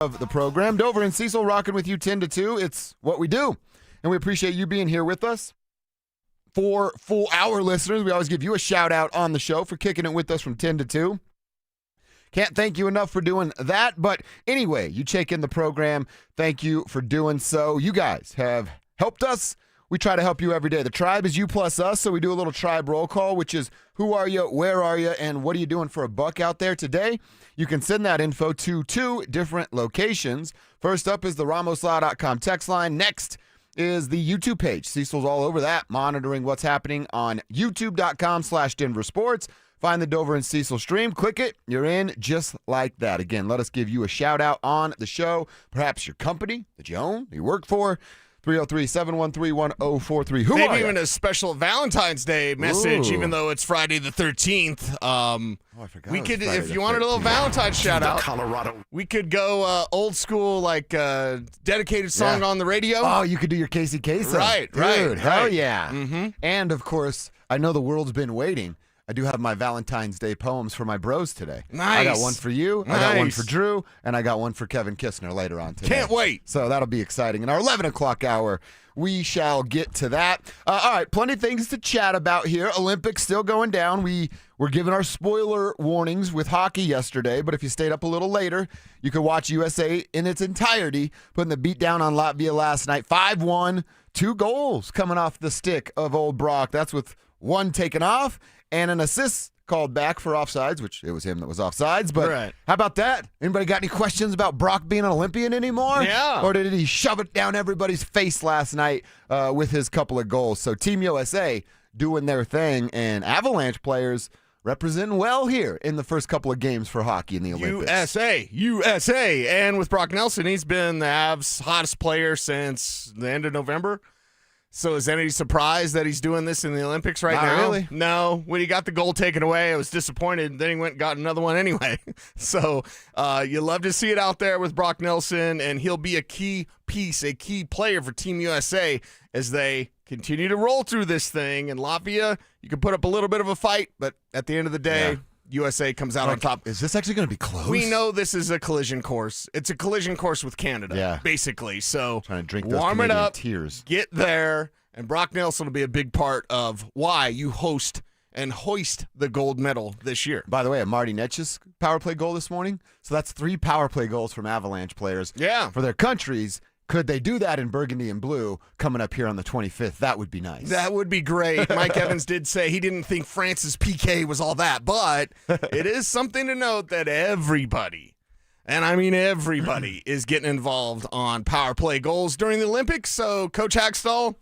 Of the program. Dover and Cecil rocking with you 10 to 2. It's what we do. And we appreciate you being here with us. For full hour listeners, we always give you a shout out on the show for kicking it with us from 10 to 2. Can't thank you enough for doing that. But anyway, you check in the program. Thank you for doing so. You guys have helped us. We try to help you every day. The tribe is you plus us, so we do a little tribe roll call, which is who are you, where are you, and what are you doing for a buck out there today? You can send that info to 2 different locations. First up is the RamosLaw.com text line. Next is the YouTube page. Cecil's all over that, monitoring what's happening on youtube.com/DenverSports. Find the Dover and Cecil stream. Click it. You're in just like that. Again, let us give you a shout out on the show. Perhaps your company that you own, you work for. 303-713-1043. Who Maybe are even you? a special Valentine's Day message, Ooh. even though it's Friday the 13th. I forgot We it was could, Friday if the you wanted a little 13th. Valentine's shout out, Colorado. we could go old school, like dedicated song Yeah. on the radio. Oh, you could do your Casey Kasem. Right, Dude, right, hell right. yeah. Mm-hmm. And, of course, I know the world's been waiting. I do have my Valentine's Day poems for my bros today. I got Nice. one for you, I got one Nice. for Drew, and I got one for Kevin Kistner later on today. Can't wait. So that'll be exciting. In our 11 o'clock hour, we shall get to that. All right, plenty of things to chat about here. Olympics still going down. We were given our spoiler warnings with hockey yesterday, but if you stayed up a little later, you could watch USA in its entirety, putting the beat down on Latvia last night. 5-1, 2 goals coming off the stick of old Brock. That's with one taken off and an assist called back for offsides, which it was him that was offsides. But Right. how about that? Anybody got any questions about Brock being an Olympian anymore? Yeah. Or did he shove it down everybody's face last night with his couple of goals? So Team USA doing their thing, and Avalanche players representing well here in the first couple of games for hockey in the Olympics. USA. And with Brock Nelson, he's been the Avs' hottest player since the end of November. So is any surprise that he's doing this in the Olympics right Not now? really. No. When he got the goal taken away, I was disappointed. Then he went and got another one anyway. So you love to see it out there with Brock Nelson, and he'll be a key piece, a key player for Team USA as they continue to roll through this thing. And Latvia, you can put up a little bit of a fight, but at the end of the day, Yeah. USA comes out on top. Is this actually going to be close? We know this is a collision course. It's a collision course with Canada, Yeah. basically. So Trying to drink those warm it Canadian up, tears. get there, and Brock Nelson will be a big part of why you host and hoist the gold medal this year. By the way, a Marty Netch's power play goal this morning. So that's 3 power play goals from Avalanche players Yeah. for their countries. Could they do that in burgundy and blue coming up here on the 25th? That would be nice. That would be great. Mike Evans did say he didn't think France's PK was all that, but it is something to note that everybody, and I mean everybody, is getting involved on power play goals during the Olympics. So, Coach Hackstall,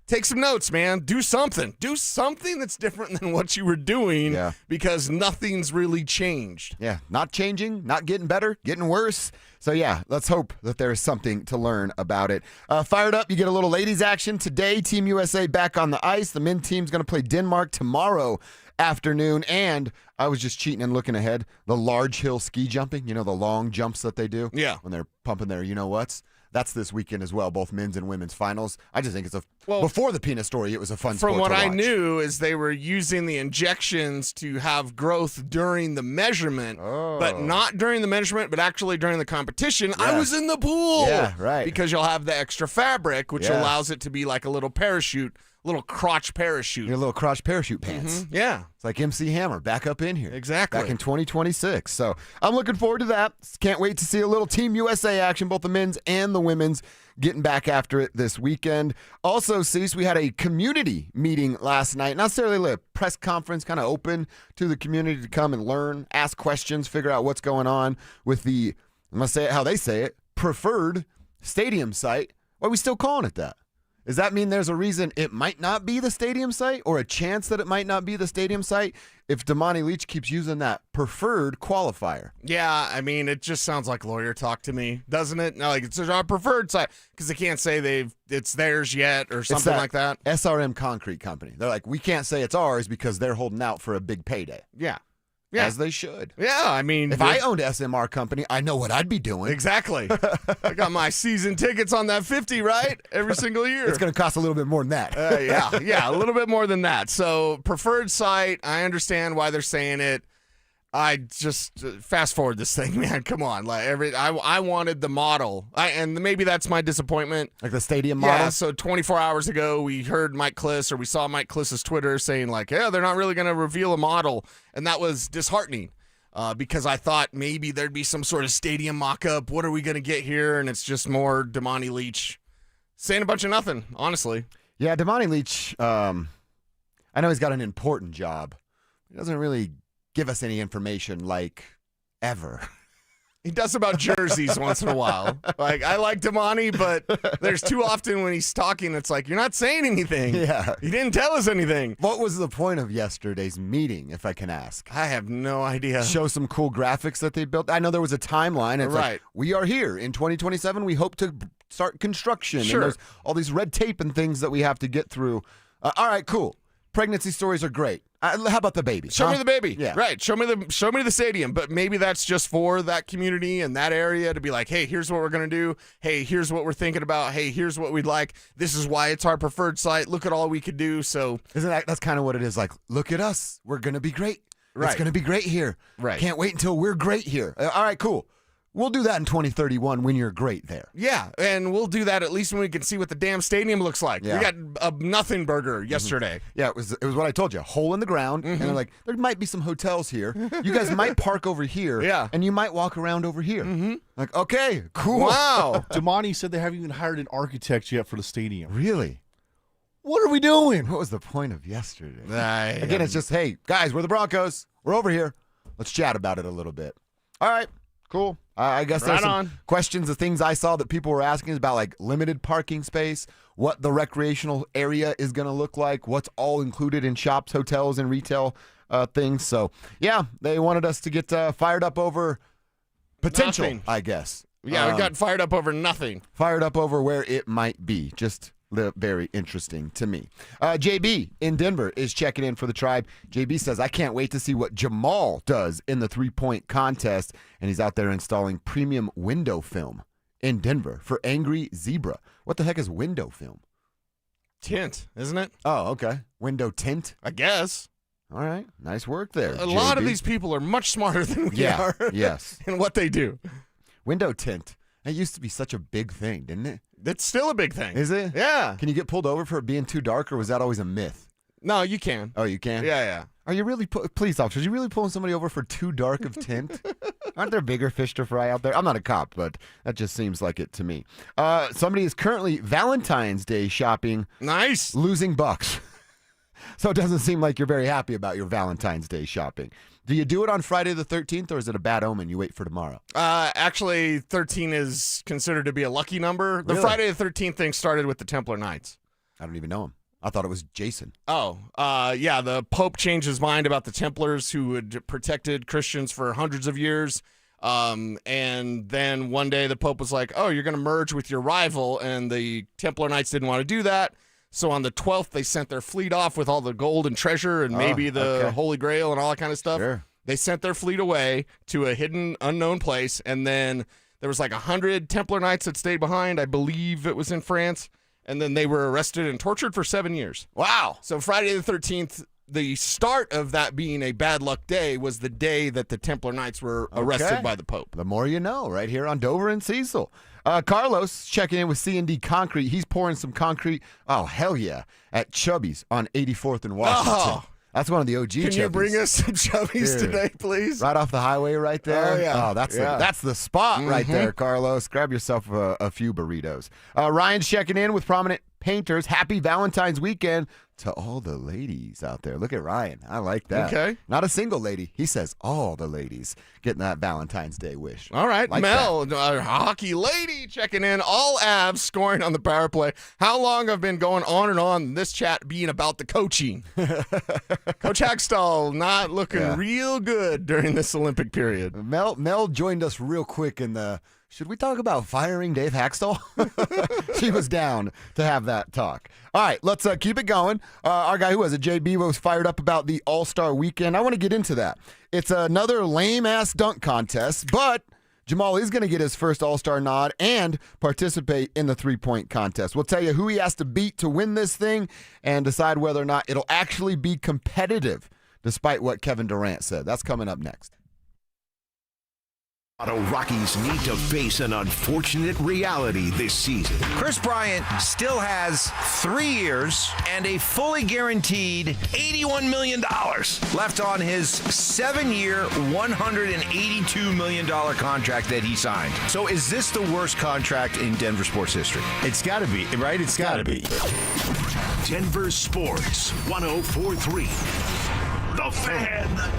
take some notes, man. Do something. Do something that's different than what you were doing Yeah. because nothing's really changed. Yeah, not changing, not getting better, getting worse. So, yeah, let's hope that there is something to learn about it. Fired up, you get a little ladies action today. Team USA back on the ice. The men's team's going to play Denmark tomorrow afternoon. And I was just cheating and looking ahead. The large hill ski jumping, you know, the long jumps that they do Yeah. when they're pumping their you-know-whats. That's this weekend as well, both men's and women's finals. I just think it's before the penis story, it was a fun sport From what to I watch. knew is they were using the injections to have growth during the measurement, but not during the measurement, but actually during the competition. Yeah. I was in the pool. Yeah, right. Because you'll have the extra fabric, which Yeah. allows it to be like a little parachute, little crotch parachute. Your little crotch parachute pants. Yeah, It's like MC Hammer back up in here. exactly. Back in 2026. So I'm looking forward to that. Can't wait to see a little Team USA action, both the men's and the women's getting back after it this weekend. Also, Cease, we had a community meeting last night. Not necessarily a press conference, kind of open to the community to come and learn, ask questions, figure out what's going on with the, I'm going to say it how they say it, preferred stadium site. Why are we still calling it that? Does that mean there's a reason it might not be the stadium site or a chance that it might not be the stadium site if Damani Leach keeps using that preferred qualifier? Yeah, I mean, it just sounds like lawyer talk to me, doesn't it? No, like it's our preferred site because they can't say it's theirs yet or something like that. SRM Concrete Company. They're like, we can't say it's ours because they're holding out for a big payday. Yeah. As they should. Yeah, I mean, If I owned SMR Company, I know what I'd be doing. exactly. I got my season tickets on that 50, right? Every single year. It's going to cost a little bit more than that. Yeah, a little bit more than that. So preferred site, I understand why they're saying it. I just fast forward this thing, man. Come on, like I wanted the model, and maybe that's my disappointment. Like the stadium model? Yeah, so 24 hours ago, we heard Mike Kliss, or we saw Mike Kliss's Twitter saying, like, yeah, they're not really going to reveal a model. And that was disheartening because I thought maybe there'd be some sort of stadium mock-up. What are we going to get here? And it's just more Damani Leach saying a bunch of nothing, honestly. Yeah, Damani Leach, I know he's got an important job. He doesn't really give us any information, like, ever. He does about jerseys once in a while. Like, I like Damani, but there's too often when he's talking, it's like, you're not saying anything. Yeah. He didn't tell us anything. What was the point of yesterday's meeting, if I can ask? I have no idea. Show some cool graphics that they built. I know there was a timeline. It's Right. like, we are here in 2027. We hope to start construction. Sure. And there's all these red tape and things that we have to get through. All right, cool. Pregnancy stories are great. How about the baby? Show me the baby. Yeah. Right. Show me the stadium. But maybe that's just for that community and that area to be like, hey, here's what we're going to do. Hey, here's what we're thinking about. Hey, here's what we'd like. This is why it's our preferred site. Look at all we could do. So that's kind of what it is. Like, look at us. We're going to be great. Right. It's going to be great here. Right. Can't wait until we're great here. All right, cool. We'll do that in 2031 when you're great there. yeah, and we'll do that at least when we can see what the damn stadium looks like. Yeah. We got a nothing burger yesterday. Yeah, it was what I told you. Hole in the ground. And they're like, there might be some hotels here. You guys might park over here. Yeah. And you might walk around over here. Like, okay, cool. Wow. Damani said they haven't even hired an architect yet for the stadium. Really? What are we doing? What was the point of yesterday? Again, it's just, hey, guys, we're the Broncos. We're over here. Let's chat about it a little bit. All right, cool. I guess there's some questions, the things I saw that people were asking about, like limited parking space, what the recreational area is going to look like, what's all included in shops, hotels, and retail things. So, yeah, they wanted us to get fired up over potential, Nothing. I guess. Yeah, we got fired up over nothing. Fired up over where it might be. Just very interesting to me. JB in Denver is checking in for the Tribe. JB says, I can't wait to see what Jamal does in the three-point contest. And he's out there installing premium window film in Denver for Angry Zebra. What the heck is window film? Tint, isn't it? Oh, okay. Window tint. I guess. All right. Nice work there. A lot of JB. these people are much smarter than we Yeah, are yes. in what they do. Window tint. That used to be such a big thing, didn't it? It's still a big thing. Is it? Yeah. Can you get pulled over for it being too dark, or was that always a myth? No, you can. Oh, you can? Yeah. Are you really, police officers, you really pulling somebody over for too dark of tint? Aren't there bigger fish to fry out there? I'm not a cop, but that just seems like it to me. Somebody is currently Valentine's Day shopping, Nice. losing bucks. So it doesn't seem like you're very happy about your Valentine's Day shopping. Do you do it on Friday the 13th, or is it a bad omen? You wait for tomorrow. Actually, 13 is considered to be a lucky number. The Really? Friday the 13th thing started with the Templar Knights. I don't even know him. I thought it was Jason. Oh, yeah, the Pope changed his mind about the Templars who had protected Christians for hundreds of years. And then one day the Pope was like, oh, you're going to merge with your rival. And the Templar Knights didn't want to do that. So on the 12th, they sent their fleet off with all the gold and treasure and maybe the Holy Grail and all that kind of stuff. Sure. They sent their fleet away to a hidden, unknown place. And then there was like 100 Templar Knights that stayed behind. I believe it was in France. And then they were arrested and tortured for 7 years. Wow. So Friday the 13th, the start of that being a bad luck day was the day that the Templar Knights were arrested by the Pope. The more you know, right here on Dover and Cecil. Carlos checking in with C&D Concrete. He's pouring some concrete, oh, hell yeah, at Chubby's on 84th and Washington. Oh. That's one of the OG Chubby's. Can you bring us some Chubbies Dude. today, please? Right off the highway right there? Oh, yeah. Oh, that's the spot right there, Carlos. Grab yourself a few burritos. Ryan's checking in with Prominent Painters. Happy Valentine's weekend to all the ladies out there. Look at Ryan. I like that. Okay. Not a single lady. He says all the ladies getting that Valentine's Day wish. All right, Like Mel, hockey lady checking in. All Avs scoring on the power play. How long have been going on and on this chat being about the coaching? Coach Hackstall not looking real good during this Olympic period. Mel joined us real quick in the, should we talk about firing Dave Hackstall? She was down to have that talk. All right, let's keep it going. Our guy who has a JB was fired up about the All-Star Weekend. I want to get into that. It's another lame-ass dunk contest, but Jamal is going to get his first All-Star nod and participate in the three-point contest. We'll tell you who he has to beat to win this thing and decide whether or not it'll actually be competitive, despite what Kevin Durant said. That's coming up next. Rockies need to face an unfortunate reality this season. Chris Bryant still has 3 years and a fully guaranteed $81 million left on his 7-year, $182 million contract that he signed. So is this the worst contract in Denver sports history? It's got to be, right? It's got to be. Denver Sports 104.3. The Fan.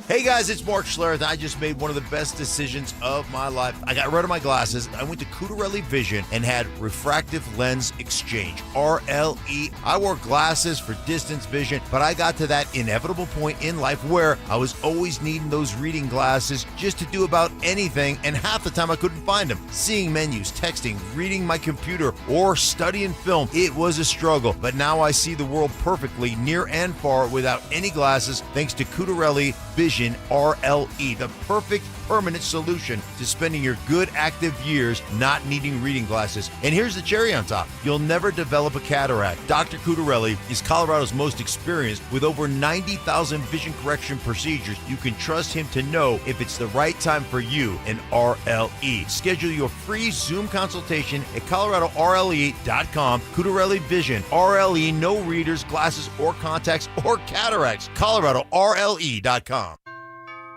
Hey guys, it's Mark Schlereth. I just made one of the best decisions of my life. I got rid of my glasses. I went to Cutarelli Vision and had refractive lens exchange, RLE. I wore glasses for distance vision, but I got to that inevitable point in life where I was always needing those reading glasses just to do about anything, and half the time I couldn't find them. Seeing menus, texting, reading my computer, or studying film, it was a struggle. But now I see the world perfectly, near and far, without any glasses, thanks to Cutarelli Vision RLE, the perfect permanent solution to spending your good active years not needing reading glasses. And here's the cherry on top. You'll never develop a cataract. Dr. Cutarelli is Colorado's most experienced with over 90,000 vision correction procedures. You can trust him to know if it's the right time for you and RLE. Schedule your free Zoom consultation at coloradorle.com. Cutarelli Vision, RLE, no readers, glasses, or contacts, or cataracts. coloradorle.com.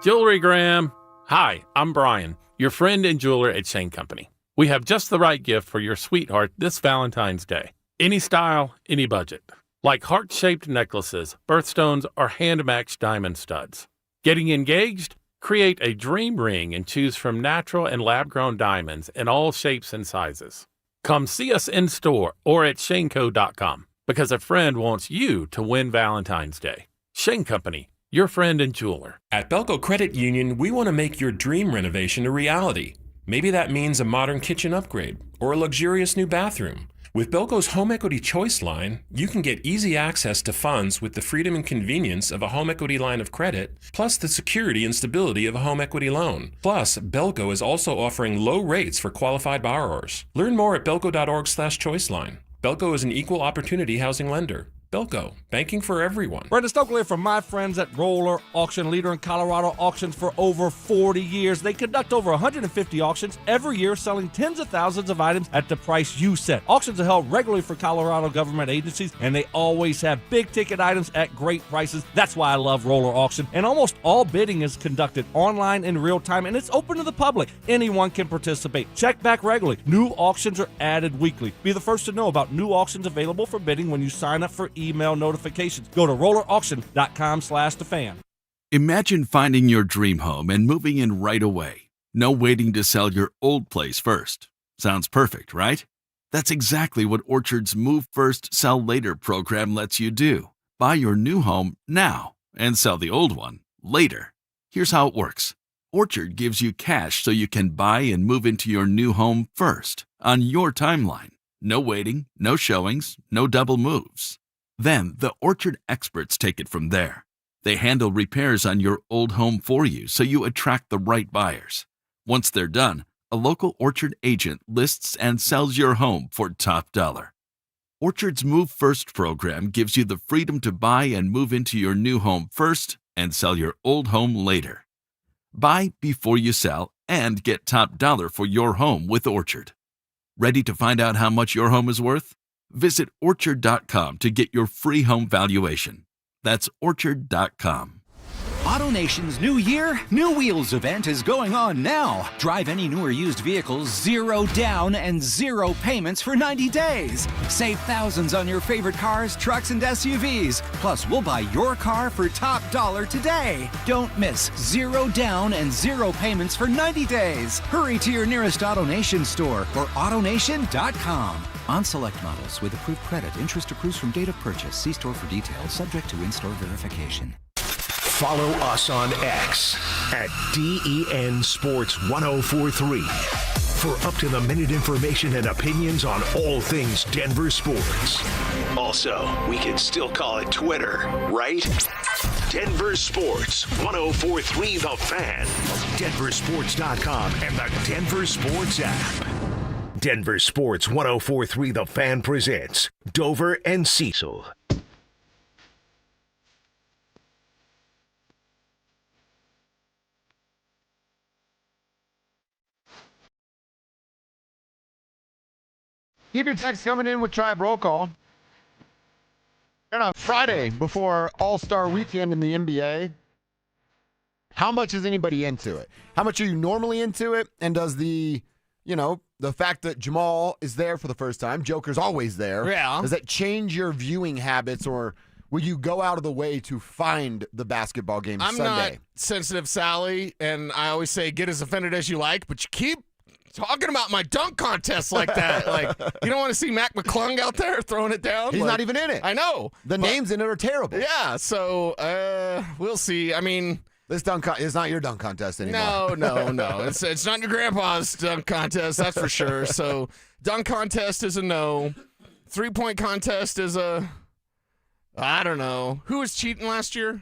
Jewelry Graham. Hi, I'm Brian, your friend and jeweler at Shane Company. We have just the right gift for your sweetheart this Valentine's Day. Any style, any budget. Like heart-shaped necklaces, birthstones, or hand-matched diamond studs. Getting engaged? Create a dream ring and choose from natural and lab-grown diamonds in all shapes and sizes. Come see us in store or at shaneco.com because a friend wants you to win Valentine's Day. Shane Company, your friend and jeweler. At Belco Credit Union, we want to make your dream renovation a reality. Maybe that means a modern kitchen upgrade or a luxurious new bathroom. With Belco's Home Equity Choice line, you can get easy access to funds with the freedom and convenience of a home equity line of credit, plus the security and stability of a home equity loan. Plus, Belco is also offering low rates for qualified borrowers. Learn more at belco.org/choiceline. Belco is an equal opportunity housing lender. Belco, banking for everyone. Brendan Stokely from my friends at Roller Auction, leader in Colorado auctions for over 40 years. They conduct over 150 auctions every year, selling tens of thousands of items at the price you set. Auctions are held regularly for Colorado government agencies, and they always have big-ticket items at great prices. That's why I love Roller Auction. And almost all bidding is conducted online in real time, and it's open to the public. Anyone can participate. Check back regularly. New auctions are added weekly. Be the first to know about new auctions available for bidding when you sign up for email notifications. Go to rollerauction.com/thefan. Imagine finding your dream home and moving in right away. No waiting to sell your old place first. Sounds perfect, right? That's exactly what Orchard's Move First, Sell Later program lets you do. Buy your new home now and sell the old one later. Here's how it works. Orchard gives you cash so you can buy and move into your new home first on your timeline. No waiting, no showings, no double moves. Then, the Orchard experts take it from there. They handle repairs on your old home for you so you attract the right buyers. Once they're done, a local Orchard agent lists and sells your home for top dollar. Orchard's Move First program gives you the freedom to buy and move into your new home first and sell your old home later. Buy before you sell and get top dollar for your home with Orchard. Ready to find out how much your home is worth? Visit Orchard.com to get your free home valuation. That's Orchard.com. AutoNation's New Year, New Wheels event is going on now. Drive any new or used vehicles, 0 down and 0 payments for 90 days. Save thousands on your favorite cars, trucks, and SUVs. Plus, we'll buy your car for top dollar today. Don't miss 0 down and 0 payments for 90 days. Hurry to your nearest AutoNation store or AutoNation.com. On select models with approved credit, interest accrues from date of purchase. See store for details, subject to in-store verification. Follow us on X at DEN Sports 1043 for up-to-the-minute information and opinions on all things Denver sports. Also, we can still call it Twitter, right? Denver Sports 1043 The Fan, DenverSports.com, and the Denver Sports app. Denver Sports 1043 The Fan presents Dover and Cecil. Keep your text coming in with Tribe Roll Call. And on Friday, before All-Star Weekend in the NBA, how much is anybody into it? How much are you normally into it? And does the fact that Jamal is there for the first time, Joker's always there, does that change your viewing habits, or will you go out of the way to find the basketball game Sunday? I'm not sensitive, Sally, and I always say get as offended as you like, but you keep talking about my dunk contest like that. Like, you don't want to see Mac McClung out there throwing it down? He's not even in it. I know. The names in it are terrible. Yeah, so we'll see. I mean, this dunk is not your dunk contest anymore. No. It's not your grandpa's dunk contest, that's for sure. So dunk contest is a no. 3-point contest is a, I don't know. Who was cheating last year?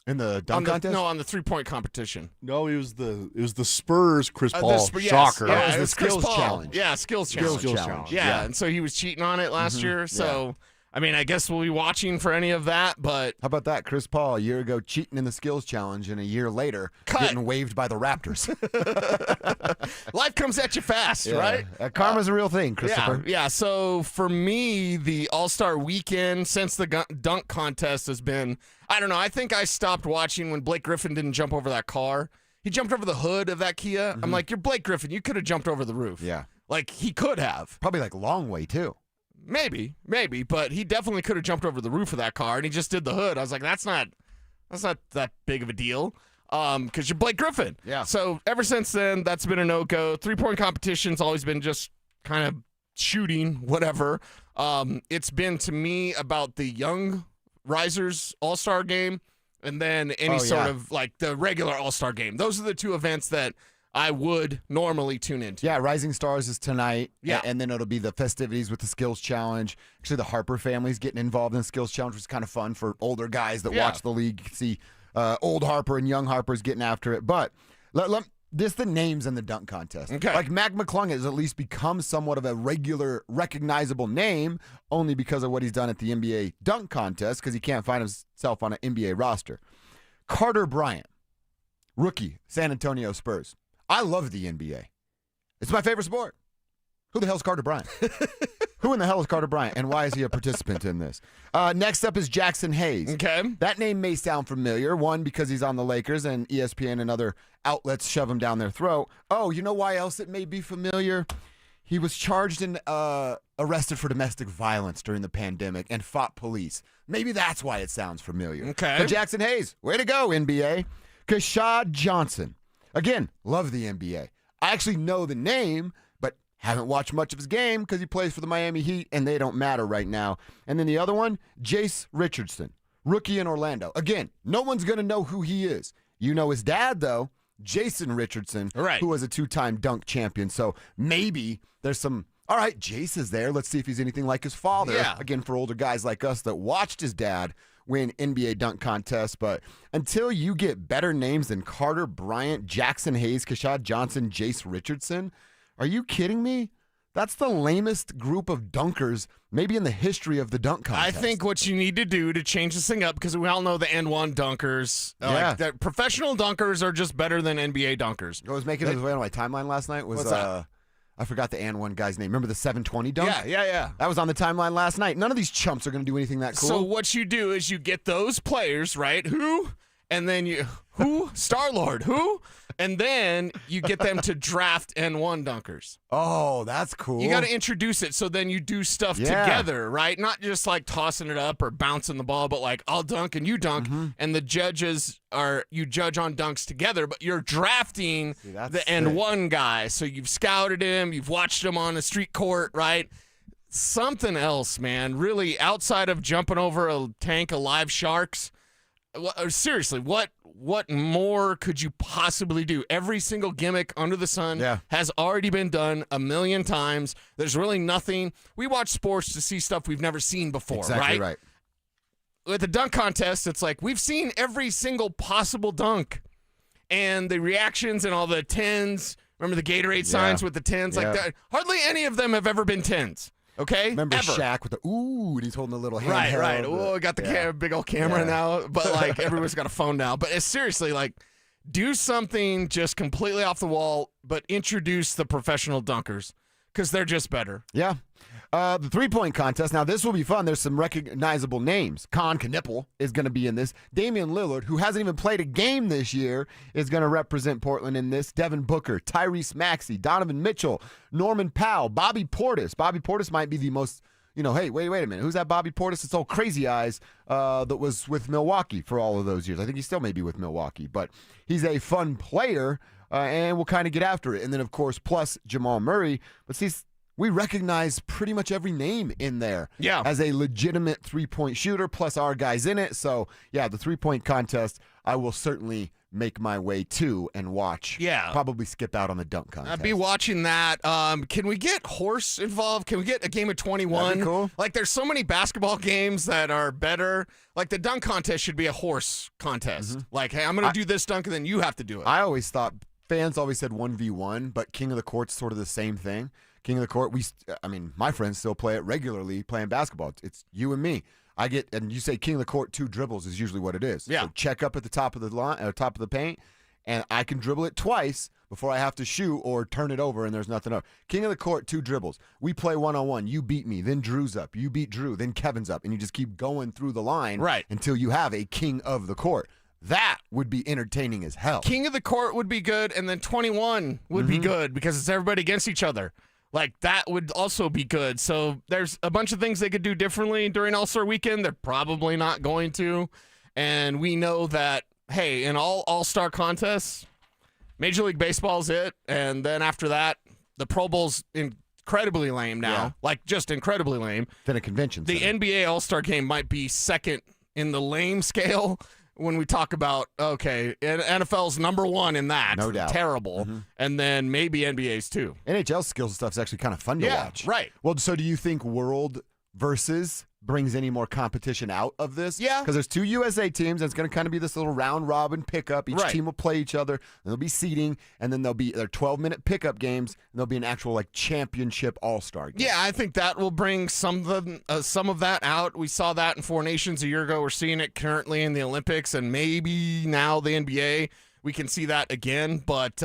In the dunk contest? No, on the 3-point competition. No, it was the Spurs, Chris Paul. Shocker. Yeah, it it was was the Chris skills Paul. challenge. Yeah, skills challenge. Yeah, and so he was cheating on it last year. So, I mean, I guess we'll be watching for any of that, but... How about that? Chris Paul, a year ago, cheating in the skills challenge, and a year later, getting waived by the Raptors. Life comes at you fast, right? Karma's a real thing, Christopher. Yeah, so for me, the All-Star Weekend since the dunk contest has been... I don't know. I think I stopped watching when Blake Griffin didn't jump over that car. He jumped over the hood of that Kia. I'm like, you're Blake Griffin. You could have jumped over the roof. Yeah. Like, he could have. Probably like long way, too. Maybe, but he definitely could have jumped over the roof of that car, and he just did the hood. I was like, that's not that big of a deal, because you're Blake Griffin. Yeah. So ever since then, that's been a no-go. 3-point competition's always been just kind of shooting, whatever. It's been, to me, about the young risers All-Star game, and then any sort of, like, the regular All-Star game. Those are the two events that I would normally tune into. Yeah, Rising Stars is tonight. Yeah. And then it'll be the festivities with the Skills Challenge. Actually, the Harper family's getting involved in the Skills Challenge, which is kind of fun for older guys that watch the league. You can see old Harper and young Harper's getting after it. But this the names in the dunk contest. Okay. Like Mac McClung has at least become somewhat of a regular, recognizable name only because of what he's done at the NBA dunk contest, because he can't find himself on an NBA roster. Carter Bryant, rookie, San Antonio Spurs. I love the NBA. It's my favorite sport. Who the hell is Carter Bryant? Who in the hell is Carter Bryant, and why is he a participant in this? Next up is Jackson Hayes. Okay. That name may sound familiar. One, because he's on the Lakers, and ESPN and other outlets shove him down their throat. Oh, you know why else it may be familiar? He was charged and arrested for domestic violence during the pandemic and fought police. Maybe that's why it sounds familiar. Okay. But Jackson Hayes, way to go, NBA. Kashad Johnson. Again, love the NBA. I actually know the name, but haven't watched much of his game because he plays for the Miami Heat, and they don't matter right now. And then the other one, Jace Richardson, rookie in Orlando. Again, no one's going to know who he is. You know his dad, though, Jason Richardson, who was a 2-time dunk champion. So maybe there's some, all right, Jace is there. Let's see if he's anything like his father. Yeah. Again, for older guys like us that watched his dad win NBA dunk contests. But until you get better names than Carter Bryant, Jackson Hayes, Kashad Johnson, Jace Richardson, are you kidding me? That's the lamest group of dunkers maybe in the history of the dunk contest. I think what you need to do to change this thing up, because we all know the N1 dunkers, like, that professional dunkers are just better than NBA dunkers. I was making his way on my timeline last night. What's that? I forgot the N1 guy's name. Remember the 720 dunk? Yeah. That was on the timeline last night. None of these chumps are going to do anything that cool. So what you do is you get those players, right? And then Star-Lord, and then you get them to draft N1 dunkers. Oh, that's cool. You got to introduce it, so then you do stuff together, right? Not just like tossing it up or bouncing the ball, but like I'll dunk and you dunk, and the judges you judge on dunks together, but you're drafting the N1 guy. So you've scouted him, you've watched him on a street court, right? Something else, man. Really, outside of jumping over a tank of live sharks. Seriously, what more could you possibly do? Every single gimmick under the sun has already been done a million times. There's really nothing. We watch sports to see stuff we've never seen before, exactly right? With the dunk contest, it's like we've seen every single possible dunk. And the reactions and all the 10s. Remember the Gatorade signs with the 10s? Like that? Hardly any of them have ever been 10s. Okay? Remember Ever. Shaq with the and he's holding the little handheld. Right. Oh, got the big old camera now. But, like, everyone's got a phone now. But it's seriously, like, do something just completely off the wall, but introduce the professional dunkers. because they're just better. Yeah. The three-point contest. Now, this will be fun. There's some recognizable names. Con Knipple is going to be in this. Damian Lillard, who hasn't even played a game this year, is going to represent Portland in this. Devin Booker, Tyrese Maxey, Donovan Mitchell, Norman Powell, Bobby Portis. Bobby Portis might be the most, hey, wait a minute. Who's that Bobby Portis? It's all Crazy Eyes that was with Milwaukee for all of those years. I think he still may be with Milwaukee, but he's a fun player, and we'll kind of get after it. And then, of course, plus Jamal Murray. But see, we recognize pretty much every name in there as a legitimate three-point shooter, plus our guys in it. So, yeah, the three-point contest, I will certainly make my way to and watch. Yeah. Probably skip out on the dunk contest. I'd be watching that. Can we get horse involved? Can we get a game of 21? That'd be cool. Like, there's so many basketball games that are better. Like, the dunk contest should be a horse contest. Like, hey, I'm going to do this dunk, and then you have to do it. I always thought fans always said 1v1, but King of the Court's sort of the same thing. King of the Court, my friends still play it regularly playing basketball. It's you and me. And you say King of the Court, 2 dribbles is usually what it is. Yeah. So check up at the top of the line, or top of the paint, and I can dribble it twice before I have to shoot or turn it over and there's nothing up. King of the Court, 2 dribbles. We play one-on-one. You beat me, then Drew's up. You beat Drew, then Kevin's up, and you just keep going through the line until you have a King of the Court. That would be entertaining as hell. King of the Court would be good, and then 21 would be good because it's everybody against each other. Like, that would also be good. So there's a bunch of things they could do differently during All-Star Weekend. They're probably not going to. And we know that, hey, in all All-Star contests, Major League Baseball's it. And then after that, the Pro Bowl's incredibly lame now. Yeah. Like, just incredibly lame. Then a convention The center. NBA All-Star Game might be second in the lame scale when we talk about, okay, NFL's number 1 in that. No doubt. Terrible. And then maybe NBA's too. NHL skills stuff's actually kind of fun to watch. Right. Well, so do you think World versus brings any more competition out of this? Yeah. Because there's 2 USA teams, and it's going to kind of be this little round-robin pickup. Each team will play each other. And there'll be seeding, and then there'll be their 12-minute pickup games, and there'll be an actual championship all-star game. Yeah, I think that will bring some of that out. We saw that in 4 Nations a year ago. We're seeing it currently in the Olympics, and maybe now the NBA. We can see that again. But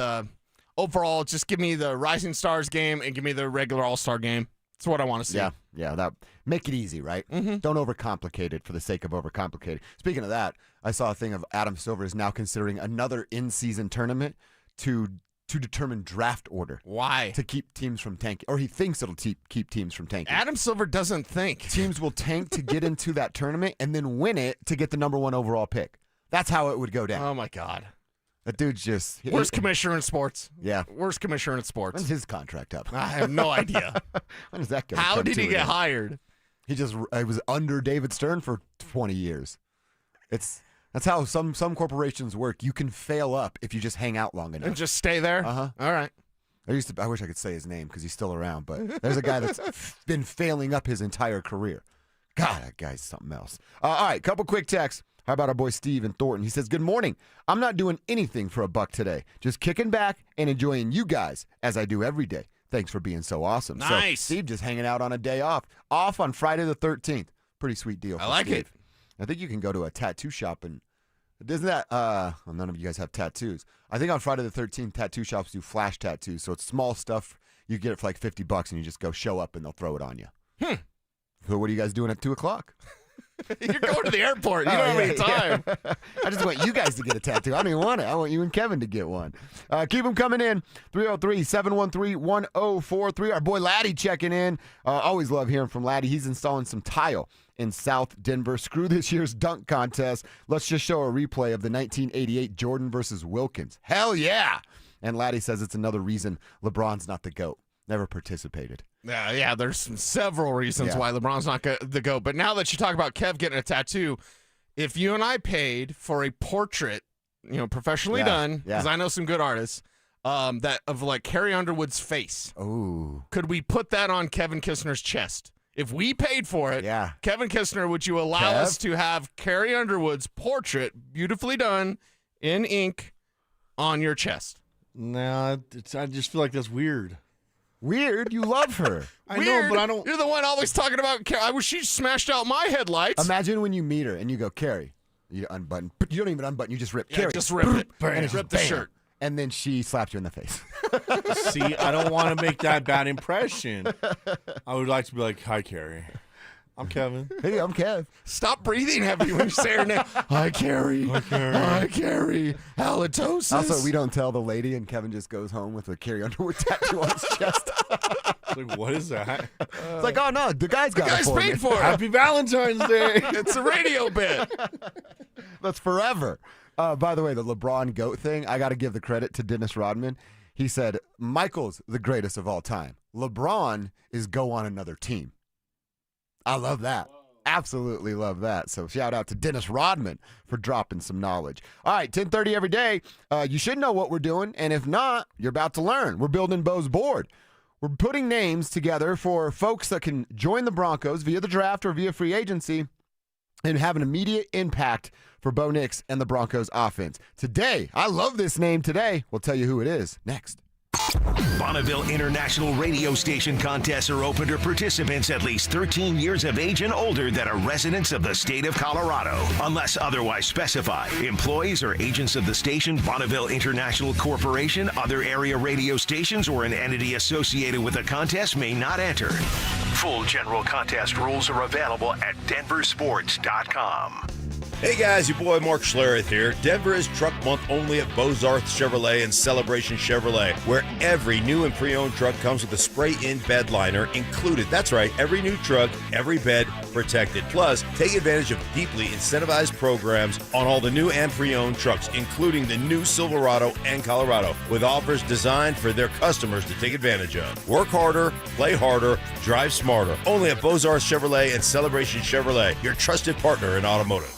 overall, just give me the Rising Stars game and give me the regular All-Star game. That's what I want to see. Yeah, that make it easy, right? Don't overcomplicate it for the sake of overcomplicating. Speaking of that, I saw a thing of Adam Silver is now considering another in-season tournament to determine draft order. Why? To keep teams from tanking. Or he thinks it'll keep teams from tanking. Adam Silver doesn't think. Teams will tank to get into that tournament and then win it to get the number 1 overall pick. That's how it would go down. Oh, my God. That dude's just... Worst commissioner in sports. Yeah. Worst commissioner in sports. When's his contract up? I have no idea. When is that going? How did he get hired? He was under David Stern for 20 years. That's how some corporations work. You can fail up if you just hang out long enough. And just stay there? Uh-huh. All right. I wish I could say his name because he's still around, but there's a guy that's been failing up his entire career. God, that guy's something else. All right, couple quick texts. How about our boy Steve in Thornton? He says, good morning. I'm not doing anything for $1 today. Just kicking back and enjoying you guys as I do every day. Thanks for being so awesome. Nice. So Steve just hanging out on a day off. Off on Friday the 13th. Pretty sweet deal. I like it. I think you can go to a tattoo shop and isn't that well, none of you guys have tattoos. I think on Friday the 13th, tattoo shops do flash tattoos. So it's small stuff. You get it for like $50 and you just go show up and they'll throw it on you. So what are you guys doing at 2 o'clock? You're going to the airport. You don't have any time. Yeah. I just want you guys to get a tattoo. I don't even want it. I want you and Kevin to get one. Keep them coming in. 303-713-1043. Our boy Laddie checking in. Always love hearing from Laddie. He's installing some tile in South Denver. Screw this year's dunk contest. Let's just show a replay of the 1988 Jordan versus Wilkins. Hell yeah. And Laddie says it's another reason LeBron's not the GOAT. Never participated. Yeah, there's several reasons why LeBron's not the GOAT. But now that you talk about Kev getting a tattoo, if you and I paid for a portrait, professionally done, because I know some good artists, that of like Carrie Underwood's face. Oh. Could we put that on Kevin Kistner's chest? If we paid for it, Kevin Kistner, would you allow us to have Carrie Underwood's portrait, beautifully done, in ink, on your chest? Nah, I just feel like that's weird. Weird? You love her. I know, but I don't. You're the one always talking about, I wish she smashed out my headlights. Imagine when you meet her and you go, Carrie, you unbutton. You don't even unbutton. You just rip. Carrie, just rip it. And it's Rip just the bam. shirt. and then she slapped you in the face. See, I don't want to make that bad impression. I would like to be like, hi, Carrie. I'm Kevin. Hey, I'm Kev. Stop breathing heavy when you say her name. Hi, Carrie. Hi, Carrie. Hi, Carrie. Halitosis. Also, we don't tell the lady, and Kevin just goes home with a Carrie Underwood tattoo on his chest. It's like, what is that? It's like, oh no, the guy's got it for paid me. for it. Happy Valentine's Day. It's a radio bit. That's forever. By the way, the LeBron GOAT thing, I got to give the credit to Dennis Rodman. He said, Michael's the greatest of all time. LeBron is go on another team. I love that. Absolutely love that. So shout out to Dennis Rodman for dropping some knowledge. All right, 10:30 every day. You should know what we're doing, and if not, you're about to learn. We're building Bo's board. We're putting names together for folks that can join the Broncos via the draft or via free agency and have an immediate impact for Bo Nix and the Broncos offense. Today, I love this name today. We'll tell you who it is next. Bonneville International Radio Station contests are open to participants at least 13 years of age and older that are residents of the state of Colorado. Unless otherwise specified, employees or agents of the station, Bonneville International Corporation, other area radio stations, or an entity associated with the contest may not enter. Full general contest rules are available at DenverSports.com. Hey guys, your boy Mark Schlereth here. Denver is Truck Month only at Bozarth Chevrolet and Celebration Chevrolet, where every new and pre-owned truck comes with a spray-in bed liner included. That's right, every new truck, every bed protected. Plus, take advantage of deeply incentivized programs on all the new and pre-owned trucks, including the new Silverado and Colorado, with offers designed for their customers to take advantage of. Work harder, play harder, drive smarter. Only at Bozarth Chevrolet and Celebration Chevrolet, your trusted partner in automotive.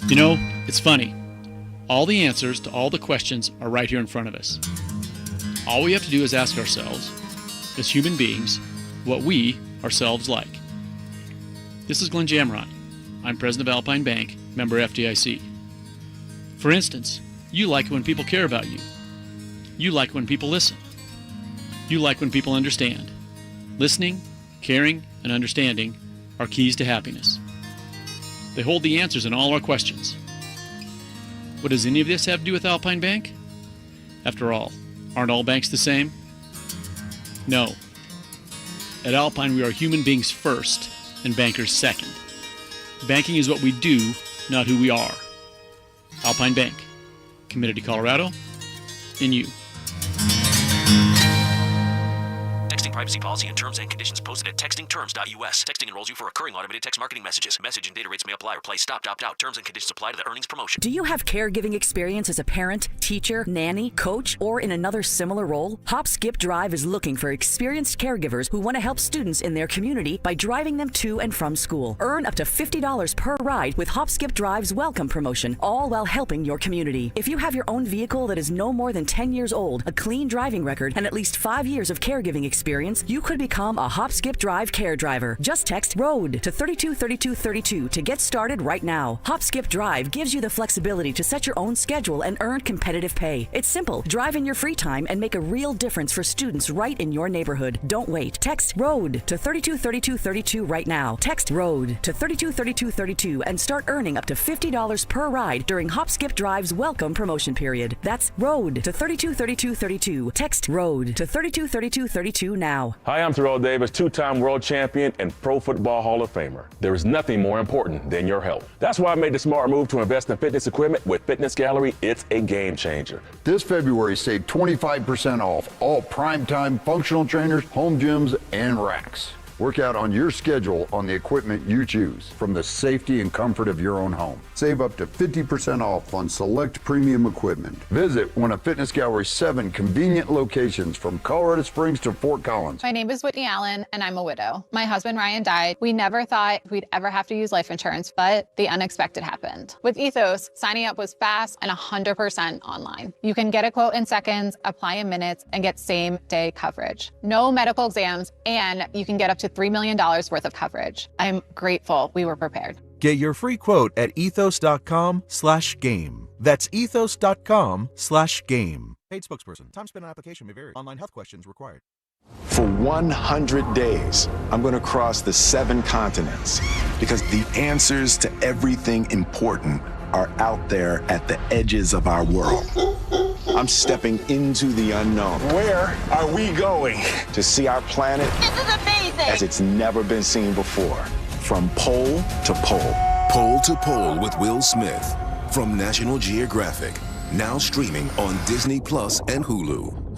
You know, it's funny. All the answers to all the questions are right here in front of us. All we have to do is ask ourselves, as human beings, what we ourselves like. This is Glenn Jamrot. I'm president of Alpine Bank, member FDIC. For instance, you like it when people care about you. You like when people listen. You like when people understand. Listening, caring, and understanding are keys to happiness. They hold the answers in all our questions. What does any of this have to do with Alpine Bank? After all, aren't all banks the same? No. At Alpine, we are human beings first and bankers second. Banking is what we do, not who we are. Alpine Bank, committed to Colorado and you. Texting privacy policy and terms and conditions posted at textingterms.us. Texting enrolls you for recurring automated text marketing messages. Message and data rates may apply. Replace stop, opt out. Terms and conditions apply to the earnings promotion. Do you have caregiving experience as a parent, teacher, nanny, coach, or in another similar role? Hop Skip Drive is looking for experienced caregivers who want to help students in their community by driving them to and from school. Earn up to $50 per ride with Hop Skip Drive's welcome promotion, all while helping your community. If you have your own vehicle that is no more than 10 years old, a clean driving record, and at least 5 years of caregiving experience, you could become a Hop Skip Drive care driver. Just text ROAD to 323232 to get started right now. Hop Skip Drive gives you the flexibility to set your own schedule and earn competitive pay. It's simple. Drive in your free time and make a real difference for students right in your neighborhood. Don't wait. Text ROAD to 323232 right now. Text ROAD to 323232 and start earning up to $50 per ride during Hop Skip Drive's welcome promotion period. That's ROAD to 323232. Text ROAD to 323232 now. Hi, I'm Terrell Davis, two-time world champion and Pro Football Hall of Famer. There is nothing more important than your health. That's why I made the smart move to invest in fitness equipment with Fitness Gallery. It's a game changer. This February, save 25% off all primetime functional trainers, home gyms, and racks. Work out on your schedule on the equipment you choose from the safety and comfort of your own home. Save up to 50% off on select premium equipment. Visit one of Fitness Gallery's 7 convenient locations from Colorado Springs to Fort Collins. My name is Whitney Allen, and I'm a widow. My husband, Ryan, died. We never thought we'd ever have to use life insurance, but the unexpected happened. With Ethos, signing up was fast and 100% online. You can get a quote in seconds, apply in minutes, and get same-day coverage. No medical exams, and you can get up to $3 million worth of coverage. I'm grateful we were prepared. Get your free quote at ethos.com/game. That's ethos.com/game. Paid spokesperson. Time spent on application may vary. Online health questions required. For 100 days, I'm going to cross the 7 continents because the answers to everything important are out there at the edges of our world. I'm stepping into the unknown. Where are we going? To see our planet as it's never been seen before. From pole to pole. Pole to Pole with Will Smith from National Geographic. Now streaming on Disney Plus and Hulu.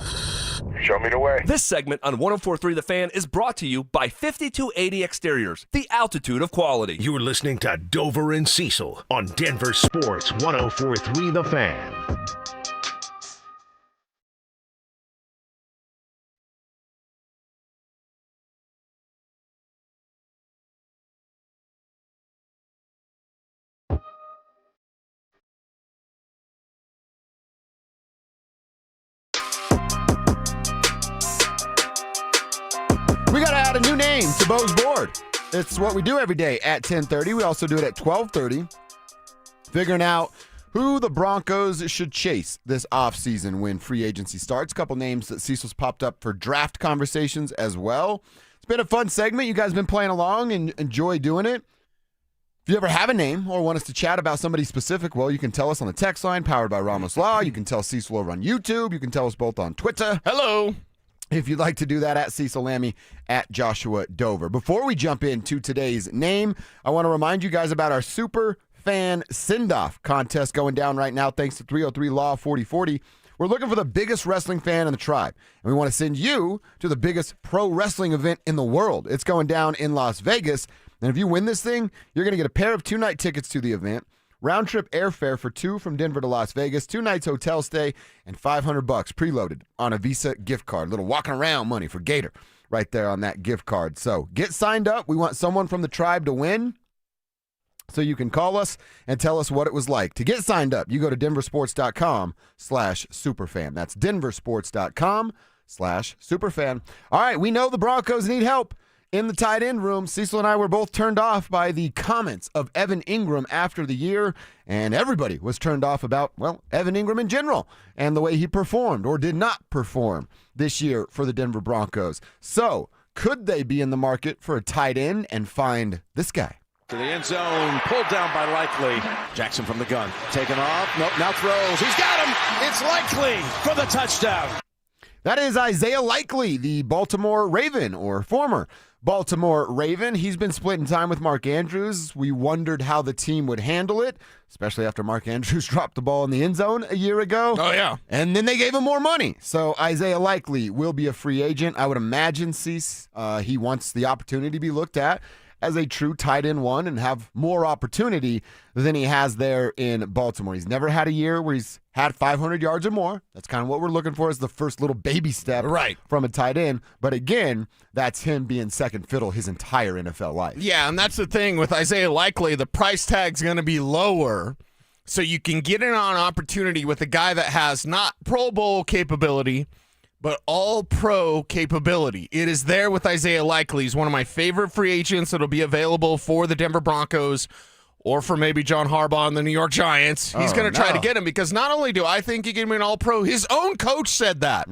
Show me the way. This segment on 104.3 The Fan is brought to you by 5280 Exteriors, the altitude of quality. You're listening to Dover and Cecil on Denver Sports 104.3 The Fan. We got to add a new name to Bo's board. It's what we do every day at 10:30. We also do it at 12:30. Figuring out who the Broncos should chase this offseason when free agency starts. A couple names that Cecil's popped up for draft conversations as well. It's been a fun segment. You guys have been playing along and enjoy doing it. If you ever have a name or want us to chat about somebody specific, well, you can tell us on the text line powered by Ramos Law. You can tell Cecil over on YouTube. You can tell us both on Twitter. Hello. If you'd like to do that, at Cecil Lammy, at Joshua Dover. Before we jump into today's name, I want to remind you guys about our Super Fan Send-Off contest going down right now thanks to 303 Law 4040. We're looking for the biggest wrestling fan in the tribe, and we want to send you to the biggest pro wrestling event in the world. It's going down in Las Vegas, and if you win this thing, you're going to get a pair of 2-night tickets to the event, round-trip airfare for 2 from Denver to Las Vegas, 2 nights hotel stay, and $500 preloaded on a Visa gift card. Little walking around money for Gator right there on that gift card. So get signed up. We want someone from the tribe to win. So you can call us and tell us what it was like. To get signed up, you go to DenverSports.com/superfan. That's DenverSports.com/superfan. All right, we know the Broncos need help in the tight end room. Cecil and I were both turned off by the comments of Evan Ingram after the year, and everybody was turned off about, well, Evan Ingram in general and the way he performed or did not perform this year for the Denver Broncos. So could they be in the market for a tight end and find this guy? To the end zone, pulled down by Likely. Jackson from the gun, taken off. Nope, now throws. He's got him. It's Likely for the touchdown. That is Isaiah Likely, the Baltimore Raven, or former Baltimore Raven. He's been splitting time with Mark Andrews. We wondered how the team would handle it, especially after Mark Andrews dropped the ball in the end zone a year ago. Oh, yeah. And then they gave him more money. So Isaiah Likely will be a free agent. I would imagine, Cease, he wants the opportunity to be looked at as a true tight end one and have more opportunity than he has there in Baltimore. He's never had a year where he's had 500 yards or more. That's kind of what we're looking for as the first little baby step from a tight end. But again, that's him being second fiddle his entire NFL life. Yeah, and that's the thing with Isaiah Likely. The price tag's going to be lower, so you can get in on opportunity with a guy that has not Pro Bowl capability, but all-pro capability. It is there with Isaiah Likely. He's one of my favorite free agents that'll be available for the Denver Broncos or for maybe John Harbaugh and the New York Giants. He's going to try to get him because not only do I think he can be an all-pro, his own coach said that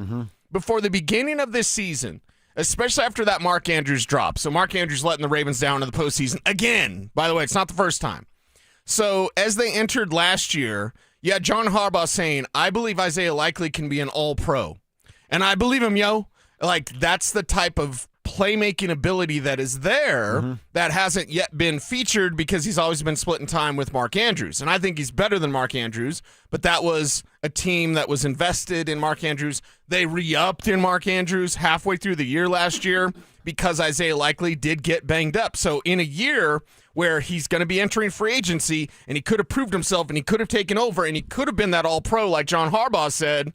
before the beginning of this season, especially after that Mark Andrews drop. So Mark Andrews letting the Ravens down in the postseason again. By the way, it's not the first time. So as they entered last year, you had John Harbaugh saying, I believe Isaiah Likely can be an all-pro. And I believe him, yo. Like, that's the type of playmaking ability that is there that hasn't yet been featured because he's always been splitting time with Mark Andrews. And I think he's better than Mark Andrews, but that was a team that was invested in Mark Andrews. They re-upped in Mark Andrews halfway through the year last year because Isaiah Likely did get banged up. So in a year where he's going to be entering free agency and he could have proved himself and he could have taken over and he could have been that all-pro like John Harbaugh said,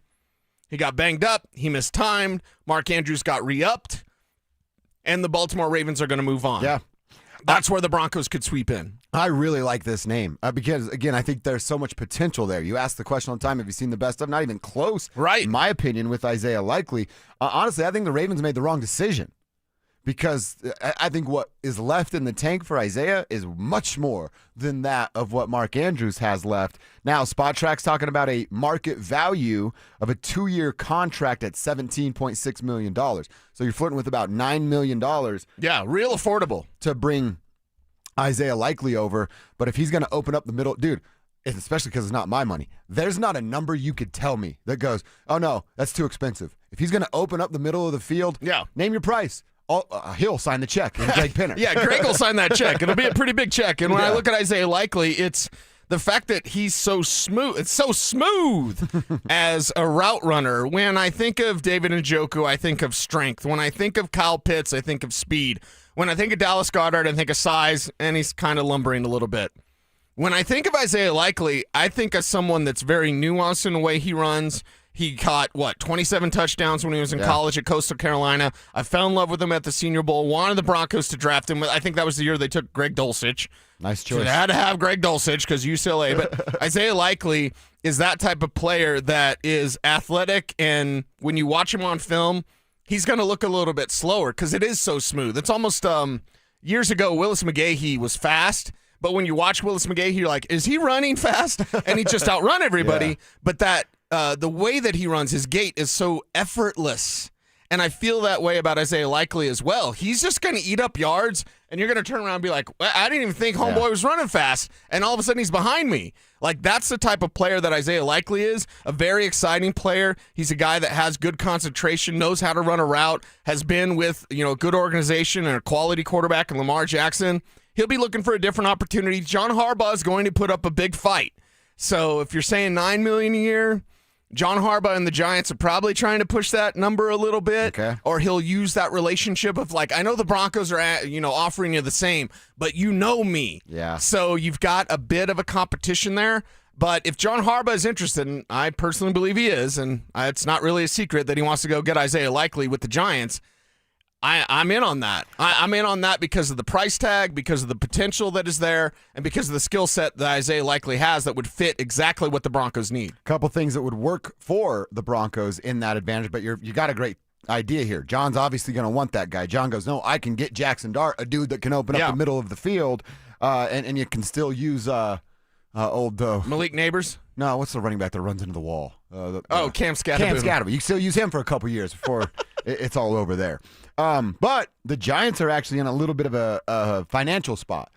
he got banged up. He mistimed. Mark Andrews got re-upped. And the Baltimore Ravens are going to move on. Yeah. That's where the Broncos could sweep in. I really like this name because, again, I think there's so much potential there. You ask the question all the time, have you seen the best of? Not even close, in my opinion, with Isaiah Likely. Honestly, I think the Ravens made the wrong decision because I think what is left in the tank for Isaiah is much more than that of what Mark Andrews has left. Now, Spot Track's talking about a market value of a 2-year contract at $17.6 million. So you're flirting with about $9 million. Yeah, real affordable. To bring Isaiah Likely over. But if he's going to open up the middle, dude, especially because it's not my money, there's not a number you could tell me that goes, oh, no, that's too expensive. If he's going to open up the middle of the field, name your price. He'll sign the check, and Greg Pinner. Yeah, Greg will sign that check. It'll be a pretty big check. And when I look at Isaiah Likely, it's the fact that he's so smooth. It's so smooth as a route runner. When I think of David Njoku, I think of strength. When I think of Kyle Pitts, I think of speed. When I think of Dallas Goedert, I think of size, and he's kind of lumbering a little bit. When I think of Isaiah Likely, I think of someone that's very nuanced in the way he runs. He caught, 27 touchdowns when he was in college at Coastal Carolina. I fell in love with him at the Senior Bowl, wanted the Broncos to draft him. I think that was the year they took Greg Dulcich. Nice choice. So they had to have Greg Dulcich because UCLA. But Isaiah Likely is that type of player that is athletic, and when you watch him on film, he's going to look a little bit slower because it is so smooth. It's almost years ago, Willis McGahee was fast. But when you watch Willis McGahee, you're like, is he running fast? And he just outrun everybody. But that the way that he runs, his gait is so effortless. And I feel that way about Isaiah Likely as well. He's just going to eat up yards, and you're going to turn around and be like, well, I didn't even think homeboy was running fast. And all of a sudden he's behind me. Like, that's the type of player that Isaiah Likely is, a very exciting player. He's a guy that has good concentration, knows how to run a route, has been with a good organization and a quality quarterback in Lamar Jackson. He'll be looking for a different opportunity. John Harbaugh is going to put up a big fight. So if you're saying $9 million a year, John Harbaugh and the Giants are probably trying to push that number a little bit. Okay. Or he'll use that relationship of like, I know the Broncos are offering you the same, but you know me. Yeah. So you've got a bit of a competition there. But if John Harbaugh is interested, and I personally believe he is, and it's not really a secret that he wants to go get Isaiah Likely with the Giants, I'm in on that. I'm in on that because of the price tag, because of the potential that is there, and because of the skill set that Isaiah Likely has that would fit exactly what the Broncos need. A couple things that would work for the Broncos in that advantage, but you got a great idea here. John's obviously going to want that guy. John goes, no, I can get Jackson Dart, a dude that can open up the middle of the field, and you can still use old Malik Neighbors? No, what's the running back that runs into the wall? Cam Scatterboom. Cam Scatterboom. You can still use him for a couple years before it's all over there. But the Giants are actually in a little bit of a financial spot.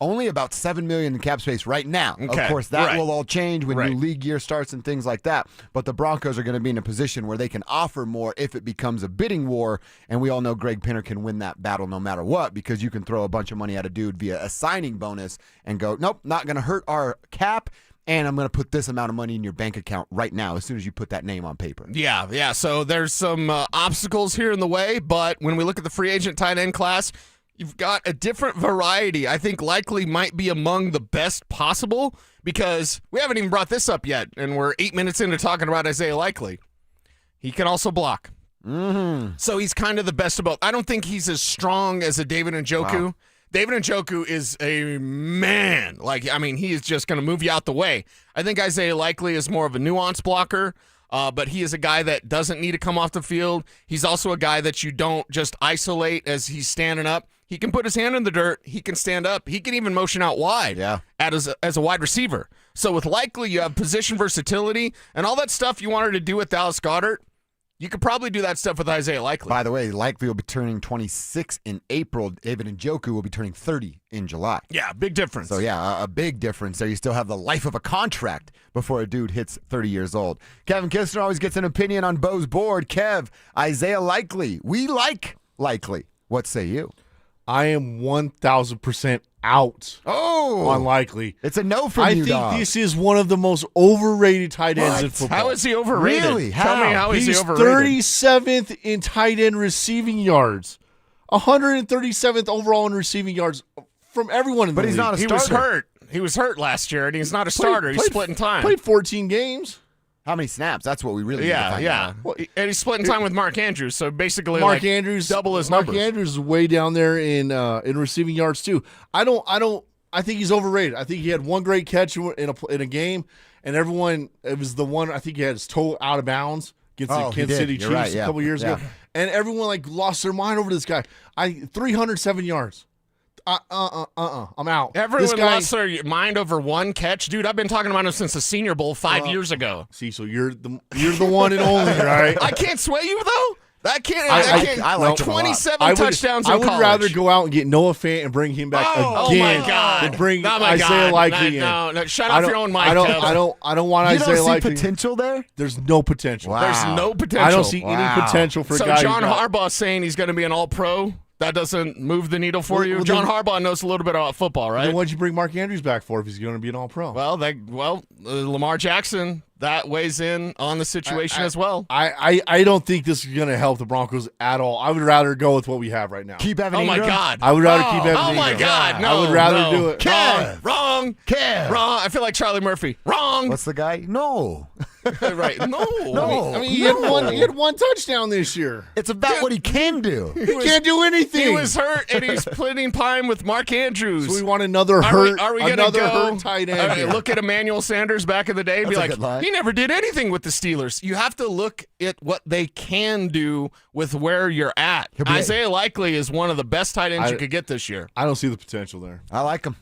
Only about $7 million in cap space right now. Okay. Of course, that will all change when new league year starts and things like that. But the Broncos are going to be in a position where they can offer more if it becomes a bidding war. And we all know Greg Pinner can win that battle no matter what, because you can throw a bunch of money at a dude via a signing bonus and go, nope, not going to hurt our cap. And I'm going to put this amount of money in your bank account right now as soon as you put that name on paper. Yeah. So there's some obstacles here in the way, but when we look at the free agent tight end class, you've got a different variety. I think Likely might be among the best possible because we haven't even brought this up yet, and we're 8 minutes into talking about Isaiah Likely. He can also block. Mm-hmm. So he's kind of the best of both. I don't think he's as strong as a David Njoku. Wow. David Njoku is a man. He is just going to move you out the way. I think Isaiah Likely is more of a nuanced blocker, but he is a guy that doesn't need to come off the field. He's also a guy that you don't just isolate as he's standing up. He can put his hand in the dirt. He can stand up. He can even motion out wide as a wide receiver. So with Likely, you have position versatility and all that stuff you wanted to do with Dallas Goedert. You could probably do that stuff with Isaiah Likely. By the way, Likely will be turning 26 in April. David Njoku will be turning 30 in July. Yeah, big difference. So, a big difference there. You still have the life of a contract before a dude hits 30 years old. Kevin Kistner always gets an opinion on Bo's board. Kev, Isaiah Likely. We like Likely. What say you? I am 1,000% out on Likely. It's a no from you, I think this is one of the most overrated tight ends in football. How is he overrated? Really? Tell me how is he overrated? 37th in tight end receiving yards, 137th overall in receiving yards from everyone in the league. But he's not a starter. He was hurt last year, and he's not a starter. He's splitting time. Played 14 games. How many snaps? That's what we really need to find out. Well, and he's splitting time with Mark Andrews, so basically Andrews double his numbers. Mark Andrews is way down there in receiving yards too. I think he's overrated. I think he had one great catch in a game, and it was the one I think he had his toe out of bounds against the Kansas City Chiefs a couple years ago. and everyone like lost their mind over this guy. 307 yards. I'm out. Everyone This guy, lost their mind over one catch. Dude, I've been talking about him since the Senior Bowl 5 years ago. Cecil, you're the one and only, right? I can't sway you, though. I can't. I like 27 I would, touchdowns in I would college. rather go out and get Noah Fant and bring him back again Oh, my God. than bring Oh, my Isaiah God. Likely in. No, shut off your own mic, I don't want You Isaiah don't see Likely. potential there? There's no potential. Wow. There's no potential. I don't see any potential for a guy. So John who's got- Harbaugh saying he's going to be an all-pro, that doesn't move the needle for you? Well, John then- Harbaugh knows a little bit about football, right? Then what'd you bring Mark Andrews back for if he's going to be an all-pro? Well, Lamar Jackson, that weighs in on the situation as well. I don't think this is going to help the Broncos at all. I would rather go with what we have right now. Keep Evan Oh, my Ingram? God. I would rather keep Evan Oh, my Ingram. God. No, I would rather no. do it. Kev. Wrong. Kev. Wrong. I feel like Charlie Murphy. Wrong. What's the guy? No. Right. No. I mean, he had one touchdown this year. It's about what he can do. He can't do anything. He was hurt, and he's splitting time with Mark Andrews. So we want another hurt tight end. All right, look at Emmanuel Sanders back in the day and be That's a like, good line. he never did anything with the Steelers. You have to look at what they can do with where you're at. He'll be- Isaiah Likely is one of the best tight ends you could get this year. I don't see the potential there. I like him.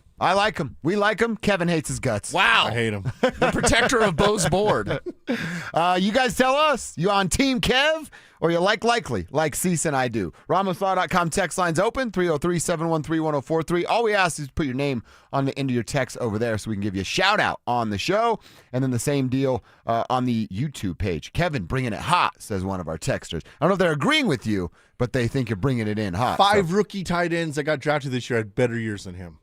We like him. Kevin hates his guts. Wow. I hate him. The protector of Bo's board. You guys tell us. You on Team Kev or you like Likely, like Cease and I do? RamosLaw.com text line's open, 303-713-1043. All we ask is put your name on the end of your text over there so we can give you a shout-out on the show. And then the same deal on the YouTube page. Kevin, bringing it hot, says one of our texters. I don't know if they're agreeing with you, but they think you're bringing it in hot. 5 rookie tight ends that got drafted this year had better years than him.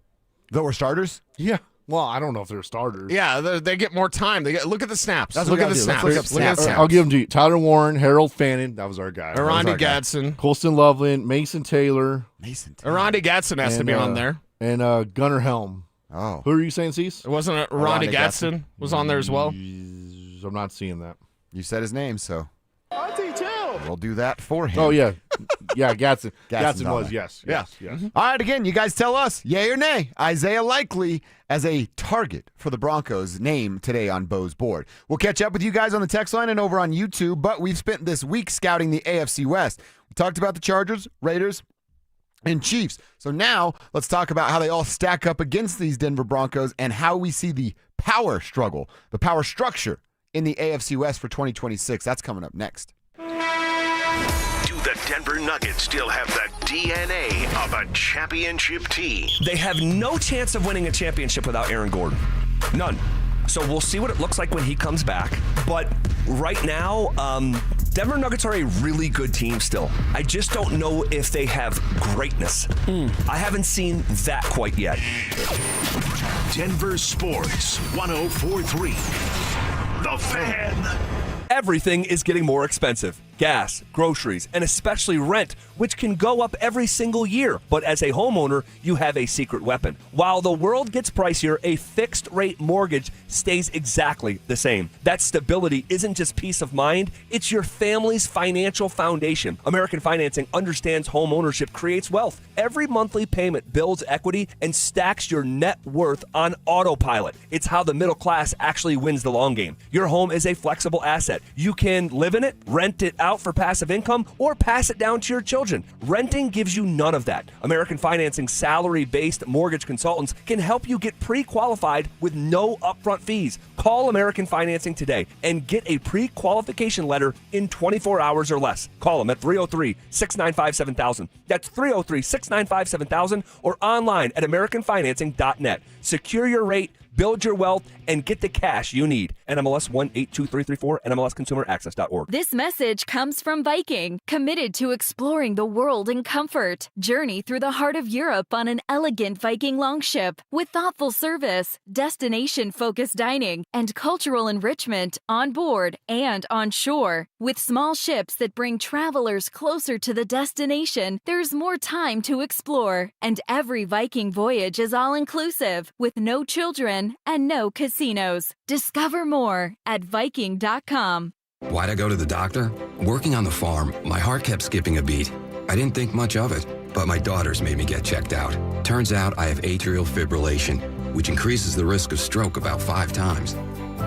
That were starters? Yeah. Well, I don't know if they're starters. Yeah, they get more time. Look at the snaps. That's what Look we at the gotta do. Let's snaps. look up snaps. I'll give them to you. Tyler Warren, Harold Fannin. That was our guy. Arondi Gadsden. Colston Loveland, Mason Taylor. Arondi Gadsden has to be on there. And Gunnar Helm. Oh. Who are you saying, Cease? It wasn't Arondi Gadsden was on there as well. I'm not seeing that. You said his name, so we'll do that for him. Oh, yeah. Yeah, Gadsden. Gadsden's Gadsden on was, there. yes. Yeah. Yes. All right, again, you guys tell us, yay or nay, Isaiah Likely as a target for the Broncos name today on Bo's board. We'll catch up with you guys on the text line and over on YouTube, but we've spent this week scouting the AFC West. We talked about the Chargers, Raiders, and Chiefs. So now let's talk about how they all stack up against these Denver Broncos and how we see the power struggle, the power structure in the AFC West for 2026. That's coming up next. Do the Denver Nuggets still have the DNA of a championship team? They have no chance of winning a championship without Aaron Gordon. None. So we'll see what it looks like when he comes back. But right now, Denver Nuggets are a really good team still. I just don't know if they have greatness. I haven't seen that quite yet. Denver Sports 104.3. The Fan. Everything is getting more expensive. Gas, groceries, and especially rent, which can go up every single year. But as a homeowner, you have a secret weapon. While the world gets pricier, a fixed-rate mortgage stays exactly the same. That stability isn't just peace of mind, it's your family's financial foundation. American Financing understands home ownership creates wealth. Every monthly payment builds equity and stacks your net worth on autopilot. It's how the middle class actually wins the long game. Your home is a flexible asset. You can live in it, rent it out for passive income, or pass it down to your children. Renting gives you none of that. American Financing salary-based mortgage consultants can help you get pre-qualified with no upfront fees. Call American Financing today and get a pre-qualification letter in 24 hours or less. Call them at 303-695-7000. That's 303-695-7000 or online at AmericanFinancing.net. Secure your rate, build your wealth, and get the cash you need. NMLS 182334, NMLSConsumerAccess.org. This message comes from Viking, committed to exploring the world in comfort. Journey through the heart of Europe on an elegant Viking longship with thoughtful service, destination-focused dining, and cultural enrichment on board and on shore. With small ships that bring travelers closer to the destination, there's more time to explore. And every Viking voyage is all-inclusive, with no children and no casinos. Discover more at Viking.com. Why'd I go to the doctor? Working on the farm, my heart kept skipping a beat. I didn't think much of it, but my daughters made me get checked out. Turns out I have atrial fibrillation, which increases the risk of stroke about 5 times.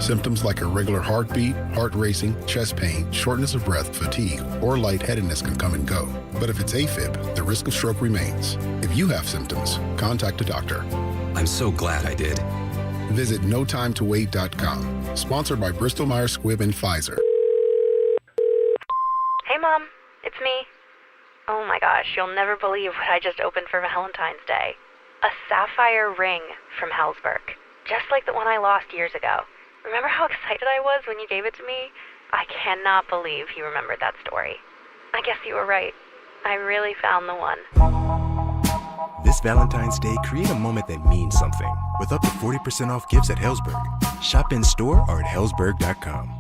Symptoms like irregular heartbeat, heart racing, chest pain, shortness of breath, fatigue, or lightheadedness can come and go. But if it's AFib, the risk of stroke remains. If you have symptoms, contact a doctor. I'm so glad I did. Visit notimetowait.com. Sponsored by Bristol Myers Squibb and Pfizer. Hey, Mom. It's me. Oh my gosh, you'll never believe what I just opened for Valentine's Day. A sapphire ring from Helzberg. Just like the one I lost years ago. Remember how excited I was when you gave it to me? I cannot believe you remembered that story. I guess you were right. I really found the one. This Valentine's Day, create a moment that means something with up to 40% off gifts at Helzberg. Shop in store or at helzberg.com.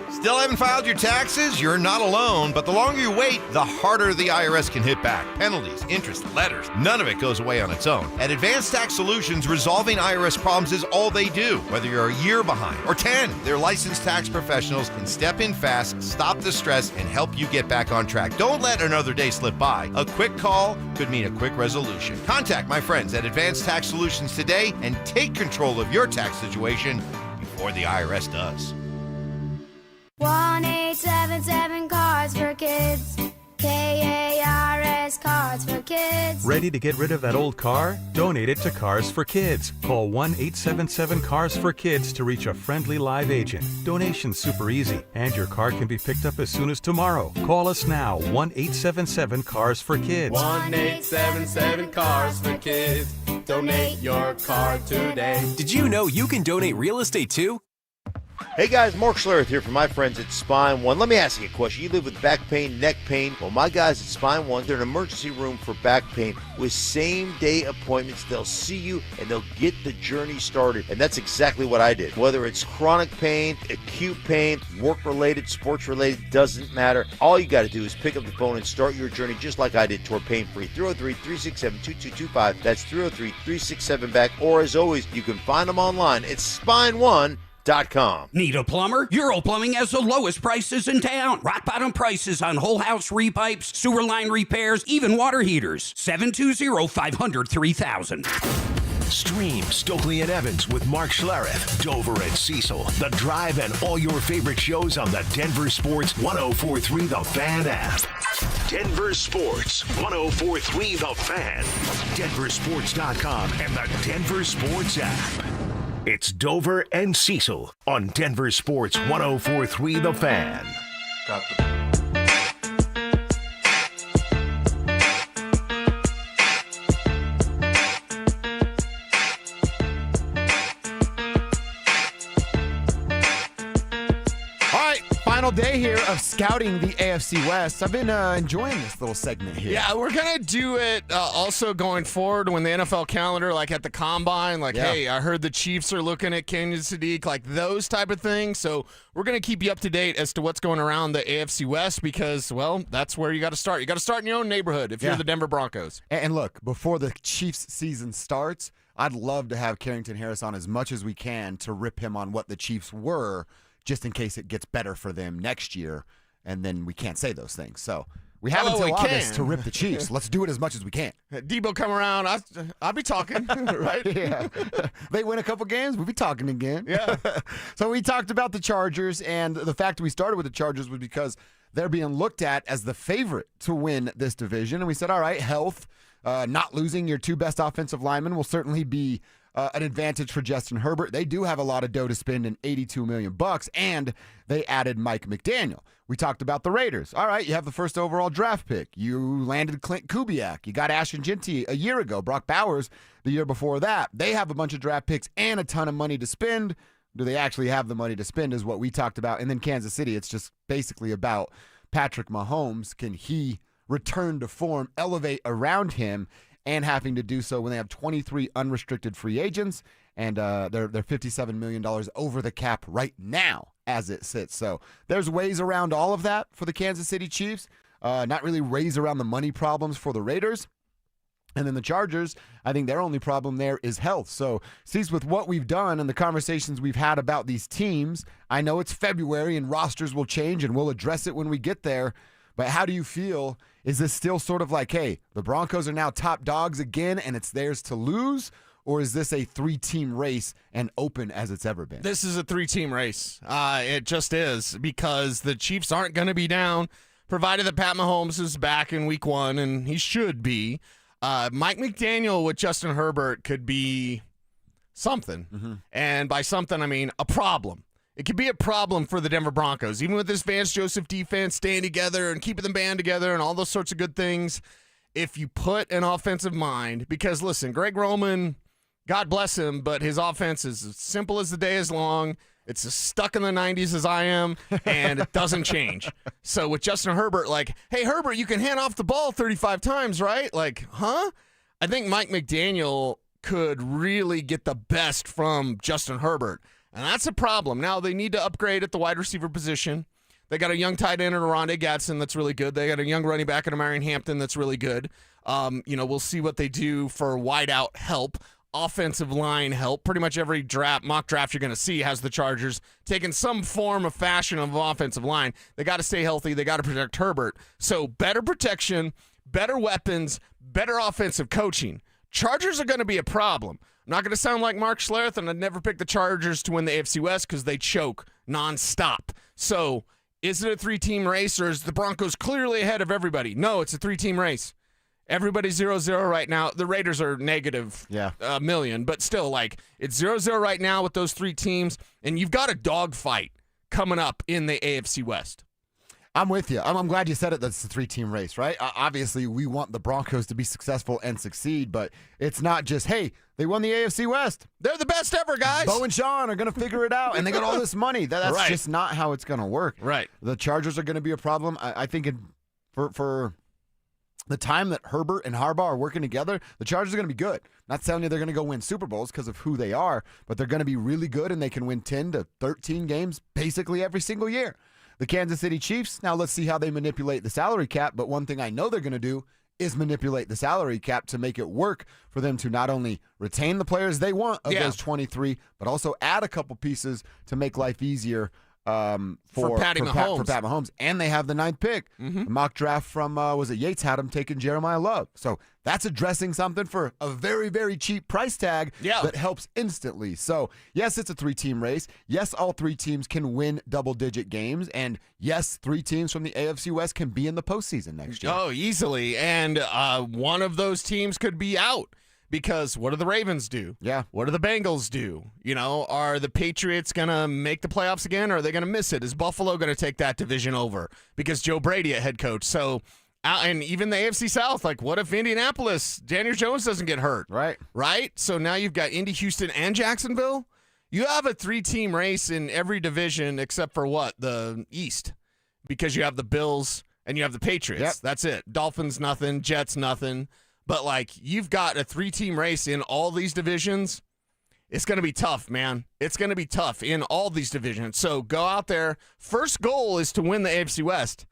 Still haven't filed your taxes? You're not alone, but the longer you wait, the harder the IRS can hit back. Penalties, interest, letters, none of it goes away on its own. At Advanced Tax Solutions, resolving IRS problems is all they do. Whether you're a year behind or 10, their licensed tax professionals can step in fast, stop the stress, and help you get back on track. Don't let another day slip by. A quick call could mean a quick resolution. Contact my friends at Advanced Tax Solutions today and take control of your tax situation before the IRS does. 1-877 Cards for Kids. KARS Cards for Kids. Ready to get rid of that old car? Donate it to Cars for Kids. Call 1-877 for Kids to reach a friendly live agent. Donation's super easy, and your car can be picked up as soon as tomorrow. Call us now, 1-877 for Kids. 1-877 for Kids. Donate your car today. Did you know you can donate real estate too? Hey guys, Mark Schlereth here from my friends at Spine One. Let me ask you a question. You live with back pain, neck pain? Well, my guys at Spine One, they're an emergency room for back pain with same-day appointments. They'll see you and they'll get the journey started. And that's exactly what I did. Whether it's chronic pain, acute pain, work-related, sports-related, doesn't matter. All you got to do is pick up the phone and start your journey just like I did toward pain-free. 303-367-2225. That's 303-367-BACK. Or as always, you can find them online at SpineOne.com. Need a plumber? Euro Plumbing has the lowest prices in town. Rock bottom prices on whole house repipes, sewer line repairs, even water heaters. 720-500-3000. Stream Stokely and Evans with Mark Schlereth, Dover and Cecil, The Drive, and all your favorite shows on the Denver Sports 104.3 The Fan app. Denver Sports 104.3 The Fan. DenverSports.com and the Denver Sports app. It's Dover and Cecil on Denver Sports 104.3 The Fan. Final day here of scouting the AFC West. I've been enjoying this little segment here. Yeah, we're going to do it also going forward when the NFL calendar, like at the Combine, hey, I heard the Chiefs are looking at Kansas City, like those type of things. So we're going to keep you up to date as to what's going around the AFC West because, well, that's where you got to start. You got to start in your own neighborhood if you're the Denver Broncos. And look, before the Chiefs season starts, I'd love to have Carrington Harris on as much as we can to rip him on what the Chiefs were, just in case it gets better for them next year, and then we can't say those things. So we have until August to rip the Chiefs. Let's do it as much as we can. Debo come around, I'll be talking, right? Yeah. They win a couple games, we'll be talking again. Yeah. So we talked about the Chargers, and the fact we started with the Chargers was because they're being looked at as the favorite to win this division. And we said, all right, health, not losing your two best offensive linemen will certainly be an advantage for Justin Herbert. They do have a lot of dough to spend in $82 million, and they added Mike McDaniel. We talked about the Raiders. All right, you have the first overall draft pick. You landed Clint Kubiak. You got Ashton Genty a year ago. Brock Bowers the year before that. They have a bunch of draft picks and a ton of money to spend. Do they actually have the money to spend is what we talked about. And then Kansas City, it's just basically about Patrick Mahomes. Can he return to form, elevate around him, and having to do so when they have 23 unrestricted free agents, and they're $57 million over the cap right now as it sits. So there's ways around all of that for the Kansas City Chiefs, not really ways around the money problems for the Raiders. And then the Chargers, I think their only problem there is health. So, Cease, with what we've done and the conversations we've had about these teams, I know it's February and rosters will change, and we'll address it when we get there. But how do you feel? Is this still sort of like, hey, the Broncos are now top dogs again and it's theirs to lose? or is this a 3-team race and open as it's ever been? This is a 3-team race. It just is, because the Chiefs aren't going to be down, provided that Pat Mahomes is back in week 1, and he should be. Mike McDaniel with Justin Herbert could be something. Mm-hmm. And by something, I mean a problem. It could be a problem for the Denver Broncos, even with this Vance Joseph defense staying together and keeping the band together and all those sorts of good things. If you put an offensive mind, because listen, Greg Roman, God bless him, but his offense is as simple as the day is long. It's as stuck in the 90s as I am, and it doesn't change. So with Justin Herbert, like, hey, Herbert, you can hand off the ball 35 times, right? Like, huh? I think Mike McDaniel could really get the best from Justin Herbert. And that's a problem. Now they need to upgrade at the wide receiver position. They got a young tight end in Rondé Gadsden that's really good. They got a young running back in Marion Hampton that's really good. We'll see what they do for wideout help, offensive line help. Pretty much every mock draft you're going to see has the Chargers taking some form of fashion of offensive line. They got to stay healthy. They got to protect Herbert. So better protection, better weapons, better offensive coaching. Chargers are going to be a problem. I'm not going to sound like Mark Schlereth, and I'd never pick the Chargers to win the AFC West because they choke nonstop. So is it a 3-team race, or is the Broncos clearly ahead of everybody? No, it's a 3-team race. Everybody's 0-0 right now. The Raiders are negative a million, but still, like, it's 0-0 right now with those 3 teams, and you've got a dogfight coming up in the AFC West. I'm with you. I'm glad you said it. That's a 3-team race, right? Obviously, we want the Broncos to be successful and succeed, but it's not just, hey, they won the AFC West. They're the best ever, guys. Bo and Sean are going to figure it out, and they got all this money. That's right. just not how it's going to work. Right. The Chargers are going to be a problem. I think for the time that Herbert and Harbaugh are working together, the Chargers are going to be good. Not telling you they're going to go win Super Bowls because of who they are, but they're going to be really good, and they can win 10 to 13 games basically every single year. The Kansas City Chiefs, now let's see how they manipulate the salary cap, but one thing I know they're going to do is manipulate the salary cap to make it work for them to not only retain the players they want of those 23, but also add a couple pieces to make life easier for Pat Mahomes. And they have the 9th pick. The mock draft from, Yates had him taking Jeremiah Love. So that's addressing something for a very, very cheap price tag that helps instantly. So, yes, it's a 3-team race. Yes, all 3 teams can win double-digit games. And, yes, 3 teams from the AFC West can be in the postseason next year. Oh, easily. And one of those teams could be out. Because what do the Ravens do? Yeah. What do the Bengals do? Are the Patriots going to make the playoffs again, or are they going to miss it? Is Buffalo going to take that division over? Because Joe Brady at head coach. So, and even the AFC South, like what if Indianapolis, Daniel Jones doesn't get hurt? Right? So now you've got Indy, Houston, and Jacksonville. You have a 3-team race in every division except for what? The East. Because you have the Bills and you have the Patriots. That's it. Dolphins, nothing. Jets, nothing. But, you've got a 3-team race in all these divisions. It's going to be tough, man. It's going to be tough in all these divisions. So go out there. First goal is to win the AFC West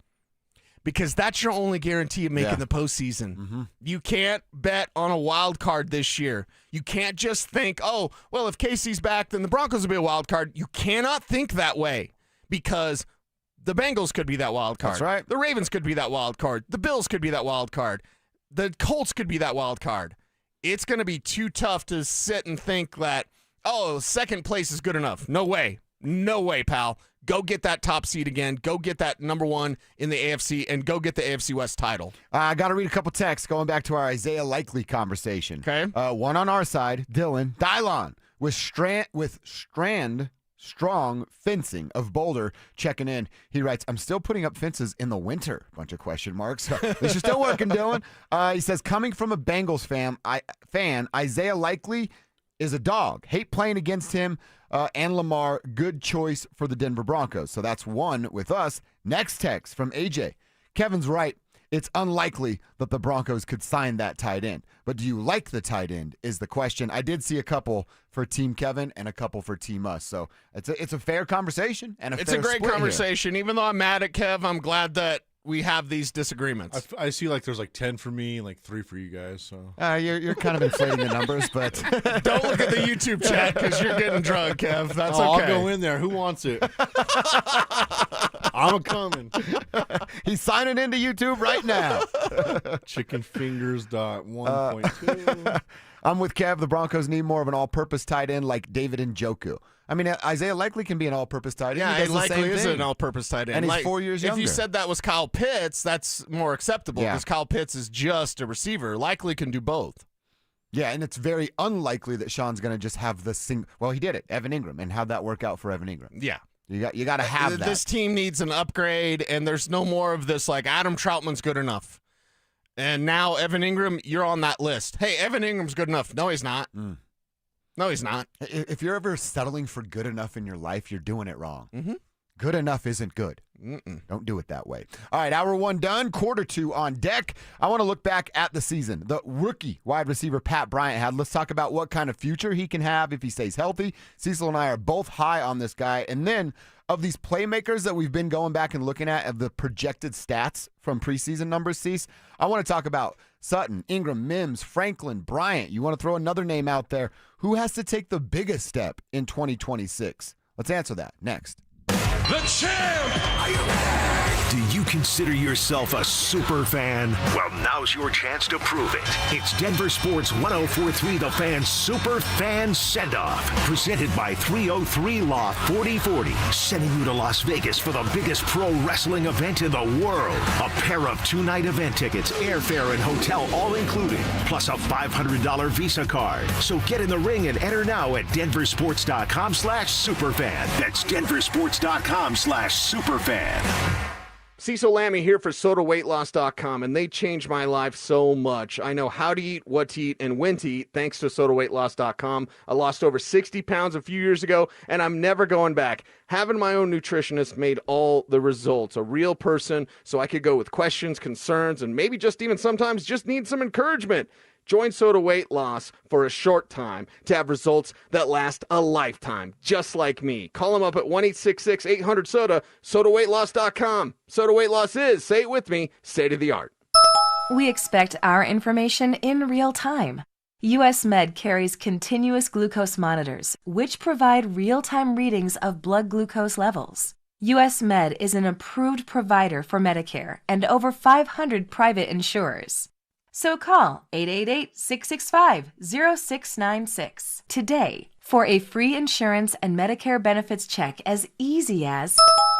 because that's your only guarantee of making the postseason. You can't bet on a wild card this year. You can't just think, if Casey's back, then the Broncos will be a wild card. You cannot think that way because the Bengals could be that wild card. That's right. The Ravens could be that wild card. The Bills could be that wild card. The Colts could be that wild card. It's going to be too tough to sit and think that, second place is good enough. No way. No way, pal. Go get that top seed again. Go get that number 1 in the AFC and go get the AFC West title. I got to read a couple texts going back to our Isaiah Likely conversation. Okay. One on our side, Dylon with Strand Strong Fencing of Boulder checking in. He writes, I'm still putting up fences in the winter. Bunch of question marks. So at least you're still working, Dylan. He says, coming from a Bengals fan, Isaiah Likely is a dog. Hate playing against him and Lamar. Good choice for the Denver Broncos. So that's one with us. Next text from AJ. Kevin's right. It's unlikely that the Broncos could sign that tight end. But do you like the tight end is the question. I did see a couple for Team Kevin and a couple for Team Us. So it's a fair conversation. And it's a great conversation. Even though I'm mad at Kev, I'm glad that we have these disagreements. I see there's 10 for me and 3 for you guys. So you're kind of inflating the numbers, but don't look at the YouTube chat because you're getting drunk, Kev. That's okay. I'll go in there. Who wants it? I'm coming. He's signing into YouTube right now. Chicken fingers. 1.2. I'm with Kev. The Broncos need more of an all-purpose tight end like David Njoku. I mean, Isaiah Likely can be an all-purpose tight end. Yeah, he does the Likely same is thing. an all-purpose tight end. And he's Like, 4 years younger. If you said that was Kyle Pitts, that's more acceptable Yeah. because Kyle Pitts is just a receiver. Likely can do both. Yeah, and it's very unlikely that Sean's going to just have the Well, he did it, Evan Ingram, and how'd that work out for Evan Ingram? Yeah. You got to have that. This team needs an upgrade, and there's no more of this like Adam Troutman's good enough. And now Evan Ingram, you're on that list. Hey, Evan Ingram's good enough. No, he's not. No, he's not. If you're ever settling for good enough in your life, you're doing it wrong. Mm-hmm. Good enough isn't good. Don't do it that way. All right, hour one done, quarter two on deck. I want to look back at the season. The rookie wide receiver Pat Bryant had. Let's talk about what kind of future he can have if he stays healthy. Cecil and I are both high on this guy. And then of these playmakers that we've been going back and looking at, of the projected stats from preseason numbers, Cease, I want to talk about Sutton, Ingram, Mims, Franklin, Bryant. You want to throw another name out there. Who has to take the biggest step in 2026? Let's answer that next. The champ! Do you consider yourself a super fan? Well, now's your chance to prove it. It's Denver Sports 1043 The Fan Super Fan Send-Off, presented by 303 Law 4040, sending you to Las Vegas for the biggest pro wrestling event in the world. A pair of 2-night event tickets, airfare, and hotel all included, plus a $500 Visa card. So get in the ring and enter now at DenverSports.com/superfan. That's DenverSports.com/superfan. Cecil Lammy here for SodaWeightLoss.com, and they changed my life so much. I know how to eat, what to eat, and when to eat thanks to SodaWeightLoss.com. I lost over 60 pounds a few years ago, and I'm never going back. Having my own nutritionist made all the results. A real person, so I could go with questions, concerns, and maybe just even sometimes just need some encouragement. Join Soda Weight Loss for a short time to have results that last a lifetime, just like me. Call them up at 1-866-800-SODA, SodaWeightLoss.com. Soda Weight Loss is, say it with me, state-of-the-art. We expect our information in real time. US Med carries continuous glucose monitors, which provide real-time readings of blood glucose levels. US Med is an approved provider for Medicare and over 500 private insurers. So call 888-665-0696 today for a free insurance and Medicare benefits check as easy as...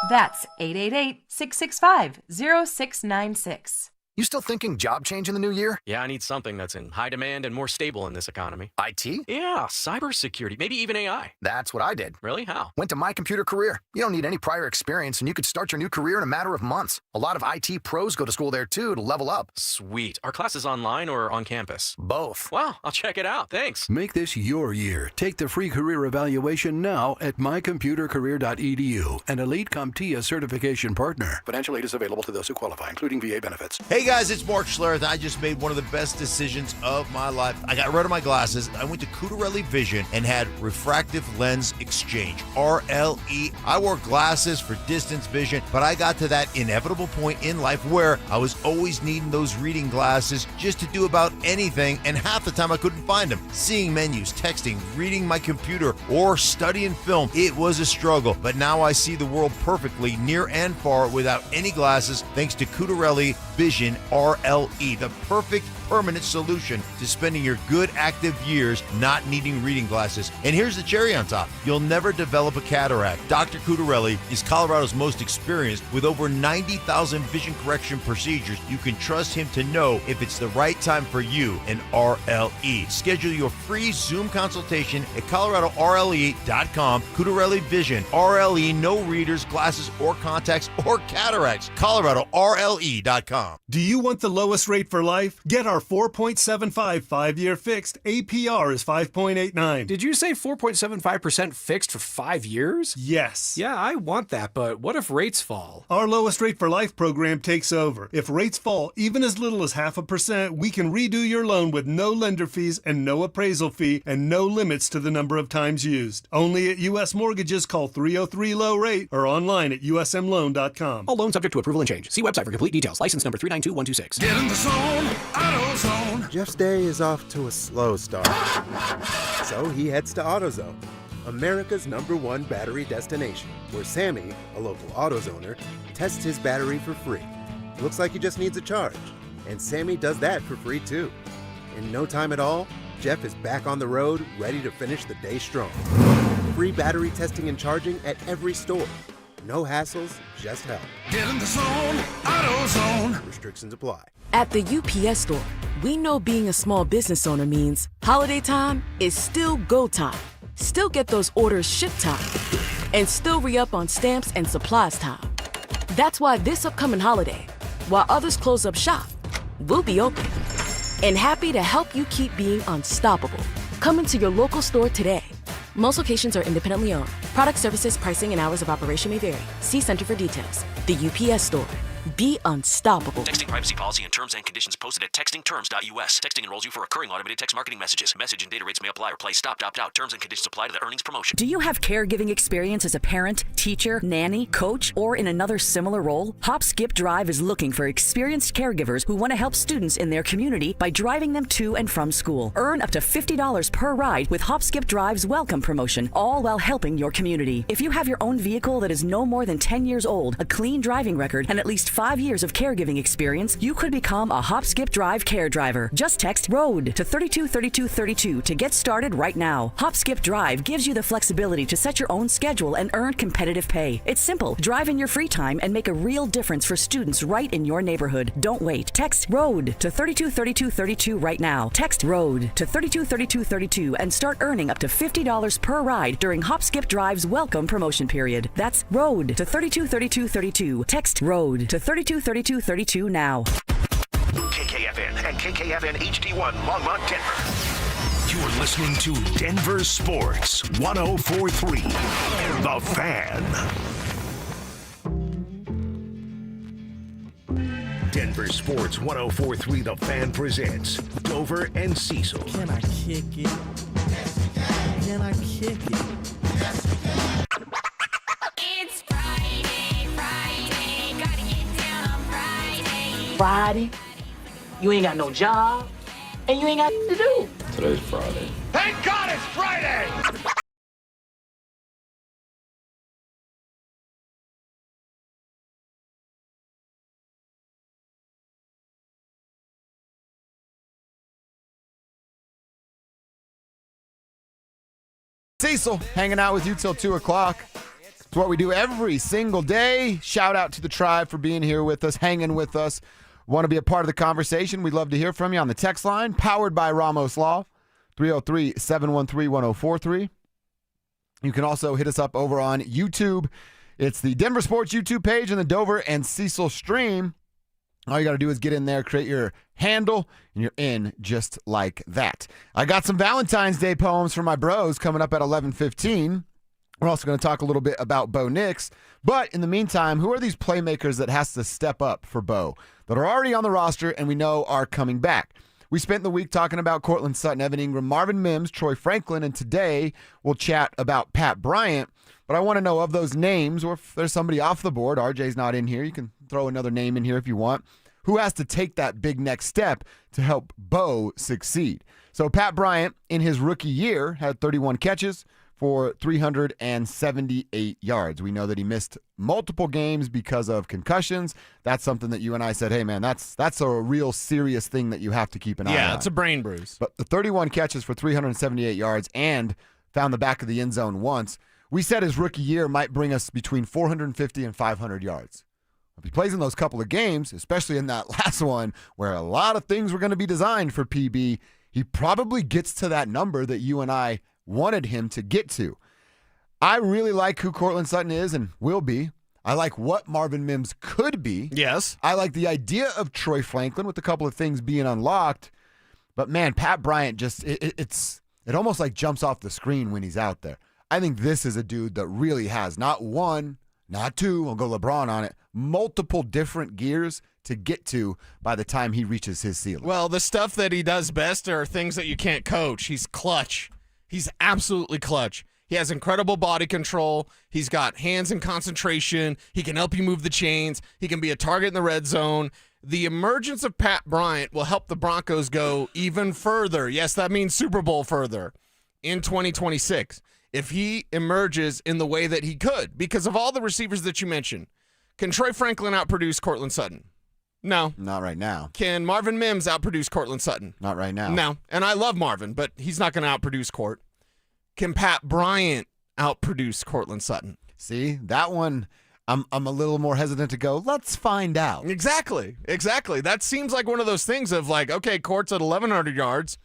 That's 888-665-0696. You still thinking job change in the new year? Yeah, I need something that's in high demand and more stable in this economy. IT? Yeah, cybersecurity, maybe even AI. That's what I did. Really? How? Went to My Computer Career. You don't need any prior experience, and you could start your new career in a matter of months. A lot of IT pros go to school there, too, to level up. Sweet. Are classes online or on campus? Both. Wow, I'll check it out. Thanks. Make this your year. Take the free career evaluation now at mycomputercareer.edu, an Elite CompTIA certification partner. Financial aid is available to those who qualify, including VA benefits. Hey guys, it's Mark Schlereth. I just made one of the best decisions of my life. I got rid of my glasses. I went to Cutarelli Vision and had refractive lens exchange, RLE. I wore glasses for distance vision, but I got to that inevitable point in life where I was always needing those reading glasses just to do about anything, and half the time I couldn't find them. Seeing menus, texting, reading my computer, or studying film, it was a struggle. But now I see the world perfectly, near and far, without any glasses, thanks to Cutarelli Vision RLE, the perfect permanent solution to spending your good active years not needing reading glasses. And here's the cherry on top. You'll never develop a cataract. Dr. Cutarelli is Colorado's most experienced with over 90,000 vision correction procedures. You can trust him to know if it's the right time for you and RLE. Schedule your free Zoom consultation at coloradorle.com. Cutarelli Vision, RLE, no readers, glasses, or contacts, or cataracts. coloradorle.com. Do you want the lowest rate for life? Get our 4.75 5-year fixed. APR is 5.89. Did you say 4.75% fixed for 5 years? Yes. Yeah, I want that, but what if rates fall? Our lowest rate for life program takes over. If rates fall even as little as 0.5%, we can redo your loan with no lender fees and no appraisal fee and no limits to the number of times used. Only at U.S. Mortgages. Call 303-LOW-RATE or online at usmloan.com. All loans subject to approval and change. See website for complete details. License number 392126. Get in the zone, AutoZone. Jeff's day is off to a slow start, so he heads to AutoZone. America's #1 battery destination, where Sammy, a local AutoZoner, tests his battery for free. Looks like he just needs a charge, and Sammy does that for free too. In no time at all, Jeff is back on the road, ready to finish the day strong. Free battery testing and charging at every store. No hassles, just help. Get in the zone, AutoZone. Restrictions apply. At the UPS store, we know being a small business owner means holiday time is still go time. Still get those orders shipped time. And still re-up on stamps and supplies time. That's why this upcoming holiday, while others close up shop, we'll be open. And happy to help you keep being unstoppable. Come into your local store today. Most locations are independently owned. Product services, pricing, and hours of operation may vary. See Center for details. The UPS store. Be unstoppable. Texting privacy policy and terms and conditions posted at textingterms.us. Texting enrolls you for recurring automated text marketing messages. Message and data rates may apply. Replace stop, opt out. Terms and conditions apply to the earnings promotion. Do you have caregiving experience as a parent, teacher, nanny, coach, or in another similar role? Hop Skip Drive is looking for experienced caregivers who want to help students in their community by driving them to and from school. Earn up to $50 per ride with Hop Skip Drive's welcome promotion, all while helping your community. If you have your own vehicle that is no more than 10 years old, a clean driving record, and at least 5 years of caregiving experience, you could become a Hop Skip Drive care driver. Just text ROAD to 323232 to get started right now. Hop Skip Drive gives you the flexibility to set your own schedule and earn competitive pay. It's simple. Drive in your free time and make a real difference for students right in your neighborhood. Don't wait. Text ROAD to 323232 right now. Text ROAD to 323232 and start earning up to $50 per ride during Hop Skip Drive's welcome promotion period. That's ROAD to 323232. Text ROAD to 323232 now. KKFN and KKFN HD1 Longmont, Denver. You're listening to Denver Sports 104.3. The Fan. Denver Sports 104.3 The Fan presents Dover and Cecil. Can I kick it? Can I kick it? It's Friday, gotta get down on Friday. Friday, you ain't got no job, and you ain't got to do. Today's Friday. Thank God it's Friday! Cecil hanging out with you till 2 o'clock. It's what we do every single day. Shout out to the tribe for being here with us, hanging with us. Want to be a part of the conversation? We'd love to hear from you on the text line, powered by Ramos Law, 303-713-1043. You can also hit us up over on YouTube. It's the Denver Sports YouTube page and the Dover and Cecil stream. All you got to do is get in there, create your handle, and you're in just like that. I got some Valentine's Day poems for my bros coming up at 11:15. We're also going to talk a little bit about Bo Nix. But in the meantime, who are these playmakers that has to step up for Bo that are already on the roster and we know are coming back? We spent the week talking about Cortland Sutton, Evan Ingram, Marvin Mims, Troy Franklin, and today we'll chat about Pat Bryant. But I want to know of those names, or if there's somebody off the board, RJ's not in here, you can throw another name in here if you want, who has to take that big next step to help Bo succeed. So Pat Bryant, in his rookie year, had 31 catches for 378 yards. We know that he missed multiple games because of concussions. That's something that you and I said, hey, man, that's a real serious thing that you have to keep an eye on. Yeah, it's a brain bruise. But the 31 catches for 378 yards and found the back of the end zone once. We said his rookie year might bring us between 450 and 500 yards. If he plays in those couple of games, especially in that last one where a lot of things were going to be designed for PB, he probably gets to that number that you and I wanted him to get to. I really like who Cortland Sutton is and will be. I like what Marvin Mims could be. Yes. I like the idea of Troy Franklin with a couple of things being unlocked. But, man, Pat Bryant just, it almost like jumps off the screen when he's out there. I think this is a dude that really has not one, not two, I'll go LeBron on it, multiple different gears to get to by the time he reaches his ceiling. Well, the stuff that he does best are things that you can't coach. He's clutch. He's absolutely clutch. He has incredible body control. He's got hands and concentration. He can help you move the chains. He can be a target in the red zone. The emergence of Pat Bryant will help the Broncos go even further. Yes, that means Super Bowl further in 2026. if he emerges in the way that he could. Because of all the receivers that you mentioned, can Troy Franklin outproduce Courtland Sutton? No. Not right now. Can Marvin Mims outproduce Courtland Sutton? Not right now. No. And I love Marvin, but he's not going to outproduce Court. Can Pat Bryant outproduce Courtland Sutton? See, that one, I'm a little more hesitant to go, let's find out. Exactly. That seems like one of those things of like, okay, Court's at 1,100 yards.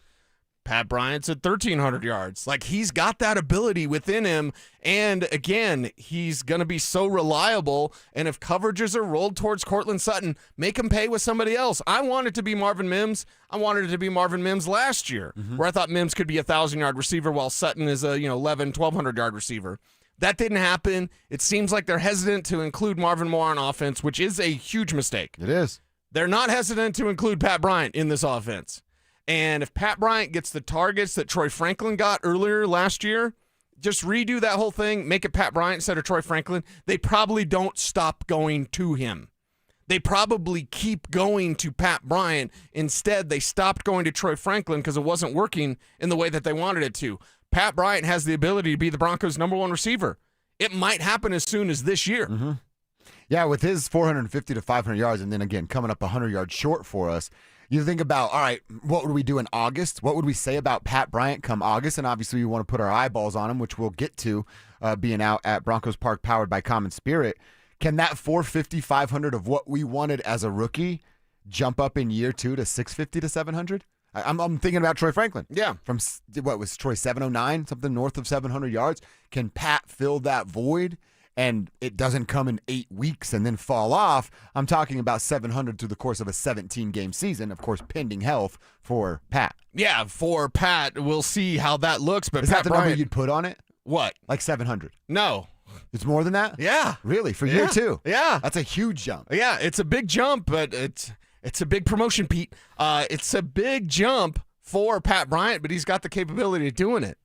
Pat Bryant's at 1,300 yards. Like, he's got that ability within him. And again, he's going to be so reliable. And if coverages are rolled towards Courtland Sutton, make him pay with somebody else. I want it to be Marvin Mims. I wanted it to be Marvin Mims last year, where I thought Mims could be a 1,000-yard receiver while Sutton is a 1,200-yard receiver. That didn't happen. It seems like they're hesitant to include Marvin Moore on offense, which is a huge mistake. It is. They're not hesitant to include Pat Bryant in this offense. And if Pat Bryant gets the targets that Troy Franklin got earlier last year, just redo that whole thing, make it Pat Bryant instead of Troy Franklin, they probably don't stop going to him. They probably keep going to Pat Bryant. Instead, they stopped going to Troy Franklin because it wasn't working in the way that they wanted it to. Pat Bryant has the ability to be the Broncos' number one receiver. It might happen as soon as this year. Mm-hmm. Yeah, with his 450 to 500 yards, and then again, coming up 100 yards short for us, you think about, all right, what would we do in August? What would we say about Pat Bryant come August? And obviously, we want to put our eyeballs on him, which we'll get to being out at Broncos Park powered by Common Spirit. Can that 450, 500 of what we wanted as a rookie jump up in year two to 650 to 700? I'm thinking about Troy Franklin. Yeah. From, what was Troy, 709, something north of 700 yards? Can Pat fill that void? And it doesn't come in 8 weeks and then fall off. I'm talking about 700 through the course of a 17-game season, of course, pending health for Pat. Yeah, for Pat, we'll see how that looks. But Is Pat that the Bryant, number you'd put on it? What? Like 700? No. It's more than that? Yeah. Really? For year two? Yeah. That's a huge jump. Yeah, it's a big jump, but it's a big promotion, Pete. It's a big jump for Pat Bryant, but he's got the capability of doing it.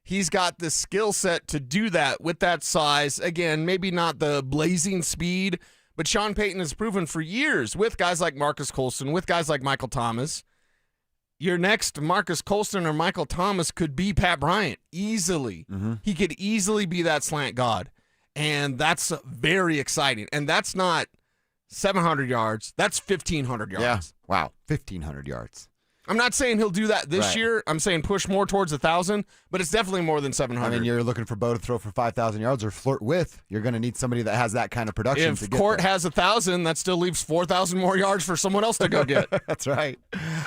He's got the skill set to do that with that size. Again, maybe not the blazing speed, but Sean Payton has proven for years with guys like Marcus Colston, with guys like Michael Thomas. Your next Marcus Colston or Michael Thomas could be Pat Bryant easily. Mm-hmm. He could easily be that slant god, and that's very exciting. And that's not 700 yards. That's 1,500 yards. Yeah. Wow. 1,500 yards. I'm not saying he'll do that this Right. year. I'm saying push more towards 1,000, but it's definitely more than 700. I mean, you're looking for Bo to throw for 5,000 yards or flirt with. You're going to need somebody that has that kind of production to If get Court there. has 1,000, that still leaves 4,000 more yards for someone else to go get. That's right.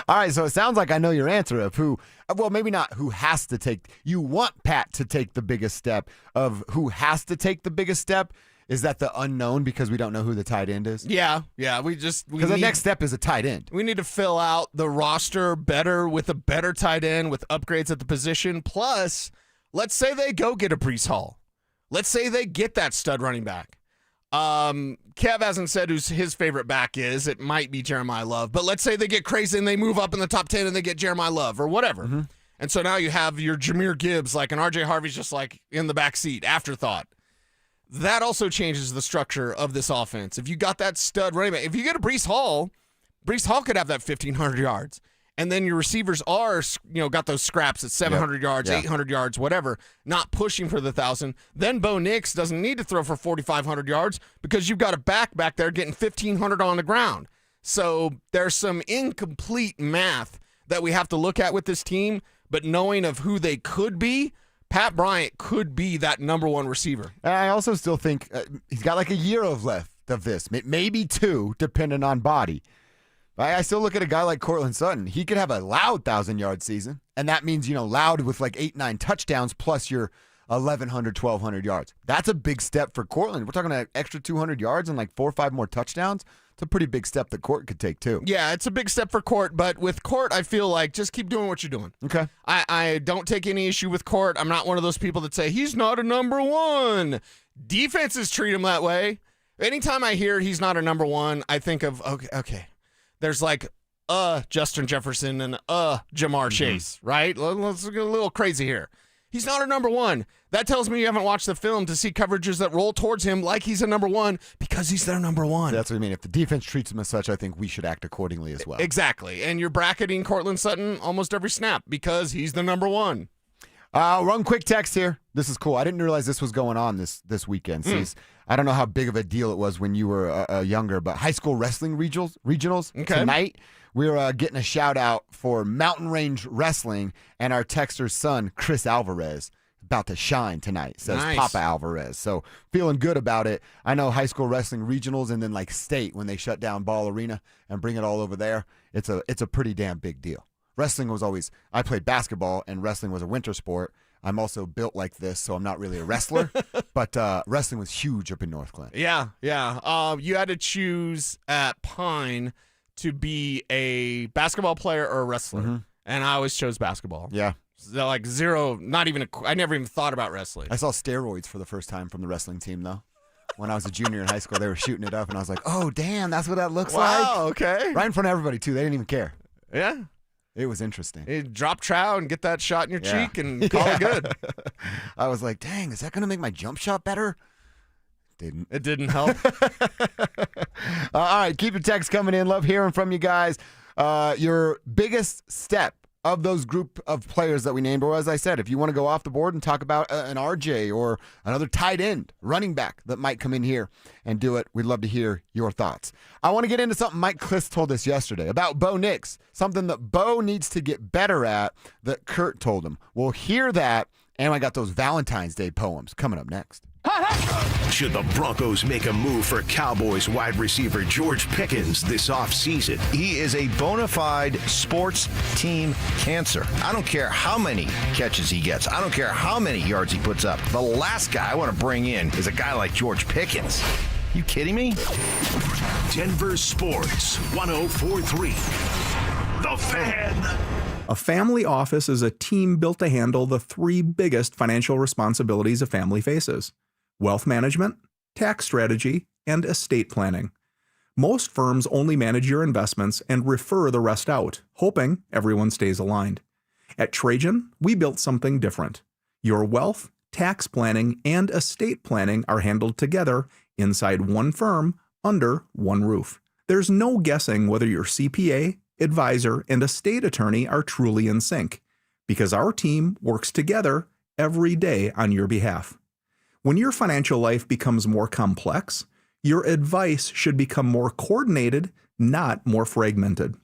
All right, so it sounds like I know your answer of who, well, maybe not who has to take. You want Pat to take the biggest step. Of who has to take the biggest step. Is that the unknown because we don't know who the tight end is? Yeah. We Because the next step is a tight end. We need to fill out the roster better with a better tight end with upgrades at the position. Plus, let's say they go get a Breece Hall. Let's say they get that stud running back. Kev hasn't said who his favorite back is. It might be Jeremiah Love. But let's say they get crazy and they move up in the top 10 and they get Jeremiah Love or whatever. Mm-hmm. And so now you have your Jahmyr Gibbs, like an RJ Harvey's just like in the back seat, afterthought. That also changes the structure of this offense. If you got that stud running back, if you get a Breece Hall could have that 1,500 yards. And then your receivers are, got those scraps at 700 yards, 800 yards, whatever, not pushing for the 1,000. Then Bo Nix doesn't need to throw for 4,500 yards because you've got a back there getting 1,500 on the ground. So there's some incomplete math that we have to look at with this team, but knowing of who they could be, Pat Bryant could be that number one receiver. I also still think he's got like a year left of this, maybe 2, depending on body. I still look at a guy like Courtland Sutton. He could have a loud 1,000-yard season, and that means, loud with like 8, 9 touchdowns plus your 1,100, 1,200 yards. That's a big step for Courtland. We're talking an extra 200 yards and like 4 or 5 more touchdowns. It's a pretty big step that Court could take, too. Yeah, it's a big step for Court, but with Court, I feel like just keep doing what you're doing. Okay. I don't take any issue with Court. I'm not one of those people that say, he's not a number one. Defenses treat him that way. Anytime I hear he's not a number one, I think of, okay. There's like Justin Jefferson and Jamar Chase, right? Let's get a little crazy here. He's not a number one. That tells me you haven't watched the film to see coverages that roll towards him like he's a number one because he's their number one. That's what I mean. If the defense treats him as such, I think we should act accordingly as well. Exactly. And you're bracketing Courtland Sutton almost every snap because he's the number one. Run quick text here. This is cool. I didn't realize this was going on this weekend. Cease. I don't know how big of a deal it was when you were younger, but high school wrestling regionals tonight. We're getting a shout out for Mountain Range Wrestling and our texter's son, Chris Alvarez. About to shine tonight, says Nice. Papa Alvarez. So feeling good about it. I know high school wrestling regionals and then like state when they shut down Ball Arena and bring it all over there. It's a pretty damn big deal. Wrestling was always, I played basketball and wrestling was a winter sport. I'm also built like this, so I'm not really a wrestler, but wrestling was huge up in North Glen. Yeah. You had to choose at Pine to be a basketball player or a wrestler, and I always chose basketball. Yeah. So like zero, not even I never even thought about wrestling. I saw steroids for the first time from the wrestling team, though. When I was a junior in high school, they were shooting it up, and I was like, oh, damn, that's what that looks like? Wow, okay. Right in front of everybody, too. They didn't even care. Yeah. It was interesting. You drop trow and get that shot in your cheek and call it good. I was like, dang, is that going to make my jump shot better? Didn't. It didn't help. All right, keep your texts coming in. Love hearing from you guys. Your biggest step of those group of players that we named, or as I said, if you want to go off the board and talk about an RJ or another tight end, running back that might come in here and do it, we'd love to hear your thoughts. I want to get into something Mike Kliss told us yesterday about Bo Nix, something that Bo needs to get better at that Kurt told him. We'll hear that, and I got those Valentine's Day poems coming up next. Should the Broncos make a move for Cowboys wide receiver George Pickens this offseason? He is a bona fide sports team cancer. I don't care how many catches he gets. I don't care how many yards he puts up. The last guy I want to bring in is a guy like George Pickens. You kidding me? Denver Sports 1043. The Fan. A family office is a team built to handle the three biggest financial responsibilities a family faces: wealth management, tax strategy, and estate planning. Most firms only manage your investments and refer the rest out, hoping everyone stays aligned. At Trajan, we built something different. Your wealth, tax planning, and estate planning are handled together inside one firm, under one roof. There's no guessing whether your CPA, advisor, and estate attorney are truly in sync, because our team works together every day on your behalf. When your financial life becomes more complex, your advice should become more coordinated, not more fragmented.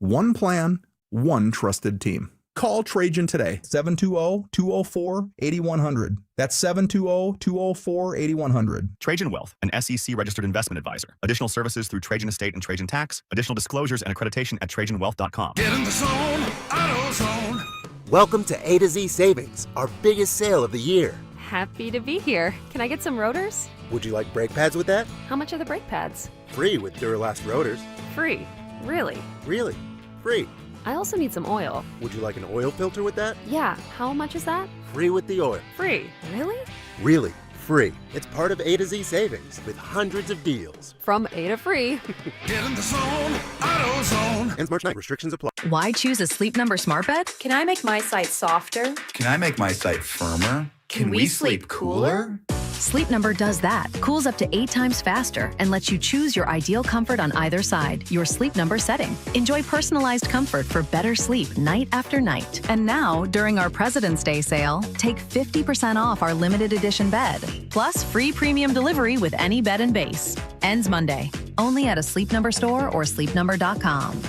One plan, one trusted team. Call Trajan today, 720-204-8100. That's 720-204-8100. Trajan Wealth, an SEC-registered investment advisor. Additional services through Trajan Estate and Trajan Tax. Additional disclosures and accreditation at TrajanWealth.com. Get in the zone, AutoZone. Welcome to A to Z Savings, our biggest sale of the year. Happy to be here. Can I get some rotors? Would you like brake pads with that? How much are the brake pads? Free with Duralast rotors. Free. Really? Really? Free. I also need some oil. Would you like an oil filter with that? Yeah. How much is that? Free with the oil. Free. Really? Really, free. It's part of A to Z Savings with hundreds of deals. From A to free. Get in the zone, AutoZone. Ends March 9th. Restrictions apply. Why choose a Sleep Number smart bed? Can I make my site softer? Can I make my site firmer? Can we sleep cooler? Sleep Number does that. Cools up to 8 times faster and lets you choose your ideal comfort on either side, your Sleep Number setting. Enjoy personalized comfort for better sleep night after night. And now, during our President's Day sale, take 50% off our limited edition bed, plus free premium delivery with any bed and base. Ends Monday. Only at a Sleep Number store or sleepnumber.com.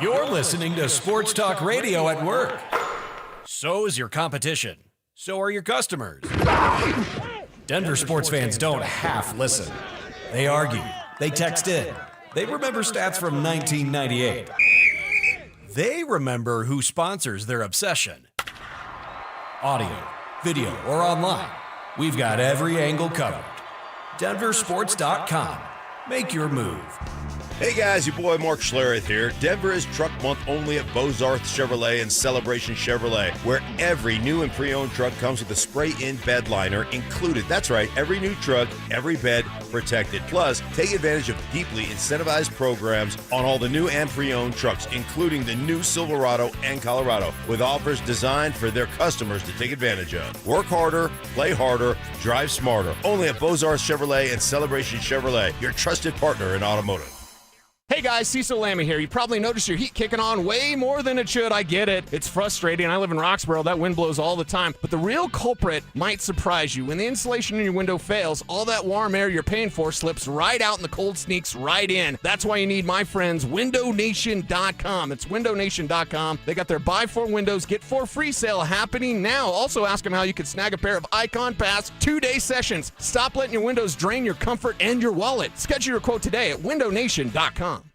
You're listening to Sports Talk Radio at work. So is your competition. So are your customers. Denver sports fans don't half listen. They argue. They text in. They remember stats from 1998. They remember who sponsors their obsession. Audio, video, or online. We've got every angle covered. DenverSports.com. Make your move. Hey guys, your boy Mark Schlereth here. Denver is Truck Month only at Bozarth Chevrolet and Celebration Chevrolet, where every new and pre-owned truck comes with a spray-in bed liner included. That's right, every new truck, every bed protected. Plus, take advantage of deeply incentivized programs on all the new and pre-owned trucks, including the new Silverado and Colorado, with offers designed for their customers to take advantage of. Work harder, play harder, drive smarter. Only at Bozarth Chevrolet and Celebration Chevrolet, your trusted partner in automotive. Hey, Hey guys, Cecil here. You probably noticed your heat kicking on way more than it should. I get it. It's frustrating. I live in Roxborough. That wind blows all the time. But the real culprit might surprise you. When the insulation in your window fails, all that warm air you're paying for slips right out and the cold sneaks right in. That's why you need my friends, WindowNation.com. It's WindowNation.com. They got their buy 4 windows, get 4 free sale happening now. Also ask them how you can snag a pair of Icon Pass 2-day sessions. Stop letting your windows drain your comfort and your wallet. Schedule your quote today at WindowNation.com.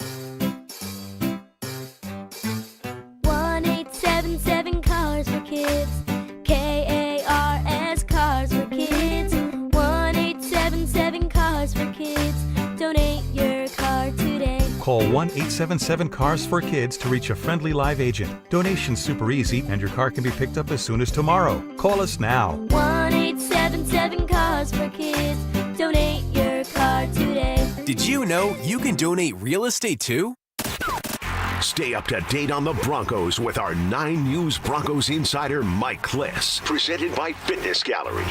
1-877 Cars for Kids. KARS Cars for Kids. 1-877 Cars for Kids. Donate your car today. Call 1-877 Cars for Kids to reach a friendly live agent. Donation's super easy, and your car can be picked up as soon as tomorrow. Call us now. 1-877 Cars for Kids. Donate your car today. Did you know you can donate real estate too? Stay up to date on the Broncos with our 9 News Broncos insider Mike Kliss, presented by Fitness Gallery.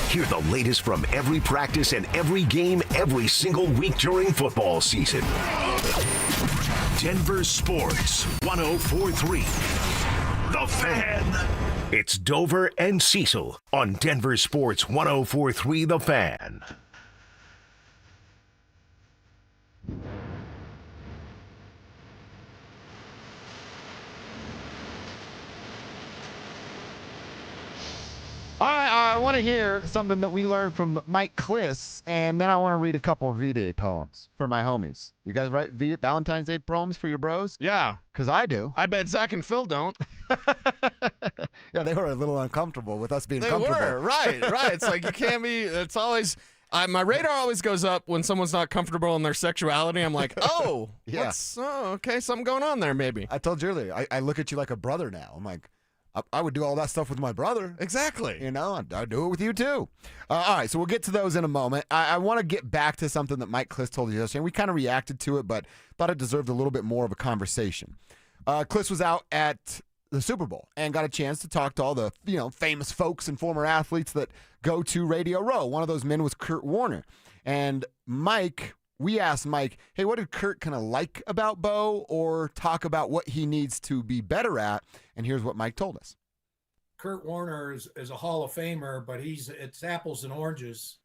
Hear the latest from every practice and every game every single week during football season. Denver Sports 104.3. The Fan. It's Dover and Cecil on Denver Sports 104.3 The Fan. All right, I want to hear something that we learned from Mike Kliss, and then I want to read a couple of V-Day poems for my homies. You guys write Valentine's Day poems for your bros? Yeah. Because I do. I bet Zach and Phil don't. Yeah, they were a little uncomfortable with us being They comfortable. were, right. It's like you can't be, it's always, my radar always goes up when someone's not comfortable in their sexuality. I'm like, oh, Yeah. okay, something going on there maybe. I told you earlier, I look at you like a brother now. I'm like, I would do all that stuff with my brother. Exactly. You know, I'd do it with you too. All right, so we'll get to those in a moment. I want to get back to something that Mike Kliss told you yesterday. We kind of reacted to it, but thought it deserved a little bit more of a conversation. Kliss was out at the Super Bowl and got a chance to talk to all the famous folks and former athletes that go to Radio Row. One of those men was Kurt Warner. And we asked Mike, hey, what did Kurt kind of like about Bo or talk about what he needs to be better at? And here's what Mike told us. Kurt Warner is a Hall of Famer, but it's apples and oranges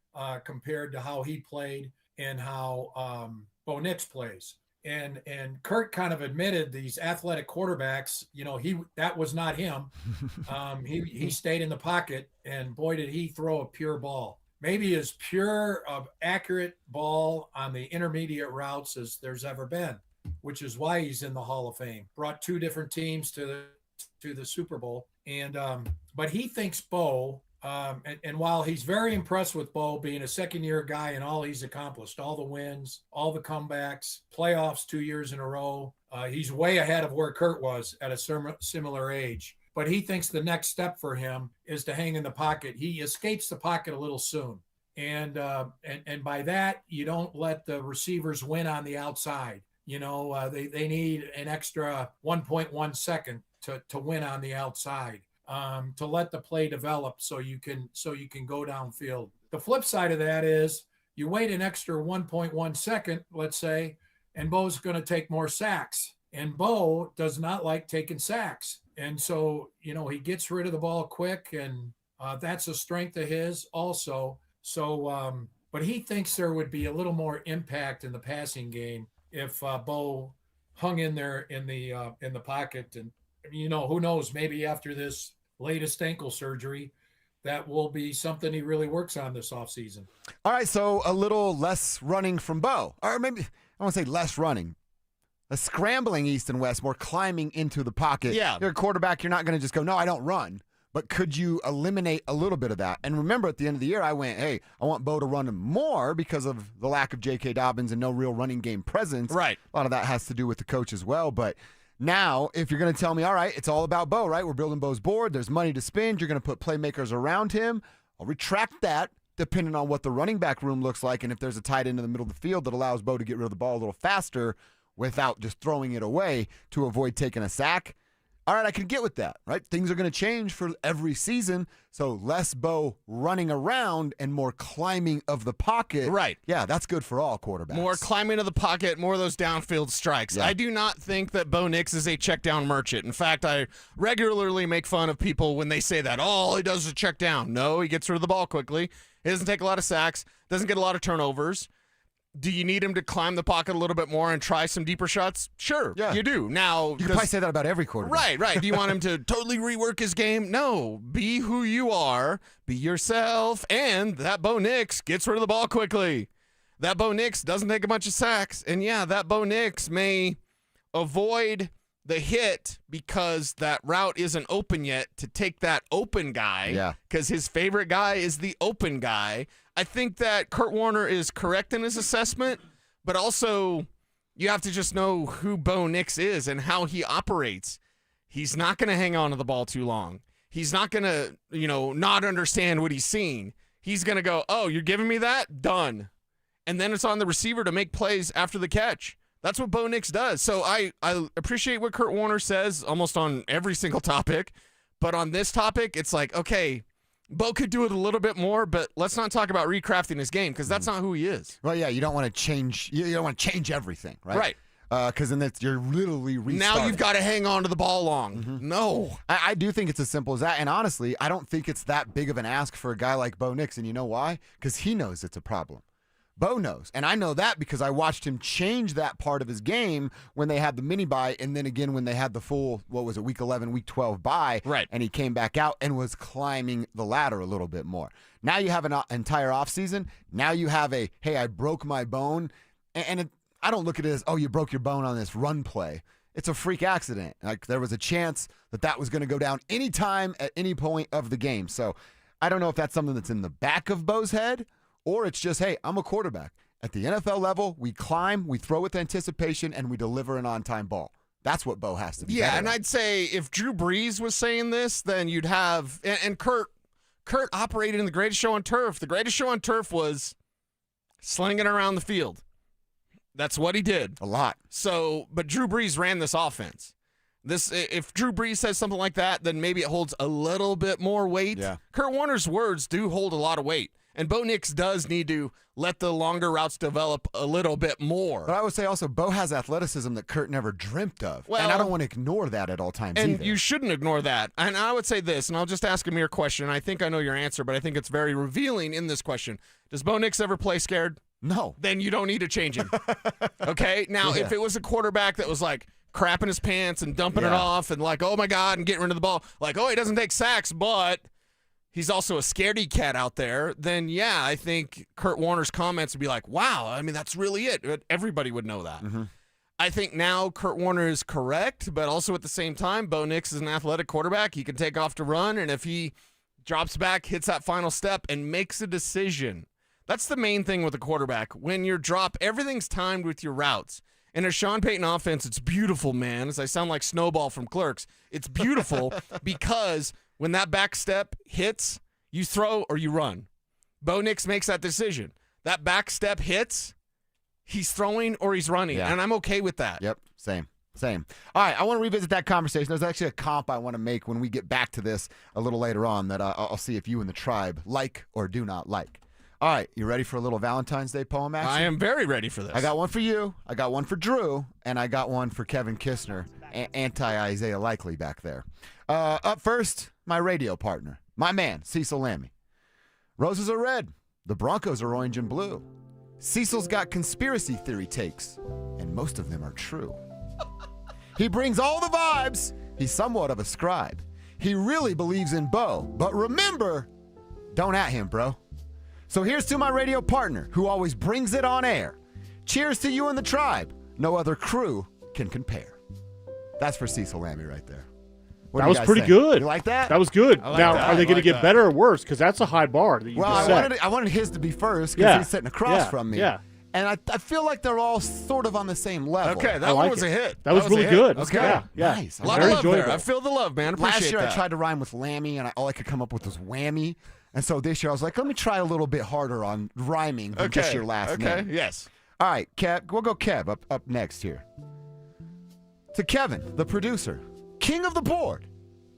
compared to how he played and how Bo Nix plays. And Kurt kind of admitted these athletic quarterbacks, that was not him. He stayed in the pocket, and boy, did he throw a pure ball. Maybe as pure of accurate ball on the intermediate routes as there's ever been, which is why he's in the Hall of Fame. Brought 2 different teams to the Super Bowl. And but he thinks Bo, and while he's very impressed with Bo being a second-year guy and all he's accomplished, all the wins, all the comebacks, playoffs 2 years in a row, he's way ahead of where Kurt was at a similar age. But he thinks the next step for him is to hang in the pocket. He escapes the pocket a little soon. And by that, you don't let the receivers win on the outside. They need an extra 1.1 second to win on the outside, to let the play develop so you can go downfield. The flip side of that is you wait an extra 1.1 second, let's say, and Bo's going to take more sacks. And Bo does not like taking sacks. And so, he gets rid of the ball quick, and that's a strength of his also. So, but he thinks there would be a little more impact in the passing game if Bo hung in there in the pocket. And, who knows, maybe after this latest ankle surgery, that will be something he really works on this offseason. All right, so a little less running from Bo. Or maybe, I won't say less running. A scrambling east and west, more climbing into the pocket. Yeah. You're a quarterback, you're not going to just go, no, I don't run. But could you eliminate a little bit of that? And remember, at the end of the year, I went, hey, I want Bo to run more because of the lack of J.K. Dobbins and no real running game presence. Right. A lot of that has to do with the coach as well. But now, if you're going to tell me, all right, it's all about Bo, right? We're building Bo's board. There's money to spend. You're going to put playmakers around him. I'll retract that depending on what the running back room looks like and if there's a tight end in the middle of the field that allows Bo to get rid of the ball a little faster without just throwing it away to avoid taking a sack. All right, I can get with that, right? Things are going to change for every season, so less Bo running around and more climbing of the pocket. Right. Yeah, that's good for all quarterbacks. More climbing of the pocket, more of those downfield strikes. Yeah. I do not think that Bo Nix is a check down merchant. In fact, I regularly make fun of people when they say that. Oh, all he does is check down. No, he gets rid of the ball quickly. He doesn't take a lot of sacks, doesn't get a lot of turnovers. Do you need him to climb the pocket a little bit more and try some deeper shots? Sure, you do. Now, you can probably say that about every quarterback. Right. Do you want him to totally rework his game? No. Be who you are. Be yourself. And that Bo Nix gets rid of the ball quickly. That Bo Nix doesn't take a bunch of sacks. And yeah, that Bo Nix may avoid the hit because that route isn't open yet to take that open guy. Yeah. Because his favorite guy is the open guy. I think that Kurt Warner is correct in his assessment, but also you have to just know who Bo Nix is and how he operates. He's not going to hang on to the ball too long. He's not going to, not understand what he's seeing. He's going to go, oh, you're giving me that? Done. And then it's on the receiver to make plays after the catch. That's what Bo Nix does. So I appreciate what Kurt Warner says almost on every single topic, but on this topic, it's like, okay, Bo could do it a little bit more, but let's not talk about recrafting his game because that's not who he is. Well, yeah, you don't want to change. You don't want to change everything, right? Right. Because then you're literally restarting. Now you've got to hang on to the ball long. Mm-hmm. No. I do think it's as simple as that. And honestly, I don't think it's that big of an ask for a guy like Bo Nix. And you know why? Because he knows it's a problem. Bo knows. And I know that because I watched him change that part of his game when they had the mini bye and then again when they had the full, week 11, week 12 bye. Right. And he came back out and was climbing the ladder a little bit more. Now you have an entire offseason. Now you have hey, I broke my bone. And I don't look at it as, oh, you broke your bone on this run play. It's a freak accident. Like there was a chance that was going to go down anytime at any point of the game. So I don't know if that's something that's in the back of Bo's head or it's just, hey, I'm a quarterback. At the NFL level, we climb, we throw with anticipation, and we deliver an on-time ball. That's what Bo has to be. Yeah, and I'd say if Drew Brees was saying this, then you'd have and Kurt operated in the greatest show on turf. The greatest show on turf was slinging around the field. That's what he did. A lot. So, but Drew Brees ran this offense. If Drew Brees says something like that, then maybe it holds a little bit more weight. Yeah. Kurt Warner's words do hold a lot of weight. And Bo Nix does need to let the longer routes develop a little bit more. But I would say also Bo has athleticism that Kurt never dreamt of. Well, and I don't want to ignore that at all times and either. you shouldn't ignore that. And I would say this, and I'll just ask a mere question. I think I know your answer, but I think it's very revealing in this question. Does Bo Nix ever play scared? No. Then you don't need to change him. Okay? Now, if it was a quarterback that was like crapping his pants and dumping it off and like, oh my God, and getting rid of the ball, like, oh, he doesn't take sacks, but he's also a scaredy cat out there, then yeah, I think Kurt Warner's comments would be like, wow, I mean, that's really it. Everybody would know that. Mm-hmm. I think now Kurt Warner is correct, but also at the same time, Bo Nix is an athletic quarterback. He can take off to run, and if he drops back, hits that final step, and makes a decision, that's the main thing with a quarterback. When you drop, everything's timed with your routes. In a Sean Payton offense, it's beautiful, man. As I sound like Snowball from Clerks, it's beautiful because when that back step hits, you throw or you run. Bo Nix makes that decision. That back step hits, he's throwing or he's running, and I'm okay with that. Yep, same. All right, I want to revisit that conversation. There's actually a comp I want to make when we get back to this a little later on that I'll see if you and the tribe like or do not like. All right, you ready for a little Valentine's Day poem action? I am very ready for this. I got one for you, I got one for Drew, and I got one for Kevin Kistner, anti-Isaiah Likely back there. Up first, my radio partner, my man, Cecil Lammy. Roses are red, the Broncos are orange and blue. Cecil's got conspiracy theory takes, and most of them are true. He brings all the vibes, he's somewhat of a scribe. He really believes in Bo, but remember, don't at him, bro. So here's to my radio partner, who always brings it on air. Cheers to you and the tribe. No other crew can compare. That's for Cecil Lammy right there. That was pretty good. You like that? That was good. Like now, that. are they going to like get that. better or worse? Because that's a high bar that you just set. I wanted his to be first because he's sitting across from me. Yeah. And I feel like they're all sort of on the same level. Okay, that one was a hit. That was really a good. Okay. Yeah. Nice. A lot Very of love enjoyable. there. I feel the love, man. Appreciate Last year that. I tried to rhyme with Lammy, and all I could come up with was whammy. And so this year I was like, let me try a little bit harder on rhyming than just your last name. Okay, yes. All right, Kev. We'll go Kev up next here. To Kevin, the producer. king of the board,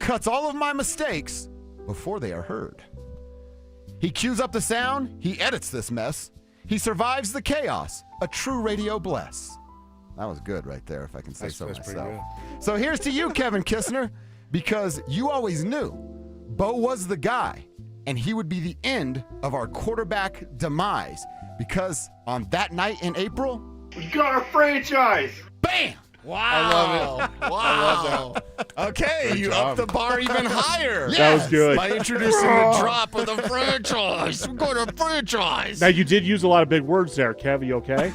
cuts all of my mistakes before they are heard. He cues up the sound, he edits this mess. He survives the chaos, a true radio bless. That was good right there, if I can say so myself. So here's to you, Kevin Kistner, because you always knew Bo was the guy, and he would be the end of our quarterback demise, because on that night in April, We got our franchise. Bam! Wow. I love it. Wow. I love that. Okay, Good you job. upped the bar even higher. That was good. By introducing the drop of the franchise. We're going to franchise. Now, you did use a lot of big words there, Kev. You okay?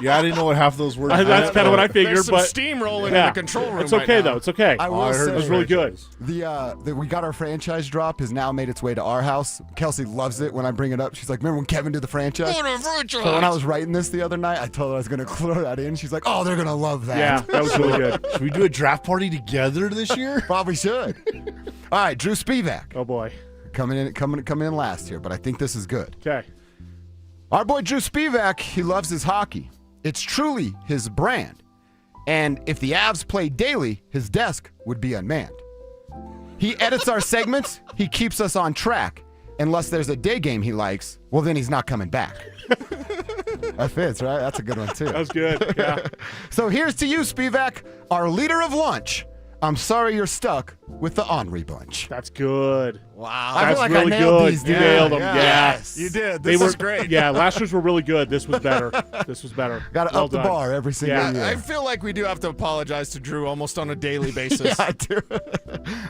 Yeah, I didn't know what half those words meant. That's kind of what I figured. There's some but steam rolling in the control room. It's okay, right though. now. It's okay. I will say, it was really good. The we got our franchise drop has now made its way to our house. Kelsey loves it when I bring it up. She's like, remember when Kevin did the franchise? What a franchise! So when I was writing this the other night, I told her I was going to throw that in. She's like, oh, they're going to love that. Yeah, that was really good. Should we do a draft party together this year? Probably should. All right, Drew Spivak. Oh, boy. Coming in last here, but I think this is good. Okay. Our boy Drew Spivak, he loves his hockey. It's truly his brand. And if the Avs played daily, his desk would be unmanned. He edits our segments. He keeps us on track. Unless there's a day game he likes, well, then he's not coming back. That fits, right? That's a good one, too. That was good, yeah. So here's to you, Spivak, our leader of lunch. I'm sorry you're stuck with the Henri bunch. That's good. Wow. I That's feel like really I nailed good. these, You dude. nailed them. Yeah. Yeah. Yes, you did. This is great. Yeah, last year's were really good. This was better. This was better. Got to Well up the done. bar every single Yeah. year. I feel like we do have to apologize to Drew almost on a daily basis. Yeah, I do.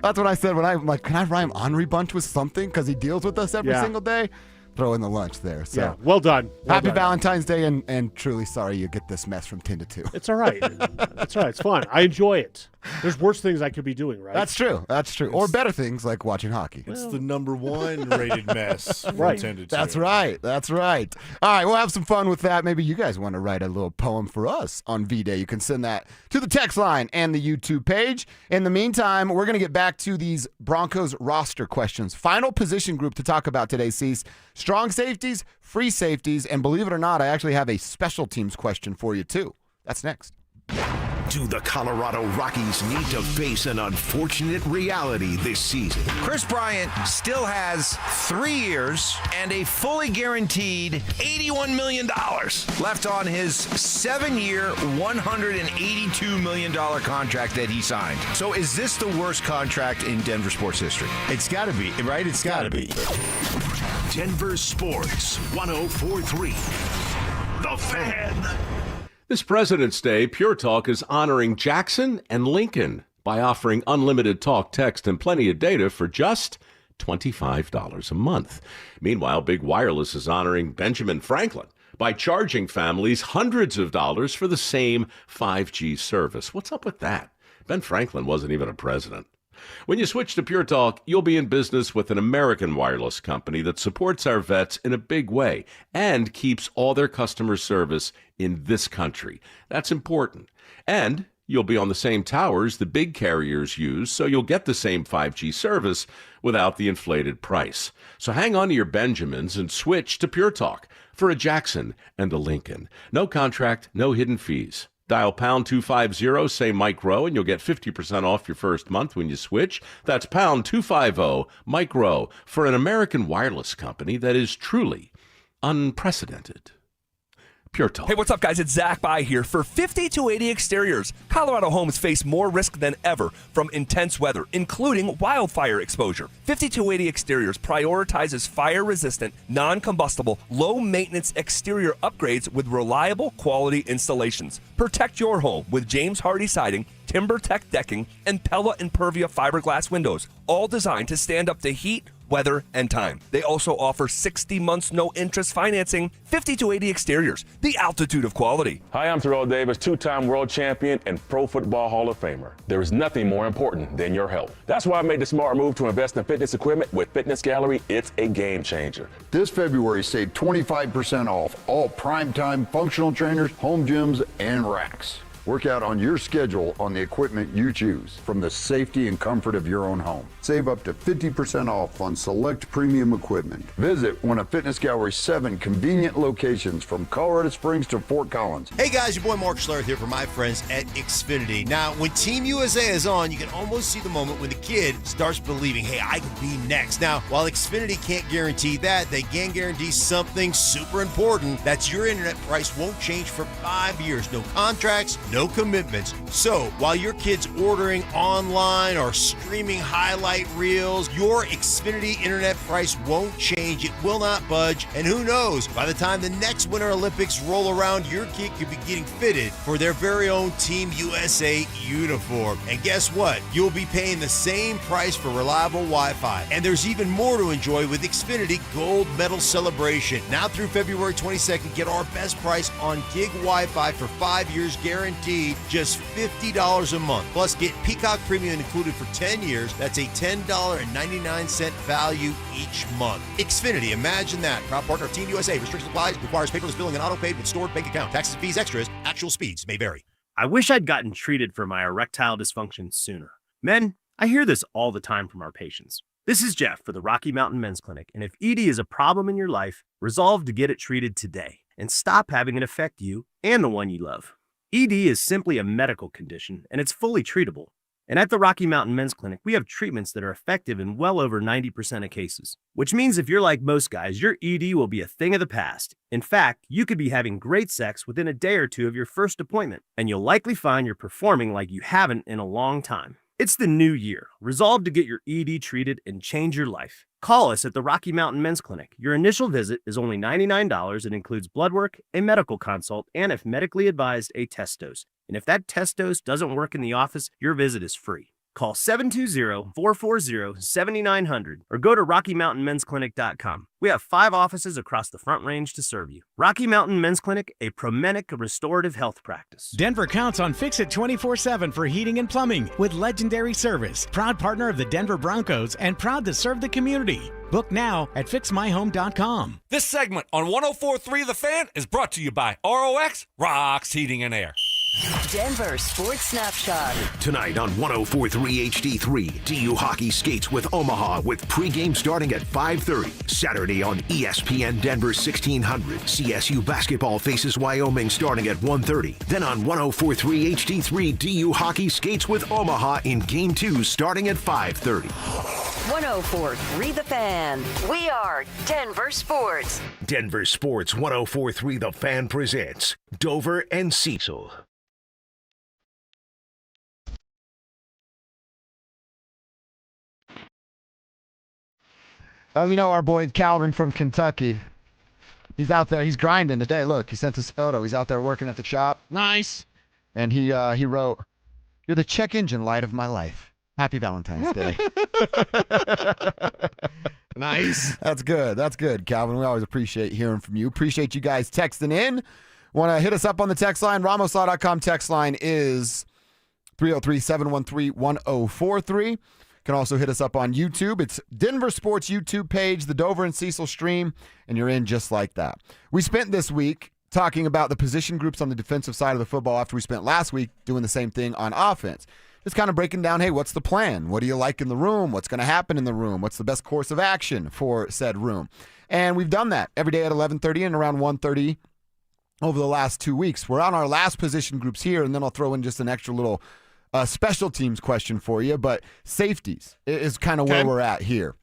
That's what I said when I'm like, can I rhyme Henri bunch with something? Because he deals with us every Yeah. single day. Throw in the lunch there. So Yeah, well done. Well happy done. Valentine's Day, and truly sorry you get this mess from 10 to 2. It's all right. It's all right. It's fun. I enjoy it. There's worse things I could be doing, right? That's true. That's true. Or better things like watching hockey. It's the #1 rated mess. from Right. 10 to 2. That's right. That's right. All right, we'll have some fun with that. Maybe you guys want to write a little poem for us on V-Day. You can send that to the text line and the YouTube page. In the meantime, we're going to get back to these Broncos roster questions. Final position group to talk about today, Cease. Strong safeties, free safeties, and believe it or not, I actually have a special teams question for you, too. That's next. Do the Colorado Rockies need to face an unfortunate reality this season? Chris Bryant still has 3 years and a fully guaranteed $81 million left on his 7-year, $182 million contract that he signed. So is this the worst contract in Denver sports history? It's got to be, right? It's got to be. Denver Sports 1043. The Fan. This President's Day, Pure Talk is honoring Jackson and Lincoln by offering unlimited talk, text, and plenty of data for just $25 a month. Meanwhile, Big Wireless is honoring Benjamin Franklin by charging families hundreds of dollars for the same 5G service. What's up with that? Ben Franklin wasn't even a president. When you switch to Pure Talk, you'll be in business with an American wireless company that supports our vets in a big way and keeps all their customer service in this country. That's important. And you'll be on the same towers the big carriers use, so you'll get the same 5G service without the inflated price. So hang on to your Benjamins and switch to Pure Talk for a Jackson and a Lincoln. No contract, no hidden fees. Dial pound 250, say Mike Rowe, and you'll get 50% off your first month when you switch. That's pound 250, Mike Rowe, for an American wireless company that is truly unprecedented. Pure Talk. Hey, what's up, guys? It's Zach By here for 5280 Exteriors. Colorado homes face more risk than ever from intense weather, including wildfire exposure. 5280 Exteriors prioritizes fire-resistant, non-combustible, low-maintenance exterior upgrades with reliable quality installations. Protect your home with James Hardy siding, TimberTech decking, and Pella Impervia fiberglass windows, all designed to stand up to heat, weather, and time. They also offer 60 months no-interest financing. 5280 Exteriors, the altitude of quality. Hi, I'm Terrell Davis, two-time world champion and Pro Football Hall of Famer. There is nothing more important than your health. That's why I made the smart move to invest in fitness equipment with Fitness Gallery. It's a game changer. This February, save 25% off all primetime functional trainers, home gyms, and racks. Work out on your schedule on the equipment you choose from the safety and comfort of your own home. Save up to 50% off on select premium equipment. Visit one of Fitness Gallery's 7 convenient locations from Colorado Springs to Fort Collins. Hey guys, your boy Mark Schlereth here for my friends at Xfinity. Now, when Team USA is on, you can almost see the moment when the kid starts believing, hey, I could be next. Now, while Xfinity can't guarantee that, they can guarantee something super important. That's your internet price won't change for 5 years. No contracts, no commitments. So, while your kid's ordering online or streaming highlight reels, your Xfinity internet price won't change. It will not budge. And who knows, by the time the next Winter Olympics roll around, your kid could be getting fitted for their very own Team USA uniform. And guess what? You'll be paying the same price for reliable Wi-Fi. And there's even more to enjoy with Xfinity Gold Medal Celebration. Now through February 22nd, get our best price on gig Wi-Fi for 5 years guaranteed, just $50 a month. Plus, get Peacock Premium included for 10 years. That's a $10.99 value each month. Xfinity, imagine that. Proud partner of Team USA. Restrictions apply. Requires paperless billing and auto-paid with stored bank account. Taxes, fees, extras. Actual speeds may vary. I wish I'd gotten treated for my erectile dysfunction sooner. Men, I hear this all the time from our patients. This is Jeff for the Rocky Mountain Men's Clinic, and if ED is a problem in your life, resolve to get it treated today and stop having it affect you and the one you love. ED is simply a medical condition, and it's fully treatable. And at the Rocky Mountain Men's Clinic, we have treatments that are effective in well over 90% of cases, which means if you're like most guys, your ED will be a thing of the past. In fact, you could be having great sex within a day or two of your first appointment, and you'll likely find you're performing like you haven't in a long time. It's the new year. Resolve to get your ED treated and change your life. Call us at the Rocky Mountain Men's Clinic. Your initial visit is only $99 and includes blood work, a medical consult, and if medically advised, a test dose. And if that test dose doesn't work in the office, your visit is free. Call 720-440-7900 or go to RockyMountainMen'sClinic.com. We have 5 offices across the Front Range to serve you. Rocky Mountain Men's Clinic, a Promenic restorative health practice. Denver counts on Fix-It 24/7 for heating and plumbing with legendary service. Proud partner of the Denver Broncos and proud to serve the community. Book now at FixMyHome.com. This segment on 104.3 The Fan is brought to you by ROX Rocks Heating and Air. Denver Sports Snapshot. Tonight on 104.3 HD3, DU Hockey skates with Omaha with pregame starting at 5:30. Saturday on ESPN Denver 1600, CSU basketball faces Wyoming starting at 1:30. Then on 104.3 HD3, DU Hockey skates with Omaha in Game 2 starting at 5:30. 104.3 The Fan. We are Denver Sports. Denver Sports 104.3 The Fan presents Dover and Cecil. You know our boy Calvin from Kentucky. He's out there. He's grinding today. Look, he sent us a photo. He's out there working at the shop. Nice. And he wrote, "You're the check engine light of my life. Happy Valentine's Day." Nice. That's good. That's good, Calvin. We always appreciate hearing from you. Appreciate you guys texting in. Want to hit us up on the text line? RamosLaw.com text line is 303-713-1043. Can also hit us up on YouTube. It's Denver Sports YouTube page, the Dover and Cecil stream, and you're in just like that. We spent this week talking about the position groups on the defensive side of the football after we spent last week doing the same thing on offense. Just kind of breaking down, hey, what's the plan? What do you like in the room? What's going to happen in the room? What's the best course of action for said room? And we've done that every day at 11:30 and around 1:30 over the last 2 weeks. We're on our last position groups here, and then I'll throw in just an extra little special teams question for you, but safeties is kind of where we're at here.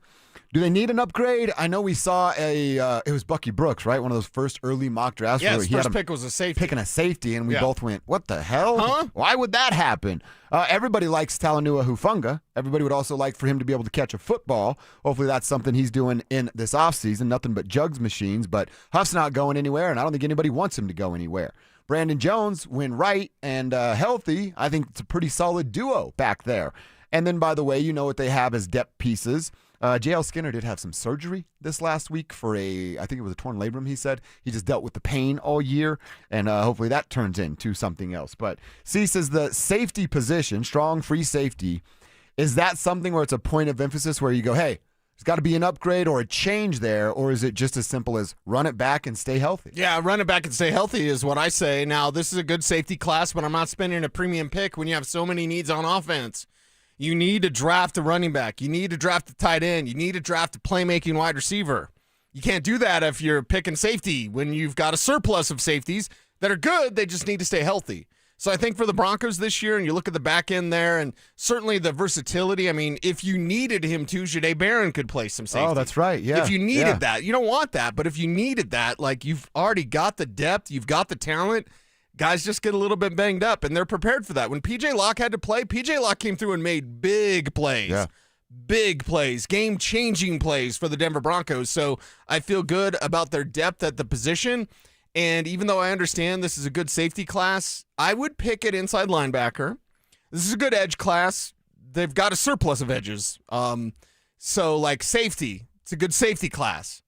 Do they need an upgrade? I know we saw it was Bucky Brooks, right? One of those first early mock drafts. Yeah, where his he had first pick was a safety. Picking a safety, and we Yeah. both went, what the hell? Huh? Why would that happen? Everybody likes Talanoa Hufanga. Everybody would also like for him to be able to catch a football. Hopefully that's something he's doing in this offseason. Nothing but jugs machines, but Huff's not going anywhere, and I don't think anybody wants him to go anywhere. Brandon Jones, when right and healthy, I think it's a pretty solid duo back there. And then, by the way, you know what they have as depth pieces. J.L. Skinner did have some surgery this last week for I think it was a torn labrum, he said. He just dealt with the pain all year, and hopefully that turns into something else. But C says the safety position, strong free safety, is that something where it's a point of emphasis where you go, hey, It's got to be an upgrade or a change there, or is it just as simple as run it back and stay healthy? Yeah, run it back and stay healthy is what I say. Now, this is a good safety class, but I'm not spending a premium pick when you have so many needs on offense. You need to draft a running back. You need to draft a tight end. You need to draft a playmaking wide receiver. You can't do that if you're picking safety when you've got a surplus of safeties that are good. They just need to stay healthy. So I think for the Broncos this year, and you look at the back end there, and certainly the versatility, I mean, if you needed him to, Jahdae Barron could play some safety. Oh, that's right, yeah. If you needed that. You don't want that, but if you needed that, like you've already got the depth, you've got the talent, guys just get a little bit banged up, and they're prepared for that. When P.J. Locke had to play, P.J. Locke came through and made big plays. Yeah. Big plays, game-changing plays for the Denver Broncos. So I feel good about their depth at the position. And even though I understand this is a good safety class, I would pick it inside linebacker. This is a good edge class. They've got a surplus of edges. So, like safety, it's a good safety class.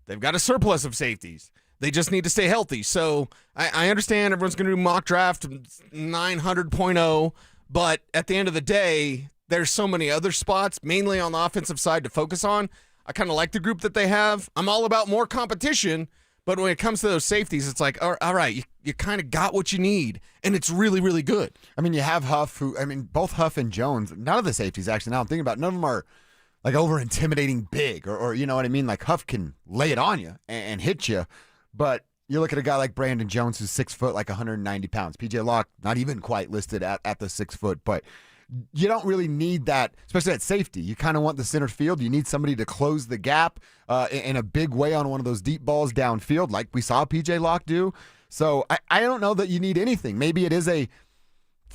They've got a surplus of safeties. They just need to stay healthy. So I understand everyone's going to do mock draft 900.0, but at the end of the day, there's so many other spots, mainly on the offensive side, to focus on. I kind of like the group that they have. I'm all about more competition. But when it comes to those safeties, it's like, all right, you kind of got what you need, and it's really, really good. I mean, you have Huff, both Huff and Jones, none of the safeties, actually, now I'm thinking about it, none of them are, like, over-intimidating big, or you know what I mean? Like, Huff can lay it on you and hit you, but you look at a guy like Brandon Jones, who's 6 foot, like 190 pounds. P.J. Locke, not even quite listed at the 6 foot, but you don't really need that, especially at safety. You kind of want the center field. You need somebody to close the gap in a big way on one of those deep balls downfield, like we saw P.J. Locke do. So I don't know that you need anything. Maybe it is a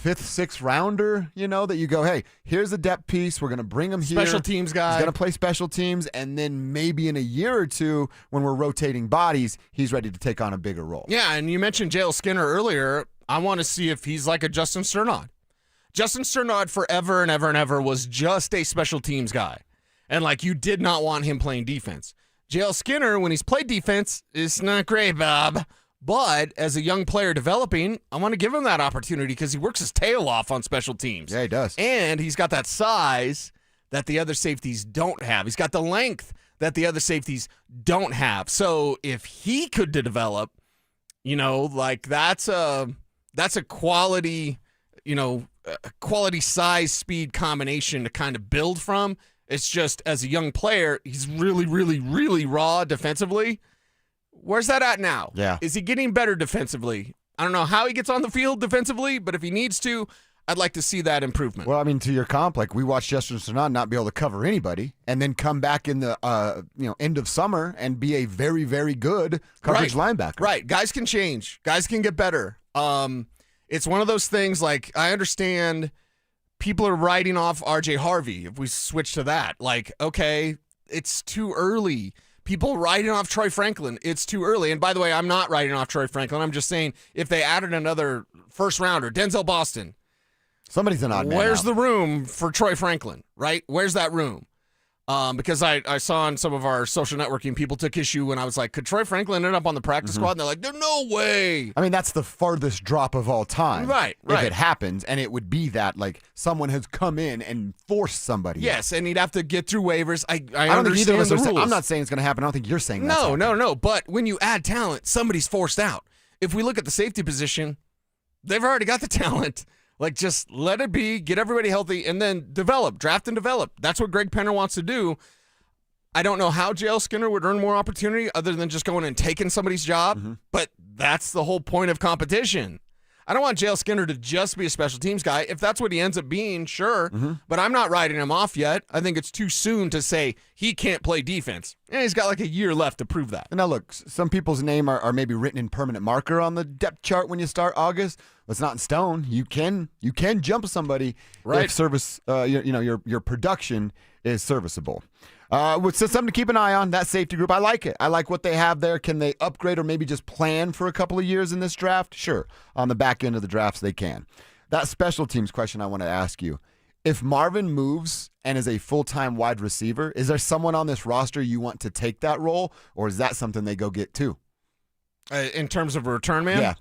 5th, 6th rounder, that you go, hey, here's a depth piece. We're going to bring him here. Special teams guy. He's going to play special teams, and then maybe in a year or two when we're rotating bodies, he's ready to take on a bigger role. Yeah, and you mentioned J.L. Skinner earlier. I want to see if he's like a Justin Sternod. Justin Sternod forever and ever and ever was just a special teams guy. And, you did not want him playing defense. J.L. Skinner, when he's played defense, is not great, Bob. But as a young player developing, I want to give him that opportunity because he works his tail off on special teams. Yeah, he does. And he's got that size that the other safeties don't have. He's got the length that the other safeties don't have. So if he could develop, that's a quality, quality size speed combination to kind of build from. It's just as a young player, he's really, really, really raw defensively. Where's that at now? Yeah. Is he getting better defensively? I don't know how he gets on the field defensively, but if he needs to, I'd like to see that improvement. Well, I mean, to your comp, we watched Justin Sternod not be able to cover anybody and then come back in the end of summer and be a very, very good coverage linebacker. Right. Guys can change. Guys can get better. It's one of those things, I understand people are writing off RJ Harvey if we switch to that. Okay, it's too early. People writing off Troy Franklin, it's too early. And by the way, I'm not writing off Troy Franklin. I'm just saying if they added another first rounder, Denzel Boston. Somebody's an odd man Where's out. the room for Troy Franklin, right? Where's that room? Because I saw on some of our social networking, people took issue when I was like, could Troy Franklin end up on the practice squad? And they're like, there's no way. I mean, that's the farthest drop of all time. Right. If it happens, and it would be that, someone has come in and forced somebody. Yes, and he'd have to get through waivers. I don't think either of us the are saying, rules. I'm not saying it's going to happen. I don't think you're saying that. No. But when you add talent, somebody's forced out. If we look at the safety position, they've already got the talent. Just let it be, get everybody healthy, and then draft and develop. That's what Greg Penner wants to do. I don't know how J.L. Skinner would earn more opportunity other than just going and taking somebody's job, but that's the whole point of competition. I don't want J.L. Skinner to just be a special teams guy. If that's what he ends up being, sure, but I'm not writing him off yet. I think it's too soon to say he can't play defense. And he's got a year left to prove that. And now, look, some people's name are maybe written in permanent marker on the depth chart when you start August. It's not in stone. You can jump somebody if service, your production is serviceable. It's just something to keep an eye on, that safety group. I like it. I like what they have there. Can they upgrade or maybe just plan for a couple of years in this draft? Sure. On the back end of the drafts, they can. That special teams question I want to ask you. If Marvin moves and is a full-time wide receiver, is there someone on this roster you want to take that role, or is that something they go get too? In terms of a return man? Yeah.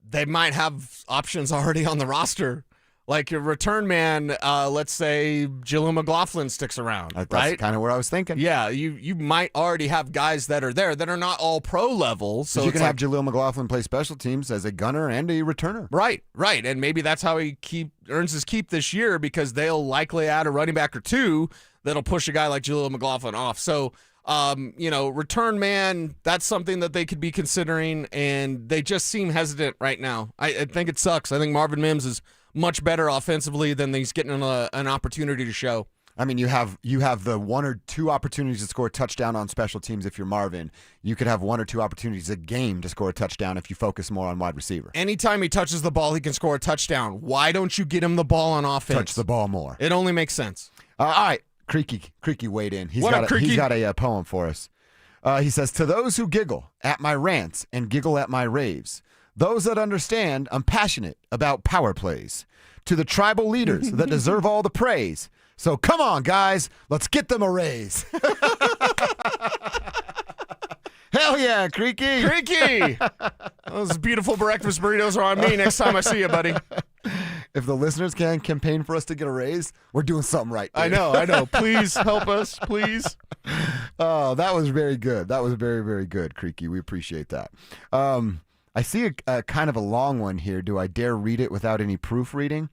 They might have options already on the roster. Like a return man, let's say Jaleel McLaughlin sticks around, That's right? kind of what I was thinking. Yeah, you might already have guys that are there that are not all pro level. So you it's can have Jaleel McLaughlin play special teams as a gunner and a returner. Right. And maybe that's how he earns his keep this year, because they'll likely add a running back or two that'll push a guy like Jaleel McLaughlin off. So, return man, that's something that they could be considering, and they just seem hesitant right now. I think it sucks. I think Marvin Mims is much better offensively than he's getting an opportunity to show. I mean, you have the 1 or 2 opportunities to score a touchdown on special teams if you're Marvin. You could have 1 or 2 opportunities a game to score a touchdown if you focus more on wide receiver. Anytime he touches the ball, he can score a touchdown. Why don't you get him the ball on offense? Touch the ball more. It only makes sense. All right, Creaky weighed in. He's got a poem for us. He says, "To those who giggle at my rants and giggle at my raves, those that understand I'm passionate about power plays. To the tribal leaders that deserve all the praise. So come on, guys, let's get them a raise." Hell yeah, Creaky. Those beautiful breakfast burritos are on me next time I see you, buddy. If the listeners can campaign for us to get a raise, we're doing something right. Dude. I know. Please help us, please. Oh, that was very good. That was very, very good, Creaky. We appreciate that. I see a kind of a long one here. Do I dare read it without any proofreading?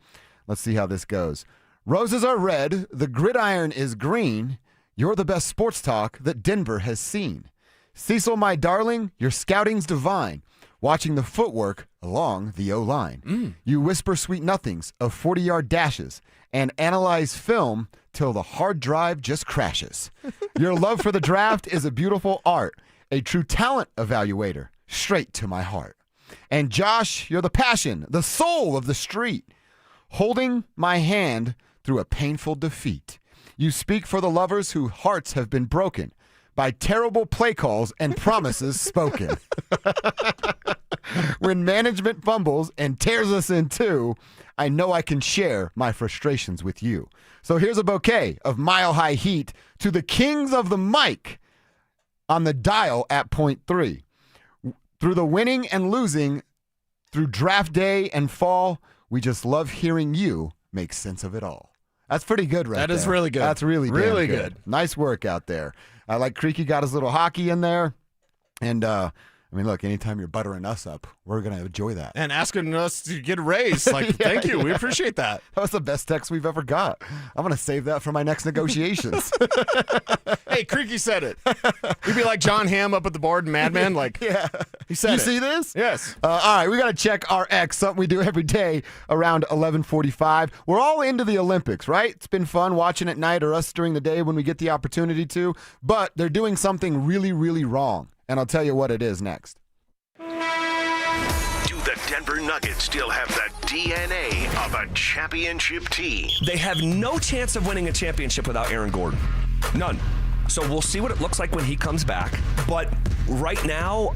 Let's see how this goes. Roses are red. The gridiron is green. You're the best sports talk that Denver has seen. Cecil, my darling, your scouting's divine. Watching the footwork along the O-line. You whisper sweet nothings of 40-yard dashes and analyze film till the hard drive just crashes. Your love for the draft is a beautiful art, a true talent evaluator, straight to my heart. And Josh, you're the passion, the soul of the street, holding my hand through a painful defeat. You speak for the lovers whose hearts have been broken by terrible play calls and promises spoken. When management fumbles and tears us in two, I know I can share my frustrations with you. So here's a bouquet of mile-high heat to the kings of the mic on the dial at point 3. Through the winning and losing, through draft day and fall, we just love hearing you make sense of it all. That's pretty good right there. That is really good. That's really Really good. Nice work out there. I like Creaky got his little hockey in there. And, look, anytime you're buttering us up, we're going to enjoy that. And asking us to get a raise. Thank you. We appreciate that. That was the best text we've ever got. I'm going to save that for my next negotiations. Hey, Creaky said it. He'd be like John Hamm up at the board in Mad Men. He said You it. see this? Yes. All right, we got to check our X, something we do every day around 11:45. We're all into the Olympics, right? It's been fun watching at night or us during the day when we get the opportunity to, but they're doing something really, really wrong, and I'll tell you what it is next. Do the Denver Nuggets still have the DNA of a championship team? They have no chance of winning a championship without Aaron Gordon. None. So we'll see what it looks like when he comes back. But right now,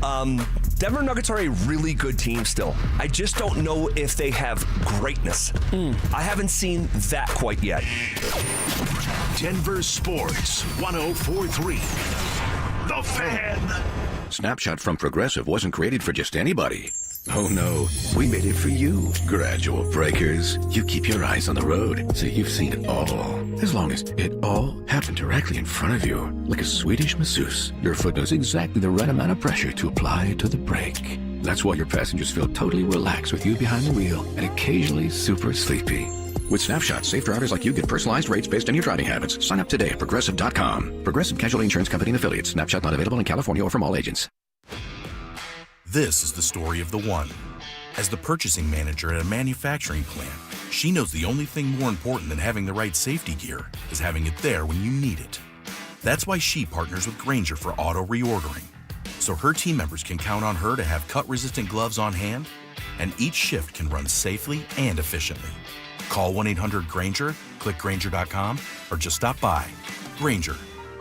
Denver Nuggets are a really good team still. I just don't know if they have greatness. I haven't seen that quite yet. Denver Sports 104.3. The Fan. Snapshot from Progressive wasn't created for just anybody. Oh no, we made it for you, gradual breakers. You keep your eyes on the road, so you've seen it all. As long as it all happened directly in front of you, like a Swedish masseuse, your foot knows exactly the right amount of pressure to apply to the brake. That's why your passengers feel totally relaxed with you behind the wheel and occasionally super sleepy. With Snapshot, safe drivers like you get personalized rates based on your driving habits. Sign up today at Progressive.com. Progressive Casualty Insurance Company and Affiliates. Snapshot not available in California or from all agents. This is the story of the one. As the purchasing manager at a manufacturing plant, she knows the only thing more important than having the right safety gear is having it there when you need it. That's why she partners with Grainger for auto reordering, so her team members can count on her to have cut-resistant gloves on hand, and each shift can run safely and efficiently. Call 1-800-GRAINGER, click Grainger.com, or just stop by. Grainger,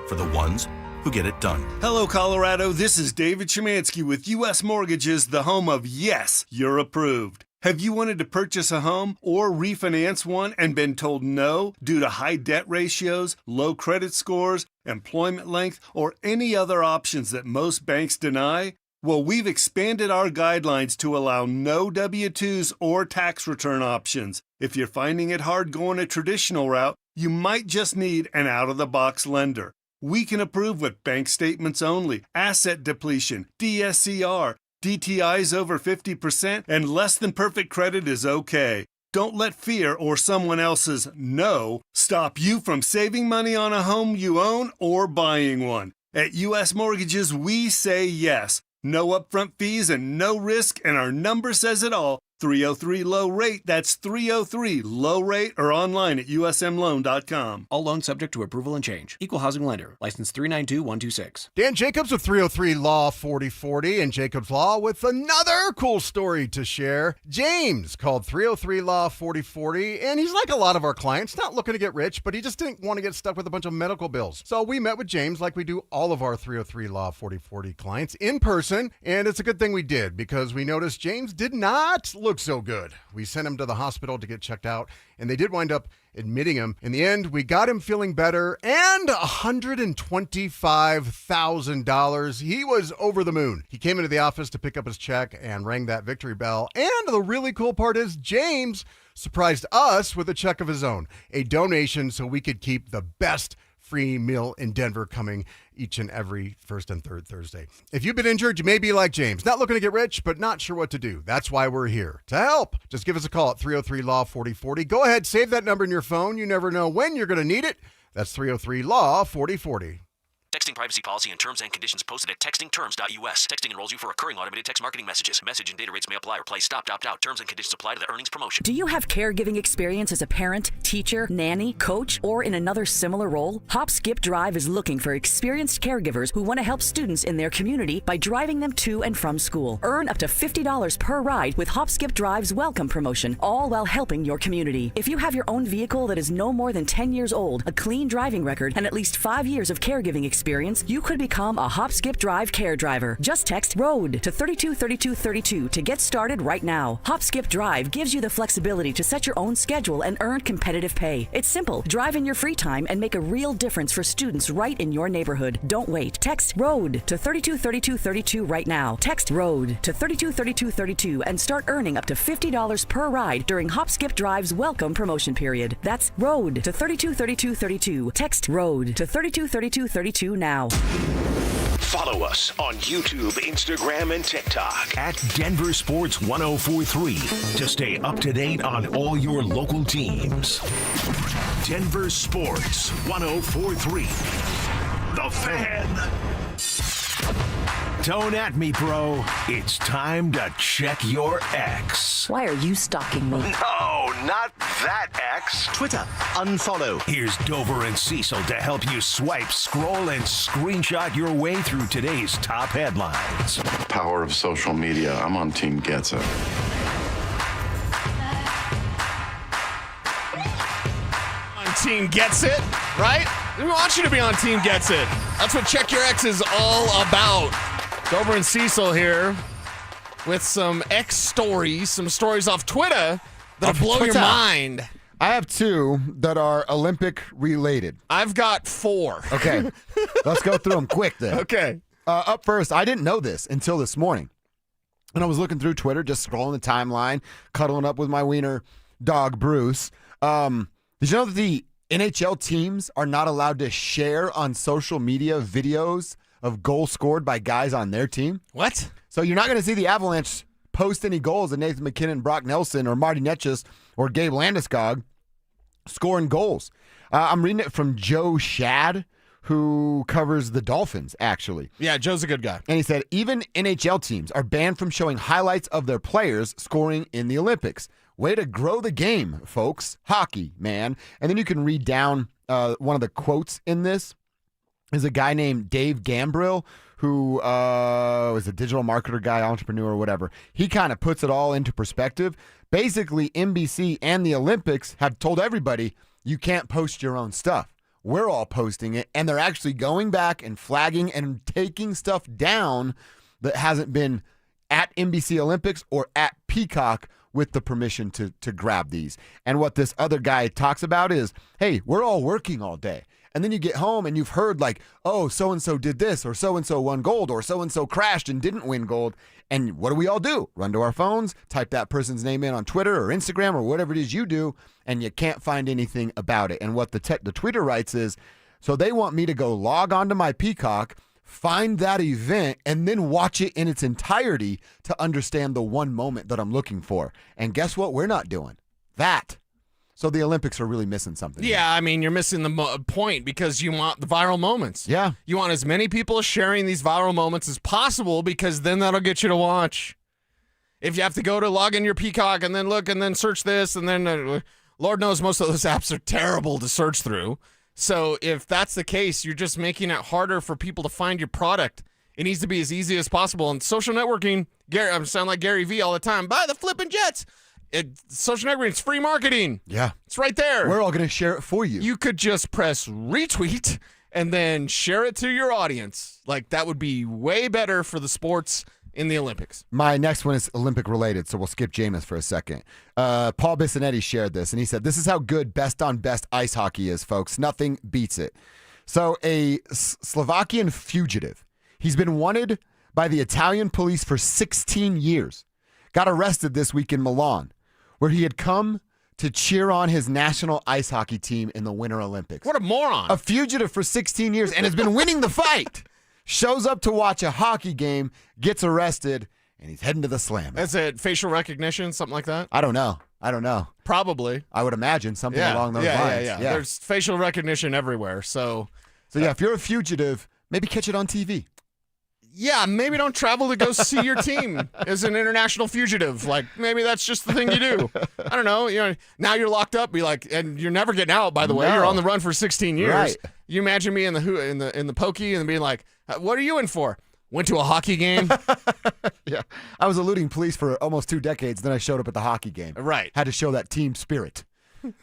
for the ones who get it done. Hello, Colorado. This is David Szymanski with U.S. Mortgages, the home of yes, you're approved. Have you wanted to purchase a home or refinance one and been told no due to high debt ratios, low credit scores, employment length, or any other options that most banks deny? Well, we've expanded our guidelines to allow no W-2s or tax return options. If you're finding it hard going a traditional route, you might just need an out-of-the-box lender. We can approve with bank statements only, asset depletion, DSCR, DTIs over 50%, and less than perfect credit is okay. Don't let fear or someone else's no stop you from saving money on a home you own or buying one. At U.S. Mortgages, we say yes. No upfront fees and no risk, and our number says it all. 303 low rate. That's 303 low rate, or online at usmloan.com. All loans subject to approval and change. Equal housing lender. License 392126. Dan Jacobs with 303 Law 4040, and Jacobs Law with another cool story to share. James called 303 Law 4040, and he's like a lot of our clients, not looking to get rich, but he just didn't want to get stuck with a bunch of medical bills. So we met with James like we do all of our 303 Law 4040 clients in person, and it's a good thing we did because we noticed James did not look so good. We sent him to the hospital to get checked out, and they did wind up admitting him. In the end, we got him feeling better, and $125,000. He was over the moon. He came into the office to pick up his check and rang that victory bell. And the really cool part is James surprised us with a check of his own, a donation so we could keep the best free meal in Denver coming each and every first and third Thursday. If you've been injured, you may be like James, not looking to get rich, but not sure what to do. That's why we're here to help. Just give us a call at 303-LAW-4040. Go ahead, save that number in your phone. You never know when you're going to need it. That's 303-LAW-4040. Texting privacy policy and terms and conditions posted at textingterms.us. Texting enrolls you for recurring automated text marketing messages. Message and data rates may apply or play. Stop, opt out. Terms and conditions apply to the earnings promotion. Do you have caregiving experience as a parent, teacher, nanny, coach, or in another similar role? Hop Skip Drive is looking for experienced caregivers who want to help students in their community by driving them to and from school. Earn up to $50 per ride with Hop Skip Drive's welcome promotion, all while helping your community. If you have your own vehicle that is no more than 10 years old, a clean driving record, and at least 5 years of caregiving experience, you could become a Hop Skip Drive care driver. Just text ROAD to 323232 to get started right now. Hop Skip Drive gives you the flexibility to set your own schedule and earn competitive pay. It's simple. Drive in your free time and make a real difference for students right in your neighborhood. Don't wait. Text ROAD to 323232 right now. Text ROAD to 323232 and start earning up to $50 per ride during Hop Skip Drive's welcome promotion period. That's ROAD to 323232. Text ROAD to 323232 now. Follow us on YouTube, Instagram, and TikTok at Denver Sports 1043 to stay up to date on all your local teams. Denver Sports 1043. The Fan. Don't at me, bro. It's time to check your ex. Why are you stalking me? No, not that ex. Twitter, unfollow. Here's Dover and Cecil to help you swipe, scroll, and screenshot your way through today's top headlines. Power of social media. I'm on Team Gets It. On Team Gets It, right? We want you to be on Team Gets It. That's what Check Your Ex is all about. Dover and Cecil here with some X stories, some stories off Twitter that'll blow your mind. I have two that are Olympic related. I've got 4. Okay. Let's go through them quick then. Okay. Up first, I didn't know this until this morning. And I was looking through Twitter, just scrolling the timeline, cuddling up with my wiener dog, Bruce. Did you know that the NHL teams are not allowed to share on social media videos of goals scored by guys on their team? What? So you're not going to see the Avalanche post any goals of Nathan McKinnon, Brock Nelson, or Marty Netchus, or Gabe Landeskog scoring goals. I'm reading it from Joe Shad, who covers the Dolphins, actually. Yeah, Joe's a good guy. And he said, even NHL teams are banned from showing highlights of their players scoring in the Olympics. Way to grow the game, folks. Hockey, man. And then you can read down one of the quotes in this. Is a guy named Dave Gambrill, who is a digital marketer guy, entrepreneur, whatever. He kind of puts it all into perspective. Basically, NBC and the Olympics have told everybody, you can't post your own stuff. We're all posting it, and they're actually going back and flagging and taking stuff down that hasn't been at NBC Olympics or at Peacock with the permission to grab these. And what this other guy talks about is, hey, we're all working all day. And then you get home and you've heard like, oh, so-and-so did this, or so-and-so won gold, or so-and-so crashed and didn't win gold. And what do we all do? Run to our phones, type that person's name in on Twitter or Instagram or whatever it is you do, and you can't find anything about it. And what the Twitter writes is, so they want me to go log onto my Peacock, find that event, and then watch it in its entirety to understand the one moment that I'm looking for. And guess what we're not doing? That. So the Olympics are really missing something. Yeah, I mean, you're missing the point because you want the viral moments. Yeah. You want as many people sharing these viral moments as possible because then that'll get you to watch. If you have to go to log in your Peacock and then look and then search this and then Lord knows most of those apps are terrible to search through. So if that's the case, you're just making it harder for people to find your product. It needs to be as easy as possible. And social networking, I sound like Gary Vee all the time. Buy the flipping jets. Social networking, it's free marketing. Yeah. It's right there. We're all going to share it for you. You could just press retweet and then share it to your audience. Like, that would be way better for the sports in the Olympics. My next one is Olympic related, so we'll skip Jameis for a second. Paul Bissonnetti shared this, and he said, this is how good best-on-best ice hockey is, folks. Nothing beats it. So a Slovakian fugitive, he's been wanted by the Italian police for 16 years, got arrested this week in Milan, where he had come to cheer on his national ice hockey team in the Winter Olympics. What a moron. A fugitive for 16 years and has been winning the fight. Shows up to watch a hockey game, gets arrested, and he's heading to the slam. Is it facial recognition, something like that? I don't know. Probably. I would imagine something along those lines. Yeah. There's facial recognition everywhere. So yeah, if you're a fugitive, maybe catch it on TV. Yeah, maybe don't travel to go see your team as an international fugitive. Like, maybe that's just the thing you do. I don't know. Now you're locked up. Be like, and you're never getting out. By the way, you're on the run for 16 years. Right. You imagine me in the pokey and being like, "What are you in for?" Went to a hockey game. Yeah, I was eluding police for almost 2 decades. Then I showed up at the hockey game. Right. Had to show that team spirit.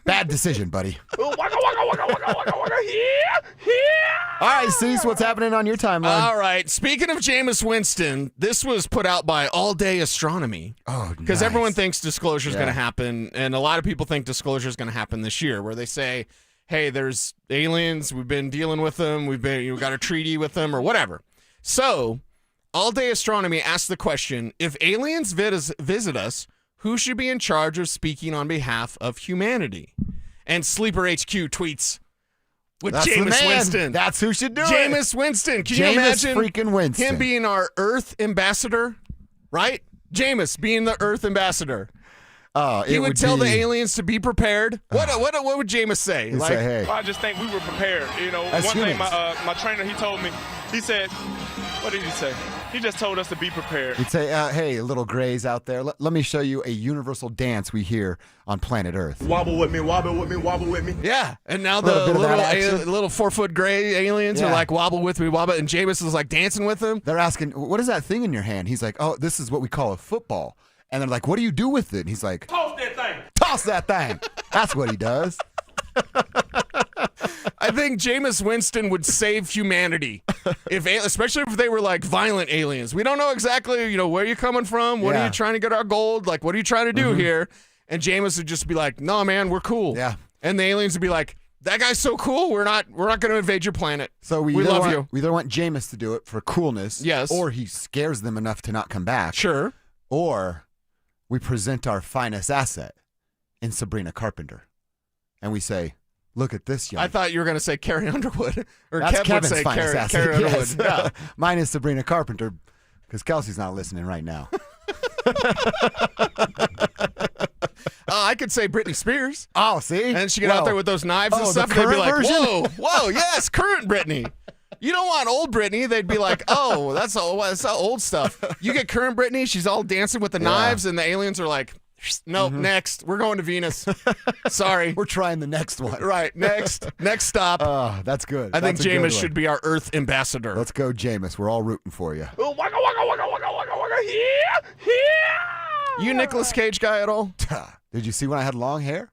Bad decision, buddy. All right, Cease, what's happening on your timeline? All right. Speaking of Jameis Winston, this was put out by All Day Astronomy. Oh, because nice. everyone thinks disclosure is Yeah. going to happen, and a lot of people think disclosure is going to happen this year, where they say, "Hey, there's aliens. We've been dealing with them. We've got a treaty with them, or whatever." So, All Day Astronomy asked the question: if aliens visit us, who should be in charge of speaking on behalf of humanity? And Sleeper HQ tweets with That's the Jameis man. Winston. That's who should do it. Jameis Winston. Can you Jameis imagine freaking Winston. him being our Earth ambassador? Right? Jameis being the Earth ambassador. He would tell the aliens to be prepared. What would Jameis say? He'd say, hey. I just think we were prepared. As One thing humans. my trainer, he told me, he said, what did he say? He just told us to be prepared. He'd say, hey, little grays out there, let me show you a universal dance we hear on planet Earth. Wobble with me, wobble with me, wobble with me. Yeah, and now Little the bit of that little, action. 4-foot gray aliens are Yeah. like, wobble with me, wobble, and Jameis is like dancing with them. They're asking, what is that thing in your hand? He's like, oh, this is what we call a football. And they're like, what do you do with it? And he's like, Toss that thing. toss that thing. That's what he does. I think Jameis Winston would save humanity, especially if they were like violent aliens. We don't know exactly, where you're coming from. What are Yeah. you trying to get our gold? Like, what are you trying to do here? And Jameis would just be like, "No, man, we're cool." Yeah. And the aliens would be like, "That guy's so cool. We're not going to invade your planet. So we love want, you." We either want Jameis to do it for coolness, Yes. or he scares them enough to not come back. Sure. Or we present our finest asset in Sabrina Carpenter. And we say, look at this young. I thought you were going to say Carrie Underwood, or That's Kev would Kevin's say finest asset. Carrie Underwood. Yes. Yeah. Mine is Sabrina Carpenter, because Kelsey's not listening right now. I could say Britney Spears. Oh, see? And she get out there with those knives and the stuff, and they'd be current like, version? whoa, yes, current Britney. You don't want old Britney. They'd be like, oh, that's all old stuff. You get current Britney, she's all dancing with the knives, and the aliens are like, nope, next. We're going to Venus. Sorry. We're trying the next one. Right, next stop. Oh, that's good. I think That's a good Jameis one. should be our Earth ambassador. Let's go, Jameis. We're all rooting for you. Oh, waka, waka, waka, waka, waka, waka, You Nicolas Cage guy at all? Did you see when I had long hair?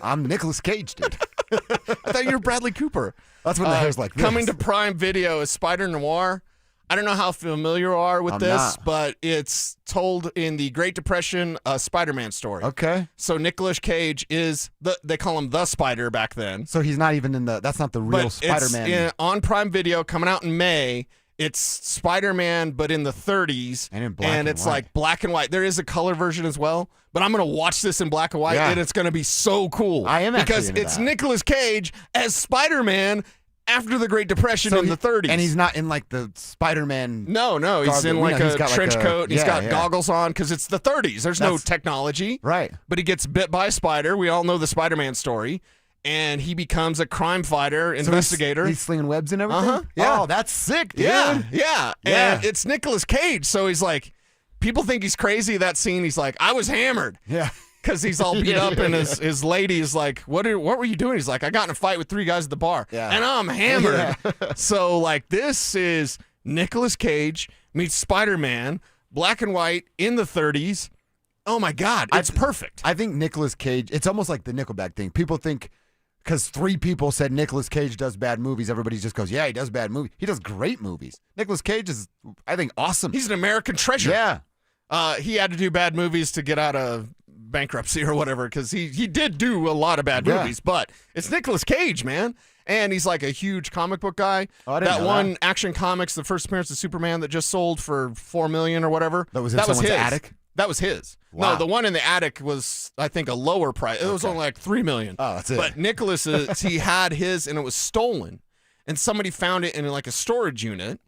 I'm Nicolas Cage, dude. I thought you were Bradley Cooper. That's when the hair's like this. Coming to Prime Video is Spider Noir. I don't know how familiar you are with I'm this, not. but it's told in the Great Depression Spider-Man story. Okay. So Nicolas Cage is they call him the Spider back then. So he's not even that's not the real But Spider-Man. It's on Prime Video coming out in May. It's Spider-Man, but in the 30s. And in black and it's white. like black and white. There is a color version as well, but I'm going to watch this in black and white, Yeah. and it's going to be so cool. I am actually because into it's that. Nicolas Cage as Spider-Man after the Great Depression in the 30s. And he's not in like the Spider-Man. No, he's in like a trench coat. And he's got goggles on because it's the 30s. There's no technology. Right. But he gets bit by a spider. We all know the Spider-Man story. And he becomes a crime fighter, investigator. He's slinging webs and everything? Uh-huh. Yeah. Oh, that's sick, dude. Yeah. And it's Nicolas Cage. So he's like, people think he's crazy. That scene, he's like, I was hammered. Yeah. Because he's all beat up, and his lady is like, what were you doing? He's like, I got in a fight with 3 guys at the bar, and I'm hammered. So, like, this is Nicolas Cage meets Spider-Man, black and white, in the 30s. Oh, my God. It's perfect. I think Nicolas Cage, it's almost like the Nickelback thing. People think, because 3 people said Nicolas Cage does bad movies, everybody just goes, yeah, he does bad movies. He does great movies. Nicolas Cage is, I think, awesome. He's an American treasure. Yeah. He had to do bad movies to get out of bankruptcy or whatever, because he did do a lot of bad movies, but it's Nicolas Cage, man. And he's like a huge comic book guy. Oh, I didn't know one that. Action Comics, the first appearance of Superman that just sold for $4 million or whatever. That was in someone's his. attic? That was his. Wow. No, the one in the attic was, I think, a lower price. It was only like $3 million. Oh, that's it. But Nicholas's, he had his, and it was stolen. And somebody found it in like a storage unit.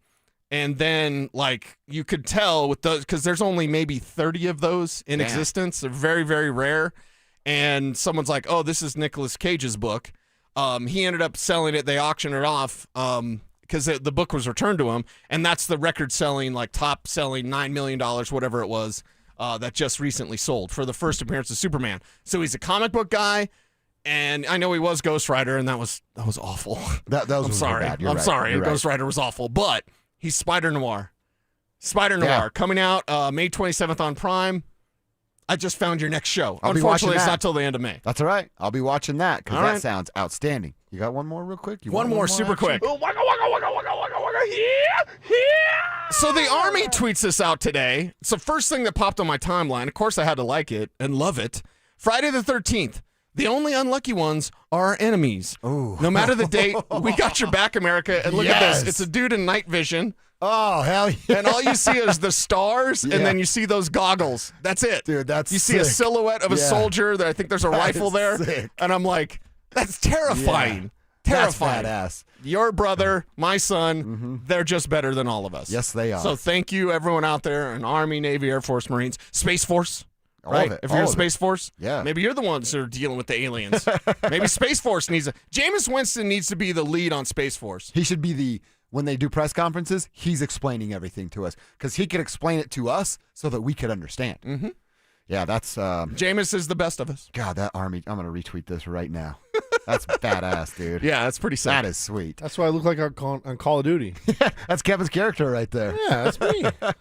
And then, like, you could tell with those, because there's only maybe 30 of those in existence. They're very, very rare. And someone's like, oh, this is Nicolas Cage's book. He ended up selling it. They auctioned it off because the book was returned to him. And that's the record-selling, like, top-selling $9 million, whatever it was, that just recently sold for the first appearance of Superman. So he's a comic book guy. And I know he was Ghost Rider, and that was awful. That was I'm sorry. bad. You're I'm right. sorry. You're Ghost right. Rider was awful. But he's Spider Noir. Spider Noir Yeah. coming out May 27th on Prime. I just found your next show. I'll be watching Unfortunately, it's that. not till the end of May. That's all right. I'll be watching that because All that right. sounds outstanding. You got one more real quick? You One want more super action? quick. So the Army tweets this out today. It's the first thing that popped on my timeline. Of course, I had to like it and love it. Friday the 13th. The only unlucky ones are our enemies. Ooh. No matter the date, we got your back, America. And look at Yes. this. It's a dude in night vision. Oh, hell yeah. And all you see is the stars, Yeah. and then you see those goggles. That's it. Dude, that's You see a sick. silhouette of a Yeah. soldier. That I think there's a That rifle is there. sick. And I'm like, that's terrifying. Yeah. Terrifying. That's badass. Your brother, my son, they're just better than all of us. Yes, they are. So thank you, everyone out there in Army, Navy, Air Force, Marines, Space Force. All Right? of it, If you're all in of Space Force, Yeah. maybe you're the ones that are dealing with the aliens. Maybe Space Force needs Jameis Winston needs to be the lead on Space Force. He should be when they do press conferences, he's explaining everything to us because he can explain it to us so that we could understand. Mm-hmm. Yeah, that's. Jameis is the best of us. God, that Army. I'm going to retweet this right now. That's badass, dude. Yeah, that's pretty sick. That is sweet. That's what I look like on Call of Duty. That's Kevin's character right there. Yeah, that's me. All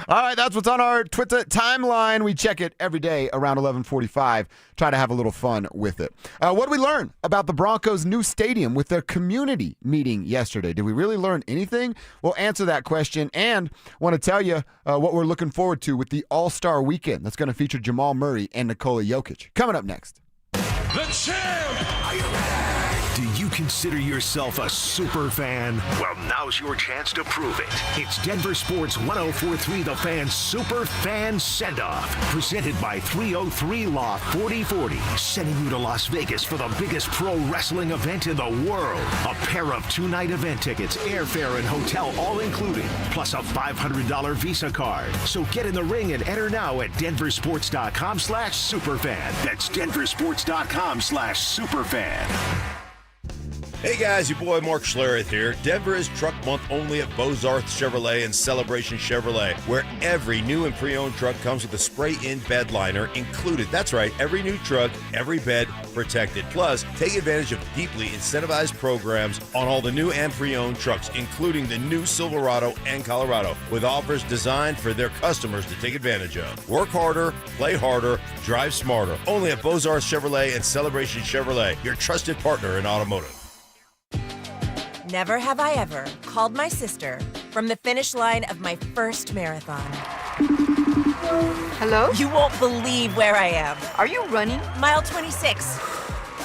right, that's what's on our Twitter timeline. We check it every day around 11:45. Try to have a little fun with it. What did we learn about the Broncos' new stadium with their community meeting yesterday? Did we really learn anything? We'll answer that question and want to tell you what we're looking forward to with the All-Star Weekend that's going to feature Jamal Murray and Nikola Jokic. Coming up next. The champ! Are you ready? Do you consider yourself a super fan? Well, now's your chance to prove it. It's Denver Sports 104.3 The Fan Super Fan Send-Off, presented by 303 Law 4040, sending you to Las Vegas for the biggest pro wrestling event in the world. A pair of 2-night event tickets, airfare, and hotel all included, plus a $500 Visa card. So get in the ring and enter now at denversports.com/superfan. That's denversports.com/superfan. Hey guys, your boy Mark Schlereth here. Denver is Truck Month only at Bozarth Chevrolet and Celebration Chevrolet, where every new and pre-owned truck comes with a spray-in bed liner included. That's right, every new truck, every bed protected. Plus, take advantage of deeply incentivized programs on all the new and pre-owned trucks, including the new Silverado and Colorado, with offers designed for their customers to take advantage of. Work harder, play harder, drive smarter. Only at Bozarth Chevrolet and Celebration Chevrolet, your trusted partner in automotive. Never have I ever called my sister, from the finish line of my first marathon. Hello? You won't believe where I am. Are you running? Mile 26.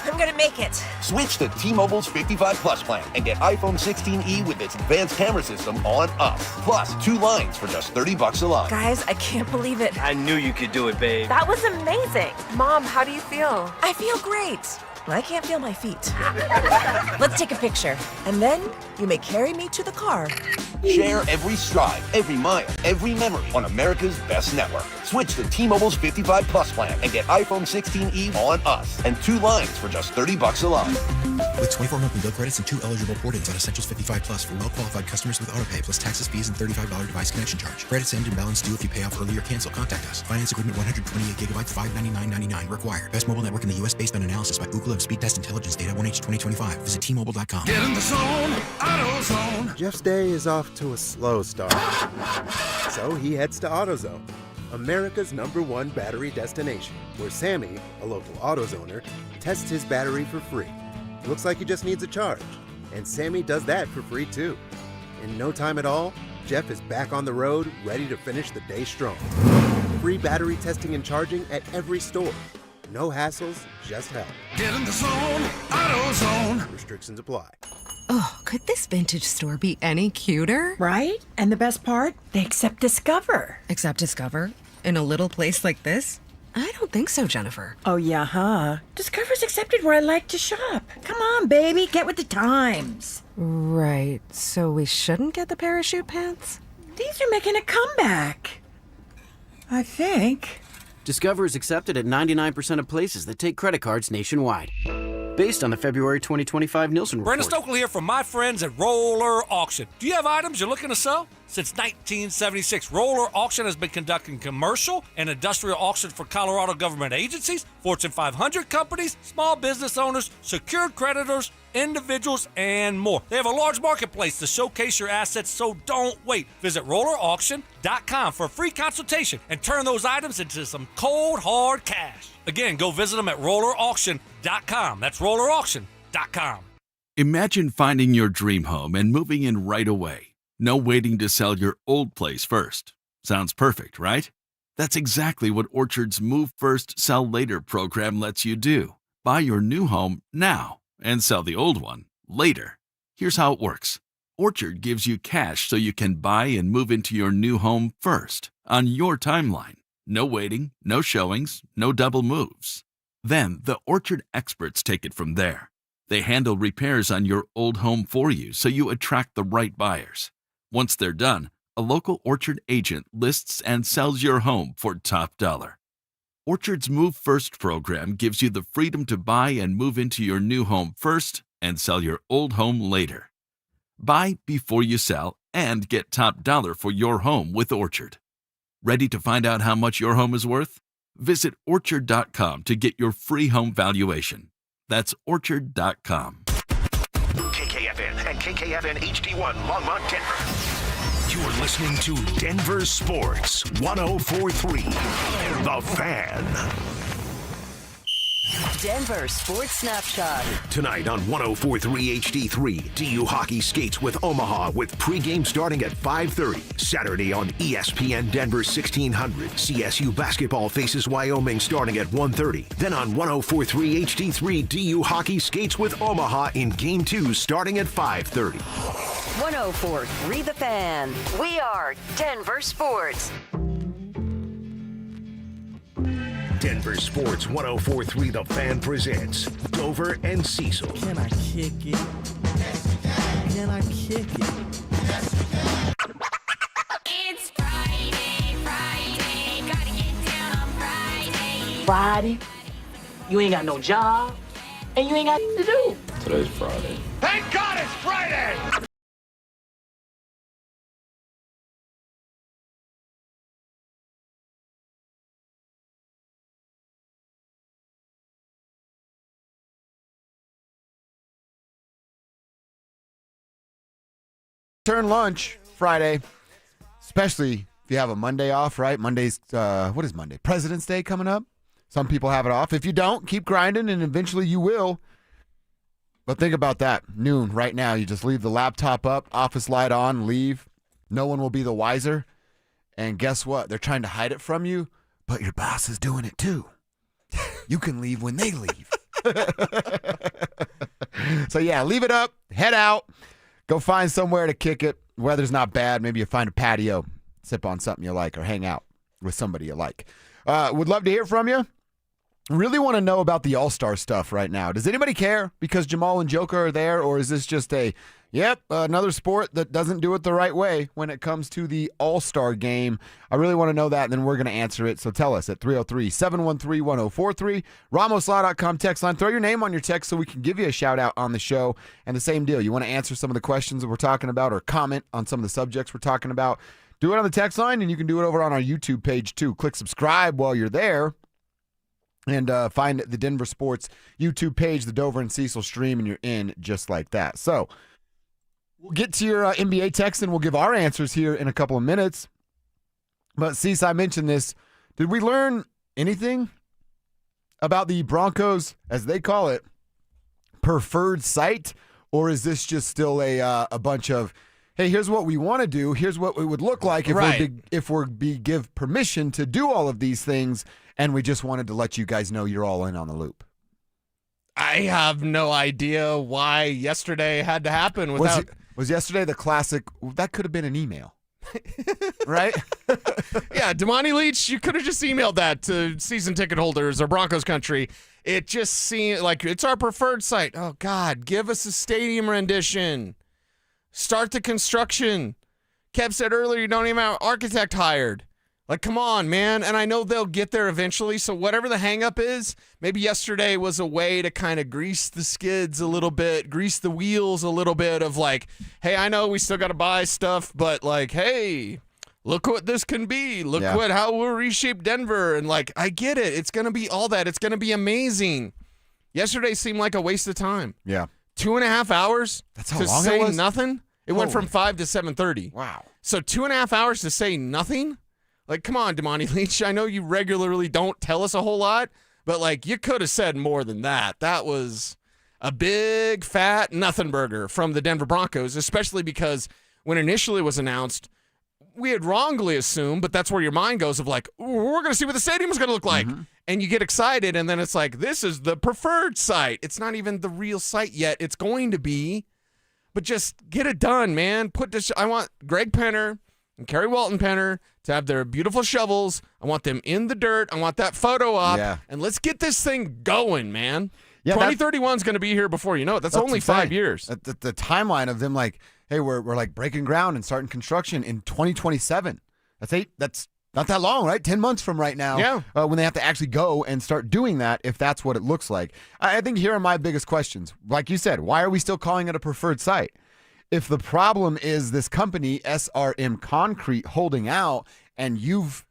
I'm gonna make it. Switch to T-Mobile's 55 Plus plan and get iPhone 16e with its advanced camera system on us. Plus, 2 lines for just $30 a line. Guys, I can't believe it. I knew you could do it, babe. That was amazing. Mom, how do you feel? I feel great. I can't feel my feet. Let's take a picture, and then you may carry me to the car. Share every stride, every mile, every memory on America's best network. Switch to T-Mobile's 55 Plus plan and get iPhone 16e on us and 2 lines for just $30 a line. With 24 monthly bill credits and 2 eligible port-ins on Essentials 55 Plus for well-qualified customers with autopay plus taxes, fees, and $35 device connection charge. Credits end and balance due if you pay off early or cancel. Contact us. Finance agreement 128 gigabytes, $599.99 required. Best mobile network in the U.S. based on analysis by Ookla of Speed Test Intelligence data 1H 2025. Visit T-Mobile.com. Get in the zone, AutoZone. Jeff's day is off to a slow start. So he heads to AutoZone, America's #1 battery destination, where Sammy, a local AutoZoner, tests his battery for free. Looks like he just needs a charge, and Sammy does that for free too. In no time at all, Jeff is back on the road, ready to finish the day strong. Free battery testing and charging at every store. No hassles, just help. Get in the zone, AutoZone. Restrictions apply. Oh, could this vintage store be any cuter? Right? And the best part? They accept Discover. Accept Discover? In a little place like this? I don't think so, Jennifer. Oh, yeah, huh? Discover's accepted where I like to shop. Come on, baby, get with the times. Right, so we shouldn't get the parachute pants? These are making a comeback. I think. Discover is accepted at 99% of places that take credit cards nationwide. Based on the February 2025 Nielsen report. Brenda Stokely here from my friends at Roller Auction. Do you have items you're looking to sell? Since 1976, Roller Auction has been conducting commercial and industrial auctions for Colorado government agencies, Fortune 500 companies, small business owners, secured creditors, individuals, and more. They have a large marketplace to showcase your assets, so don't wait. Visit rollerauction.com for a free consultation and turn those items into some cold, hard cash. Again, go visit them at rollerauction.com. That's rollerauction.com. Imagine finding your dream home and moving in right away. No waiting to sell your old place first. Sounds perfect, right? That's exactly what Orchard's Move First, Sell Later program lets you do. Buy your new home now and sell the old one later. Here's how it works. Orchard gives you cash so you can buy and move into your new home first, on your timeline. No waiting, no showings, no double moves. Then the Orchard experts take it from there. They handle repairs on your old home for you so you attract the right buyers. Once they're done, a local Orchard agent lists and sells your home for top dollar. Orchard's Move First program gives you the freedom to buy and move into your new home first and sell your old home later. Buy before you sell and get top dollar for your home with Orchard. Ready to find out how much your home is worth? Visit Orchard.com to get your free home valuation. That's Orchard.com. KKFN and KKFN HD1 Longmont, Denver. You're listening to Denver Sports 104.3. The Fan. Denver Sports Snapshot. Tonight on 104.3 HD3, DU Hockey skates with Omaha with pregame starting at 5:30. Saturday on ESPN Denver 1600, CSU basketball faces Wyoming starting at 1:30. Then on 104.3 HD3, DU Hockey skates with Omaha in Game 2 starting at 5:30. 104.3 The Fan. We are Denver Sports. Denver Sports 104.3 The Fan presents Dover and Cecil. Can I kick it? Can I kick it? It's Friday, gotta get down on Friday. Friday, you ain't got no job, and you ain't got to do. Today's Friday. Thank God it's Friday! Turn lunch Friday, especially if you have a Monday off, right? Monday's, what is Monday? President's Day coming up. Some people have it off. If you don't, keep grinding and eventually you will. But think about that. Noon right now, you just leave the laptop up, office light on, leave. No one will be the wiser. And guess what? They're trying to hide it from you, but your boss is doing it too. You can leave when they leave. So, yeah, leave it up, head out, go find somewhere to kick it. Weather's not bad. Maybe you find a patio, sip on something you like, or hang out with somebody you like. Would love to hear from you. Really want to know about the All-Star stuff right now. Does anybody care because Jamal and Joker are there, or is this just another sport that doesn't do it the right way when it comes to the All-Star game? I really want to know that, and then we're going to answer it. So tell us at 303-713-1043, RamosLaw.com text line. Throw your name on your text so we can give you a shout-out on the show. And the same deal. You want to answer some of the questions that we're talking about or comment on some of the subjects we're talking about, do it on the text line, and you can do it over on our YouTube page too. Click subscribe while you're there. And find the Denver Sports YouTube page, the Dover and Cecil stream, and you're in just like that. So we'll get to your NBA text, and we'll give our answers here in a couple of minutes. But, Cecil, I mentioned this. Did we learn anything about the Broncos, as they call it, preferred site? Or is this just still a bunch of, hey, here's what we want to do. Here's what it would look like if we give permission to do all of these things, and we just wanted to let you guys know you're all in on the loop. I have no idea why yesterday had to happen without. Was yesterday the classic? That could have been an email, right? Yeah, Damani Leach, you could have just emailed that to season ticket holders or Broncos country. It just seemed like it's our preferred site. Oh, God, give us a stadium rendition. Start the construction. Kev said earlier you don't even have an architect hired. Like, come on, man. And I know they'll get there eventually, so whatever the hang-up is, maybe yesterday was a way to kind of grease the skids a little bit, grease the wheels a little bit of like, hey, I know we still got to buy stuff, but like, hey, look what this can be. Look how we'll reshape Denver. And like, I get it. It's going to be all that. It's going to be amazing. Yesterday seemed like a waste of time. Yeah. 2.5 hours That's how to long say it was? nothing? It went from 5 to 7:30. Wow. So 2.5 hours to say nothing? Like, come on, Damani Leach. I know you regularly don't tell us a whole lot, but, like, you could have said more than that. That was a big, fat nothing burger from the Denver Broncos, especially because when initially it was announced, we had wrongly assumed, but that's where your mind goes of, like, we're going to see what the stadium is going to look like. Mm-hmm. And you get excited, and then it's like, this is the preferred site. It's not even the real site yet. It's going to be. But just get it done, man. I want Greg Penner and Kerry Walton Penner to have their beautiful shovels. I want them in the dirt. I want that photo up. Yeah. And let's get this thing going, man. Yeah, 2031 is going to be here before you know it. That's only 5 years. The timeline of them, like, hey, we're like breaking ground and starting construction in 2027. That's not that long, right? 10 months from right now. Yeah. When they have to actually go and start doing that, if that's what it looks like. I think here are my biggest questions. Like you said, why are we still calling it a preferred site? If the problem is this company, SRM Concrete, holding out, and you've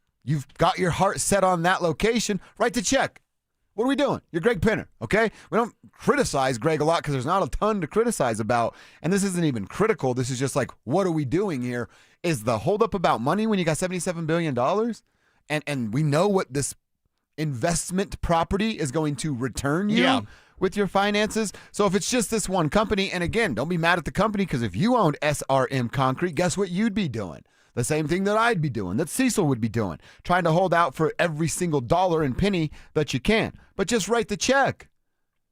got your heart set on that location, write the check. What are we doing? You're Greg Penner, okay? We don't criticize Greg a lot because there's not a ton to criticize about, and this isn't even critical. This is just like, what are we doing here? Is the holdup about money when you got $77 billion? And we know what this investment property is going to return you with your finances. So if it's just this one company, and again, don't be mad at the company, because if you owned SRM Concrete, guess what you'd be doing? The same thing that I'd be doing, that Cecil would be doing, trying to hold out for every single dollar and penny that you can. But just write the check.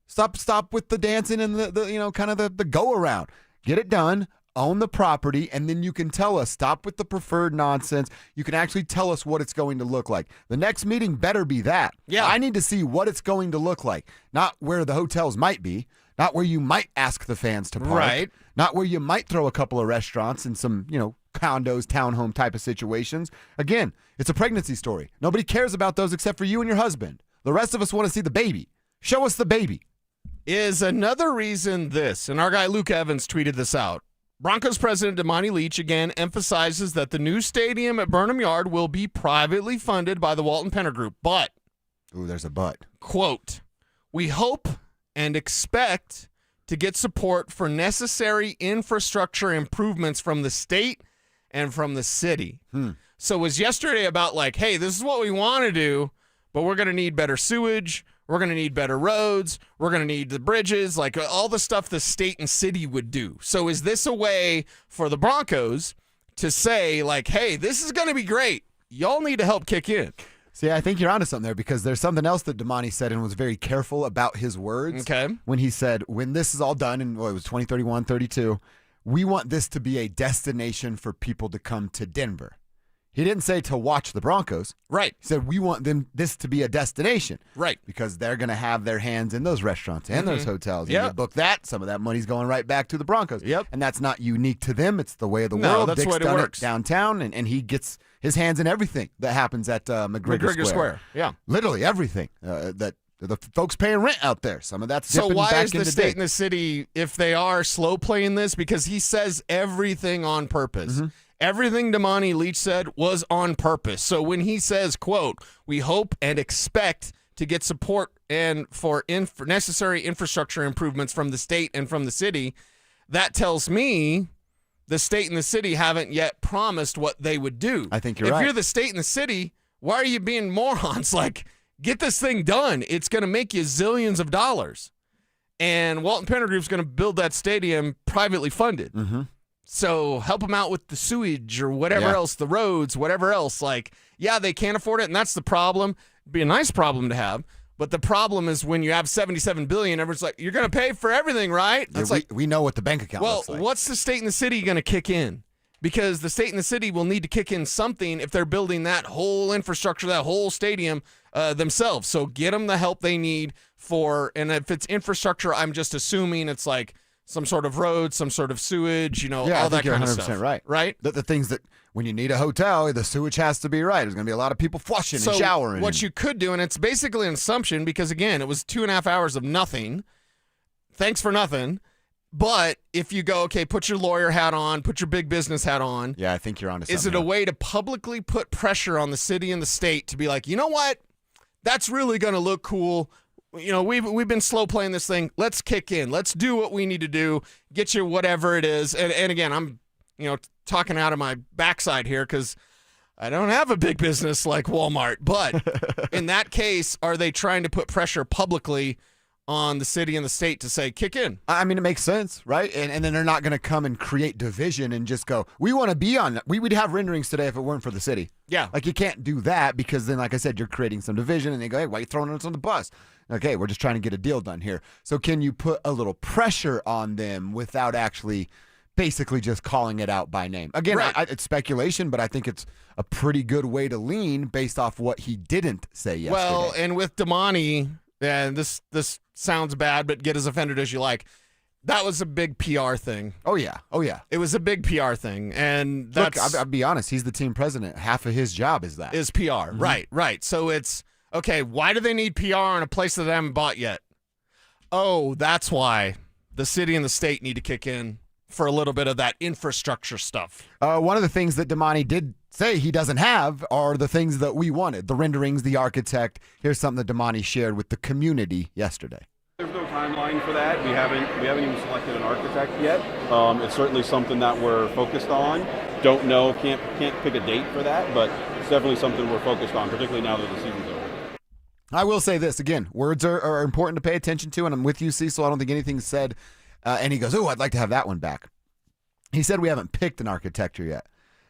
Stop with the dancing and the go around. Get it done. Own the property, and then you can tell us. Stop with the preferred nonsense. You can actually tell us what it's going to look like. The next meeting better be that. Yeah. I need to see what it's going to look like, not where the hotels might be, not where you might ask the fans to park, right? Not where you might throw a couple of restaurants and some, condos, townhome type of situations. Again, it's a pregnancy story. Nobody cares about those except for you and your husband. The rest of us want to see the baby. Show us the baby. Is another reason this, and our guy Luke Evans tweeted this out. Broncos president Damani Leach again emphasizes that the new stadium at Burnham Yard will be privately funded by the Walton Penner Group. But, there's a but. Quote, we hope and expect to get support for necessary infrastructure improvements from the state and from the city. So it was yesterday about like, hey, this is what we want to do, but we're going to need better sewage. We're going to need better roads. We're going to need the bridges, like all the stuff the state and city would do. So is this a way for the Broncos to say, like, hey, this is going to be great. Y'all need to help kick in. See, I think you're onto something there because there's something else that Damani said and was very careful about his words. Okay. When he said, when this is all done in, it was 2031, 32, we want this to be a destination for people to come to Denver. He didn't say to watch the Broncos. Right. He said, we want this to be a destination. Right. Because they're going to have their hands in those restaurants and those hotels. Yep. And you book that, some of that money's going right back to the Broncos. Yep. And that's not unique to them. It's the way of the No, world. that's Dick's the way it done works. downtown, and he gets his hands in everything that happens at McGregor Square. Yeah. Literally everything that the folks paying rent out there. Some of that's So dipping why back is in the the state day. and the city, if they are slow playing this, because he says everything on purpose. Mm-hmm. Everything Damani Leach said was on purpose. So when he says, quote, we hope and expect to get support and for necessary infrastructure improvements from the state and from the city, that tells me the state and the city haven't yet promised what they would do. I think you're if right. If you're the state and the city, why are you being morons? Like, get this thing done. It's going to make you zillions of dollars. And Walton Penner Group's going to build that stadium privately funded. Mm-hmm. So help them out with the sewage or whatever Yeah. else, the roads, whatever else. Like, yeah, they can't afford it, and that's the problem. It'd be a nice problem to have. But the problem is when you have $77 billion, everyone's like, you're going to pay for everything, right? Yeah, It's like, we know what the bank account well, looks like. what's the state and the city going to kick in? Because the state and the city will need to kick in something if they're building that whole infrastructure, that whole stadium themselves. So get them the help they need for, and if it's infrastructure, I'm just assuming it's like some sort of road, some sort of sewage, Yeah, all I that think you're kind of 100% stuff. right. Right? The things that when you need a hotel, the sewage has to be right. There's going to be a lot of people flushing and showering. What you could do, and it's basically an assumption because, again, it was 2.5 hours of nothing. Thanks for nothing. But if you go, okay, put your lawyer hat on, put your big business hat on. Yeah, I think you're onto something. Is it a way to publicly put pressure on the city and the state to be like, you know what? That's really going to look cool. You know, we've been slow playing this thing. Let's kick in. Let's do what we need to do. Get you whatever it is. And again, I'm, talking out of my backside here because I don't have a big business like Walmart. But in that case, are they trying to put pressure publicly on the city and the state to say, kick in? I mean, it makes sense, right? And then they're not going to come and create division and just go, we want to be on. We would have renderings today if it weren't for the city. Yeah. Like, you can't do that because then, like I said, you're creating some division and they go, hey, why are you throwing us on the bus? Okay, we're just trying to get a deal done here. So can you put a little pressure on them without actually basically just calling it out by name? Again, Right. it's speculation, but I think it's a pretty good way to lean based off what he didn't say yesterday. Well, and with Damani, and this sounds bad, but get as offended as you like. That was a big PR thing. Oh, yeah. It was a big PR thing. And that's Look, I'll be honest. He's the team president. Half of his job is that. is PR. Right. So it's, okay, why do they need PR on a place that they haven't bought yet? Oh, that's why the city and the state need to kick in for a little bit of that infrastructure stuff. One of the things that Damani did say he doesn't have are the things that we wanted. The renderings, the architect. Here's something that Damani shared with the community yesterday. There's no timeline for that. We haven't even selected an architect yet. It's certainly something that we're focused on. Don't know, can't pick a date for that, but it's definitely something we're focused on, particularly now that the season's over. I will say this again: words are important to pay attention to, and I'm with you, Cecil. I don't think anything's said. And he goes, "Oh, I'd like to have that one back." He said we haven't picked an architecture yet.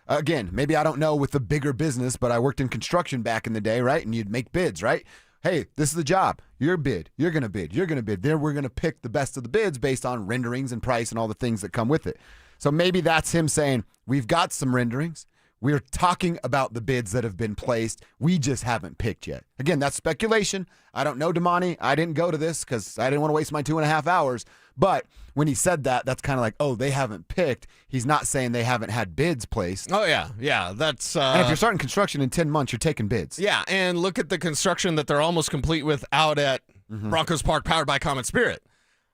Again, maybe I don't know with the bigger business, but I worked in construction back in the day, right? And you'd make bids, right? Hey, this is the job. Your bid. You're going to bid. You're going to bid. Then we're going to pick the best of the bids based on renderings and price and all the things that come with it. So maybe that's him saying, we've got some renderings. We're talking about the bids that have been placed. We just haven't picked yet. Again, that's speculation. I don't know, Damani. I didn't go to this because I didn't want to waste my 2.5 hours. But when he said that, that's kind of like, oh, they haven't picked. He's not saying they haven't had bids placed. Oh, yeah. That's and if you're starting construction in 10 months, you're taking bids. Yeah, and look at the construction that they're almost complete with out at Broncos Park, powered by Common Spirit.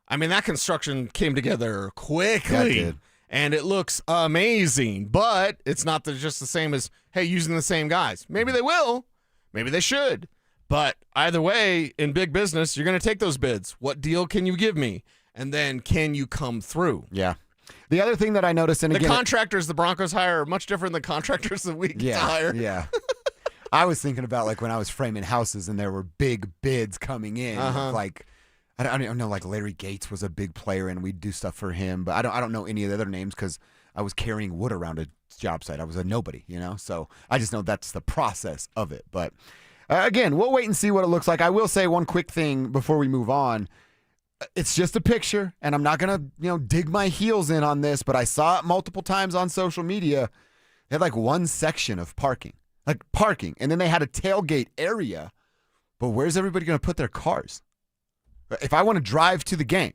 I mean, that construction came together quickly. Yeah, it did. And it looks amazing, but it's not just the same as, hey, using the same guys. Maybe they will. Maybe they should. But either way, in big business, you're going to take those bids. What deal can you give me? And then can you come through? Yeah. The other thing that I noticed, and the again, contractors the Broncos hire are much different than contractors that we get to hire. Yeah. I was thinking about like when I was framing houses and there were big bids coming in, like I don't know, like Larry Gates was a big player and we'd do stuff for him, but I don't know any of the other names because I was carrying wood around a job site. I was a nobody, So I just know that's the process of it. But again, we'll wait and see what it looks like. I will say one quick thing before we move on. It's just a picture, and I'm not going to, dig my heels in on this, but I saw it multiple times on social media. They had like one section of parking, and then they had a tailgate area. But where's everybody going to put their cars? If I want to drive to the game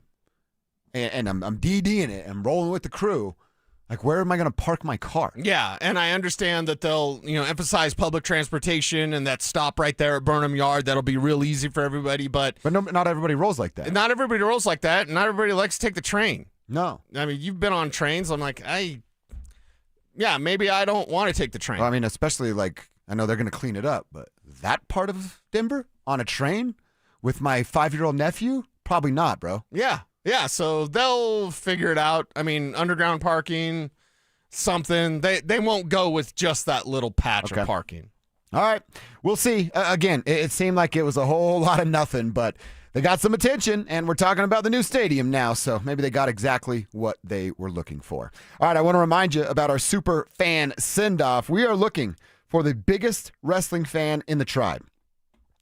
and I'm DDing it and rolling with the crew, where am I going to park my car? Yeah, and I understand that they'll, emphasize public transportation and that stop right there at Burnham Yard. That'll be real easy for everybody, but not everybody rolls like that. Not everybody rolls like that, and not everybody likes to take the train. No. I mean, you've been on trains. I'm like, maybe I don't want to take the train. Well, I mean, especially I know they're going to clean it up, but that part of Denver on a train with my 5-year-old nephew, probably not, bro. Yeah, so they'll figure it out. I mean, underground parking, something. They won't go with just that little patch of parking. All right. We'll see. Again, it seemed like it was a whole lot of nothing, but they got some attention, and we're talking about the new stadium now, so maybe they got exactly what they were looking for. All right, I want to remind you about our super fan send-off. We are looking for the biggest wrestling fan in the tribe.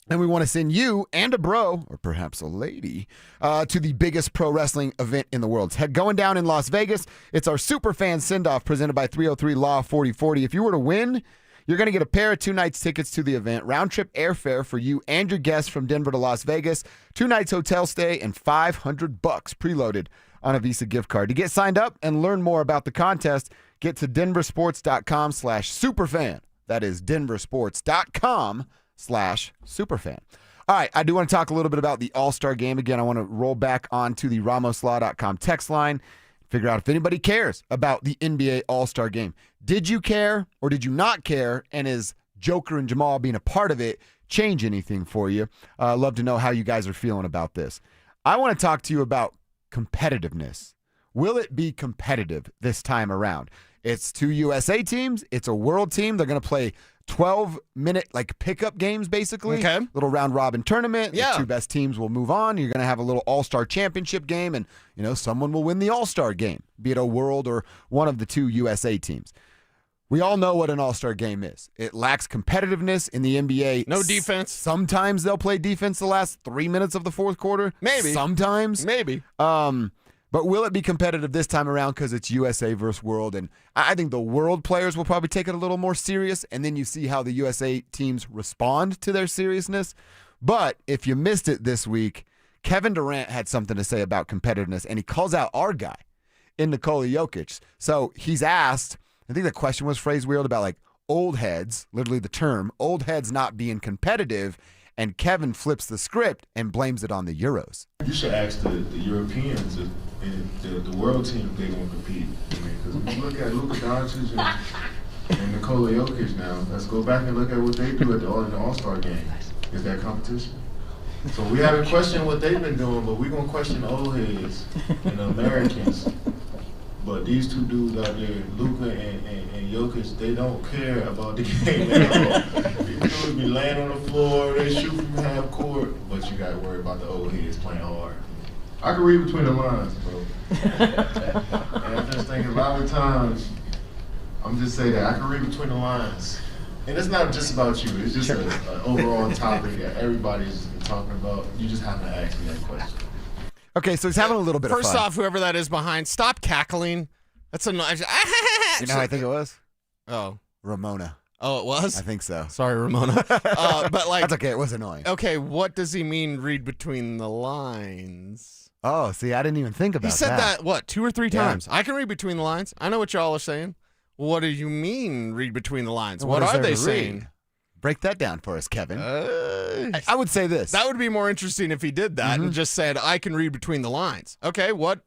And we want to send you and a bro, or perhaps a lady, to the biggest pro wrestling event in the world. It's going down in Las Vegas. It's our super fan send-off presented by 303 Law 4040. If you were to win, you're going to get a pair of 2 nights tickets to the event, round-trip airfare for you and your guests from Denver to Las Vegas, 2 nights hotel stay, and $500 preloaded on a Visa gift card. To get signed up and learn more about the contest, get to DenverSports.com/superfan. That is DenverSports.com/superfan. All right, I do want to talk a little bit about the All-Star Game. Again, I want to roll back onto the RamosLaw.com text line, figure out if anybody cares about the NBA All-Star Game. Did you care or did you not care? And is Joker and Jamal being a part of it change anything for you? Love to know how you guys are feeling about this. I want to talk to you about competitiveness. Will it be competitive this time around? It's 2 USA teams. It's a world team. They're going to play 12-minute pickup games, basically. Okay. Little round-robin tournament. Yeah. The 2 best teams will move on. You're going to have a little all-star championship game, and someone will win the all-star game, be it a world or one of the 2 USA teams. We all know what an all-star game is. It lacks competitiveness in the NBA. No defense. Sometimes they'll play defense the last 3 minutes of the fourth quarter. Maybe. Sometimes. Maybe. But will it be competitive this time around because it's USA versus world? And I think the world players will probably take it a little more serious, and then you see how the USA teams respond to their seriousness. But if you missed it this week, Kevin Durant had something to say about competitiveness, and he calls out our guy in Nikola Jokic. So he's asked, I think the question was phrased weird about old heads, literally the term, old heads not being competitive, and Kevin flips the script and blames it on the Euros. You should ask the Europeans and the world team if they're going to compete. Because when you look at Luka Doncic and Nikola Jokic now, let's go back and look at what they do in the All-Star game. Is that competition? So we haven't questioned what they've been doing, but we're going to question the old heads and the Americans. But these 2 dudes out there, Luka and Jokic, they don't care about the game at all. These dudes be laying on the floor, they shoot from half court, but you got to worry about the old heads playing hard. I can read between the lines, bro. And I'm just thinking a lot of times, I'm just saying that I can read between the lines. And it's not just about you, it's just an overall topic that everybody's talking about. You just have to ask me that question. Okay, so he's having a little bit of fun. First off, whoever that is behind, stop cackling. That's annoying. You know who I think it was? Oh. Ramona. Oh, it was? I think so. Sorry, Ramona. But That's okay, it was annoying. Okay, what does he mean read between the lines? Oh, see, I didn't even think about that. He said that, what, 2 or 3 Yeah. times? I can read between the lines. I know what y'all are saying. What do you mean read between the lines? What What is are there they to saying? read? Break that down for us, Kevin. I would say this. That would be more interesting if he did that and just said, I can read between the lines. Okay, what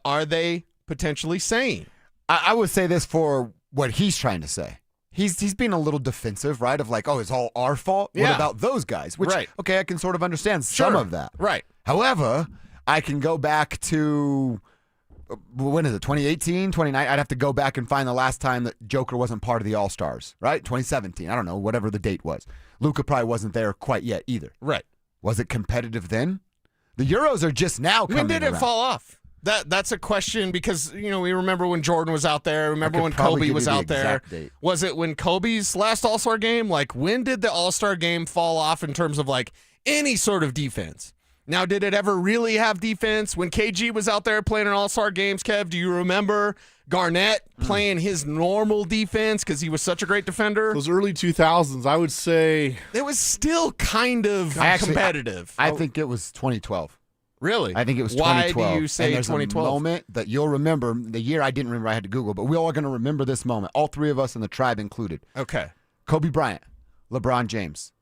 are they potentially saying? I would say this for what he's trying to say. He's being a little defensive, right? Of it's all our fault. Yeah. What about those guys? Which, Right. okay, I can sort of understand some of that. Right. However, I can go back to, when is it, 2018, 2019? I'd have to go back and find the last time that Joker wasn't part of the All-Stars, right? 2017. I don't know, whatever the date was. Luka probably wasn't there quite yet either. Right. Was it competitive then? The Euros are just now coming When did it around. fall off? That's a question because, we remember when Jordan was out there. Remember when Kobe was out there. Date. Was it when Kobe's last All-Star game? Like, when did the All-Star game fall off in terms of, like, any sort of defense? Now, did it ever really have defense? When KG was out there playing in All-Star games, Kev, do you remember Garnett playing his normal defense because he was such a great defender? Those early 2000s, I would say. It was still kind of competitive. I think it was 2012. Really? I think it was Why 2012. do you say and there's 2012? a moment that you'll remember. The year I didn't remember, I had to Google, but we're all going to remember this moment. All three of us in the tribe included. Okay. Kobe Bryant, LeBron James.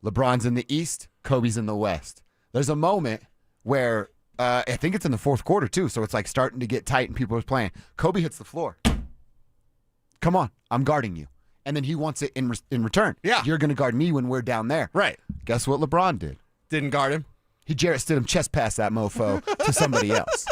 LeBron's in the East, Kobe's in the West. There's a moment where I think it's in the fourth quarter too, so it's like starting to get tight and people are playing. Kobe hits the floor. Come on, I'm guarding you. And then he wants it in return. Yeah. You're going to guard me when we're down there. Right. Guess what LeBron did? Didn't guard him. He Jarrett Stidham chest passed that mofo to somebody else.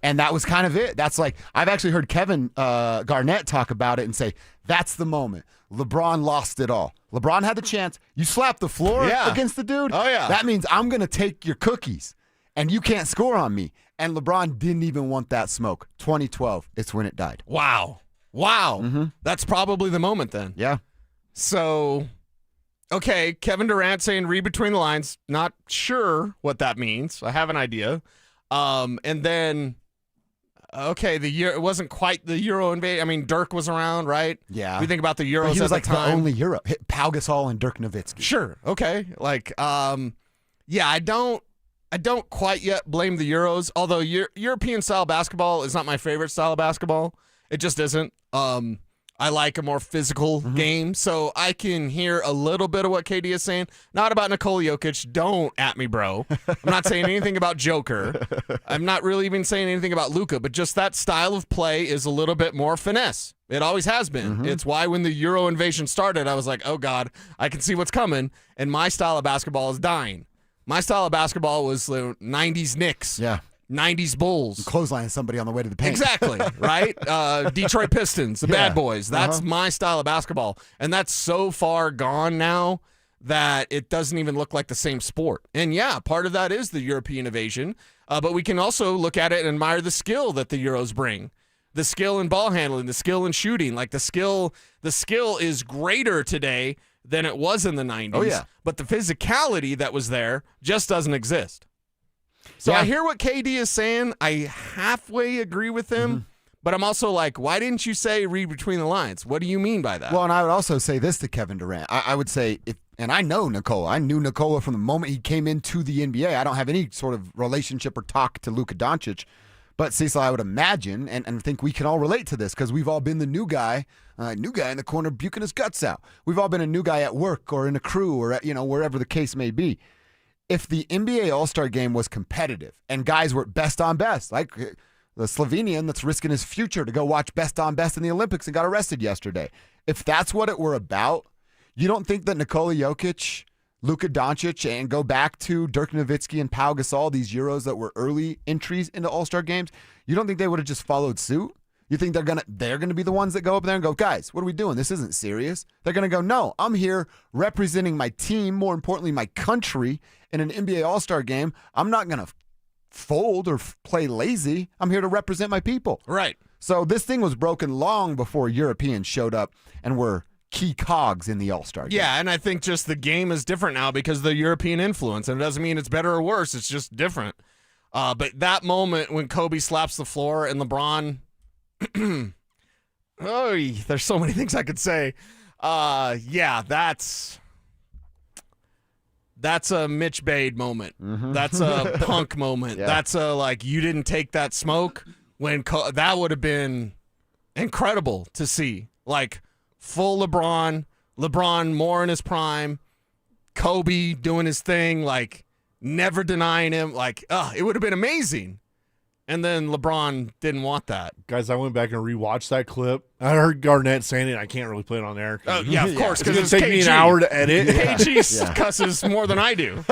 And that was kind of it. That's like, I've actually heard Kevin Garnett talk about it and say, that's the moment. LeBron lost it all. LeBron had the chance. You slap the floor against the dude. Oh, yeah. That means I'm going to take your cookies and you can't score on me. And LeBron didn't even want that smoke. 2012, it's when it died. Wow. That's probably the moment then. Yeah. So, okay, Kevin Durant saying read between the lines. Not sure what that means. I have an idea. And then, okay, it wasn't quite the Euro invasion. I mean, Dirk was around, right? Yeah. We think about the Euros But he was at like the time. the only Euro. Pau Gasol and Dirk Nowitzki. Sure. Okay. Like, yeah, I don't quite yet blame the Euros, although European style basketball is not my favorite style of basketball. It just isn't. I like a more physical game, so I can hear a little bit of what KD is saying. Not about Nikola Jokic. Don't at me, bro. I'm not saying anything about Joker. I'm not really even saying anything about Luka, but just that style of play is a little bit more finesse. It always has been. It's why when the Euro invasion started, I was like, oh, God, I can see what's coming, and my style of basketball is dying. My style of basketball was the 90s Knicks. Yeah. 90s Bulls. Clothesline somebody on the way to the paint. Exactly, right? Detroit Pistons, the Bad Boys. That's my style of basketball. And that's so far gone now that it doesn't even look like the same sport. And yeah, part of that is the European invasion. But we can also look at it and admire the skill that the Euros bring. The skill in ball handling, the skill in shooting. Like the skill is greater today than it was in the 90s. Oh, yeah. But the physicality that was there just doesn't exist. So I hear what KD is saying. I halfway agree with him, but I'm also like, why didn't you say read between the lines? What do you mean by that? Well, and I would also say this to Kevin Durant. I would say, and I know Nikola. I knew Nikola from the moment he came into the NBA. I don't have any sort of relationship or talk to Luka Doncic. But Cecil, I would imagine, and think we can all relate to this because we've all been the new guy in the corner puking his guts out. We've all been a new guy at work or in a crew or at, wherever the case may be. If the NBA All-Star Game was competitive and guys were best on best, like the Slovenian that's risking his future to go watch best on best in the Olympics and got arrested yesterday, if that's what it were about, you don't think that Nikola Jokic, Luka Doncic, and go back to Dirk Nowitzki and Pau Gasol, these Euros that were early entries into All-Star games, you don't think they would have just followed suit? You think they're gonna be the ones that go up there and go, guys, what are we doing? This isn't serious. They're gonna go, no, I'm here representing my team, more importantly, my country in an NBA All-Star game. I'm not gonna fold or play lazy. I'm here to represent my people. Right. So this thing was broken long before Europeans showed up and were key cogs in the All-Star game. Yeah, and I think just the game is different now because of the European influence, and it doesn't mean it's better or worse. It's just different. But that moment when Kobe slaps the floor and LeBron, there's so many things I could say. Yeah, that's a Mitch Bade moment. That's a Punk moment. Yeah. That's a you didn't take that smoke when that would have been incredible to see. Like full LeBron more in his prime, Kobe doing his thing, never denying him. It would have been amazing. And then LeBron didn't want that. Guys, I went back and rewatched that clip. I heard Garnett saying it. I can't really play it on air. Oh, yeah, of course. It's going to take me an hour to edit. KG cusses more than I do.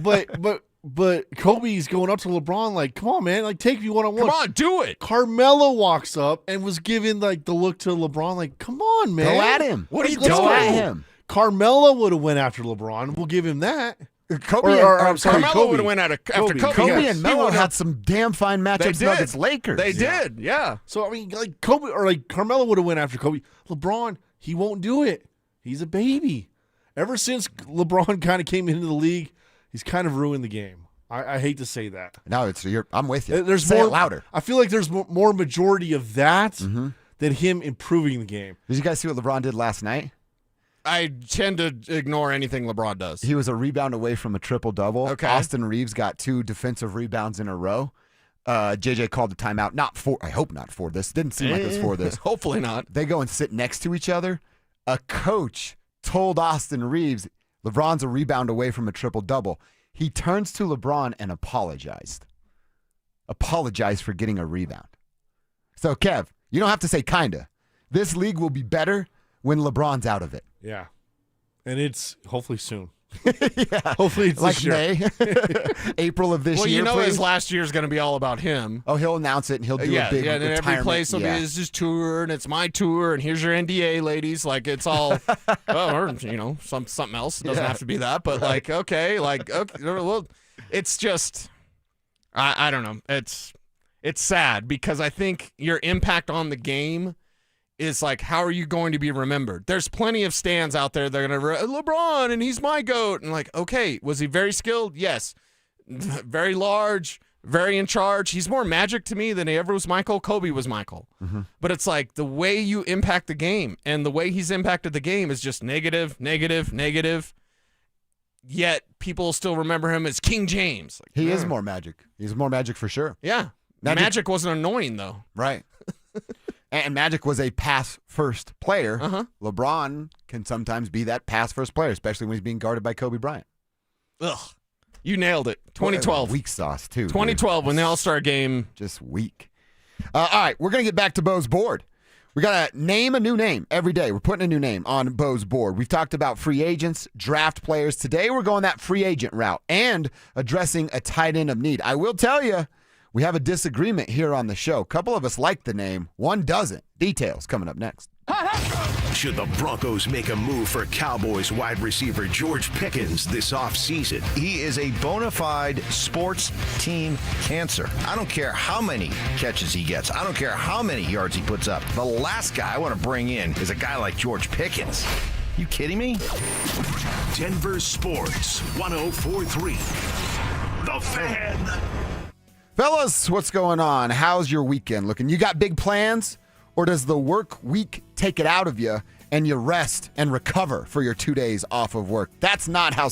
But Kobe's going up to LeBron come on, man. Take me one-on-one. Come on, do it. Carmelo walks up and was giving, the look to LeBron, come on, man. Go at him. What are you doing? doing? Go at him. Carmelo would have went after LeBron. We'll give him that. Kobe Carmelo would have went after Kobe. Kobe and Melo had some damn fine matchups. Nuggets Lakers. They did, yeah. So I mean, like Kobe or like Carmelo would have went after Kobe. LeBron, he won't do it. He's a baby. Ever since LeBron kind of came into the league, he's kind of ruined the game. I hate to say that. No, I'm with you. There's Say more it louder. I feel like there's more majority of that than him improving the game. Did you guys see what LeBron did last night? I tend to ignore anything LeBron does. He was a rebound away from a triple-double. Okay. Austin Reeves got 2 defensive rebounds in a row. JJ called the timeout. I hope not for this. Didn't seem like it was for this. Hopefully not. They go and sit next to each other. A coach told Austin Reeves, LeBron's a rebound away from a triple-double. He turns to LeBron and apologized. Apologized for getting a rebound. So, Kev, you don't have to say kinda. This league will be better when LeBron's out of it. Yeah. And it's hopefully soon. Yeah. Hopefully it's like this year. May, April of this year. Well, you know please. his last year is going to be all about him. Oh, he'll announce it and he'll do a big and retirement. every place will be this is tour and it's my tour and here's your NDA, ladies. Like it's all, or something else. It doesn't have to be that, but okay, well, it's just, I don't know. It's sad because I think your impact on the game is like, how are you going to be remembered? There's plenty of stands out there that are going to, LeBron, and he's my GOAT. And like, okay, was he very skilled? Yes. Very large, very in charge. He's more Magic to me than he ever was Michael. Kobe was Michael. Mm-hmm. But it's like the way you impact the game and the way he's impacted the game is just negative. Yet people still remember him as King James. Like, he is more Magic. He's more Magic for sure. Yeah. Magic wasn't annoying, though. Right. And Magic was a pass-first player. LeBron can sometimes be that pass-first player, especially when he's being guarded by Kobe Bryant. Ugh. You nailed it. 2012. Weak sauce, too. 2012, dude. when the All-Star game. Just weak. All right, we're going to get back to Bo's board. We got to name a new name every day. We're putting a new name on Bo's board. We've talked about free agents, draft players. Today, we're going that free agent route and addressing a tight end of need. I will tell you, we have a disagreement here on the show. A couple of us like the name. One doesn't. Details coming up next. Should the Broncos make a move for Cowboys wide receiver George Pickens this offseason? He is a bona fide sports team cancer. I don't care how many catches he gets. I don't care how many yards he puts up. The last guy I want to bring in is a guy like George Pickens. You kidding me? Denver Sports 104.3. The Fan. Fellas, what's going on? How's your weekend looking? You got big plans? Or does the work week take it out of you and you rest and recover for your 2 days off of work? That's not how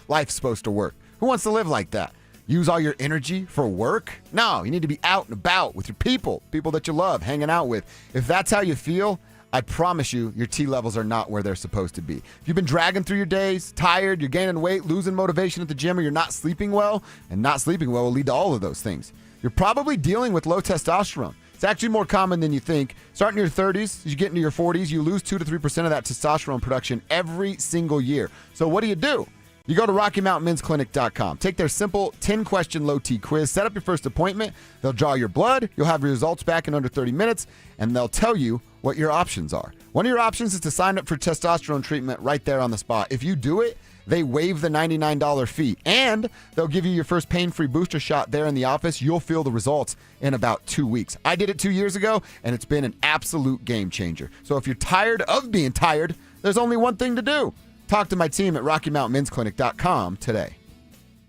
life's supposed to work. Who wants to live like that? Use all your energy for work? No, you need to be out and about with your people that you love, hanging out with. If that's how you feel, I promise you, your T levels are not where they're supposed to be. If you've been dragging through your days, tired, you're gaining weight, losing motivation at the gym, or you're not sleeping well, and not sleeping well will lead to all of those things. You're probably dealing with low testosterone. It's actually more common than you think. Starting in your 30s, as you get into your 40s, you lose 2 to 3% of that testosterone production every single year. So what do? You go to RockyMountainMen'sClinic.com. Take their simple 10-question low-T quiz. Set up your first appointment. They'll draw your blood. You'll have your results back in under 30 minutes, and they'll tell you what your options are. One of your options is to sign up for testosterone treatment right there on the spot. If you do it, they waive the $99 fee, and they'll give you your first pain-free booster shot there in the office. You'll feel the results in about 2 weeks. I did it 2 years ago, and it's been an absolute game changer. So if you're tired of being tired, there's only one thing to do. Talk to my team at RockyMountainMen'sClinic.com today.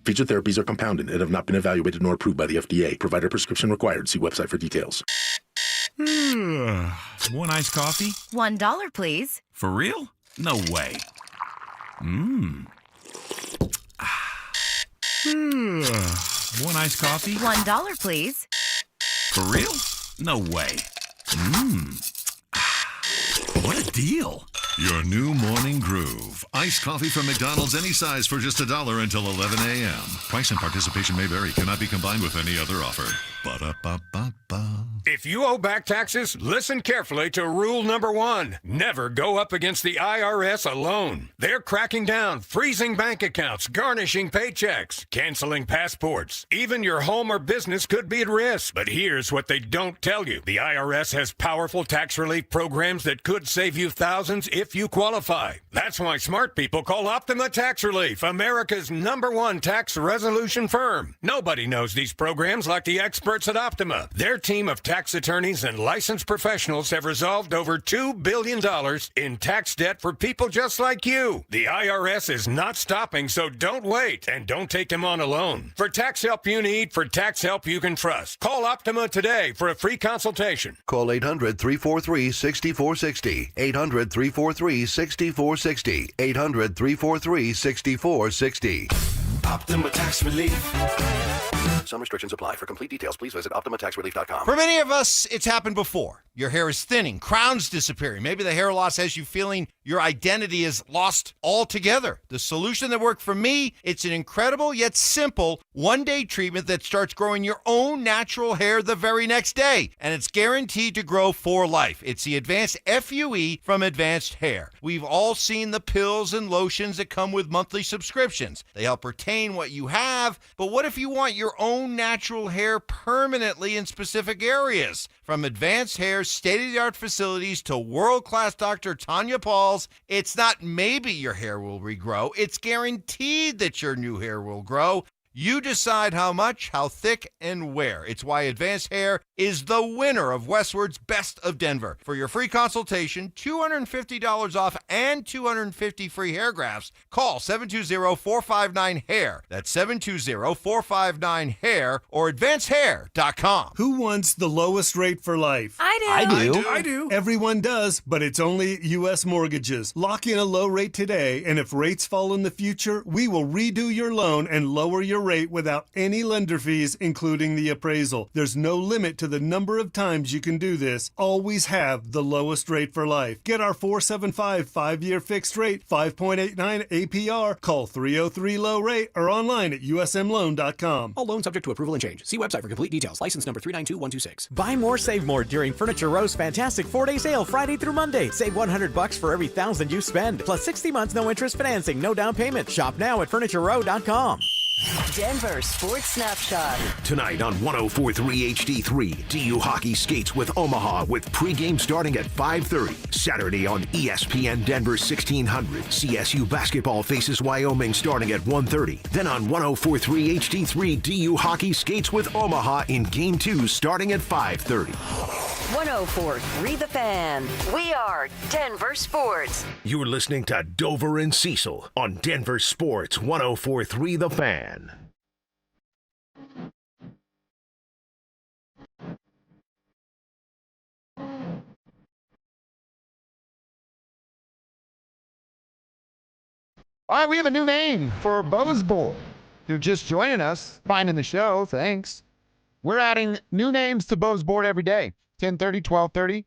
Featured therapies are compounded and have not been evaluated nor approved by the FDA. Provider prescription required. See website for details. One iced coffee? $1, please. For real? No way. One iced coffee? $1, please. For real? No way. What a deal. Your new morning groove. Iced coffee from McDonald's, any size for just $1 until 11 a.m. Price and participation may vary. Cannot be combined with any other offer. Ba-da-ba-ba-ba. If you owe back taxes, listen carefully to rule number 1. Never go up against the IRS alone. They're cracking down, freezing bank accounts, garnishing paychecks, canceling passports. Even your home or business could be at risk. But here's what they don't tell you. The IRS has powerful tax relief programs that could save you thousands if you qualify. That's why smart people call Optima Tax Relief, America's #1 tax resolution firm. Nobody knows these programs like the experts at Optima. Their team of tax attorneys and licensed professionals have resolved over $2 billion in tax debt for people just like you. The IRS is not stopping, so don't wait and don't take them on alone. For tax help you need, for tax help you can trust, call Optima today for a free consultation. Call 800-343-6460. 800-343-6460. 800-343-6460. Optima Tax Relief. Some restrictions apply. For complete details, please visit OptimaTaxRelief.com. For many of us, it's happened before. Your hair is thinning, crowns disappearing. Maybe the hair loss has you feeling your identity is lost altogether. The solution that worked for me, it's an incredible yet simple one-day treatment that starts growing your own natural hair the very next day. And it's guaranteed to grow for life. It's the Advanced FUE from Advanced Hair. We've all seen the pills and lotions that come with monthly subscriptions. They help retain what you have, but what if you want your own natural hair permanently in specific areas? From Advanced Hair's state-of-the-art facilities to world-class Dr. Tanya Paul's, it's not maybe your hair will regrow, it's guaranteed that your new hair will grow. You decide how much, how thick, and where. It's why Advanced Hair is the winner of Westward's Best of Denver. For your free consultation, $250 off and 250 free hair grafts, call 720-459-HAIR. That's 720-459-HAIR or advancedhair.com. Who wants the lowest rate for life? I do. I do. Everyone does, but it's only U.S. Mortgages. Lock in a low rate today, and if rates fall in the future, we will redo your loan and lower your rate without any lender fees, including the appraisal. There's no limit to the number of times you can do this. Always have the lowest rate for life. Get our 475 5-year fixed rate, 5.89 APR. Call 303-LOW-RATE or online at usmloan.com. All loans subject to approval and change. See website for complete details. License number 392126. Buy more, save more during Furniture Row's fantastic 4-day sale Friday through Monday. Save $100 for every $1,000 you spend. Plus 60 months no interest financing, no down payment. Shop now at FurnitureRow.com. Denver Sports Snapshot. Tonight on 104.3 HD3, DU Hockey skates with Omaha with pregame starting at 5:30. Saturday on ESPN Denver 1600, CSU basketball faces Wyoming starting at 1:30. Then on 104.3 HD3, DU Hockey skates with Omaha in Game 2 starting at 5:30. 104.3 The Fan. We are Denver Sports. You're listening to Dover and Cecil on Denver Sports 104.3 The Fan. All right, we have a new name for Bose Bowl. If you're just joining us, finding the show, thanks. We're adding new names to Bose Board every day, 10:30, 12:30.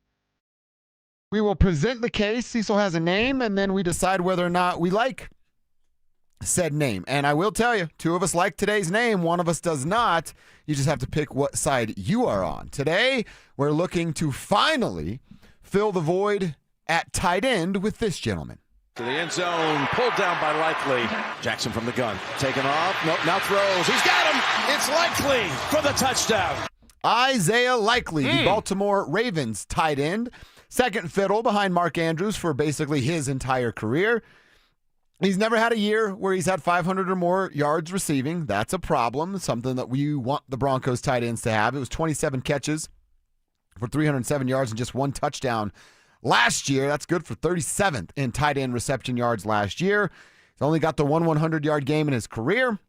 We will present the case. Cecil has a name, and then we decide whether or not we like said name. And I will tell you, 2 of us like today's name, 1 of us does not. You just have to pick what side you are on. Today, we're looking to finally fill the void at tight end with this gentleman. To the end zone, pulled down by Likely. Jackson from the gun, taken off. Nope, now throws. He's got him. It's Likely for the touchdown. Isaiah Likely, the Baltimore Ravens tight end. Second fiddle behind Mark Andrews for basically his entire career. He's never had a year where he's had 500 or more yards receiving. That's a problem, something that we want the Broncos tight ends to have. It was 27 catches for 307 yards and just 1 touchdown last year. That's good for 37th in tight end reception yards last year. He's only got the 100-yard game in his career.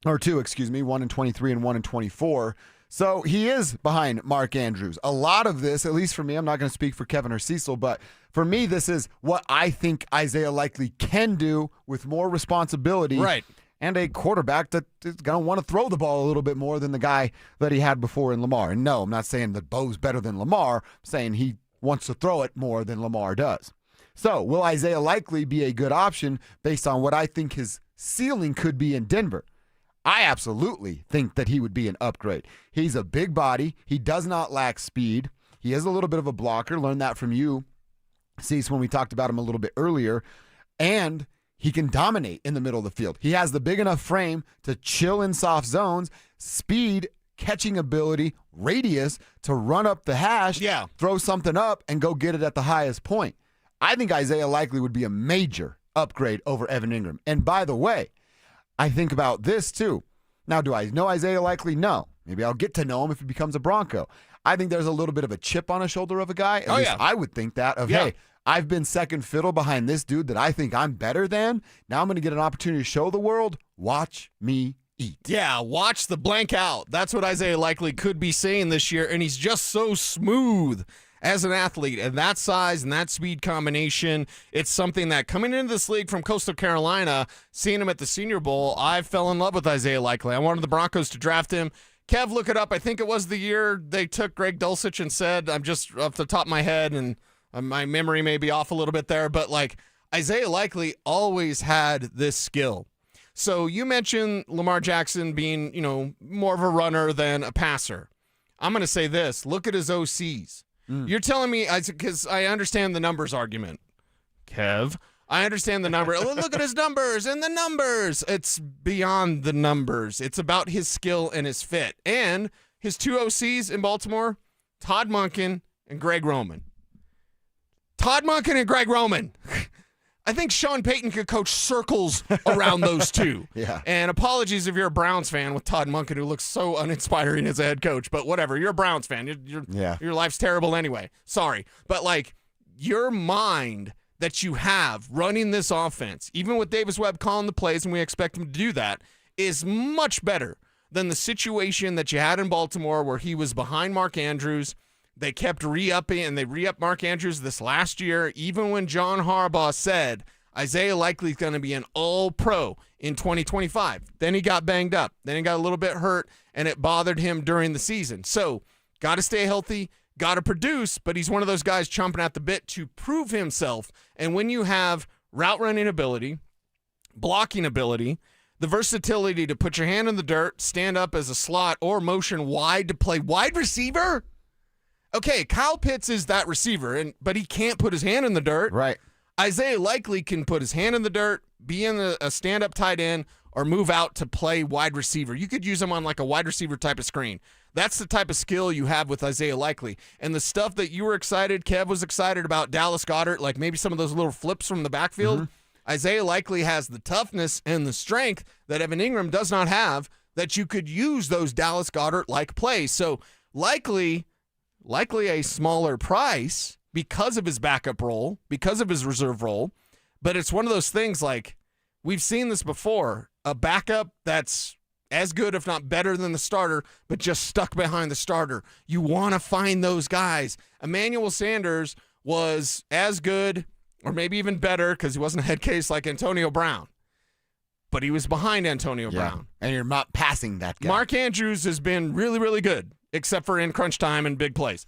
Or 2, 1 in 23 and 1 in 24. So he is behind Mark Andrews. A lot of this, at least for me, I'm not going to speak for Kevin or Cecil, but for me, this is what I think Isaiah Likely can do with more responsibility. Right. And a quarterback that is going to want to throw the ball a little bit more than the guy that he had before in Lamar. And no, I'm not saying that Bo's better than Lamar. I'm saying he wants to throw it more than Lamar does. So will Isaiah Likely be a good option based on what I think his ceiling could be in Denver? I absolutely think that he would be an upgrade. He's a big body. He does not lack speed. He is a little bit of a blocker. Learned that from you, Cecil, when we talked about him a little bit earlier. And he can dominate in the middle of the field. He has the big enough frame to chill in soft zones, speed, catching ability, radius to run up the hash, throw something up, and go get it at the highest point. I think Isaiah Likely would be a major upgrade over Evan Ingram. And by the way, I think about this too. Now, do I know Isaiah Likely? No. Maybe I'll get to know him if he becomes a Bronco. I think there's a little bit of a chip on the shoulder of a guy. At least I would think that hey, I've been second fiddle behind this dude that I think I'm better than. Now I'm going to get an opportunity to show the world, watch me eat. Yeah, watch the blank out. That's what Isaiah Likely could be saying this year, and he's just so smooth as an athlete. And that size and that speed combination, it's something that coming into this league from Coastal Carolina, seeing him at the Senior Bowl, I fell in love with Isaiah Likely. I wanted the Broncos to draft him. Kev, look it up. I think it was the year they took Greg Dulcich and said, I'm just off the top of my head, and my memory may be off a little bit there, but like Isaiah Likely always had this skill. So you mentioned Lamar Jackson being, more of a runner than a passer. I'm going to say this. Look at his OCs. You're telling me, because I understand the numbers argument, Kev. I understand the number. Look at his numbers and the numbers. It's beyond the numbers. It's about his skill and his fit. And his two OCs in Baltimore, Todd Monken and Greg Roman. Todd Monken and Greg Roman. I think Sean Payton could coach circles around those two. Yeah. And apologies if you're a Browns fan with Todd Monken, who looks so uninspiring as a head coach. But whatever, you're a Browns fan. Your life's terrible anyway. Sorry. But, your mind that you have running this offense, even with Davis Webb calling the plays, and we expect him to do that, is much better than the situation that you had in Baltimore where he was behind Mark Andrews. They kept re-upping, and they re-upped Mark Andrews this last year, even when John Harbaugh said Isaiah Likely is going to be an all-pro in 2025. Then he got banged up. Then he got a little bit hurt, and it bothered him during the season. So, got to stay healthy, got to produce, but he's one of those guys chomping at the bit to prove himself. And when you have route running ability, blocking ability, the versatility to put your hand in the dirt, stand up as a slot, or motion wide to play wide receiver. Okay, Kyle Pitts is that receiver, but he can't put his hand in the dirt. Right. Isaiah Likely can put his hand in the dirt, be in a stand-up tight end, or move out to play wide receiver. You could use him on like a wide receiver type of screen. That's the type of skill you have with Isaiah Likely. And the stuff that you were excited, Kev was excited about Dallas Goedert, like maybe some of those little flips from the backfield. Isaiah Likely has the toughness and the strength that Evan Ingram does not have, that you could use those Dallas Goedert-like plays. So likely a smaller price because of his backup role, because of his reserve role. But it's one of those things like we've seen this before, a backup that's as good, if not better than the starter, but just stuck behind the starter. You want to find those guys. Emmanuel Sanders was as good or maybe even better because he wasn't a head case like Antonio Brown. But he was behind Antonio Brown. And you're not passing that guy. Mark Andrews has been really, really good, except for in crunch time and big plays.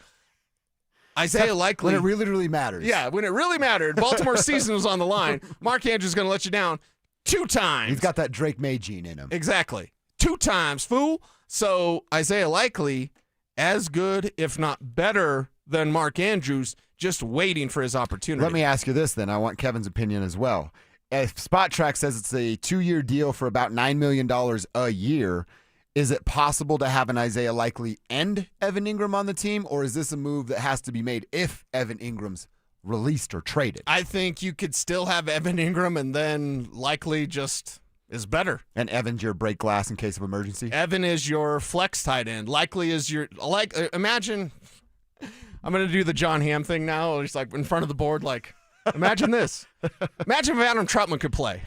Isaiah Likely. When it really, really matters. Yeah, when it really mattered. Baltimore's season was on the line. Mark Andrews is going to let you down 2 times. He's got that Drake May gene in him. Exactly. 2 times, fool. So Isaiah Likely, as good, if not better than Mark Andrews, just waiting for his opportunity. Let me ask you this then. I want Kevin's opinion as well. If Spot Track says it's a 2-year deal for about $9 million a year, is it possible to have an Isaiah Likely and Evan Ingram on the team, or is this a move that has to be made if Evan Ingram's released or traded? I think you could still have Evan Ingram and then Likely just is better. And Evan's your break glass in case of emergency? Evan is your flex tight end. Likely is your, imagine, I'm going to do the John Hamm thing now. It's like in front of the board, imagine this. Imagine if Adam Troutman could play.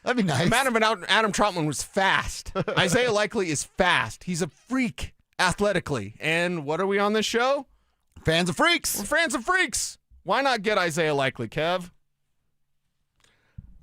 That'd be nice. Imagine if Adam Troutman was fast. Isaiah Likely is fast. He's a freak athletically. And what are we on this show? Fans of freaks. We're fans of freaks. Why not get Isaiah Likely, Kev?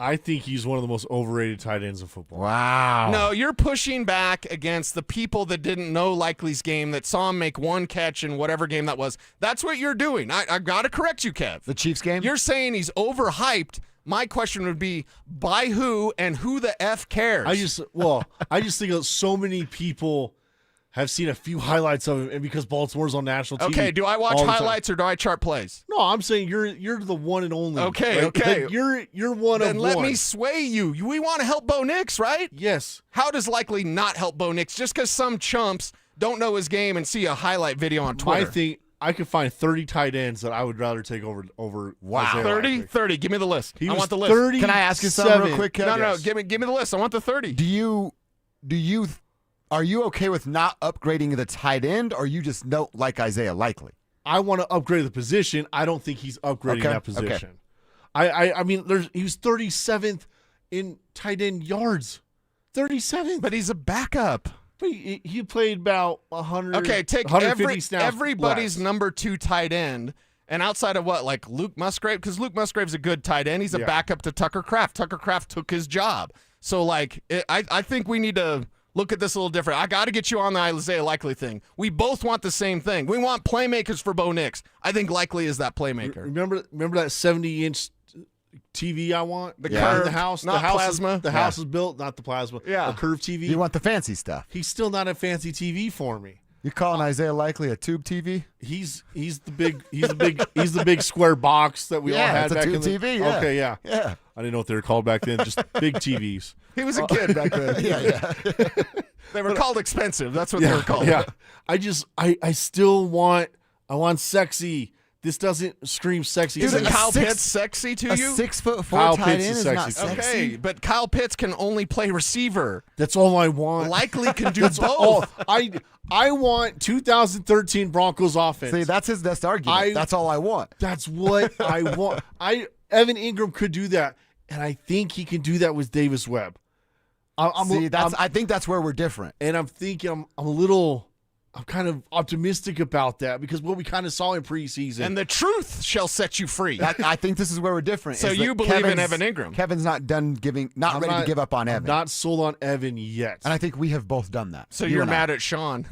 I think he's one of the most overrated tight ends in football. Wow. No, you're pushing back against the people that didn't know Likely's game, that saw him make one catch in whatever game that was. That's what you're doing. I got to correct you, Kev. The Chiefs game? You're saying he's overhyped My question would be, by who and who the F cares? I just think that so many people have seen a few highlights of him, and because Baltimore's on national TV. Okay, do I watch highlights or do I chart plays? No, I'm saying you're the one and only. Okay, right? okay. Like, you're one then of let one. me sway you. We want to help Bo Nix, right? Yes. How does likely not help Bo Nix just because some chumps don't know his game and see a highlight video on Twitter? I think I could find 30 tight ends that I would rather take over. Wow, Isaiah 30, Likely. 30. Give me the list. I want the list. 30. Can I ask you something real quick, Kev? No, give me the list. I want the 30. Are you okay with not upgrading the tight end, or you just don't like Isaiah Likely? I want to upgrade the position. I don't think he's upgrading that position. I mean, he was 37th in tight end yards. 37th. But he's a backup. But he played about 100. Okay, take 150 snaps everybody's less. number 2 tight end, and outside of what, like Luke Musgrave? Because Luke Musgrave's a good tight end. He's a backup to Tucker Kraft. Tucker Kraft took his job. So, I think we need to look at this a little different. I got to get you on the Isaiah Likely thing. We both want the same thing. We want playmakers for Bo Nix. I think Likely is that playmaker. Remember that 70-inch TV I want? The curved, the house, not plasma. The house is built, not the plasma. Yeah. A curved TV. You want the fancy stuff. He's still not a fancy TV for me. You calling Isaiah Likely a tube TV? He's the big square box that we all had it's back a in tube the TV. Yeah. Okay, yeah. Yeah. I didn't know what they were called back then. Just big TVs. He was a kid back then. Yeah. They were called expensive. That's what they were called. Yeah. I still want sexy. This doesn't scream sexy. Isn't Kyle Pitts sexy to you? A 6'4" Kyle tight Pitts end is is not sexy. sexy. Okay, but Kyle Pitts can only play receiver. That's all I want. Likely can do That's both. all. I want 2013 Broncos offense. See, that's his best argument. That's all I want. That's what I want. Evan Ingram could do that, and I think he can do that with Davis Webb. I think that's where we're different. And I'm thinking I'm kind of optimistic about that because what we kind of saw in preseason. And the truth shall set you free. I think this is where we're different. So is you that believe in Evan Ingram. Kevin's not done ready to give up on Evan. I'm not sold on Evan yet. And I think we have both done that. So you're mad at Sean.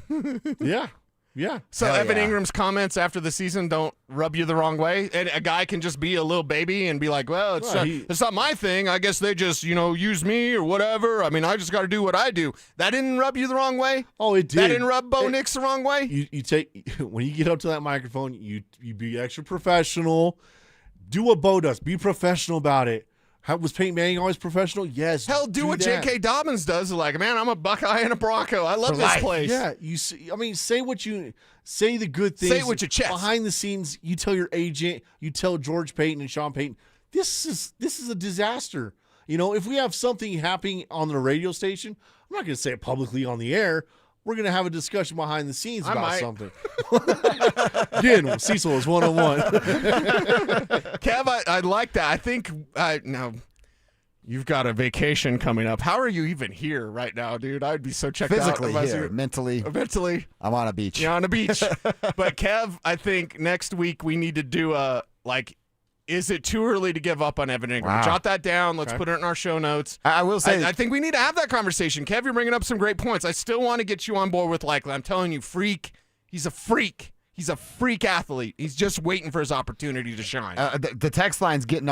Yeah. So Hell Evan yeah. Ingram's comments after the season don't rub you the wrong way? And a guy can just be a little baby and be like, well, it's not my thing. I guess they just, use me or whatever. I mean, I just got to do what I do. That didn't rub you the wrong way? Oh, it did. That didn't rub Bo Nix the wrong way? You take when you get up to that microphone, you be extra professional. Do what Bo does. Be professional about it. Was Peyton Manning always professional? Yes. Hell, do what that. J.K. Dobbins does. Like, man, I'm a Buckeye and a Bronco. I love this place. Yeah, say the good things. Say it with your chest. Behind the scenes, you tell your agent, you tell George Payton and Sean Payton, this is a disaster. If we have something happening on the radio station, I'm not going to say it publicly on the air. We're going to have a discussion behind the scenes about something. Again, Cecil is 101. Kev, I like that. I think now you've got a vacation coming up. How are you even here right now, dude? I'd be so checked Physically out. here, mentally. I'm on a beach. You're on a beach. But Kev, I think next week we need to do is it too early to give up on Evan Ingram? Wow. Jot that down. Let's put it in our show notes. I will say, I think we need to have that conversation. Kev, you're bringing up some great points. I still want to get you on board with Likely. I'm telling you, freak. He's a freak. He's a freak athlete. He's just waiting for his opportunity to shine. The text line's getting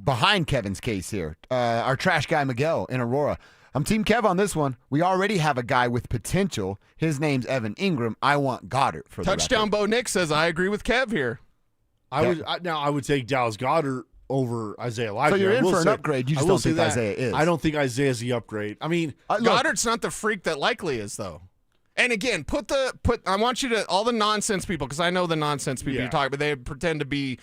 behind Kevin's case here. Our trash guy Miguel in Aurora. I'm Team Kev on this one. We already have a guy with potential. His name's Evan Ingram. I want Goddard for the Touchdown record. Bo Nix says, I agree with Kev here. I would take Dallas Goddard over Isaiah Likely. So you're in for an upgrade. You just don't think Isaiah is. I don't think Isaiah's the upgrade. I mean, Goddard's not the freak that Likely is, though. And again, I want you to, all the nonsense people, because I know the nonsense people you talk about, they pretend to be,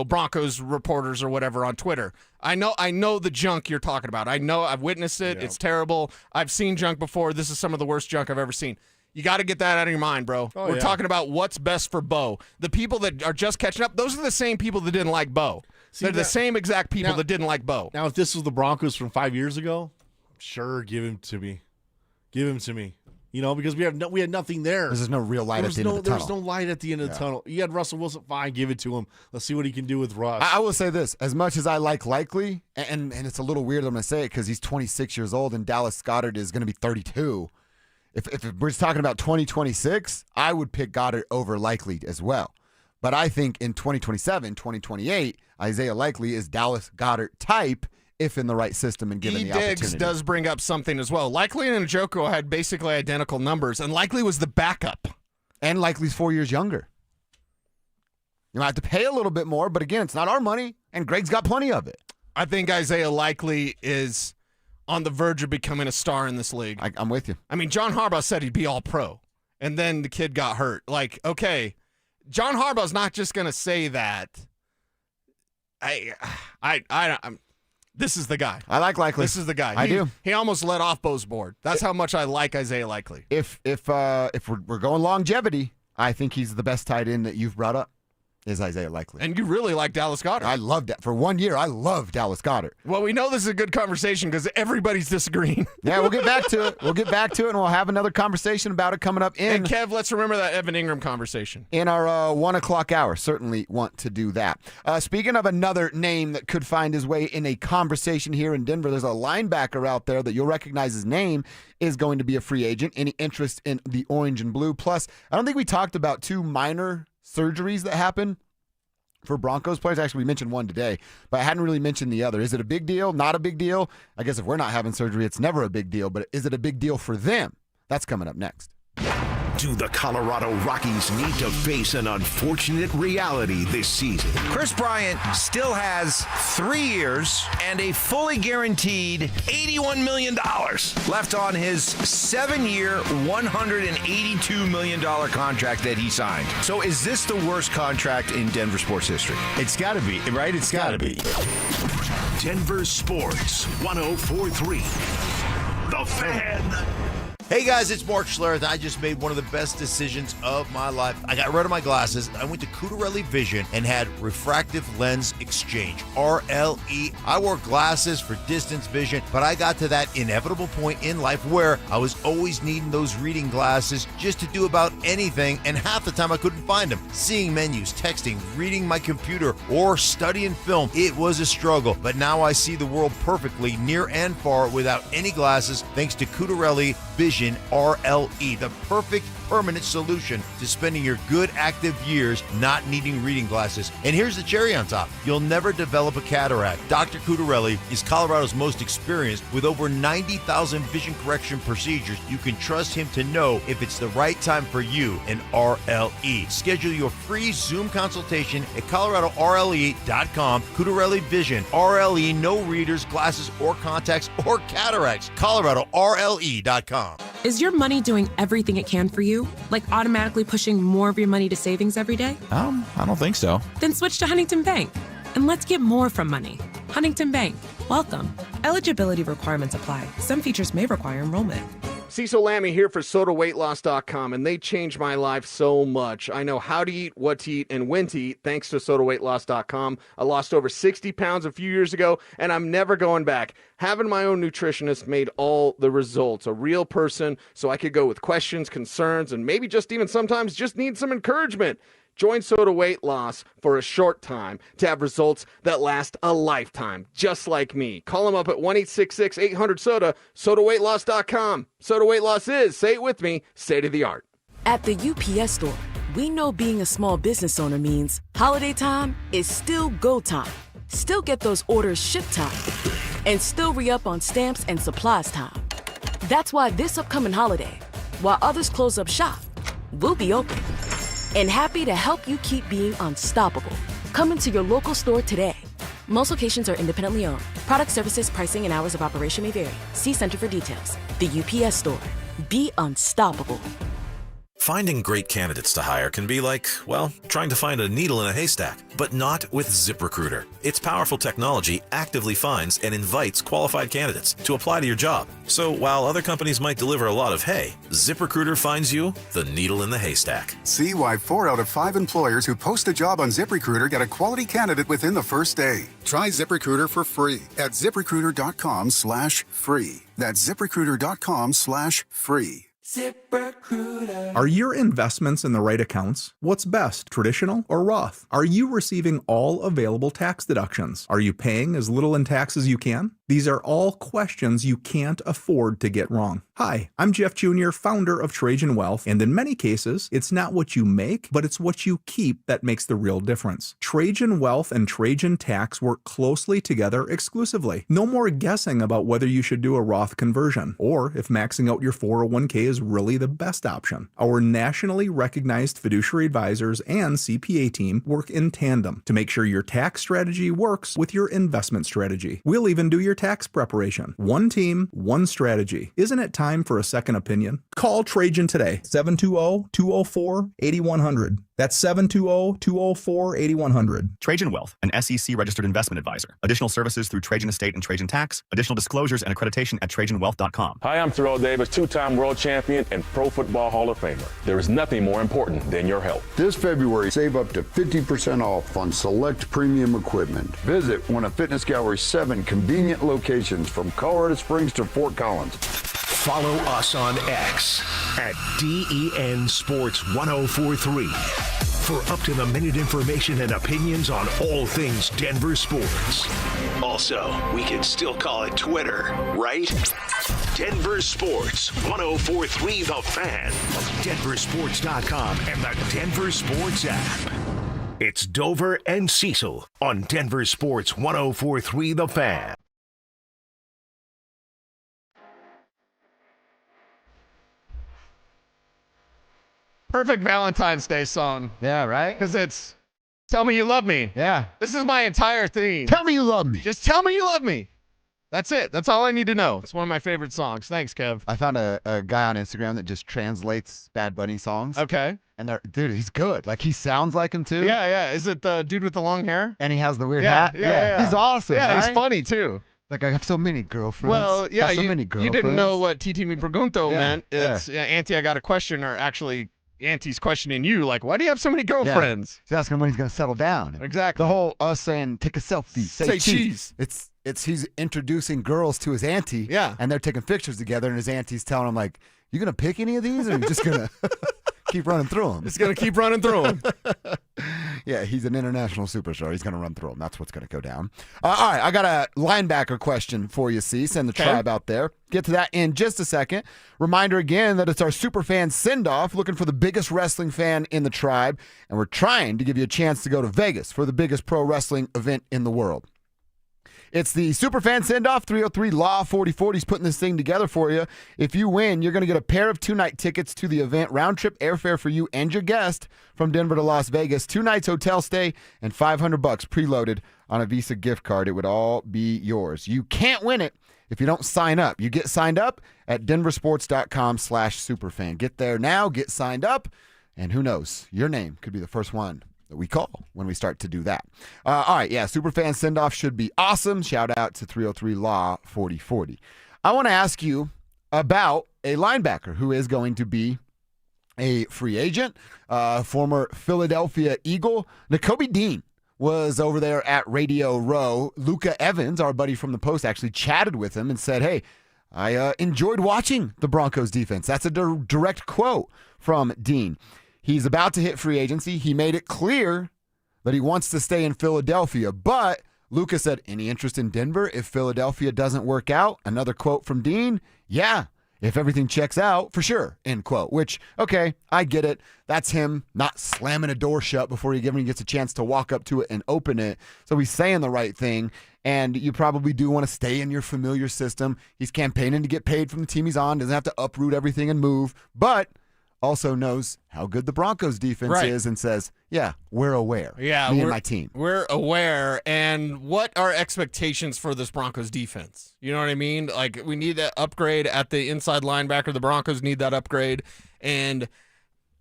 Broncos reporters or whatever on Twitter. I know the junk you're talking about. I know, I've witnessed it. Yeah. It's terrible. I've seen junk before. This is some of the worst junk I've ever seen. You got to get that out of your mind, bro. We're talking about what's best for Bo. The people that are just catching up, those are the same people that didn't like Bo. They're the same exact people that didn't like Bo. Now, if this was the Broncos from 5 years ago, sure, give him to me. Give him to me. Because we had nothing there. There's no real light at the end of the tunnel. There's no light at the end of the tunnel. You had Russell Wilson, fine, give it to him. Let's see what he can do with Russ. I will say this. As much as I like Likely, and it's a little weird I'm going to say it because he's 26 years old and Dallas Goddard is going to be 32. If we're just talking about 2026, I would pick Goddard over Likely as well. But I think in 2027, 2028, Isaiah Likely is Dallas Goedert type if in the right system and given the opportunity. Diggs does bring up something as well. Likely and Njoku had basically identical numbers, and Likely was the backup. And Likely's 4 years younger. You might have to pay a little bit more, but again, it's not our money, and Greg's got plenty of it. I think Isaiah Likely is on the verge of becoming a star in this league. I'm with you. I mean, John Harbaugh said he'd be all pro, and then the kid got hurt. Like, okay, John Harbaugh's not just going to say that. This is the guy. I like Likely. This is the guy. I do. He almost let off Bo's board. That's how much I like Isaiah Likely. If we're going longevity, I think he's the best tight end that you've brought up. Is Isaiah Likely. And you really like Dallas Goedert. I love that. For 1 year, I love Dallas Goedert. Well, we know this is a good conversation because everybody's disagreeing. Yeah, we'll get back to it. And we'll have another conversation about it coming up in... And Kev, let's remember that Evan Ingram conversation. In our 1 o'clock hour. Certainly want to do that. Speaking of another name that could find his way in a conversation here in Denver, there's a linebacker out there that you'll recognize his name is going to be a free agent. Any interest in the orange and blue? Plus, I don't think we talked about two minor surgeries that happen for Broncos players. Actually, we mentioned one today, but I hadn't really mentioned the other. Is it a big deal? Not a big deal? I guess if we're not having surgery, it's never a big deal, but is it a big deal for them? That's coming up next. Do the Colorado Rockies need to face an unfortunate reality this season? Chris Bryant still has 3 years and a fully guaranteed $81 million left on his 7-year, $182 million contract that he signed. So is this the worst contract in Denver sports history? It's got to be, right? It's got to be. Denver Sports 104.3. The Fan. Hey guys, it's Mark Schlereth. I just made one of the best decisions of my life. I got rid of my glasses. I went to Cutarelli Vision and had refractive lens exchange, RLE. I wore glasses for distance vision, but I got to that inevitable point in life where I was always needing those reading glasses just to do about anything, and half the time I couldn't find them. Seeing menus, texting, reading my computer, or studying film, it was a struggle. But now I see the world perfectly, near and far, without any glasses, thanks to Cutarelli Vision RLE, the perfect permanent solution to spending your good active years not needing reading glasses. And here's the cherry on top. You'll never develop a cataract. Dr. Cutarelli is Colorado's most experienced with over 90,000 vision correction procedures. You can trust him to know if it's the right time for you and RLE. Schedule your free Zoom consultation at coloradorle.com. Cutarelli Vision, RLE, no readers, glasses, or contacts, or cataracts. coloradorle.com. Is your money doing everything it can for you? Like automatically pushing more of your money to savings every day? I don't think so. Then switch to Huntington Bank. And let's get more from money. Huntington Bank. Welcome. Eligibility requirements apply. Some features may require enrollment. Cecil Lammy here for SodaWeightLoss.com, and they changed my life so much. I know how to eat, what to eat, and when to eat thanks to SodaWeightLoss.com. I lost over 60 pounds a few years ago, and I'm never going back. Having my own nutritionist made all the results. A real person, so I could go with questions, concerns, and maybe just even sometimes just need some encouragement. Join Soda Weight Loss for a short time to have results that last a lifetime, just like me. Call them up at 1-866-800-SODA, SodaWeightLoss.com. Soda Weight Loss is, say it with me, state-of-the-art. At the UPS Store, we know being a small business owner means holiday time is still go time. Still get those orders shipped time. And still re-up on stamps and supplies time. That's why this upcoming holiday, while others close up shop, we'll be open. And happy to help you keep being unstoppable. Come into your local store today. Most locations are independently owned. Product, services, pricing, and hours of operation may vary. See Center for details. The UPS Store. Be unstoppable. Finding great candidates to hire can be like, well, trying to find a needle in a haystack, but not with ZipRecruiter. Its powerful technology actively finds and invites qualified candidates to apply to your job. So while other companies might deliver a lot of hay, ZipRecruiter finds you the needle in the haystack. See why 4 out of 5 employers who post a job on ZipRecruiter get a quality candidate within the first day. Try ZipRecruiter for free at ZipRecruiter.com/free. That's ZipRecruiter.com/free. ZipRecruiter. Are your investments in the right accounts? What's best, traditional or Roth? Are you receiving all available tax deductions? Are you paying as little in tax as you can? These are all questions you can't afford to get wrong. Hi, I'm Jeff Jr., founder of Trajan Wealth, and in many cases, it's not what you make, but it's what you keep that makes the real difference. Trajan Wealth and Trajan Tax work closely together exclusively. No more guessing about whether you should do a Roth conversion, or if maxing out your 401k is really the best option. Our nationally recognized fiduciary advisors and CPA team work in tandem to make sure your tax strategy works with your investment strategy. We'll even do your tax preparation. One team, one strategy. Isn't it time for a second opinion? Call Trajan today, 720-204-8100. That's 720-204-8100. Trajan Wealth, an SEC-registered investment advisor. Additional services through Trajan Estate and Trajan Tax. Additional disclosures and accreditation at TrajanWealth.com. Hi, I'm Terrell Davis, two-time world champion and Pro Football Hall of Famer. There is nothing more important than your health. This February, save up to 50% off on select premium equipment. Visit one of Fitness Gallery's 7 convenient locations from Colorado Springs to Fort Collins. Follow us on X at DEN Sports 1043 for up-to-the-minute information and opinions on all things Denver sports. Also, we can still call it Twitter, right? Denver Sports 1043 The Fan, DenverSports.com, and the Denver Sports app. It's Dover and Cecil on Denver Sports 1043 The Fan. Perfect Valentine's Day song. Yeah, right? Because it's Tell Me You Love Me. Yeah. This is my entire theme. Tell me you love me. Just tell me you love me. That's it. That's all I need to know. It's one of my favorite songs. Thanks, Kev. I found a guy on Instagram that just translates Bad Bunny songs. Okay. And dude, he's good. Like, he sounds like him, too. Yeah, yeah. Is it the dude with the long hair? And he has the weird hat. Yeah. He's awesome, Yeah, right? he's funny, too. Like, I have so many girlfriends. Well, yeah, Got so many girlfriends. you didn't know what TT Mi Pregunto meant. Yeah. It's, Auntie, I got a question, or actually, Auntie's questioning you, like, why do you have so many girlfriends? She's asking when he's going to settle down. Exactly. The whole us saying, take a selfie, Say cheese. It's he's introducing girls to his auntie. Yeah. And they're taking pictures together, and his auntie's telling him, like, you going to pick any of these, or are you just going to keep running through them? It's going to keep running through them. Yeah, he's an international superstar. He's going to run through them. That's what's going to go down. All right, I got a linebacker question for you, Cease, and the tribe out there. Get to that in just a second. Reminder again that it's our Superfan send-off, looking for the biggest wrestling fan in the tribe, and we're trying to give you a chance to go to Vegas for the biggest pro wrestling event in the world. It's the Superfan Send-Off, 303 Law 4040. He's putting this thing together for you. If you win, you're going to get a pair of 2-night tickets to the event, round-trip airfare for you and your guest from Denver to Las Vegas, 2 nights hotel stay, and $500 preloaded on a Visa gift card. It would all be yours. You can't win it if you don't sign up. You get signed up at DenverSports.com/Superfan. Get there now, get signed up, and who knows, your name could be the first one that we call when we start to do that. All right, yeah, Superfan send-off should be awesome. Shout out to 303 Law 4040. I want to ask you about a linebacker who is going to be a free agent, former Philadelphia Eagle. Nakobe Dean was over there at Radio Row. Luca Evans, our buddy from the Post, actually chatted with him and said, hey, I enjoyed watching the Broncos defense. That's a direct quote from Dean. He's about to hit free agency. He made it clear that he wants to stay in Philadelphia, but Lucas said, any interest in Denver if Philadelphia doesn't work out? Another quote from Dean, yeah, if everything checks out, for sure, end quote, which, okay, I get it. That's him not slamming a door shut before he gets a chance to walk up to it and open it. So he's saying the right thing, and you probably do want to stay in your familiar system. He's campaigning to get paid from the team he's on, doesn't have to uproot everything and move, but also knows how good the Broncos defense is and says, yeah, we're aware. Yeah, me and my team. We're aware. And what are expectations for this Broncos defense? You know what I mean? Like, we need that upgrade at the inside linebacker. The Broncos need that upgrade. And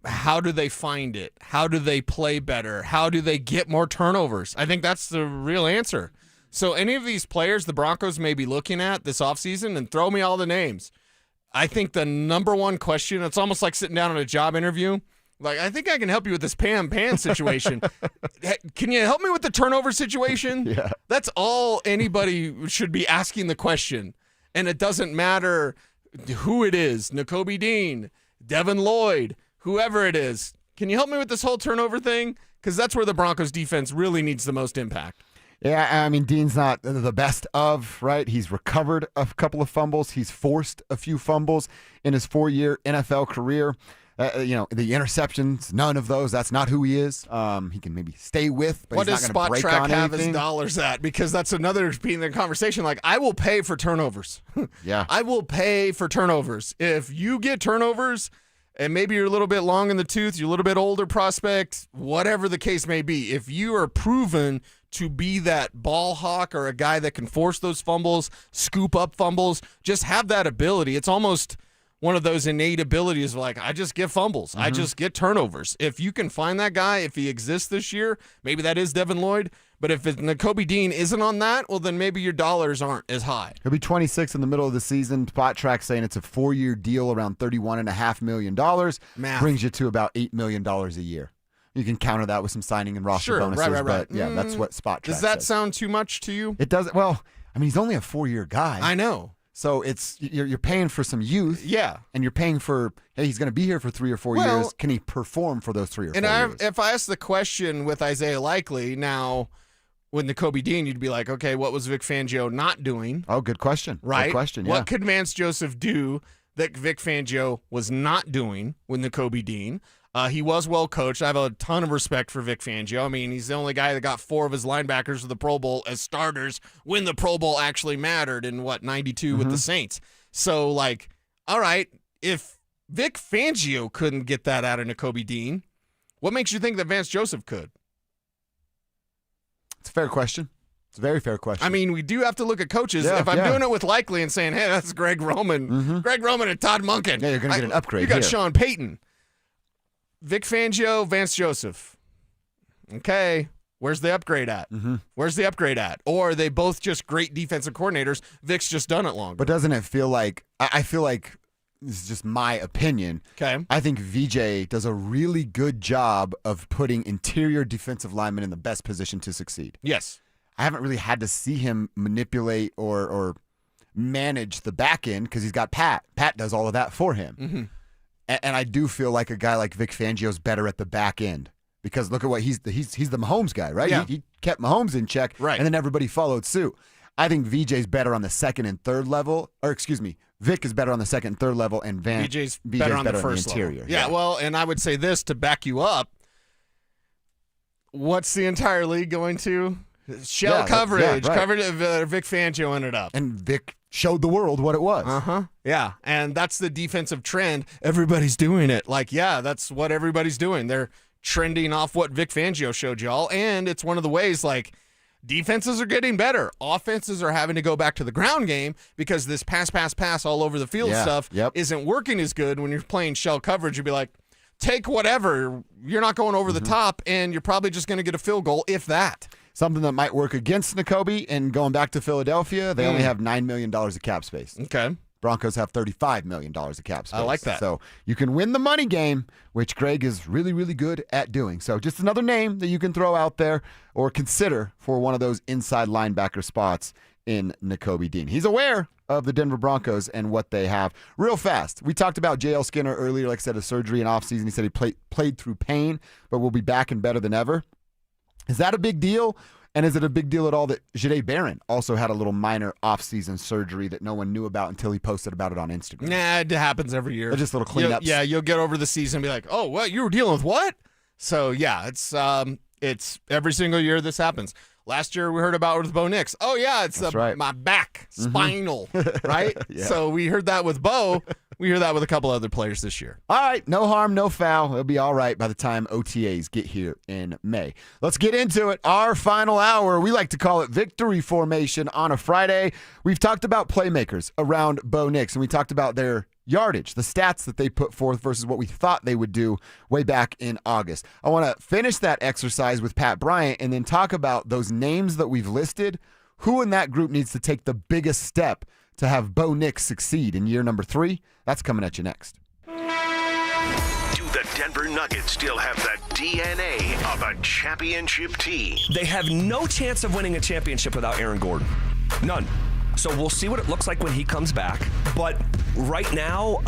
how do they find it? How do they play better? How do they get more turnovers? I think that's the real answer. So any of these players the Broncos may be looking at this offseason, and throw me all the names. I think the number one question, it's almost like sitting down on a job interview. Like, I think I can help you with this pan situation. Can you help me with the turnover situation? Yeah. That's all anybody should be asking the question. And it doesn't matter who it is, Nakobe Dean, Devin Lloyd, whoever it is, can you help me with this whole turnover thing? Because that's where the Broncos defense really needs the most impact. Yeah, I mean, Dean's not the best of, right? He's recovered a couple of fumbles. He's forced a few fumbles in his 4-year NFL career. The interceptions, none of those. That's not who he is. He can maybe stay with, but what he's does not going to Spot break Track on have anything. his dollars at? Because that's another being the conversation. Like, I will pay for turnovers. Yeah. I will pay for turnovers. If you get turnovers and maybe you're a little bit long in the tooth, you're a little bit older prospect, whatever the case may be, if you are proven to be that ball hawk or a guy that can force those fumbles, scoop up fumbles, just have that ability. It's almost one of those innate abilities of like, I just get fumbles. I just get turnovers. If you can find that guy, if he exists this year, maybe that is Devin Lloyd. But if Nakobe Dean isn't on that, well, then maybe your dollars aren't as high. He'll be 26 in the middle of the season. Spot Track saying it's a 4-year deal around $31.5 million. Math. Brings you to about $8 million a year. You can counter that with some signing and roster bonuses. Right. But yeah, that's what Spot Track Does that says. sound too much to you? It doesn't. Well, I mean, he's only a 4-year guy. I know. So it's you're paying for some youth. Yeah. And you're paying for, hey, he's going to be here for 3 or 4 years. Can he perform for those 3 or 4 years? If I ask the question with Isaiah Likely, now with Nakobe Dean, you'd be like, okay, what was Vic Fangio not doing? Oh, good question. Right? Good question, yeah. What could Vance Joseph do that Vic Fangio was not doing with Nakobe Dean? He was well coached. I have a ton of respect for Vic Fangio. I mean, he's the only guy that got 4 of his linebackers to the Pro Bowl as starters when the Pro Bowl actually mattered in, 92 with the Saints. So, like, all right, if Vic Fangio couldn't get that out of Nakobe Dean, what makes you think that Vance Joseph could? It's a fair question. It's a very fair question. I mean, we do have to look at coaches. Yeah, if I'm doing it with Likely and saying, hey, that's Greg Roman, Greg Roman and Todd Monken. Yeah, you're going to get an upgrade You got here. Sean Payton. Vic Fangio, Vance Joseph. Okay, where's the upgrade at? Where's the upgrade at? Or are they both just great defensive coordinators? Vic's just done it longer. But doesn't it feel like, I feel like, this is just my opinion. Okay. I think VJ does a really good job of putting interior defensive linemen in the best position to succeed. Yes. I haven't really had to see him manipulate or manage the back end because he's got Pat. Pat does all of that for him. And I do feel like a guy like Vic Fangio's better at the back end because look at what he's the Mahomes guy, right? Yeah. He kept Mahomes in check, right? And then everybody followed suit. I think VJ's better on the second and third level, or excuse me, Vic is better on the second and third level, and VJ's better on the first interior. Level. Yeah, well, and I would say this to back you up. What's the entire league going to? Shell coverage. Right. Coverage. Vic Fangio ended up. And Vic showed the world what it was. Yeah, and that's the defensive trend. Everybody's doing it. Like, yeah, that's what everybody's doing. They're trending off what Vic Fangio showed y'all, and it's one of the ways, like, defenses are getting better. Offenses are having to go back to the ground game because this pass all over the field stuff isn't working as good when you're playing shell coverage. You'd be like, take whatever. You're not going over the top, and you're probably just going to get a field goal, if that. Something that might work against Nakobe, and going back to Philadelphia, they only have $9 million of cap space. Okay. Broncos have $35 million of cap space. I like that. So you can win the money game, which Greg is really, really good at doing. So just another name that you can throw out there or consider for one of those inside linebacker spots in Nakobe Dean. He's aware of the Denver Broncos and what they have. Real fast, we talked about J.L. Skinner earlier, like I said, a surgery in offseason. He said he played through pain, but will be back and better than ever. Is that a big deal? And is it a big deal at all that Jahdae Barron also had a little minor offseason surgery that no one knew about until he posted about it on Instagram? Nah, it happens every year. They're just little cleanups. You'll get over the season and be like, oh, what? You were dealing with what? So, yeah, it's every single year this happens. Last year we heard about it with Bo Nix. Oh, yeah, it's my back, spinal, right? Yeah. So we heard that with Bo. We hear that with a couple other players this year. All right, no harm, no foul. It'll be all right by the time OTAs get here in May. Let's get into it. Our final hour, we like to call it Victory Formation on a Friday. We've talked about playmakers around Bo Nix, and we talked about their yardage, the stats that they put forth versus what we thought they would do way back in August. I want to finish that exercise with Pat Bryant and then talk about those names that we've listed. Who in that group needs to take the biggest step to have Bo Nix succeed in year number 3? That's coming at you next. Do the Denver Nuggets still have the DNA of a championship team? They have no chance of winning a championship without Aaron Gordon. None. So we'll see what it looks like when he comes back. But right now,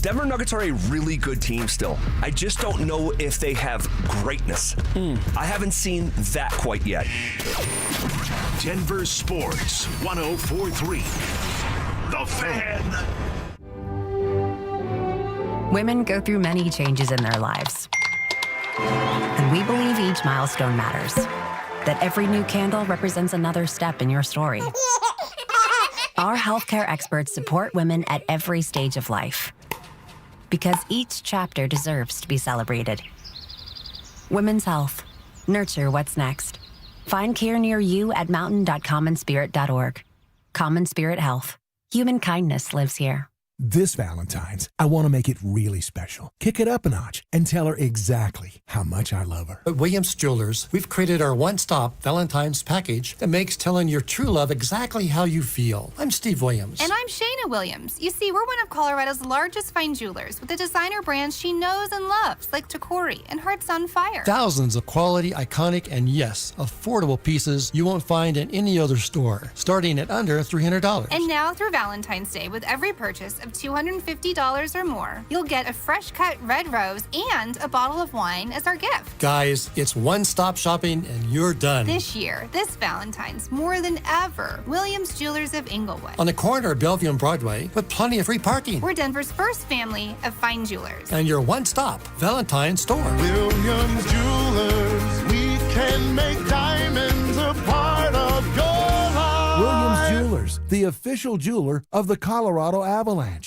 Denver Nuggets are a really good team still. I just don't know if they have greatness. I haven't seen that quite yet. Denver Sports 104.3. The Fan. Women go through many changes in their lives. And we believe each milestone matters. That every new candle represents another step in your story. Our healthcare experts support women at every stage of life. Because each chapter deserves to be celebrated. Women's health. Nurture what's next. Find care near you at mountain.commonspirit.org. Common Spirit Health. Human kindness lives here. This Valentine's, I want to make it really special. Kick it up a notch and tell her exactly how much I love her. At Williams Jewelers, we've created our one-stop Valentine's package that makes telling your true love exactly how you feel. I'm Steve Williams. And I'm Shayna Williams. You see, we're one of Colorado's largest fine jewelers with the designer brands she knows and loves, like Tacori and Hearts on Fire. Thousands of quality, iconic, and yes, affordable pieces you won't find in any other store, starting at under $300. And now through Valentine's Day, with every purchase of $250 or more, you'll get a fresh cut red rose and a bottle of wine as our gift. Guys, it's one-stop shopping and you're done. This year, this Valentine's, more than ever, Williams Jewelers of Inglewood. On the corner of Bellevue and Broadway, with plenty of free parking. We're Denver's first family of fine jewelers. And your one-stop Valentine's store. Williams Jewelers, we can make diamonds a part of your life. Williams Jewelers, the official jeweler of the Colorado Avalanche.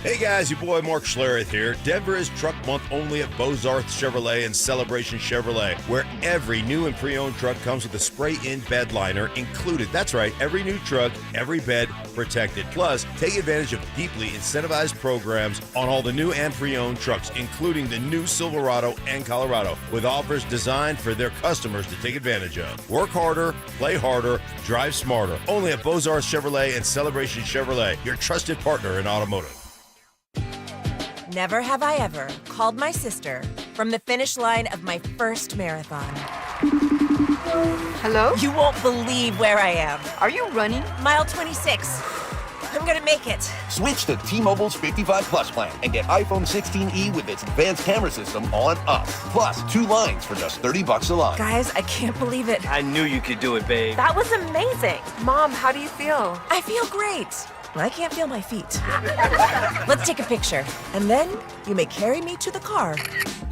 Hey guys, your boy Mark Schlereth here. Denver is Truck Month only at Bozarth Chevrolet and Celebration Chevrolet, where every new and pre-owned truck comes with a spray-in bed liner included. That's right, every new truck, every bed protected. Plus, take advantage of deeply incentivized programs on all the new and pre-owned trucks, including the new Silverado and Colorado, with offers designed for their customers to take advantage of. Work harder, play harder, drive smarter. Only at Bozarth Chevrolet and Celebration Chevrolet, your trusted partner in automotive. Never have I ever called my sister from the finish line of my first marathon. Hello? You won't believe where I am. Are you running? Mile 26. I'm gonna make it. Switch to T-Mobile's 55 Plus plan and get iPhone 16e with its advanced camera system on us. Plus, 2 lines for just $30 a line. Guys, I can't believe it. I knew you could do it, babe. That was amazing. Mom, how do you feel? I feel great. I can't feel my feet. Let's take a picture, and then you may carry me to the car.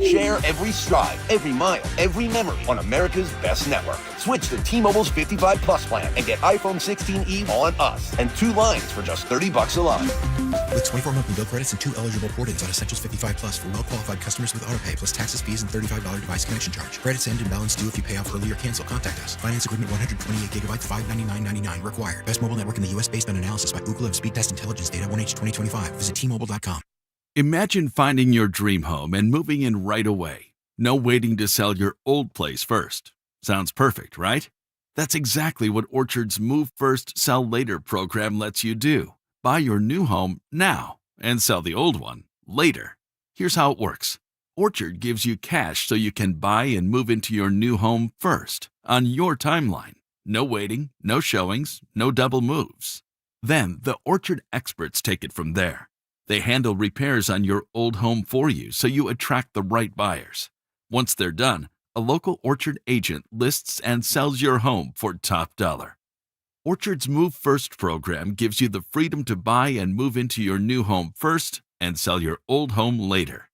Share every stride, every mile, every memory on America's best network. Switch to T-Mobile's 55 Plus plan and get iPhone 16e on us and 2 lines for just $30 a line. With 24 monthly bill credits and 2 eligible port-ins on Essentials 55 Plus for well-qualified customers with autopay, plus taxes, fees, and $35 device connection charge. Credits end and balance due if you pay off early or cancel. Contact us. Finance agreement 128 gigabytes, $599.99 required. Best mobile network in the U.S. based on analysis by Ookla of Speed Test Intelligence data 1H 2025. Visit T-Mobile.com. Imagine finding your dream home and moving in right away. No waiting to sell your old place first. Sounds perfect, right? That's exactly what Orchard's Move First, Sell Later program lets you do. Buy your new home now and sell the old one later. Here's how it works. Orchard gives you cash so you can buy and move into your new home first, on your timeline. No waiting, no showings, no double moves. Then the Orchard experts take it from there. They handle repairs on your old home for you so you attract the right buyers. Once they're done, a local Orchard agent lists and sells your home for top dollar. Orchard's Move First program gives you the freedom to buy and move into your new home first and sell your old home later.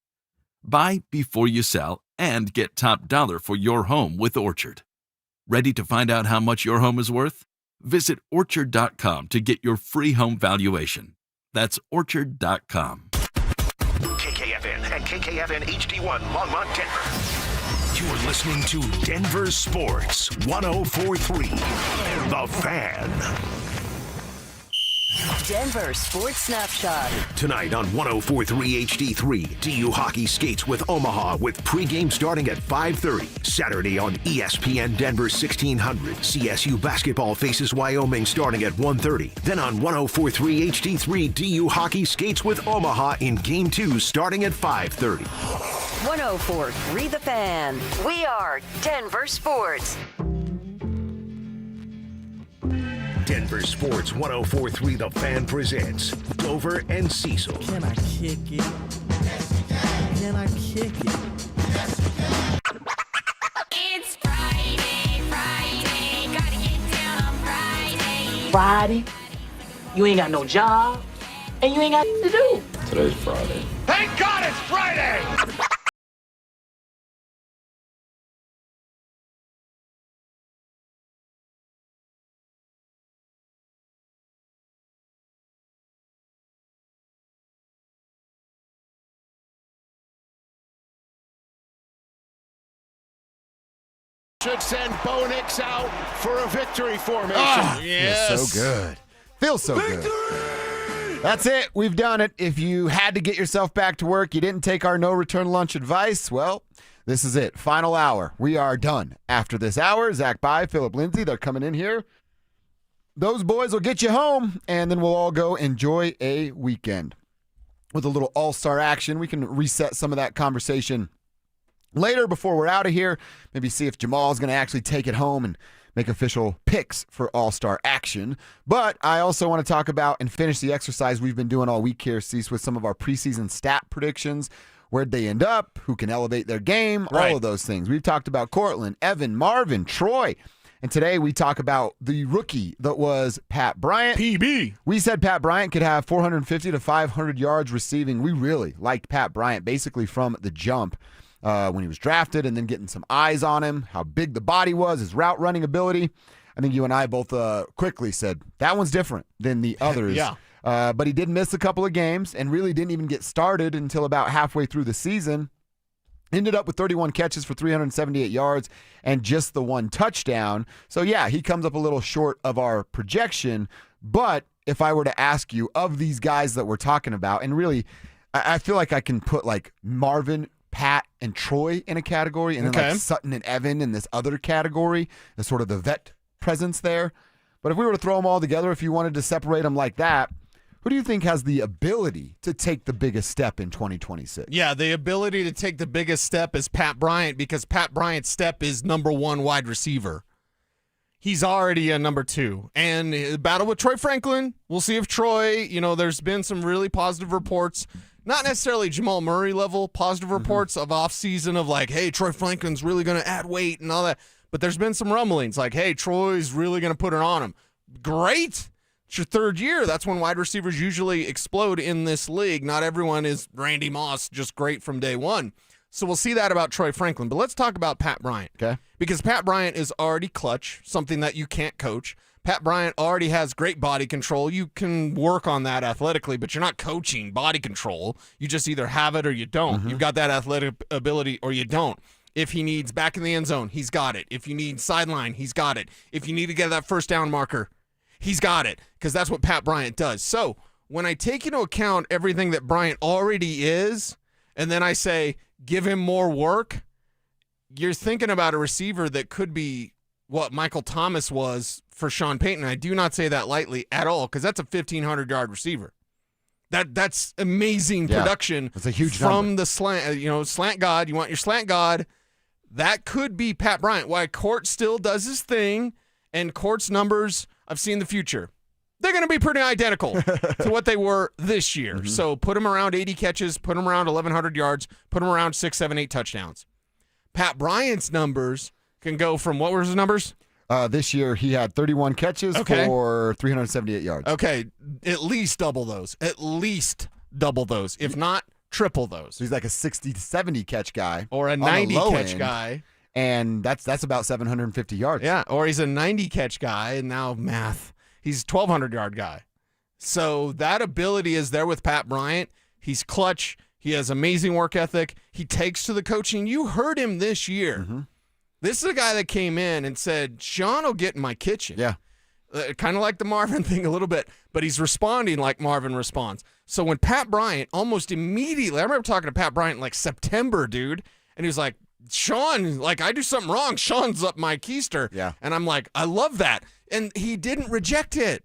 Buy before you sell and get top dollar for your home with Orchard. Ready to find out how much your home is worth? Visit Orchard.com to get your free home valuation. That's Orchard.com. KKFN and KKFN HD1 Longmont, Denver. You're listening to Denver Sports 104.3. The Fan. Denver Sports Snapshot. Tonight on 104.3 HD3, DU Hockey skates with Omaha with pregame starting at 5:30. Saturday on ESPN Denver 1600, CSU basketball faces Wyoming starting at 1:30. Then on 104.3 HD3, DU Hockey skates with Omaha in Game 2 starting at 5:30. 104.3 The Fan. We are Denver Sports. Denver Sports 104.3 The Fan presents Dover and Cecil. Can I kick it? Can I kick it? It's Friday, gotta get down on Friday. Friday, you ain't got no job, and you ain't got to do. Today's Friday. Thank God it's Friday! Should send Bo Nix out for a victory formation. Feels so good. Feels so good. That's it. We've done it. If you had to get yourself back to work, you didn't take our no return lunch advice, well, this is it. Final hour. We are done. After this hour, Zach By, Philip Lindsay, they're coming in here. Those boys will get you home, and then we'll all go enjoy a weekend. With a little all-star action, we can reset some of that conversation later before we're out of here. Maybe see if Jamal's going to actually take it home and make official picks for all-star action. But I also want to talk about and finish the exercise we've been doing all week here, Cease, with some of our preseason stat predictions. Where'd they end up? Who can elevate their game? All of those things. We've talked about Cortland, Evan, Marvin, Troy. And today we talk about the rookie that was Pat Bryant. PB. We said Pat Bryant could have 450 to 500 yards receiving. We really liked Pat Bryant basically from the jump. When he was drafted and then getting some eyes on him, how big the body was, his route running ability. I think you and I both quickly said that one's different than the others. Yeah. But he did miss a couple of games and really didn't even get started until about halfway through the season. Ended up with 31 catches for 378 yards and just the one touchdown. So, yeah, he comes up a little short of our projection. But if I were to ask you, of these guys that we're talking about, and really, I feel like I can put like Marvin, Pat, and Troy in a category, and then like Sutton and Evan in this other category, as sort of the vet presence there. But if we were to throw them all together, if you wanted to separate them like that, who do you think has the ability to take the biggest step in 2026? Yeah, the ability to take the biggest step is Pat Bryant, because Pat Bryant's step is number one wide receiver. He's already a number two. And the battle with Troy Franklin, we'll see if Troy, there's been some really positive reports. Not necessarily Jamal Murray level positive reports of offseason of like, hey, Troy Franklin's really going to add weight and all that. But there's been some rumblings like, hey, Troy's really going to put it on him. Great. It's your third year. That's when wide receivers usually explode in this league. Not everyone is Randy Moss, just great from day one. So we'll see that about Troy Franklin. But let's talk about Pat Bryant. Okay. Because Pat Bryant is already clutch, something that you can't coach. Pat Bryant already has great body control. You can work on that athletically, but you're not coaching body control. You just either have it or you don't. You've got that athletic ability or you don't. If he needs back in the end zone, he's got it. If you need sideline, he's got it. If you need to get that first down marker, he's got it, because that's what Pat Bryant does. So when I take into account everything that Bryant already is, and then I say, give him more work, you're thinking about a receiver that could be what Michael Thomas was for Sean Payton. I do not say that lightly at all, because that's a 1,500-yard receiver. That's amazing production. That's a huge from number. The slant. Slant God. You want your slant God. That could be Pat Bryant. Why Court still does his thing, and Court's numbers, I've seen the future. They're going to be pretty identical to what they were this year. So put him around 80 catches, put him around 1,100 yards, put him around 6, 7, 8 touchdowns. Pat Bryant's numbers can go from, what were his numbers? This year he had 31 catches for 378 yards. Okay, at least double those. At least double those. If not, triple those. So he's like a 60 to 70 catch guy. Or a 90 catch guy. And that's about 750 yards. Yeah, or he's a 90 catch guy, and now math. He's a 1,200-yard guy. So that ability is there with Pat Bryant. He's clutch. He has amazing work ethic. He takes to the coaching. You heard him this year. This is a guy that came in and said, Sean will get in my kitchen. Yeah. Kind of like the Marvin thing a little bit, but he's responding like Marvin responds. So when Pat Bryant almost immediately, I remember talking to Pat Bryant in like September, dude, and he was like, Sean, like I do something wrong. Sean's up my keister. Yeah. And I'm like, I love that. And he didn't reject it.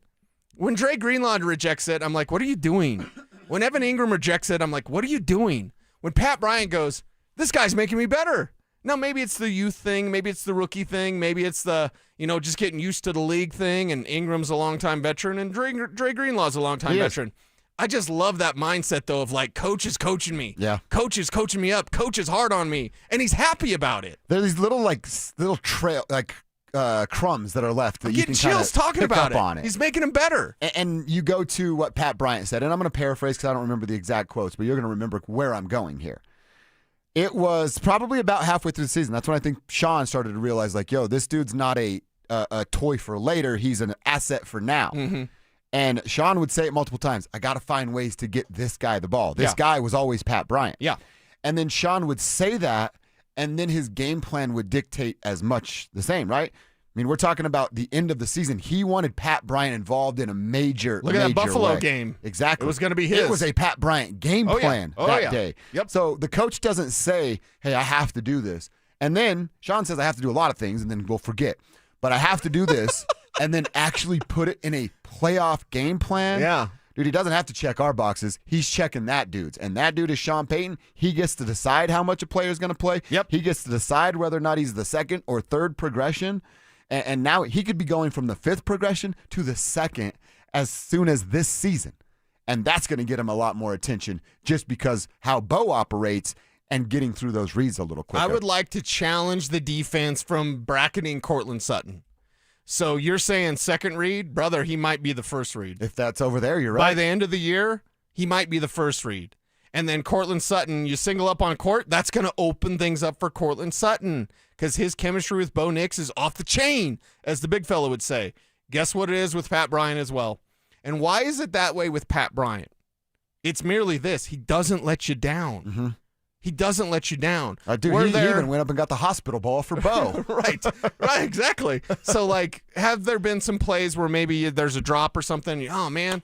When Dre Greenlaw rejects it, I'm like, what are you doing? When Evan Ingram rejects it, I'm like, what are you doing? When Pat Bryant goes, this guy's making me better. Now, maybe it's the youth thing. Maybe it's the rookie thing. Maybe it's the, just getting used to the league thing, and Ingram's a longtime veteran, and Dre Greenlaw's a longtime veteran. I just love that mindset, though, of like, coach is coaching me. Yeah. Coach is coaching me up. Coach is hard on me. And he's happy about it. There are these little trail, crumbs that are left that I'm you can getting chills talking pick about up on it. He's making him better. And you go to what Pat Bryant said, and I'm going to paraphrase because I don't remember the exact quotes, but you're going to remember where I'm going here. It was probably about halfway through the season. That's when I think Sean started to realize, like, yo, this dude's not a toy for later. He's an asset for now. Mm-hmm. And Sean would say it multiple times. I got to find ways to get this guy the ball. This guy was always Pat Bryant. Yeah. And then Sean would say that, and then his game plan would dictate as much the same, right? I mean, we're talking about the end of the season. He wanted Pat Bryant involved in a major Look at that Buffalo way. game. Exactly. It was going to be his. It was a Pat Bryant game plan that day. Yep. So the coach doesn't say, hey, I have to do this. And then Sean says, I have to do a lot of things, and then we'll forget. But I have to do this, and then actually put it in a playoff game plan. Yeah. Dude, he doesn't have to check our boxes. He's checking that dude's. And that dude is Sean Payton. He gets to decide how much a player is going to play. Yep. He gets to decide whether or not he's the second or third progression. And now he could be going from the fifth progression to the second as soon as this season. And that's going to get him a lot more attention just because how Bo operates and getting through those reads a little quicker. I would like to challenge the defense from bracketing Cortland Sutton. So you're saying second read? Brother, he might be the first read. If that's over there, you're right. By the end of the year, he might be the first read. And then Cortland Sutton, you single up on court, that's going to open things up for Cortland Sutton because his chemistry with Bo Nix is off the chain, as the big fella would say. Guess what it is with Pat Bryant as well. And why is it that way with Pat Bryant? It's merely this. He doesn't let you down. Mm-hmm. He doesn't let you down. Dude, he even went up and got the hospital ball for Bo. Right, exactly. So, like, have there been some plays where maybe there's a drop or something? Oh, man.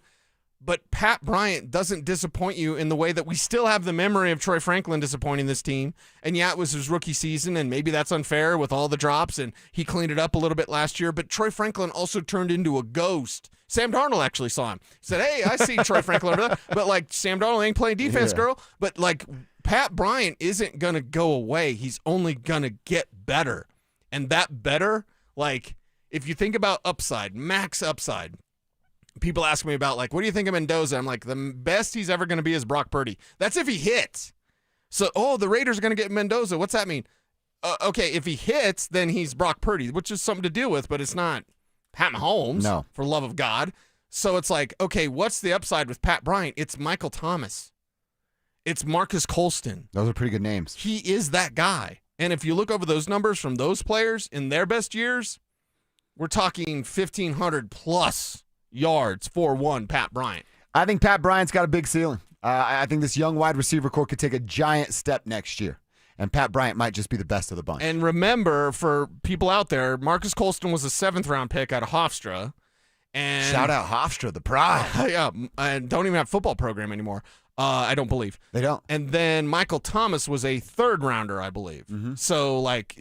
But Pat Bryant doesn't disappoint you in the way that we still have the memory of Troy Franklin disappointing this team. And yeah, it was his rookie season, and maybe that's unfair with all the drops, and he cleaned it up a little bit last year. But Troy Franklin also turned into a ghost. Sam Darnold actually saw him. He said, hey, I see Troy Franklin over there. But, like, Sam Darnold ain't playing defense, girl. But, like, Pat Bryant isn't going to go away. He's only going to get better. And that better, like, if you think about upside, max upside, people ask me about, like, what do you think of Mendoza? I'm like, the best he's ever going to be is Brock Purdy. That's if he hits. So, the Raiders are going to get Mendoza. What's that mean? Okay, if he hits, then he's Brock Purdy, which is something to deal with, but it's not Pat Mahomes, no, for love of God. So it's like, okay, what's the upside with Pat Bryant? It's Michael Thomas. It's Marcus Colston. Those are pretty good names. He is that guy. And if you look over those numbers from those players in their best years, we're talking 1,500 plus yards for one Pat Bryant. I think Pat Bryant's got a big ceiling. I think this young wide receiver core could take a giant step next year. And Pat Bryant might just be the best of the bunch. And remember, for people out there, Marcus Colston was a 7th-round pick out of Hofstra. And shout out Hofstra, the pride. Yeah, and don't even have a football program anymore. I don't believe. They don't. And then Michael Thomas was a 3rd-rounder, I believe. Mm-hmm. So, like,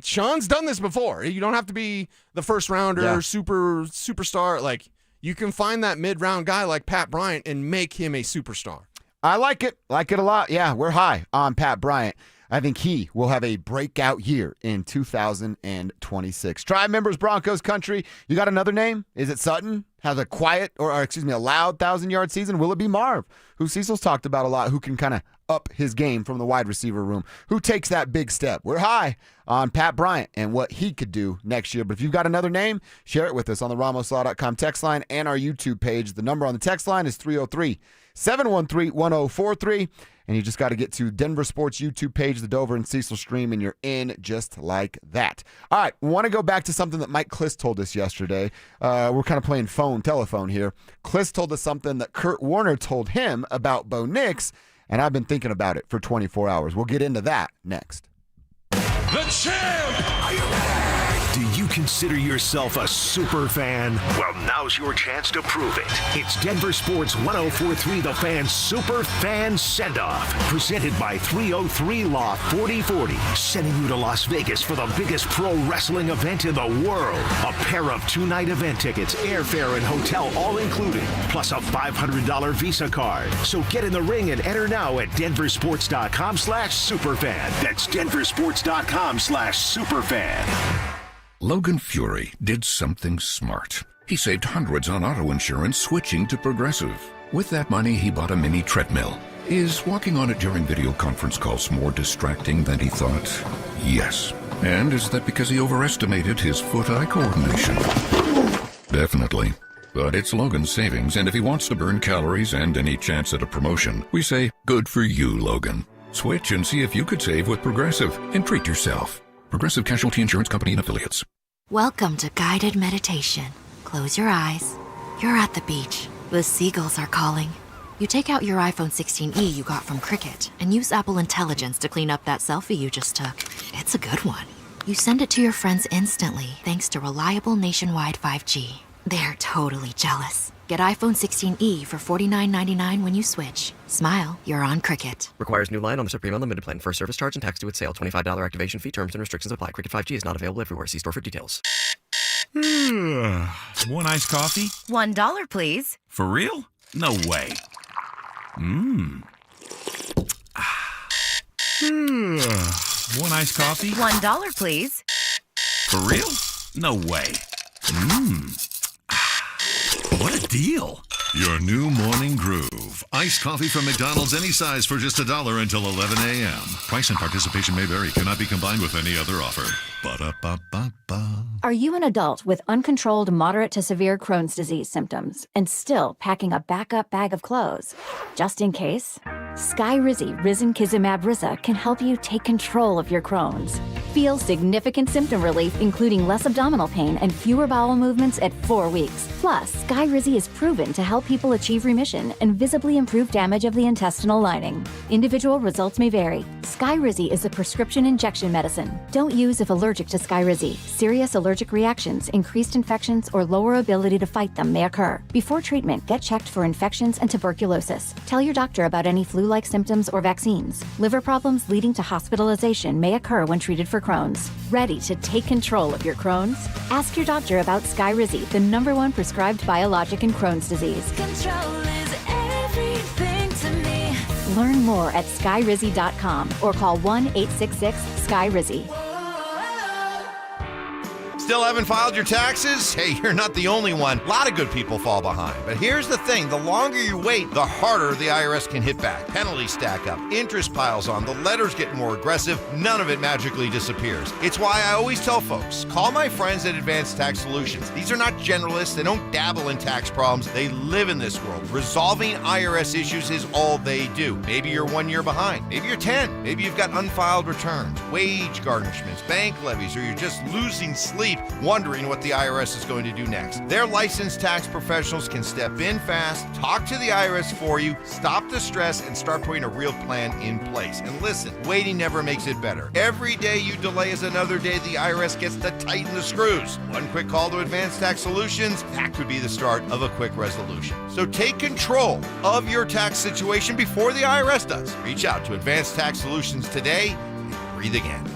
Sean's done this before. You don't have to be the first-rounder, superstar. Like, you can find that mid-round guy like Pat Bryant and make him a superstar. I like it. Like it a lot. Yeah, we're high on Pat Bryant. I think he will have a breakout year in 2026. Tribe members, Broncos country. You got another name? Is it Sutton? Has a quiet, or excuse me, a loud 1,000-yard season? Will it be Marv, who Cecil's talked about a lot, who can kind of up his game from the wide receiver room, who takes that big step? We're high on Pat Bryant and what he could do next year. But if you've got another name, share it with us on the RamosLaw.com text line and our YouTube page. The number on the text line is 303-713-1043. And you just got to get to Denver Sports YouTube page, the Dover and Cecil stream, and you're in just like that. All right, we want to go back to something that Mike Kliss told us yesterday. We're kind of playing telephone here. Kliss told us something that Kurt Warner told him about Bo Nix, and I've been thinking about it for 24 hours. We'll get into that next. The champ! Are you ready? Do you consider yourself a super fan? Well, now's your chance to prove it. It's Denver Sports 1043 The Fan Super Fan Send-Off, presented by 303 Law 4040, sending you to Las Vegas for the biggest pro wrestling event in the world. A pair of 2-night event tickets, airfare, and hotel all included, plus a $500 Visa card. So get in the ring and enter now at DenverSports.com/superfan. That's DenverSports.com/superfan. Logan Fury did something smart. He saved hundreds on auto insurance switching to Progressive. With that money, he bought a mini treadmill. Is walking on it during video conference calls more distracting than he thought? Yes. And is that because he overestimated his foot-eye coordination? Definitely. But it's Logan's savings, and if he wants to burn calories and any chance at a promotion, we say, good for you, Logan. Switch and see if you could save with Progressive and treat yourself. Progressive Casualty Insurance Company and Affiliates. Welcome to guided meditation. Close your eyes. You're at the beach. The seagulls are calling. You take out your iPhone 16e you got from Cricket and use Apple Intelligence to clean up that selfie you just took. It's a good one. You send it to your friends instantly thanks to reliable nationwide 5G. They're totally jealous. Get iPhone 16e for $49.99 when you switch. Smile, you're on Cricket. Requires new line on the Supreme Unlimited plan. First service charge and tax due at sale. $25 activation fee. Terms and restrictions apply. Cricket 5G is not available everywhere. See store for details. One iced coffee? $1, please. For real? No way. One iced coffee? $1, please. For real? No way. What a deal. Your new morning groove. Iced coffee from McDonald's, any size for just $1 until 11 a.m. Price and participation may vary. Cannot be combined with any other offer. Ba-da-ba-ba-ba. Are you an adult with uncontrolled moderate to severe Crohn's disease symptoms and still packing a backup bag of clothes? Just in case, Skyrizi Risankizumab Riza can help you take control of your Crohn's. Feel significant symptom relief, including less abdominal pain and fewer bowel movements at 4 weeks. Plus, Skyrizi is proven to help people achieve remission and visibly improve damage of the intestinal lining. Individual results may vary. Skyrizi is a prescription injection medicine. Don't use if allergic to Skyrizi. Serious allergic reactions, increased infections, or lower ability to fight them may occur. Before treatment, get checked for infections and tuberculosis. Tell your doctor about any flu-like symptoms or vaccines. Liver problems leading to hospitalization may occur when treated for Crohn's. Ready to take control of your Crohn's? Ask your doctor about Skyrizi, the #1 prescribed biologic in Crohn's disease. Control is everything to me. Learn more at skyrizi.com or call 1-866-SKYRIZI. Still haven't filed your taxes? Hey, you're not the only one. A lot of good people fall behind. But here's the thing. The longer you wait, the harder the IRS can hit back. Penalties stack up. Interest piles on. The letters get more aggressive. None of it magically disappears. It's why I always tell folks, call my friends at Advanced Tax Solutions. These are not generalists. They don't dabble in tax problems. They live in this world. Resolving IRS issues is all they do. Maybe you're 1 year behind. Maybe you're 10. Maybe you've got unfiled returns, wage garnishments, bank levies, or you're just losing sleep wondering what the IRS is going to do next. Their licensed tax professionals can step in fast, talk to the IRS for you, stop the stress, and start putting a real plan in place. And listen, waiting never makes it better. Every day you delay is another day the IRS gets to tighten the screws. One quick call to Advanced Tax Solutions, that could be the start of a quick resolution. So take control of your tax situation before the IRS does. Reach out to Advanced Tax Solutions today and breathe again.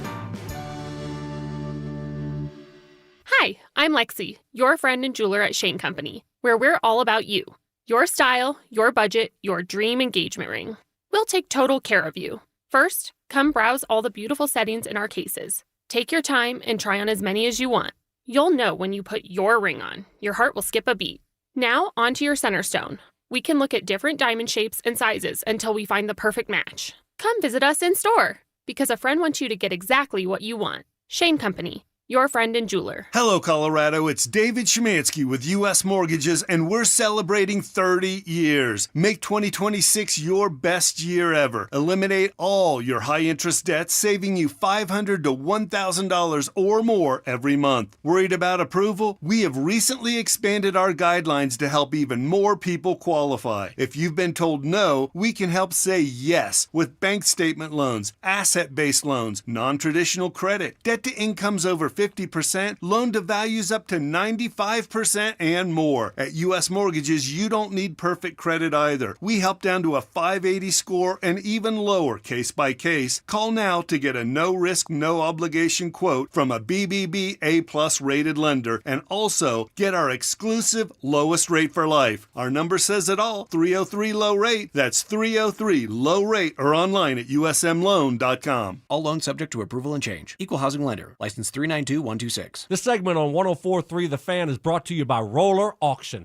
Hi, I'm Lexi, your friend and jeweler at Shane Company, where we're all about you. Your style, your budget, your dream engagement ring. We'll take total care of you. First, come browse all the beautiful settings in our cases. Take your time and try on as many as you want. You'll know when you put your ring on. Your heart will skip a beat. Now, onto your center stone. We can look at different diamond shapes and sizes until we find the perfect match. Come visit us in store, because a friend wants you to get exactly what you want. Shane Company, your friend and jeweler. Hello, Colorado. It's David Szymanski with U.S. Mortgages, and we're celebrating 30 years. Make 2026 your best year ever. Eliminate all your high-interest debts, saving you $500 to $1,000 or more every month. Worried about approval? We have recently expanded our guidelines to help even more people qualify. If you've been told no, we can help say yes with bank statement loans, asset-based loans, non-traditional credit, debt to incomes over 50%, loan to values up to 95% and more. At U.S. Mortgages, you don't need perfect credit either. We help down to a 580 score and even lower case by case. Call now to get a no-risk, no-obligation quote from a BBB A+ rated lender and also get our exclusive lowest rate for life. Our number says it all, 303-LOW-RATE. That's 303-LOW-RATE or online at usmloan.com. All loans subject to approval and change. Equal housing lender. License 392126. This segment on 104.3 The Fan is brought to you by Roller Auction.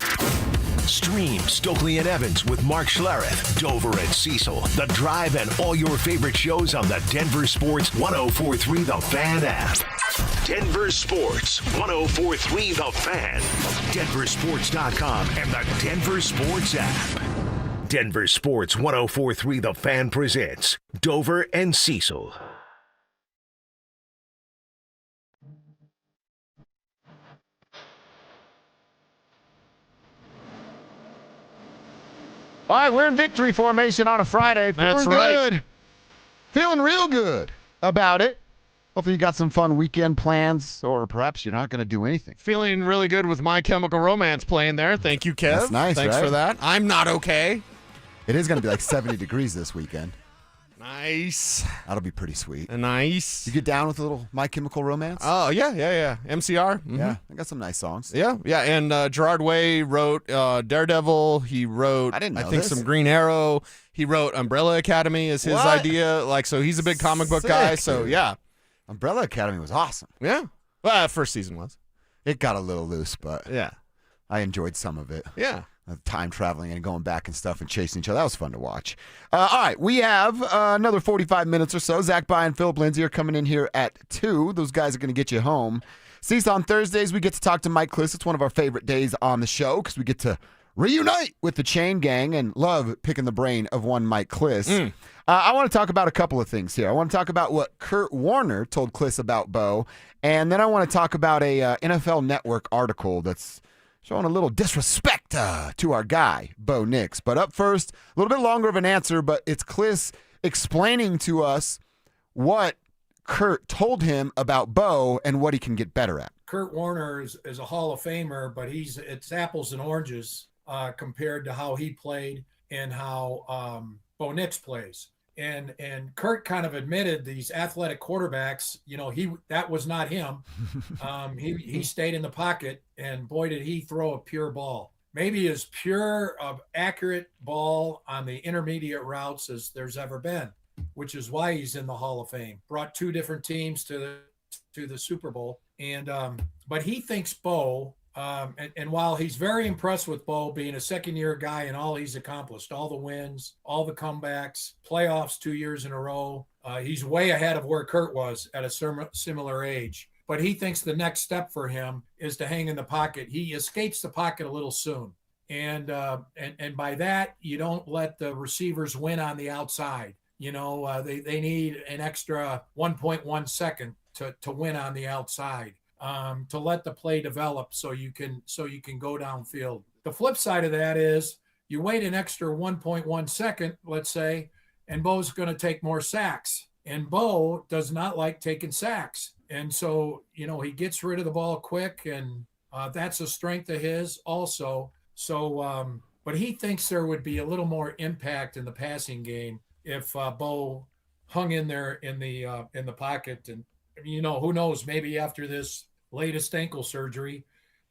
Stream Stokely and Evans with Mark Schlereth, Dover and Cecil, The Drive, and all your favorite shows on the Denver Sports 104.3 The Fan app. Denver Sports 104.3 The Fan, DenverSports.com, and the Denver Sports app. Denver Sports 104.3 The Fan presents Dover and Cecil. All right, we're in victory formation on a Friday. That's Feeling right. good. Feeling real good about it. Hopefully you got some fun weekend plans, or perhaps you're not going to do anything. Feeling really good with My Chemical Romance playing there. Thank you, Kev. That's nice, Thanks right? for that. I'm not okay. It is going to be like 70 degrees this weekend. Nice. That'll be pretty sweet. Nice. You get down with a little My Chemical Romance? Oh, yeah. MCR. Mhm. Yeah, I got some nice songs. Yeah. And Gerard Way wrote Daredevil. He wrote, I didn't know think, this. some Green Arrow. He wrote Umbrella Academy is his What? idea. So he's a big comic book guy. Sick, So, dude. yeah. Umbrella Academy was awesome. Yeah. Well, first season was. It got a little loose, but Yeah. I enjoyed some of it. Yeah. Time traveling and going back and stuff and chasing each other. That was fun to watch. All right, we have another 45 minutes or so. Zach By and Philip Lindsay are coming in here at 2. Those guys are going to get you home. Cease, on Thursdays, we get to talk to Mike Kliss. It's one of our favorite days on the show because we get to reunite with the Chain Gang and love picking the brain of one Mike Kliss. I want to talk about a couple of things here. I want to talk about what Kurt Warner told Kliss about Bo, and then I want to talk about a NFL Network article that's showing a little disrespect to our guy, Bo Nix. But up first, a little bit longer of an answer, but it's Kliss explaining to us what Kurt told him about Bo and what he can get better at. Kurt Warner is a Hall of Famer, but it's apples and oranges compared to how he played and how Bo Nix plays. And Kurt kind of admitted these athletic quarterbacks, that was not him. He stayed in the pocket, and boy, did he throw a pure ball. Maybe as pure of accurate ball on the intermediate routes as there's ever been, which is why he's in the Hall of Fame. Brought 2 different teams to the Super Bowl, but he thinks Bo. And while he's very impressed with Bo being a second-year guy and all he's accomplished, all the wins, all the comebacks, playoffs 2 years in a row, he's way ahead of where Kurt was at a similar age. But he thinks the next step for him is to hang in the pocket. He escapes the pocket a little soon. And by that, you don't let the receivers win on the outside. They need an extra 1.1 second to win on the outside. To let the play develop so you can go downfield. The flip side of that is you wait an extra 1.1 second, let's say, and Bo's going to take more sacks. And Bo does not like taking sacks. And so, he gets rid of the ball quick, and that's a strength of his also. So, but he thinks there would be a little more impact in the passing game if Bo hung in there in the pocket. And, who knows, maybe after this latest ankle surgery,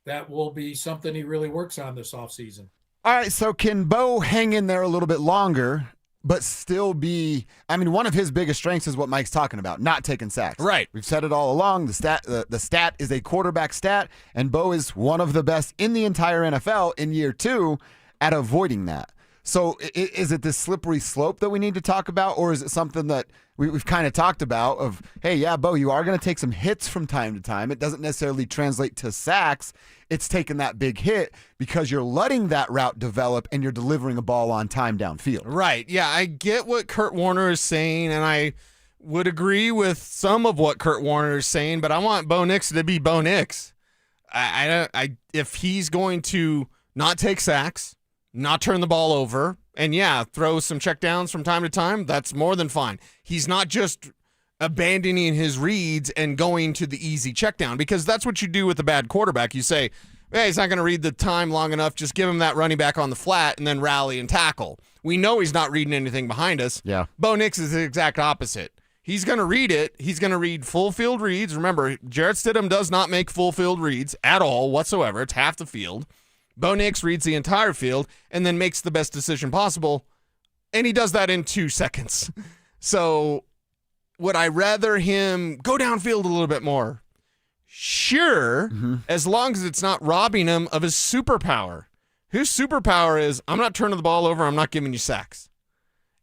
that will be something he really works on this offseason. All right, so can Bo hang in there a little bit longer, but still be, one of his biggest strengths is what Mike's talking about, not taking sacks. Right. We've said it all along. The stat is a quarterback stat, and Bo is one of the best in the entire NFL in year 2 at avoiding that. So is it this slippery slope that we need to talk about, or is it something that we've kind of talked about of, hey, yeah, Bo, you are going to take some hits from time to time. It doesn't necessarily translate to sacks. It's taking that big hit because you're letting that route develop and you're delivering a ball on time downfield. Right. Yeah, I get what Kurt Warner is saying, and I would agree with some of what Kurt Warner is saying, but I want Bo Nix to be Bo Nix. If he's going to not take sacks, not turn the ball over, and throw some checkdowns from time to time, that's more than fine. He's not just abandoning his reads and going to the easy check down, because that's what you do with a bad quarterback. You say, hey, he's not going to read the time long enough. Just give him that running back on the flat and then rally and tackle. We know he's not reading anything behind us. Yeah. Bo Nix is the exact opposite. He's going to read it. He's going to read full field reads. Remember, Jarrett Stidham does not make full field reads at all whatsoever. It's half the field. Bo Nix reads the entire field and then makes the best decision possible, and he does that in 2 seconds. So would I rather him go downfield a little bit more? Sure, as long as it's not robbing him of his superpower. His superpower is, I'm not turning the ball over, I'm not giving you sacks.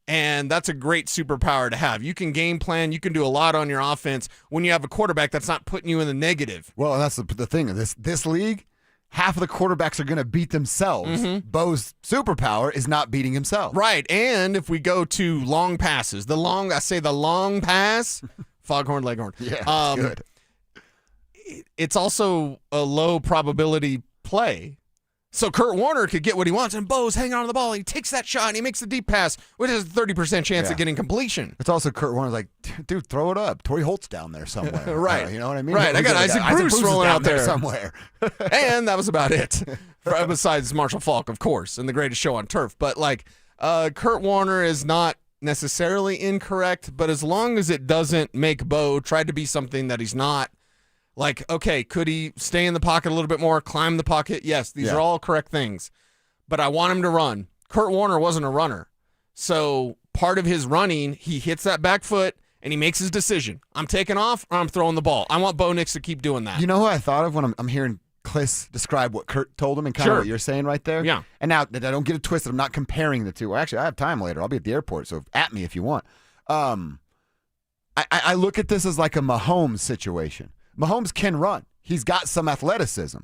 And that's a great superpower to have. You can game plan, you can do a lot on your offense when you have a quarterback that's not putting you in the negative. Well, and that's the thing. This league, half of the quarterbacks are going to beat themselves. Bo's superpower is not beating himself. Right, and if we go to long passes, the long pass, foghorn, leghorn. Yeah, good. It's also a low probability play. So Kurt Warner could get what he wants, and Bo's hanging on to the ball. He takes that shot, and he makes the deep pass, which has a 30% chance of getting completion. It's also Kurt Warner's like, dude, throw it up. Torrey Holt's down there somewhere. Right. You know what I mean? Right. I got Isaac Bruce rolling out there somewhere. And that was about it. Besides Marshall Faulk, of course, and the greatest show on turf. But, Kurt Warner is not necessarily incorrect, but as long as it doesn't make Bo try to be something that he's not, okay, could he stay in the pocket a little bit more, climb the pocket? Yes, these are all correct things. But I want him to run. Kurt Warner wasn't a runner. So part of his running, he hits that back foot, and he makes his decision. I'm taking off or I'm throwing the ball. I want Bo Nix to keep doing that. You know who I thought of when I'm hearing Kliss describe what Kurt told him and kind of what you're saying right there? Yeah. And now that I don't get it twisted, I'm not comparing the two. Well, actually, I have time later. I'll be at the airport, so at me if you want. I look at this as like a Mahomes situation. Mahomes can run. He's got some athleticism,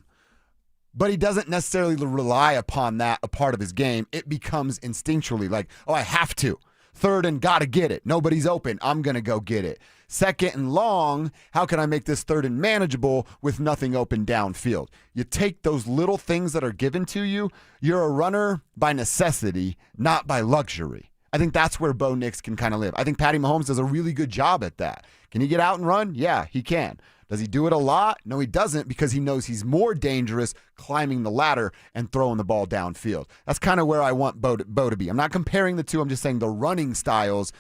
but he doesn't necessarily rely upon that a part of his game. It becomes instinctually like, I have to. Third and got to get it. Nobody's open. I'm going to go get it. Second and long, how can I make this third and manageable with nothing open downfield? You take those little things that are given to you. You're a runner by necessity, not by luxury. I think that's where Bo Nix can kind of live. I think Patty Mahomes does a really good job at that. Can he get out and run? Yeah, he can. Does he do it a lot? No, he doesn't, because he knows he's more dangerous climbing the ladder and throwing the ball downfield. That's kind of where I want Bo to be. I'm not comparing the two. I'm just saying the running styles,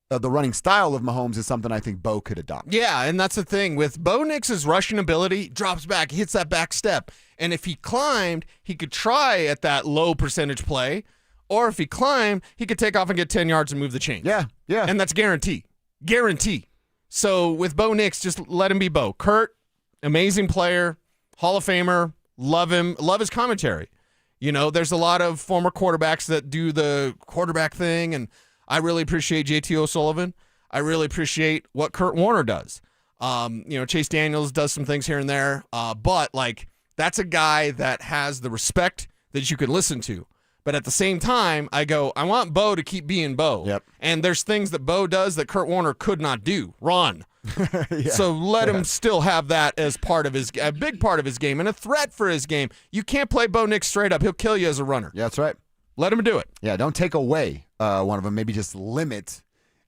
the running style of Mahomes is something I think Bo could adopt. Yeah, and that's the thing. With Bo Nix's rushing ability, drops back, hits that back step. And if he climbed, he could try at that low percentage play. Or if he climbed, he could take off and get 10 yards and move the chains. Yeah. And that's guarantee. So with Bo Nix, just let him be Bo. Kurt, amazing player, Hall of Famer, love him, love his commentary. You know, there's a lot of former quarterbacks that do the quarterback thing, and I really appreciate JT O'Sullivan. I really appreciate what Kurt Warner does. Chase Daniels does some things here and there, but that's a guy that has the respect that you could listen to. But at the same time, I want Bo to keep being Bo. Yep. And there's things that Bo does that Kurt Warner could not do. Run. So let him still have that as a big part of his game and a threat for his game. You can't play Bo Nix straight up. He'll kill you as a runner. Yeah, that's right. Let him do it. Yeah, don't take away one of them. Maybe just limit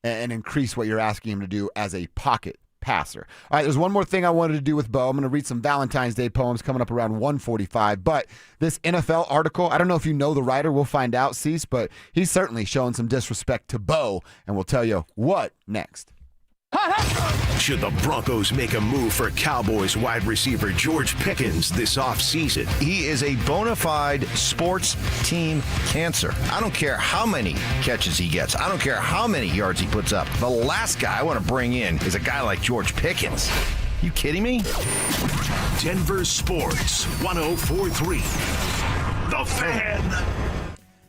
and increase what you're asking him to do as a pocket passer. All right, there's one more thing I wanted to do with Bo. I'm going to read some Valentine's Day poems coming up around 1:45. But this NFL article, I don't know if you know the writer. We'll find out, Cease, but he's certainly showing some disrespect to Bo, and we'll tell you what next. Should the Broncos make a move for Cowboys wide receiver George Pickens this offseason? He is a bona fide sports team cancer. I don't care how many catches he gets. I don't care how many yards he puts up. The last guy I want to bring in is a guy like George Pickens. You kidding me? Denver Sports 104.3. The Fan.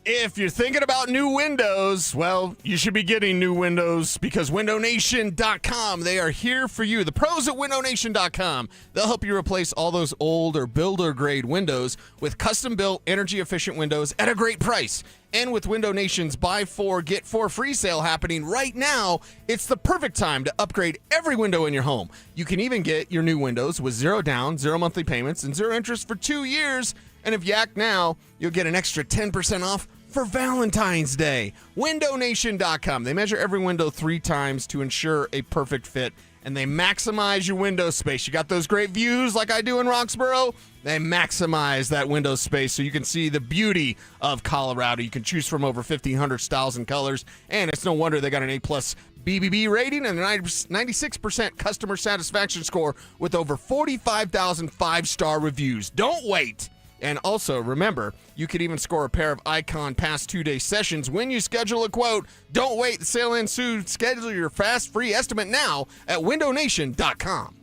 If you're thinking about new windows, well, you should be getting new windows because WindowNation.com, they are here for you. The pros at WindowNation.com, they'll help you replace all those old or builder-grade windows with custom-built, energy-efficient windows at a great price. And with Window Nation's Buy 4, Get 4 free sale happening right now, it's the perfect time to upgrade every window in your home. You can even get your new windows with 0 down, 0 monthly payments, and 0 interest for 2 years. And if you act now, you'll get an extra 10% off for Valentine's Day. WindowNation.com. They measure every window 3 times to ensure a perfect fit, and they maximize your window space. You got those great views like I do in Roxborough? They maximize that window space so you can see the beauty of Colorado. You can choose from over 1,500 styles and colors, and it's no wonder they got an A-plus BBB rating and a 96% customer satisfaction score with over 45,000 5-star reviews. Don't wait. And also, remember, you can even score a pair of Icon Pass 2-day sessions when you schedule a quote. Don't wait. The sale ends soon. Schedule your fast, free estimate now at WindowNation.com.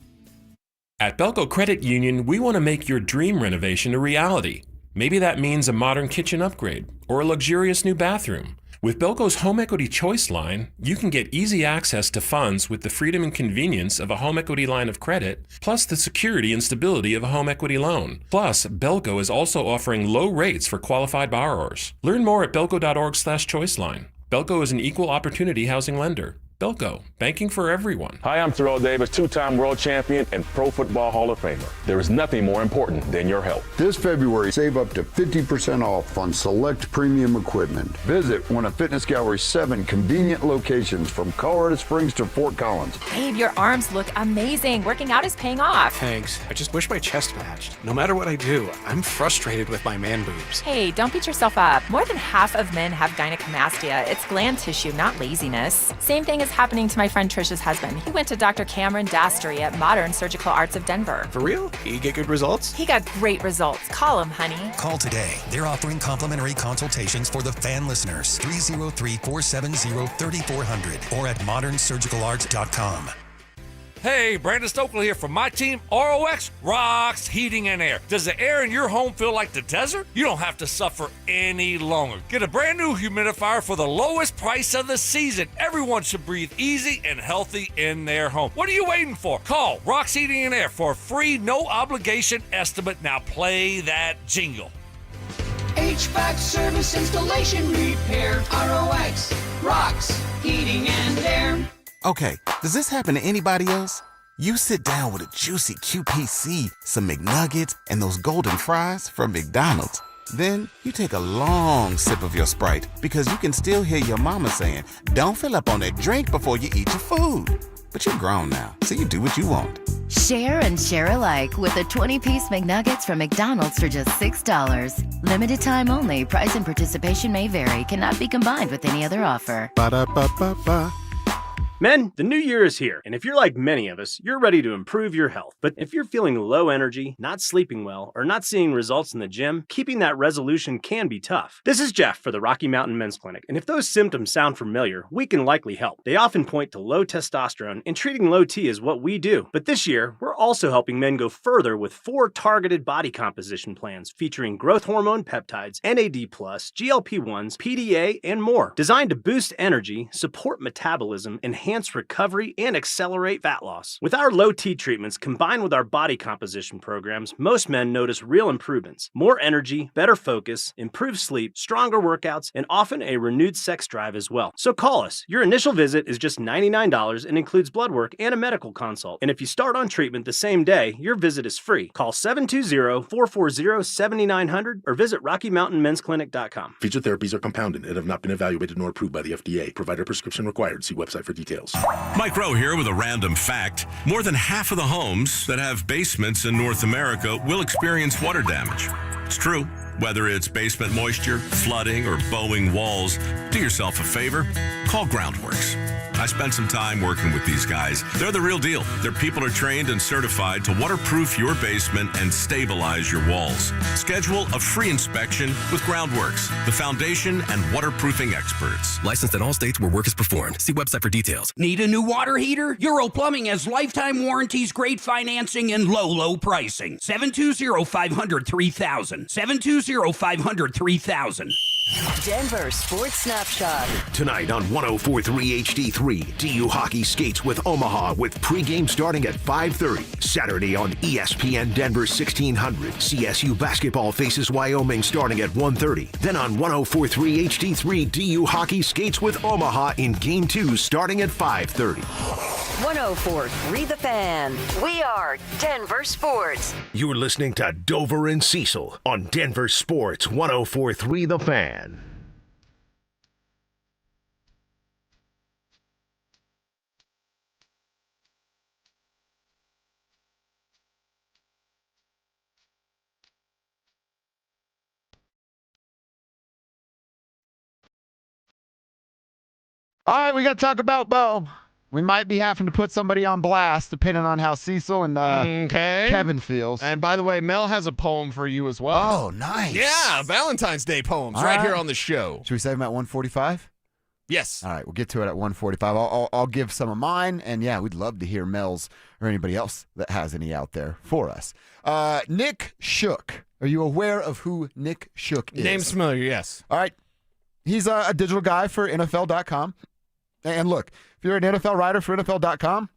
At Belco Credit Union, we want to make your dream renovation a reality. Maybe that means a modern kitchen upgrade or a luxurious new bathroom. With Belco's Home Equity Choice line, you can get easy access to funds with the freedom and convenience of a home equity line of credit, plus the security and stability of a home equity loan. Plus, Belco is also offering low rates for qualified borrowers. Learn more at belco.org/choiceline. Belco is an equal opportunity housing lender. Belco, banking for everyone. Hi, I'm Terrell Davis, 2-time world champion and Pro Football Hall of Famer. There is nothing more important than your health. This February, save up to 50% off on select premium equipment. Visit one of Fitness Gallery's 7 convenient locations from Colorado Springs to Fort Collins. Babe, your arms look amazing. Working out is paying off. Thanks. I just wish my chest matched. No matter what I do, I'm frustrated with my man boobs. Hey, don't beat yourself up. More than half of men have gynecomastia. It's gland tissue, not laziness. Same thing is happening to my friend Trisha's husband. He went to Dr. Cameron Dastry at Modern Surgical Arts of Denver. For real? You get good results? He got great results. Call him, honey. Call today. They're offering complimentary consultations for the fan listeners. 303-470-3400 or at modernsurgicalarts.com. Hey, Brandon Stokely here from my team, ROX Rocks Heating and Air. Does the air in your home feel like the desert? You don't have to suffer any longer. Get a brand new humidifier for the lowest price of the season. Everyone should breathe easy and healthy in their home. What are you waiting for? Call Rocks Heating and Air for a free, no obligation estimate. Now play that jingle. HVAC service, installation, repair. ROX Rocks Heating and Air. Okay, does this happen to anybody else? You sit down with a juicy QPC, some McNuggets, and those golden fries from McDonald's. Then you take a long sip of your Sprite because you can still hear your mama saying, don't fill up on that drink before you eat your food. But you're grown now, so you do what you want. Share and share alike with the 20-piece McNuggets from McDonald's for just $6. Limited time only. Price and participation may vary. Cannot be combined with any other offer. Ba-da-ba-ba-ba. Men, the new year is here, and if you're like many of us, you're ready to improve your health. But if you're feeling low energy, not sleeping well, or not seeing results in the gym, keeping that resolution can be tough. This is Jeff for the Rocky Mountain Men's Clinic, and if those symptoms sound familiar, we can likely help. They often point to low testosterone, and treating low T is what we do. But this year, we're also helping men go further with 4 targeted body composition plans featuring growth hormone peptides, NAD+, GLP-1s, PDA, and more, designed to boost energy, support metabolism, enhance recovery, and accelerate fat loss. With our low T treatments combined with our body composition programs, most men notice real improvements. More energy, better focus, improved sleep, stronger workouts, and often a renewed sex drive as well. So call us. Your initial visit is just $99 and includes blood work and a medical consult. And if you start on treatment the same day, your visit is free. Call 720-440-7900 or visit RockyMountainMen'sClinic.com. Featured therapies are compounded and have not been evaluated nor approved by the FDA. Provider prescription required. See website for details. Mike Rowe here with a random fact. More than half of the homes that have basements in North America will experience water damage. It's true. Whether it's basement moisture, flooding, or bowing walls, do yourself a favor. Call Groundworks. I spent some time working with these guys. They're the real deal. Their people are trained and certified to waterproof your basement and stabilize your walls. Schedule a free inspection with Groundworks, the foundation and waterproofing experts. Licensed in all states where work is performed. See website for details. Need a new water heater? Euro Plumbing has lifetime warranties, great financing, and low pricing. 720-500-3000. 720-500-3000. Denver Sports Snapshot. Tonight on 104.3 HD3, DU Hockey skates with Omaha with pregame starting at 5:30. Saturday on ESPN Denver 1600, CSU basketball faces Wyoming starting at 1:30. Then on 104.3 HD3, DU Hockey skates with Omaha in Game 2 starting at 5:30. 104.3 The Fan. We are Denver Sports. You're listening to Dover and Cecil on Denver Sports 104.3 The Fan. All right, we got to talk about Bo. We might be having to put somebody on blast depending on how Cecil and Kevin feels. And by the way, Mel has a poem for you as well. Oh, nice. Yeah, Valentine's Day poems All right right. here on the show. Should we save them at 145? Yes. All right, we'll get to it at 145. I'll give some of mine, and yeah, we'd love to hear Mel's or anybody else that has any out there for us. Nick Shook. Are you aware of who Nick Shook is? Name's familiar, yes. All right. He's a digital guy for NFL.com. And look, if you're an NFL writer for NFL.com,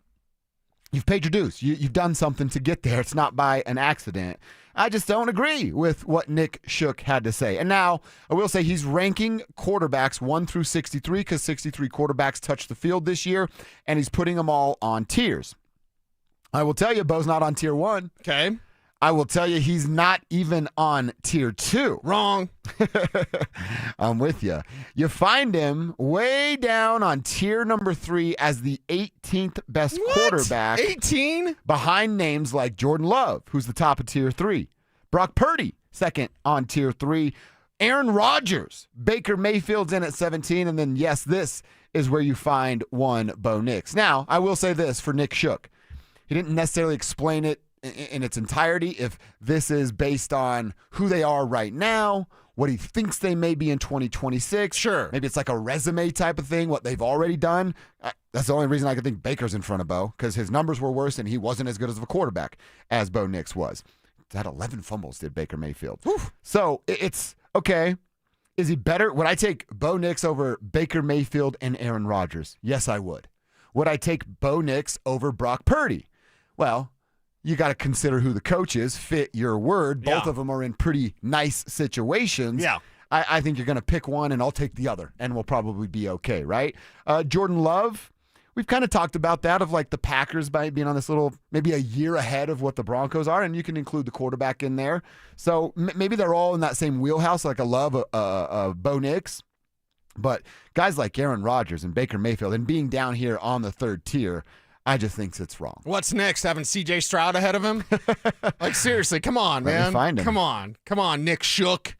you've paid your dues. You've done something to get there. It's not by an accident. I just don't agree with what Nick Shook had to say. And now, I will say he's ranking quarterbacks 1 through 63 because 63 quarterbacks touched the field this year, and he's putting them all on tiers. I will tell you, Bo's not on tier 1. Okay. I will tell you he's not even on tier 2. Wrong. I'm with you. You find him way down on tier number 3 as the 18th best quarterback. 18? Behind names like Jordan Love, who's the top of tier 3. Brock Purdy, second on tier 3. Aaron Rodgers. Baker Mayfield's in at 17. And then, yes, this is where you find one Bo Nix. Now, I will say this for Nick Shook. He didn't necessarily explain it in its entirety, if this is based on who they are right now, what he thinks they may be in 2026. Sure. Maybe it's like a resume type of thing, what they've already done. That's the only reason I could think Baker's in front of Bo, because his numbers were worse and he wasn't as good as a quarterback as Bo Nix was. He had 11 fumbles, did Baker Mayfield. Oof. So it's, okay, is he better? Would I take Bo Nix over Baker Mayfield and Aaron Rodgers? Yes, I would. Would I take Bo Nix over Brock Purdy? Well, you got to consider who the coach is, fit your word. Both of them are in pretty nice situations. Yeah. I think you're going to pick one, and I'll take the other, and we'll probably be okay, right? Jordan Love, we've kind of talked about that, of like the Packers by being on this little, maybe a year ahead of what the Broncos are, and you can include the quarterback in there. So maybe they're all in that same wheelhouse, like a Love, a Bo Nix. But guys like Aaron Rodgers and Baker Mayfield, and being down here on the third tier, I just think it's wrong. What's next? Having C.J. Stroud ahead of him? Like, seriously, come on, Let man. me find him. Come on, Nick Shook.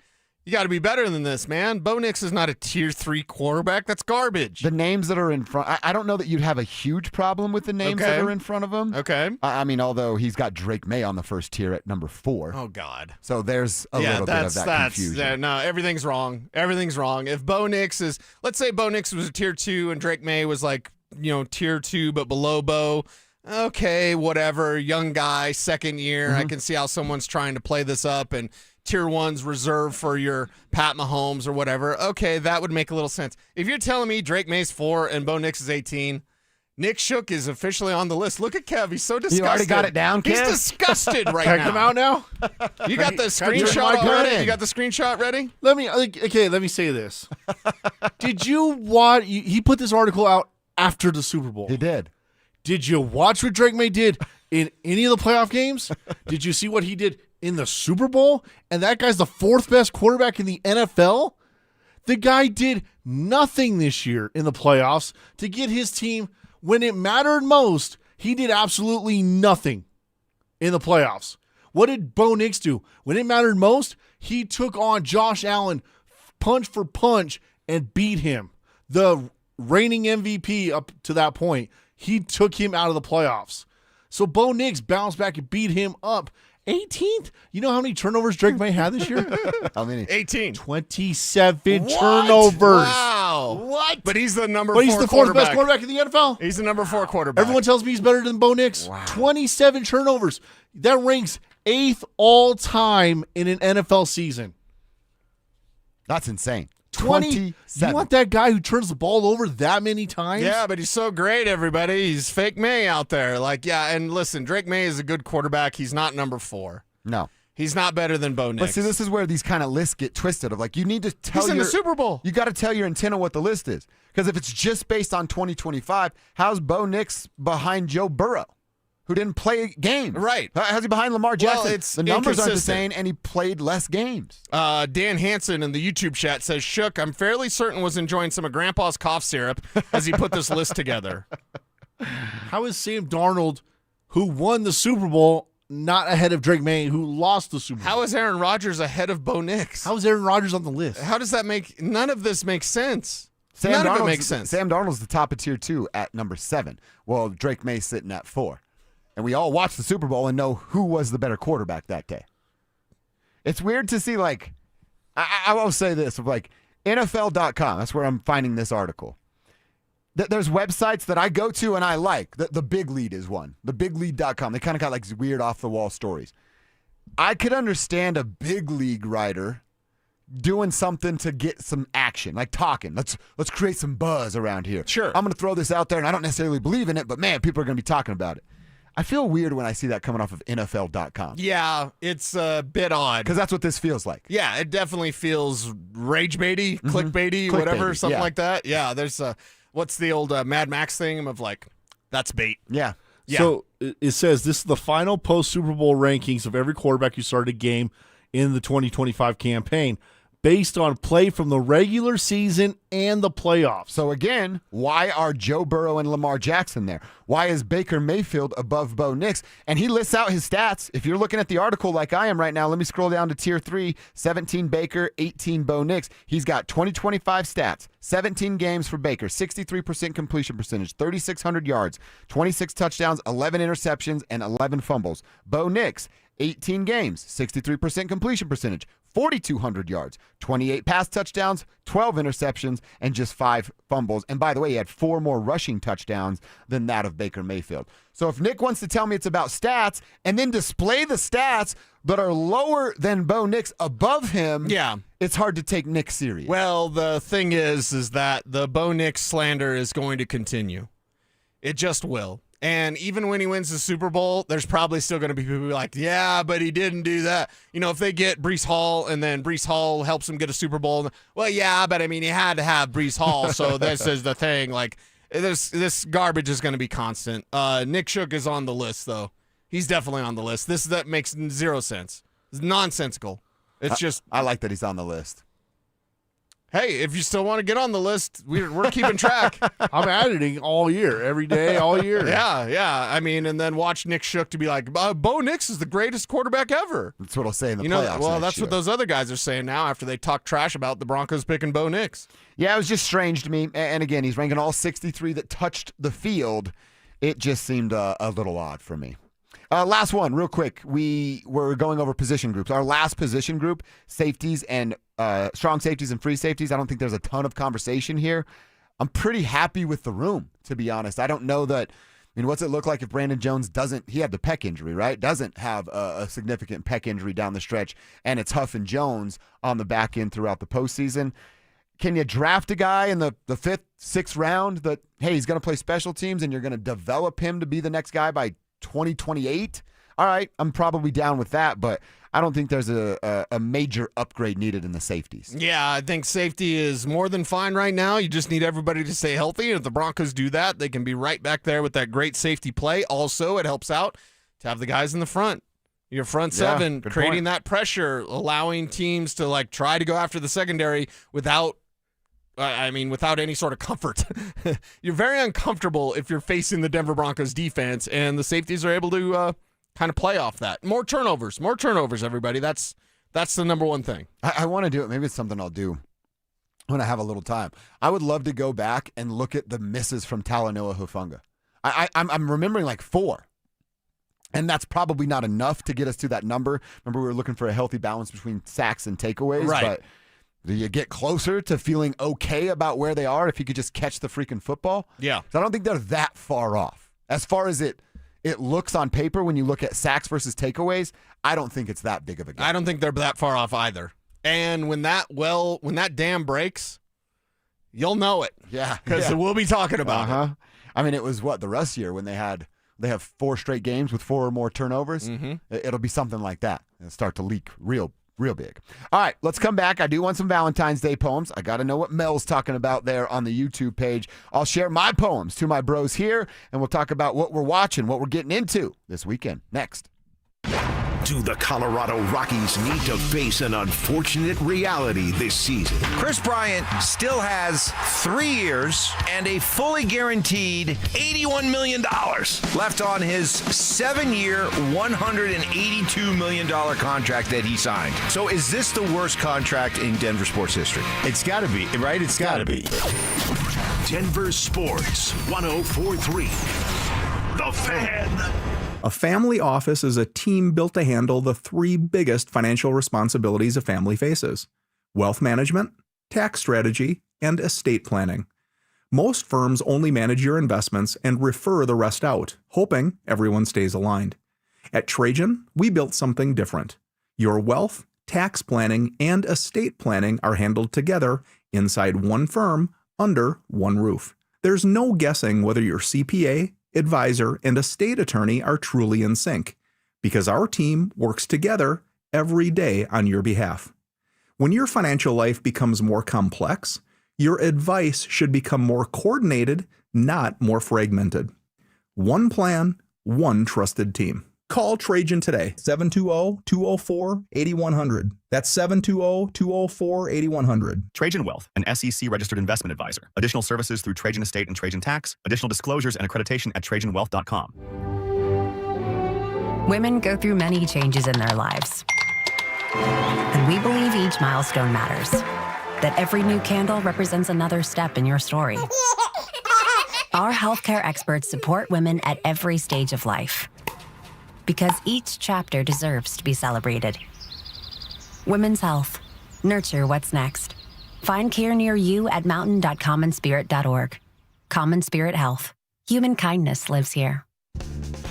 You got to be better than this, man. Bo Nix is not a tier 3 quarterback. That's garbage. The names that are in front, I don't know that you'd have a huge problem with the names that are in front of him. Okay. I mean, although he's got Drake May on the first tier at number 4. Oh, God. So there's a little bit of that confusion. No, everything's wrong. Everything's wrong. If Bo Nix is, let's say Bo Nix was a tier 2 and Drake May was like, tier 2 but below Bo. Okay, whatever. Young guy, second year. I can see how someone's trying to play this up, and tier 1's reserved for your Pat Mahomes or whatever. Okay, that would make a little sense. If you're telling me Drake May's 4 and Bo Nix is 18, Nick Shook is officially on the list. Look at Kev. He's so disgusted. You already got it down, Kev? He's disgusted right Check now. him out now. You got the screenshot already? You got the screenshot ready? Let me say this. Did you watch? He put this article out after the Super Bowl. He did. Did you watch what Drake May did in any of the playoff games? Did you see what he did in the Super Bowl? And that guy's the 4th best quarterback in the NFL? The guy did nothing this year in the playoffs to get his team, when it mattered most, he did absolutely nothing in the playoffs. What did Bo Nix do? When it mattered most, he took on Josh Allen punch for punch and beat him. The reigning MVP up to that point. He took him out of the playoffs. So Bo Nix bounced back and beat him up. 18th? You know how many turnovers Drake May had this year? How many? 18. 27 turnovers. Wow. What? But he's the number 4 But he's the 4th best quarterback in the NFL. He's the number 4 quarterback. Everyone tells me he's better than Bo Nix. Wow. 27 turnovers. That ranks 8th all time in an NFL season. That's insane. 27. You want that guy who turns the ball over that many times? Yeah, but he's so great, everybody. He's fake May out there. Like, yeah, and listen, Drake May is a good quarterback. He's not number 4. No. He's not better than Bo Nix. But see, this is where these kind of lists get twisted. Of like, you need to tell He's in the Super Bowl. You got to tell your intent of what the list is. Because if it's just based on 2025, how's Bo Nix behind Joe Burrow, who didn't play games? Right. How's he behind Lamar Jackson? Well, it's the numbers aren't the inconsistent. same, and he played less games. Dan Hansen in the YouTube chat says, Shook, I'm fairly certain was enjoying some of Grandpa's cough syrup as he put this list together. How is Sam Darnold, who won the Super Bowl, not ahead of Drake May, who lost the Super Bowl? How is Aaron Rodgers ahead of Bo Nix? How is Aaron Rodgers on the list? How does that make – none of this makes sense. None of it makes sense. Sam Darnold's the top of tier 2 at number 7. Well, Drake May's sitting at 4. And we all watched the Super Bowl and know who was the better quarterback that day. It's weird to see, like, I will say this, like, NFL.com, that's where I'm finding this article. There's websites that I go to and I like. The Big Lead is one. The BigLead.com. They kind of got like weird off-the-wall stories. I could understand a big league writer doing something to get some action, like talking. Let's create some buzz around here. Sure. I'm going to throw this out there, and I don't necessarily believe in it, but, man, people are going to be talking about it. I feel weird when I see that coming off of NFL.com. Yeah, it's a bit odd. Because that's what this feels like. Yeah, it definitely feels rage-baity, clickbaity, whatever, something like that. Yeah, there's what's the old Mad Max thing of like, that's bait. Yeah. So it says this is the final post-Super Bowl rankings of every quarterback who started a game in the 2025 campaign based on play from the regular season and the playoffs. So again, why are Joe Burrow and Lamar Jackson there? Why is Baker Mayfield above Bo Nix? And he lists out his stats. If you're looking at the article like I am right now, let me scroll down to tier 3, 17 Baker, 18 Bo Nix. He's got 2025 stats, 17 games for Baker, 63% completion percentage, 3,600 yards, 26 touchdowns, 11 interceptions, and 11 fumbles. Bo Nix, 18 games, 63% completion percentage, 4,200 yards, 28 pass touchdowns, 12 interceptions, and just 5 fumbles. And by the way, he had 4 more rushing touchdowns than that of Baker Mayfield. So if Nick wants to tell me it's about stats and then display the stats that are lower than Bo Nix above him, it's hard to take Nick serious. Well, the thing is that the Bo Nix slander is going to continue. It just will. And even when he wins the Super Bowl, there's probably still going to be people like, yeah, but he didn't do that. You know, if they get Breece Hall and then Breece Hall helps him get a Super Bowl, well, yeah, but I mean, he had to have Breece Hall, so this is the thing. Like, this garbage is going to be constant. Nick Shook is on the list, though. He's definitely on the list. That makes zero sense. It's nonsensical. It's just. I like that he's on the list. Hey, if you still want to get on the list, we're keeping track. I'm editing all year, every day, all year. Yeah. I mean, and then watch Nick Shook to be like, Bo Nix is the greatest quarterback ever. That's what I'll say in the playoffs. Well, that's what those other guys are saying now after they talk trash about the Broncos picking Bo Nix. Yeah, it was just strange to me. And again, he's ranking all 63 that touched the field. It just seemed a little odd for me. Last one, real quick. We were going over position groups. Our last position group, safeties and strong safeties and free safeties. I don't think there's a ton of conversation here. I'm pretty happy with the room, to be honest. I don't know that. I mean, what's it look like if Brandon Jones he had the pec injury, right? Doesn't have a significant pec injury down the stretch, and it's Huff and Jones on the back end throughout the postseason. Can you draft a guy in the 5th, 6th round that, hey, he's going to play special teams and you're going to develop him to be the next guy by 2028? All right, I'm probably down with that, but I don't think there's a major upgrade needed in the safeties. Yeah, I think safety is more than fine right now. You just need everybody to stay healthy, and if the Broncos do that, they can be right back there with that great safety play. Also, it helps out to have the guys in the front. Your front seven, creating that pressure, allowing teams to like try to go after the secondary without any sort of comfort. You're very uncomfortable if you're facing the Denver Broncos defense, and the safeties are able to kind of play off that. More turnovers, everybody. That's the number one thing. I want to do it. Maybe it's something I'll do when I have a little time. I would love to go back and look at the misses from Talanoa Hufanga. I'm remembering like 4. And that's probably not enough to get us to that number. Remember, we were looking for a healthy balance between sacks and takeaways. Right. But do you get closer to feeling okay about where they are if you could just catch the freaking football? Yeah. So I don't think they're that far off. As far as it looks on paper when you look at sacks versus takeaways, I don't think it's that big of a gap. I don't think they're that far off either. And when that dam breaks, you'll know it. Yeah. Because we'll be talking about it. I mean, it was the Russ year when they have 4 straight games with 4 or more turnovers. Mm-hmm. It'll be something like that. It'll start to leak real big. All right, let's come back. I do want some Valentine's Day poems. I got to know what Mel's talking about there on the YouTube page. I'll share my poems to my bros here, and we'll talk about what we're watching, what we're getting into this weekend. Next. Do the Colorado Rockies need to face an unfortunate reality this season? Chris Bryant still has 3 years and a fully guaranteed $81 million left on his 7-year, $182 million contract that he signed. So is this the worst contract in Denver sports history? It's got to be, right? It's got to be. Denver Sports 1043. The Fan. A family office is a team built to handle the 3 biggest financial responsibilities a family faces: wealth management, tax strategy, and estate planning. Most firms only manage your investments and refer the rest out, hoping everyone stays aligned. At Trajan, we built something different. Your wealth, tax planning, and estate planning are handled together inside one firm under one roof. There's no guessing whether your CPA, advisor, and estate attorney are truly in sync, because our team works together every day on your behalf. When your financial life becomes more complex, your advice should become more coordinated, not more fragmented. One plan, one trusted team. Call Trajan today, 720-204-8100. That's 720-204-8100. Trajan Wealth, an SEC-registered investment advisor. Additional services through Trajan Estate and Trajan Tax. Additional disclosures and accreditation at TrajanWealth.com. Women go through many changes in their lives. And we believe each milestone matters. That every new candle represents another step in your story. Our healthcare experts support women at every stage of life, because each chapter deserves to be celebrated. Women's health. Nurture what's next. Find care near you at mountain.commonspirit.org. Common Spirit Health. Human kindness lives here.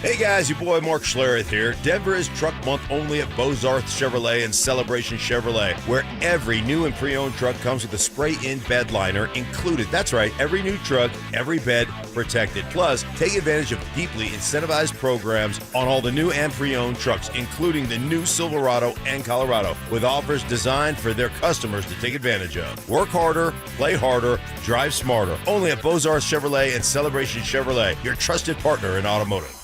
Hey guys, your boy Mark Schlereth here. Denver is Truck Month only at Bozarth Chevrolet and Celebration Chevrolet, where every new and pre-owned truck comes with a spray-in bed liner included. That's right, every new truck, every bed protected. Plus, take advantage of deeply incentivized programs on all the new and pre-owned trucks, including the new Silverado and Colorado, with offers designed for their customers to take advantage of. Work harder, play harder, drive smarter. Only at Bozarth Chevrolet and Celebration Chevrolet, your trusted partner in automotive.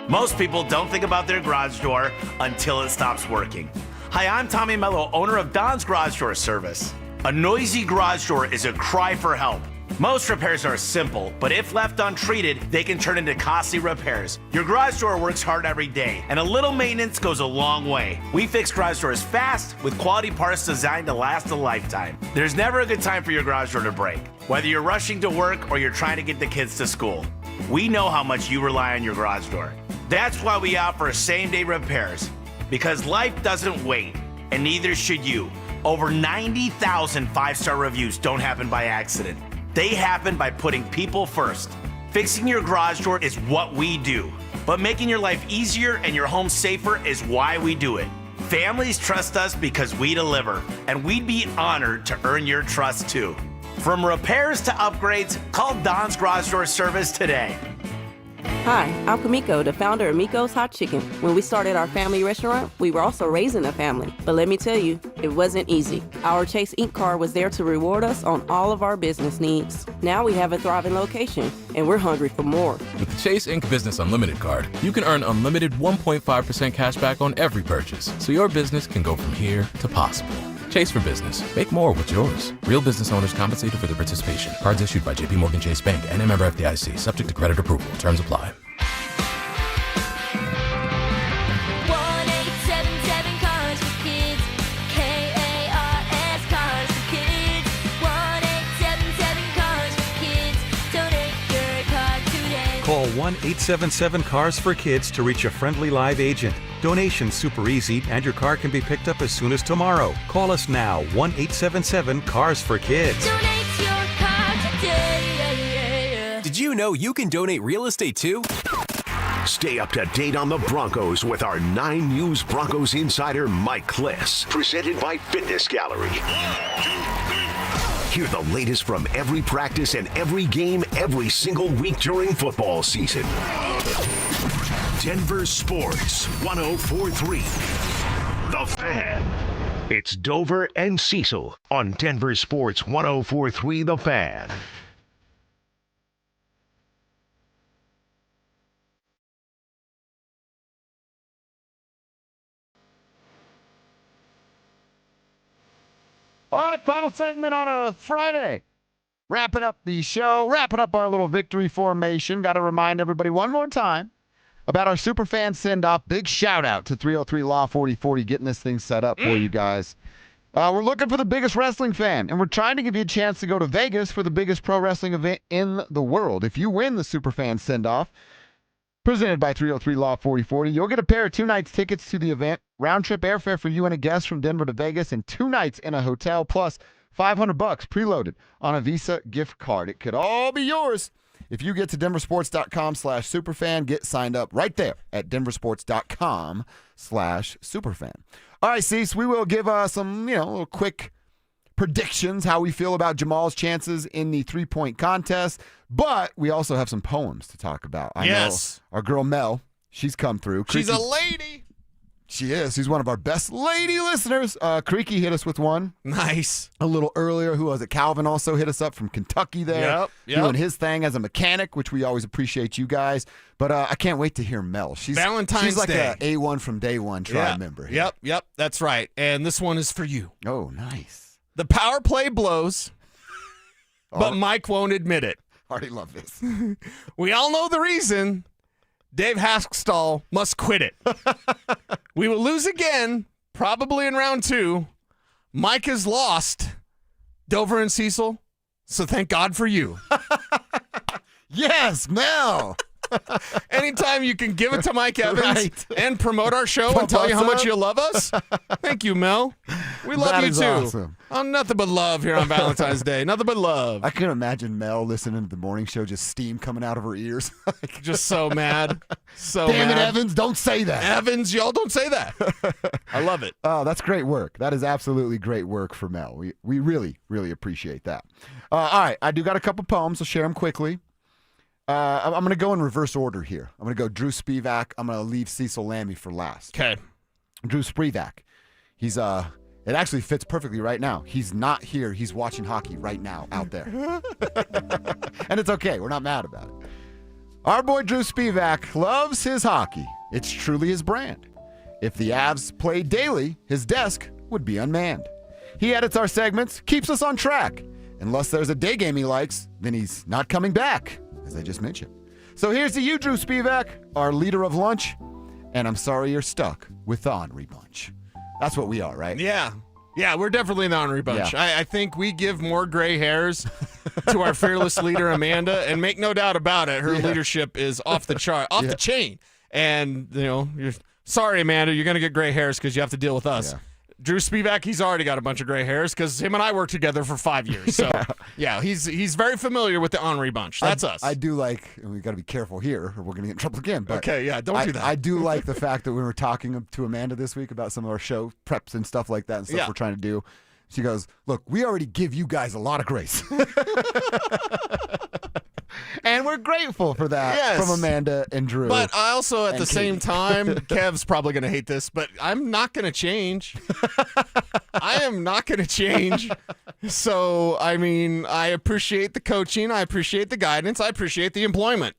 Most people don't think about their garage door until it stops working. Hi, I'm Tommy Mello, owner of Don's Garage Door Service. A noisy garage door is a cry for help. Most repairs are simple, but if left untreated, they can turn into costly repairs. Your garage door works hard every day, and a little maintenance goes a long way. We fix garage doors fast with quality parts designed to last a lifetime. There's never a good time for your garage door to break, whether you're rushing to work or you're trying to get the kids to school. We know how much you rely on your garage door. That's why we offer same-day repairs, because life doesn't wait, and neither should you. Over 90,000 five-star reviews don't happen by accident. They happen by putting people first. Fixing your garage door is what we do, but making your life easier and your home safer is why we do it. Families trust us because we deliver, and we'd be honored to earn your trust too. From repairs to upgrades, call Don's Garage Door Service today. Hi, I'm Kamiko, the founder of Miko's Hot Chicken. When we started our family restaurant, we were also raising a family. But let me tell you, it wasn't easy. Our Chase Inc. card was there to reward us on all of our business needs. Now we have a thriving location, and we're hungry for more. With the Chase Inc. Business Unlimited card, you can earn unlimited 1.5% cash back on every purchase, so your business can go from here to possible. Chase for business. Make more with yours. Real business owners compensated for their participation. Cards issued by JP Morgan Chase Bank and a member FDIC. Subject to credit approval. Terms apply. 1-877 Cars for Kids. KARS Cars for Kids. 1-877 Cars for Kids. Donate your car today. Call 1-877-CARS for Kids to reach a friendly live agent. Donation's super easy, and your car can be picked up as soon as tomorrow. Call us now, 1-877-CARS for Kids. Donate your car today. Did you know you can donate real estate too? Stay up to date on the Broncos with our 9 News Broncos insider Mike Kliss. Presented by Fitness Gallery. Hear the latest from every practice and every game every single week during football season. Denver Sports 1043. The Fan. It's Dover and Cecil on Denver Sports 1043 The Fan. All right, final segment on a Friday. Wrapping up the show, wrapping up our little victory formation. Got to remind everybody one more time about our Superfan send-off. Big shout-out to 303 Law 4040 getting this thing set up for you guys. We're looking for the biggest wrestling fan, and we're trying to give you a chance to go to Vegas for the biggest pro wrestling event in the world. If you win the Superfan send-off, presented by 303 Law 4040, you'll get a pair of 2 nights tickets to the event, round-trip airfare for you and a guest from Denver to Vegas, and 2 nights in a hotel, plus $500 preloaded on a Visa gift card. It could all be yours if you get to DenverSports.com/superfan. Get signed up right there at DenverSports.com/superfan. All right, Cease, we will give some, little quick predictions, how we feel about Jamal's chances in the 3-point contest, but we also have some poems to talk about. I know our girl Mel, she's come through. She's a lady. She is. She's one of our best lady listeners. Creaky hit us with one. Nice. A little earlier. Who was it? Calvin also hit us up from Kentucky there. Yep. Doing his thing as a mechanic, which we always appreciate you guys. But I can't wait to hear Mel. She's like Day. a A1 from day one tribe member. Here. Yep. That's right. And this one is for you. Oh, nice. The power play blows, but Mike won't admit it. Already love this. We all know the reason. Dave Haskstall must quit it. We will lose again, probably in round 2. Mike has lost. Dover and Cecil, so thank God for you. Yes, Mel. Anytime you can give it to Mike Evans and promote our show and tell you how much you love us, thank you, Mel. We love you too. Awesome. Oh, nothing but love here on Valentine's Day. Nothing but love. I can imagine Mel listening to the morning show, just steam coming out of her ears. Just so mad. So Damn mad. it, Evans, don't say that. Evans, y'all don't say that. I love it. Oh, that's great work. That is absolutely great work for Mel. We really, really appreciate that. All right, I do got a couple poems. I'll share them quickly. I'm going to go in reverse order here. I'm going to go Drew Spivak. I'm going to leave Cecil Lammy for last. Okay. Drew Spivak. He's it actually fits perfectly right now. He's not here. He's watching hockey right now out there. And it's okay. We're not mad about it. Our boy Drew Spivak loves his hockey. It's truly his brand. If the Avs played daily, his desk would be unmanned. He edits our segments, keeps us on track. Unless there's a day game he likes, then he's not coming back, as I just mentioned. So here's to you, Drew Spivak, our leader of lunch. And I'm sorry you're stuck with the Henri Bunch. That's what we are, right? Yeah, we're definitely the Henri Bunch. Yeah. I think we give more gray hairs to our fearless leader, Amanda, and make no doubt about it, her leadership is off the chart, off the chain. And, you're sorry, Amanda, you're going to get gray hairs because you have to deal with us. Yeah. Drew Spivak, he's already got a bunch of gray hairs because him and I worked together for 5 years. So, he's very familiar with the Henri Bunch. That's us. I do like, and we got to be careful here or we're going to get in trouble again. But okay, don't do that. I do like the fact that when we were talking to Amanda this week about some of our show preps and stuff like that and stuff we're trying to do, she goes, look, we already give you guys a lot of grace. And we're grateful for that from Amanda and Drew. But I also, at the same Katie. time, Kev's probably going to hate this, but I'm not going to change. I am not going to change. So, I mean, I appreciate the coaching. I appreciate the guidance. I appreciate the employment.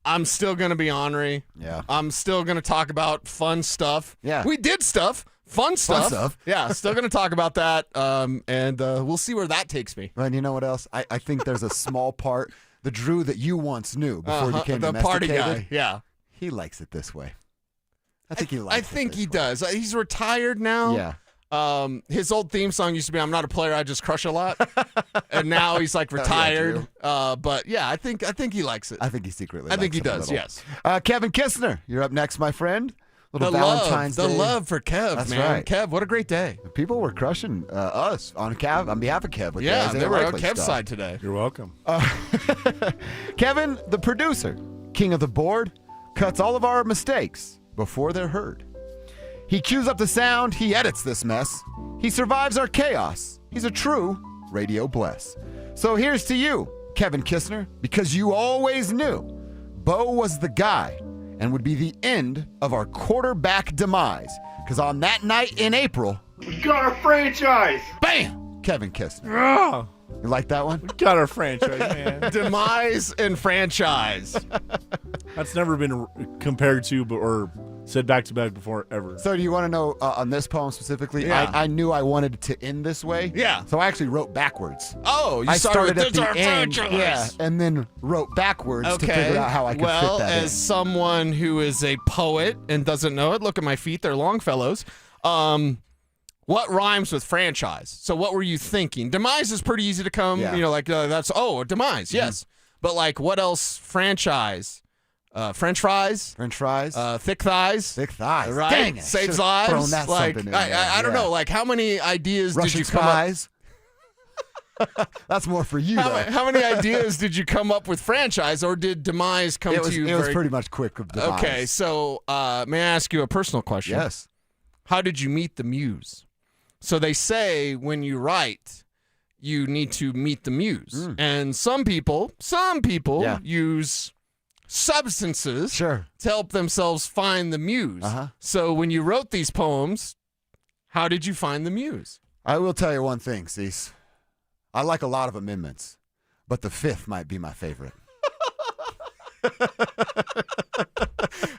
I'm still going to be Henri. Yeah. I'm still going to talk about fun stuff. Yeah. We did stuff. Fun stuff. Yeah, still going to talk about that. And we'll see where that takes me. And you know what else? I think there's a small part. The Drew that you once knew before you became the party guy. Yeah. He likes it this way. I think he likes it. I think he does. He's retired now. Yeah. His old theme song used to be "I'm not a player, I just crush a lot," and now he's like retired. But yeah, I think he likes it. I think he secretly. I think likes he it a does. little. Yes. Kevin Kistner, you're up next, my friend. Little The Valentine's love, Day. the love for Kev, That's man. right. Kev, what a great day. People were crushing us on behalf of Kev. With Yeah, the they were on Likely Kev's stuff. side today. You're welcome. Kevin, the producer, king of the board, cuts all of our mistakes before they're heard. He cues up the sound. He edits this mess. He survives our chaos. He's a true radio bless. So here's to you, Kevin Kistner, because you always knew Bo was the guy and would be the end of our quarterback demise. Because on that night in April, We got our franchise! bam, Kevin Kistner. Oh, You like that one? we got our franchise, man. Demise and franchise. That's never been compared to or said back-to-back before ever. So do you want to know on this poem specifically? Yeah. I knew I wanted to end this way. Yeah. So I actually wrote backwards. Oh, you I started at with the our end, franchise. yeah, and then wrote backwards to figure out how I could well, fit that as in. someone who is a poet and doesn't know it, look at my feet; they're Longfellows. What rhymes with franchise? So what were you thinking? Demise is pretty easy to come. Yeah. You know, like that's a demise. Yes, but like what else? Franchise. French fries. French fries. Thick thighs. Thick thighs. Right. Dang it. Saves Should've lives. thrown that like something in there. I don't Yeah. know. Like how many ideas Russian did you come up? spies. That's more for you, though. How many ideas did you come up with franchise, or did demise come to you? It was pretty much quick of demise. Okay, so may I ask you a personal question? Yes. How did you meet the muse? So they say when you write, you need to meet the muse, and some people Yeah. use substances Sure. to help themselves find the muse. Uh-huh. So when you wrote these poems, how did you find the muse? I will tell you one thing, Cease. I like a lot of amendments, but the fifth might be my favorite.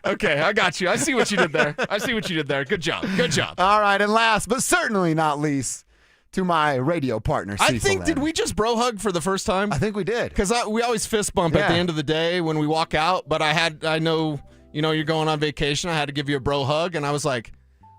Okay, I got you. I see what you did there. Good job. All right, and last but certainly not least, to my radio partner, Cecil. I think, did we just bro hug for the first time? I think we did. Because we always fist bump at the end of the day when we walk out, but I know, you're going on vacation. I had to give you a bro hug, and I was like,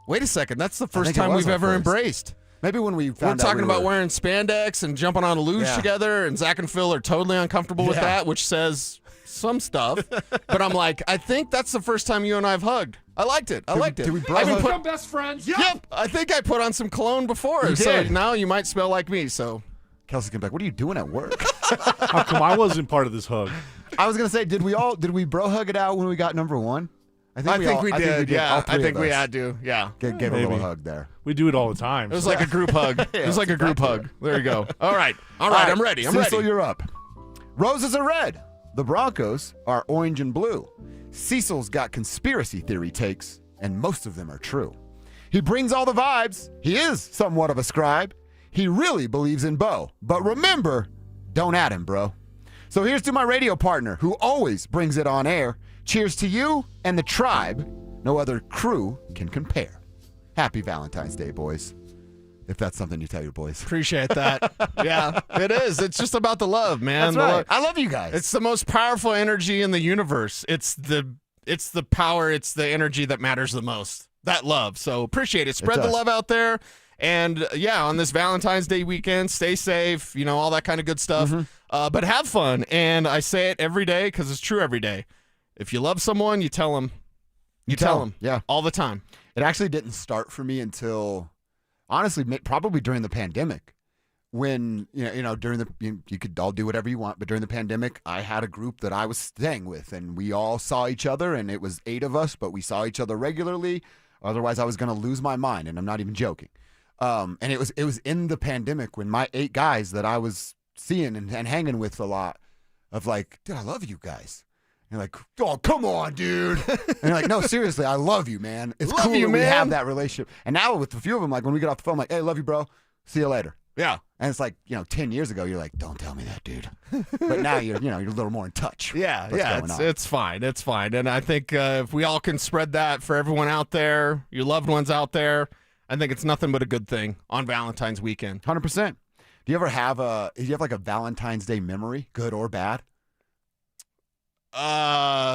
wait a second, that's the first think it time was we've our ever first. embraced. Maybe when we We're found out talking we about were- wearing spandex and jumping on a luge Yeah. together, and Zach and Phil are totally uncomfortable with Yeah. that, which says some stuff. But I'm like, I think that's the first time you and I have hugged. I liked it. Did we bro I even hug? put- Become best friends. Yep. I think I put on some cologne before, You so did. now you might smell like me. So Kelsey's gonna be like, "What are you doing at work?" How come I wasn't part of this hug? I was gonna say, did we bro hug it out when we got number one? I think we did. Yeah, All I three think of we us had to. Yeah. gave a Maybe. little hug there. We do it all the time. It was like a group hug. It was like a group hug. There you go. All right. I'm ready. Cecil, you're up. Roses are red. The Broncos are orange and blue. Cecil's got conspiracy theory takes, and most of them are true. He brings all the vibes. He is somewhat of a scribe. He really believes in Bo. But remember, don't at him, bro. So here's to my radio partner who always brings it on air. Cheers to you and the tribe. No other crew can compare. Happy Valentine's Day, boys. If that's something you tell your boys. Appreciate that. Yeah, it is. It's just about the love, man. That's right. I love you guys. It's the most powerful energy in the universe. It's the power, it's the energy that matters the most. That love. So appreciate it. Spread the does. love out there. And yeah, on this Valentine's Day weekend, stay safe, all that kind of good stuff. But have fun. And I say it every day because it's true every day. If you love someone, you tell them. You tell them. Yeah. All the time. It actually didn't start for me until, honestly, probably during the pandemic. When, during the, you could all do whatever you want, but during the pandemic, I had a group that I was staying with, and we all saw each other, and it was 8 of us, but we saw each other regularly. Otherwise, I was going to lose my mind, and I'm not even joking. And it was in the pandemic when my 8 guys that I was seeing and hanging with a lot of like, dude, I love you guys. And you're like, oh, come on, dude. And you're like, no, seriously, I love you, man. It's Love cool you, that we man. have that relationship. And now with a few of them, like when we get off the phone, I'm like, hey, love you, bro. See you later. Yeah. And it's like, 10 years ago, you're like, don't tell me that, dude. But now you're a little more in touch. Yeah, What's going on. it's fine. It's fine. And I think if we all can spread that for everyone out there, your loved ones out there, I think it's nothing but a good thing on Valentine's weekend. 100%. Do you ever have like a Valentine's Day memory, good or bad?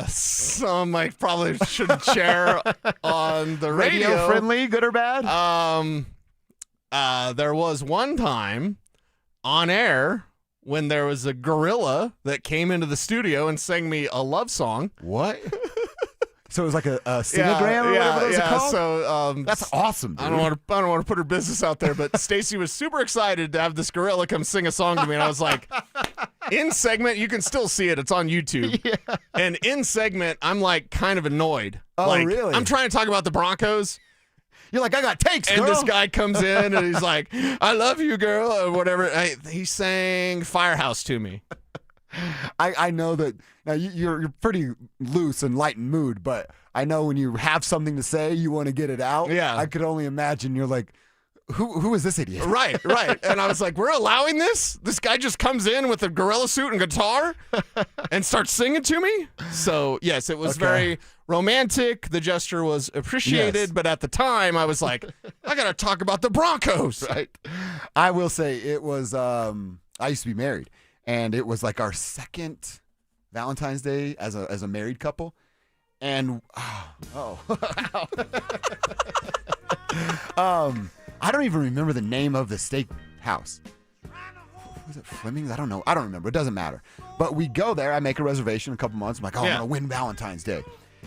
Some I probably shouldn't share on the radio. Friendly, good or bad? There was one time on air when there was a gorilla that came into the studio and sang me a love song. What? So it was like a sinogram or whatever those are called? So that's awesome, dude. I don't want to put her business out there, but Stacy was super excited to have this gorilla come sing a song to me, and I was like, in segment, you can still see it. It's on YouTube. Yeah. And in segment, I'm like kind of annoyed. Oh, like, really? I'm trying to talk about the Broncos. You're like, I got takes, And girl. this guy comes in and he's like, I love you, girl, or whatever. He sang Firehouse to me. I know that now you're pretty loose and light in mood, but I know when you have something to say, you want to get it out. Yeah. I could only imagine you're like, who is this idiot? Right. And I was like, we're allowing this? This guy just comes in with a gorilla suit and guitar and starts singing to me? So, yes, it was Okay. very romantic. The gesture was appreciated, Yes. but at the time, I was like, I got to talk about the Broncos. Right. I will say it was, I used to be married, and it was like our second Valentine's Day as a married couple. And, I don't even remember the name of the steak house. Was it Fleming's? I don't know. I don't remember. It doesn't matter. But we go there. I make a reservation in a couple months. I'm like, I'm going to win Valentine's Day.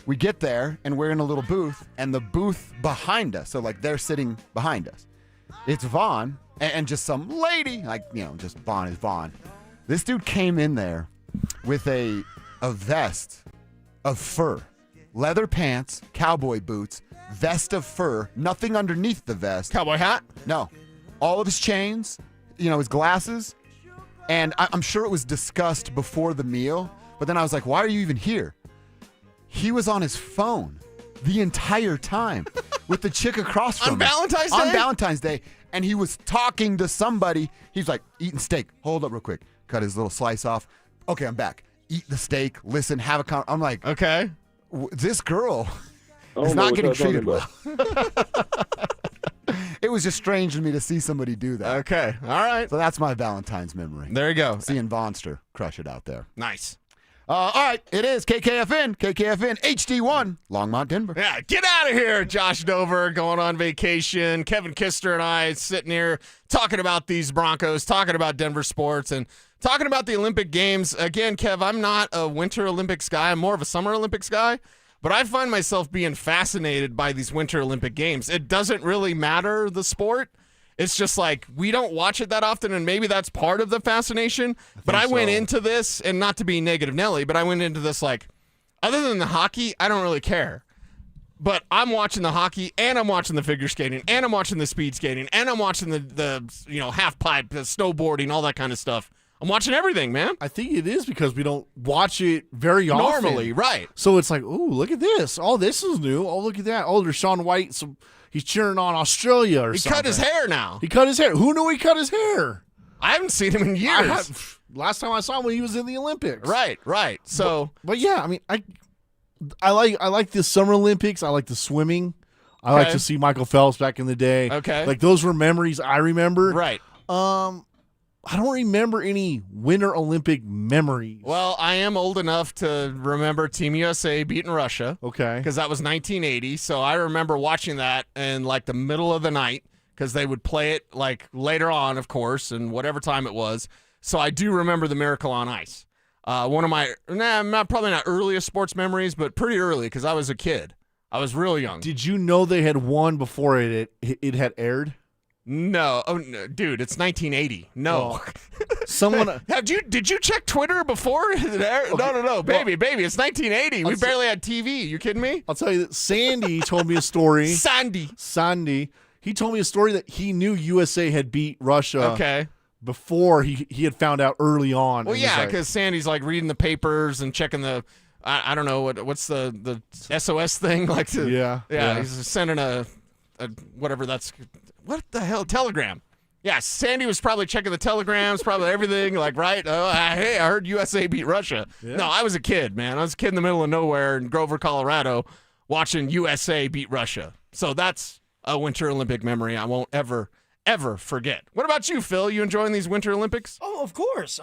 We get there, and we're in a little booth, and the booth behind us, so like they're sitting behind us. It's Vaughn and just some lady, like, just Vaughn is Vaughn. This dude came in there with a vest of fur, leather pants, cowboy boots, vest of fur, nothing underneath the vest. Cowboy hat? No. All of his chains, his glasses. And I'm sure it was discussed before the meal, but then I was like, why are you even here? He was on his phone the entire time with the chick across from him. Valentine's Day? On Valentine's Day. And he was talking to somebody. He's like, eating steak. Hold up real quick. Cut his little slice off. Okay, I'm back. Eat the steak. Listen, have a conversation. I'm like, okay. This girl is not getting treated well. It was just strange to me to see somebody do that. Okay. All right. So that's my Valentine's memory. There you go. Seeing Vonster crush it out there. Nice. All right. It is KKFN HD1, Longmont, Denver. Yeah, get out of here, Josh Dover, going on vacation. Kevin Kister and I sitting here talking about these Broncos, talking about Denver sports, and talking about the Olympic Games. Again, Kev, I'm not a Winter Olympics guy. I'm more of a Summer Olympics guy. But I find myself being fascinated by these Winter Olympic Games. It doesn't really matter the sport. It's just like we don't watch it that often, and maybe that's part of the fascination. But I went into this, and not to be negative Nelly, but I went into this like, other than the hockey, I don't really care. But I'm watching the hockey, and I'm watching the figure skating, and I'm watching the speed skating, and I'm watching the half pipe, the snowboarding, all that kind of stuff. I'm watching everything, man. I think it is because we don't watch it very often. Normally, right. So it's like, oh, look at this. Oh, this is new. Oh, look at that. Oh, there's Shaun White. So he's cheering on Australia or He something. cut his hair now. He cut his hair. Who knew he cut his hair? I haven't seen him in years. Last time I saw him when he was in the Olympics. Right. So, but yeah, I mean, I like the Summer Olympics. I like the swimming. I like to see Michael Phelps back in the day. Okay. Like those were memories I remember. Right. I don't remember any Winter Olympic memories. Well, I am old enough to remember Team USA beating Russia. Okay. Because that was 1980. So I remember watching that in like the middle of the night because they would play it like later on, of course, and whatever time it was. So I do remember the Miracle on Ice. One of my, probably not earliest sports memories, but pretty early because I was a kid. I was real young. Did you know they had won before it had aired? No. Oh, no. Dude, it's 1980. No. Someone did you check Twitter before it aired? Okay. No. Baby, it's 1980. We barely had TV. You kidding me? I'll tell you that Sandy told me a story. Sandy. He told me a story that he knew USA had beat Russia. Okay. Before he had found out early on. Well, yeah, because Sandy's like reading the papers and checking the I don't know what's the SOS thing like yeah. He's sending a whatever that's what the hell telegram. Yeah, Sandy was probably checking the telegrams, probably everything like right. Hey, I heard USA beat Russia. Yeah. No, I was a kid, man. I was a kid in the middle of nowhere in Grover, Colorado, watching USA beat Russia. So that's a Winter Olympic memory I won't ever forget. What about you, Phil? You enjoying these Winter Olympics? Oh, of course.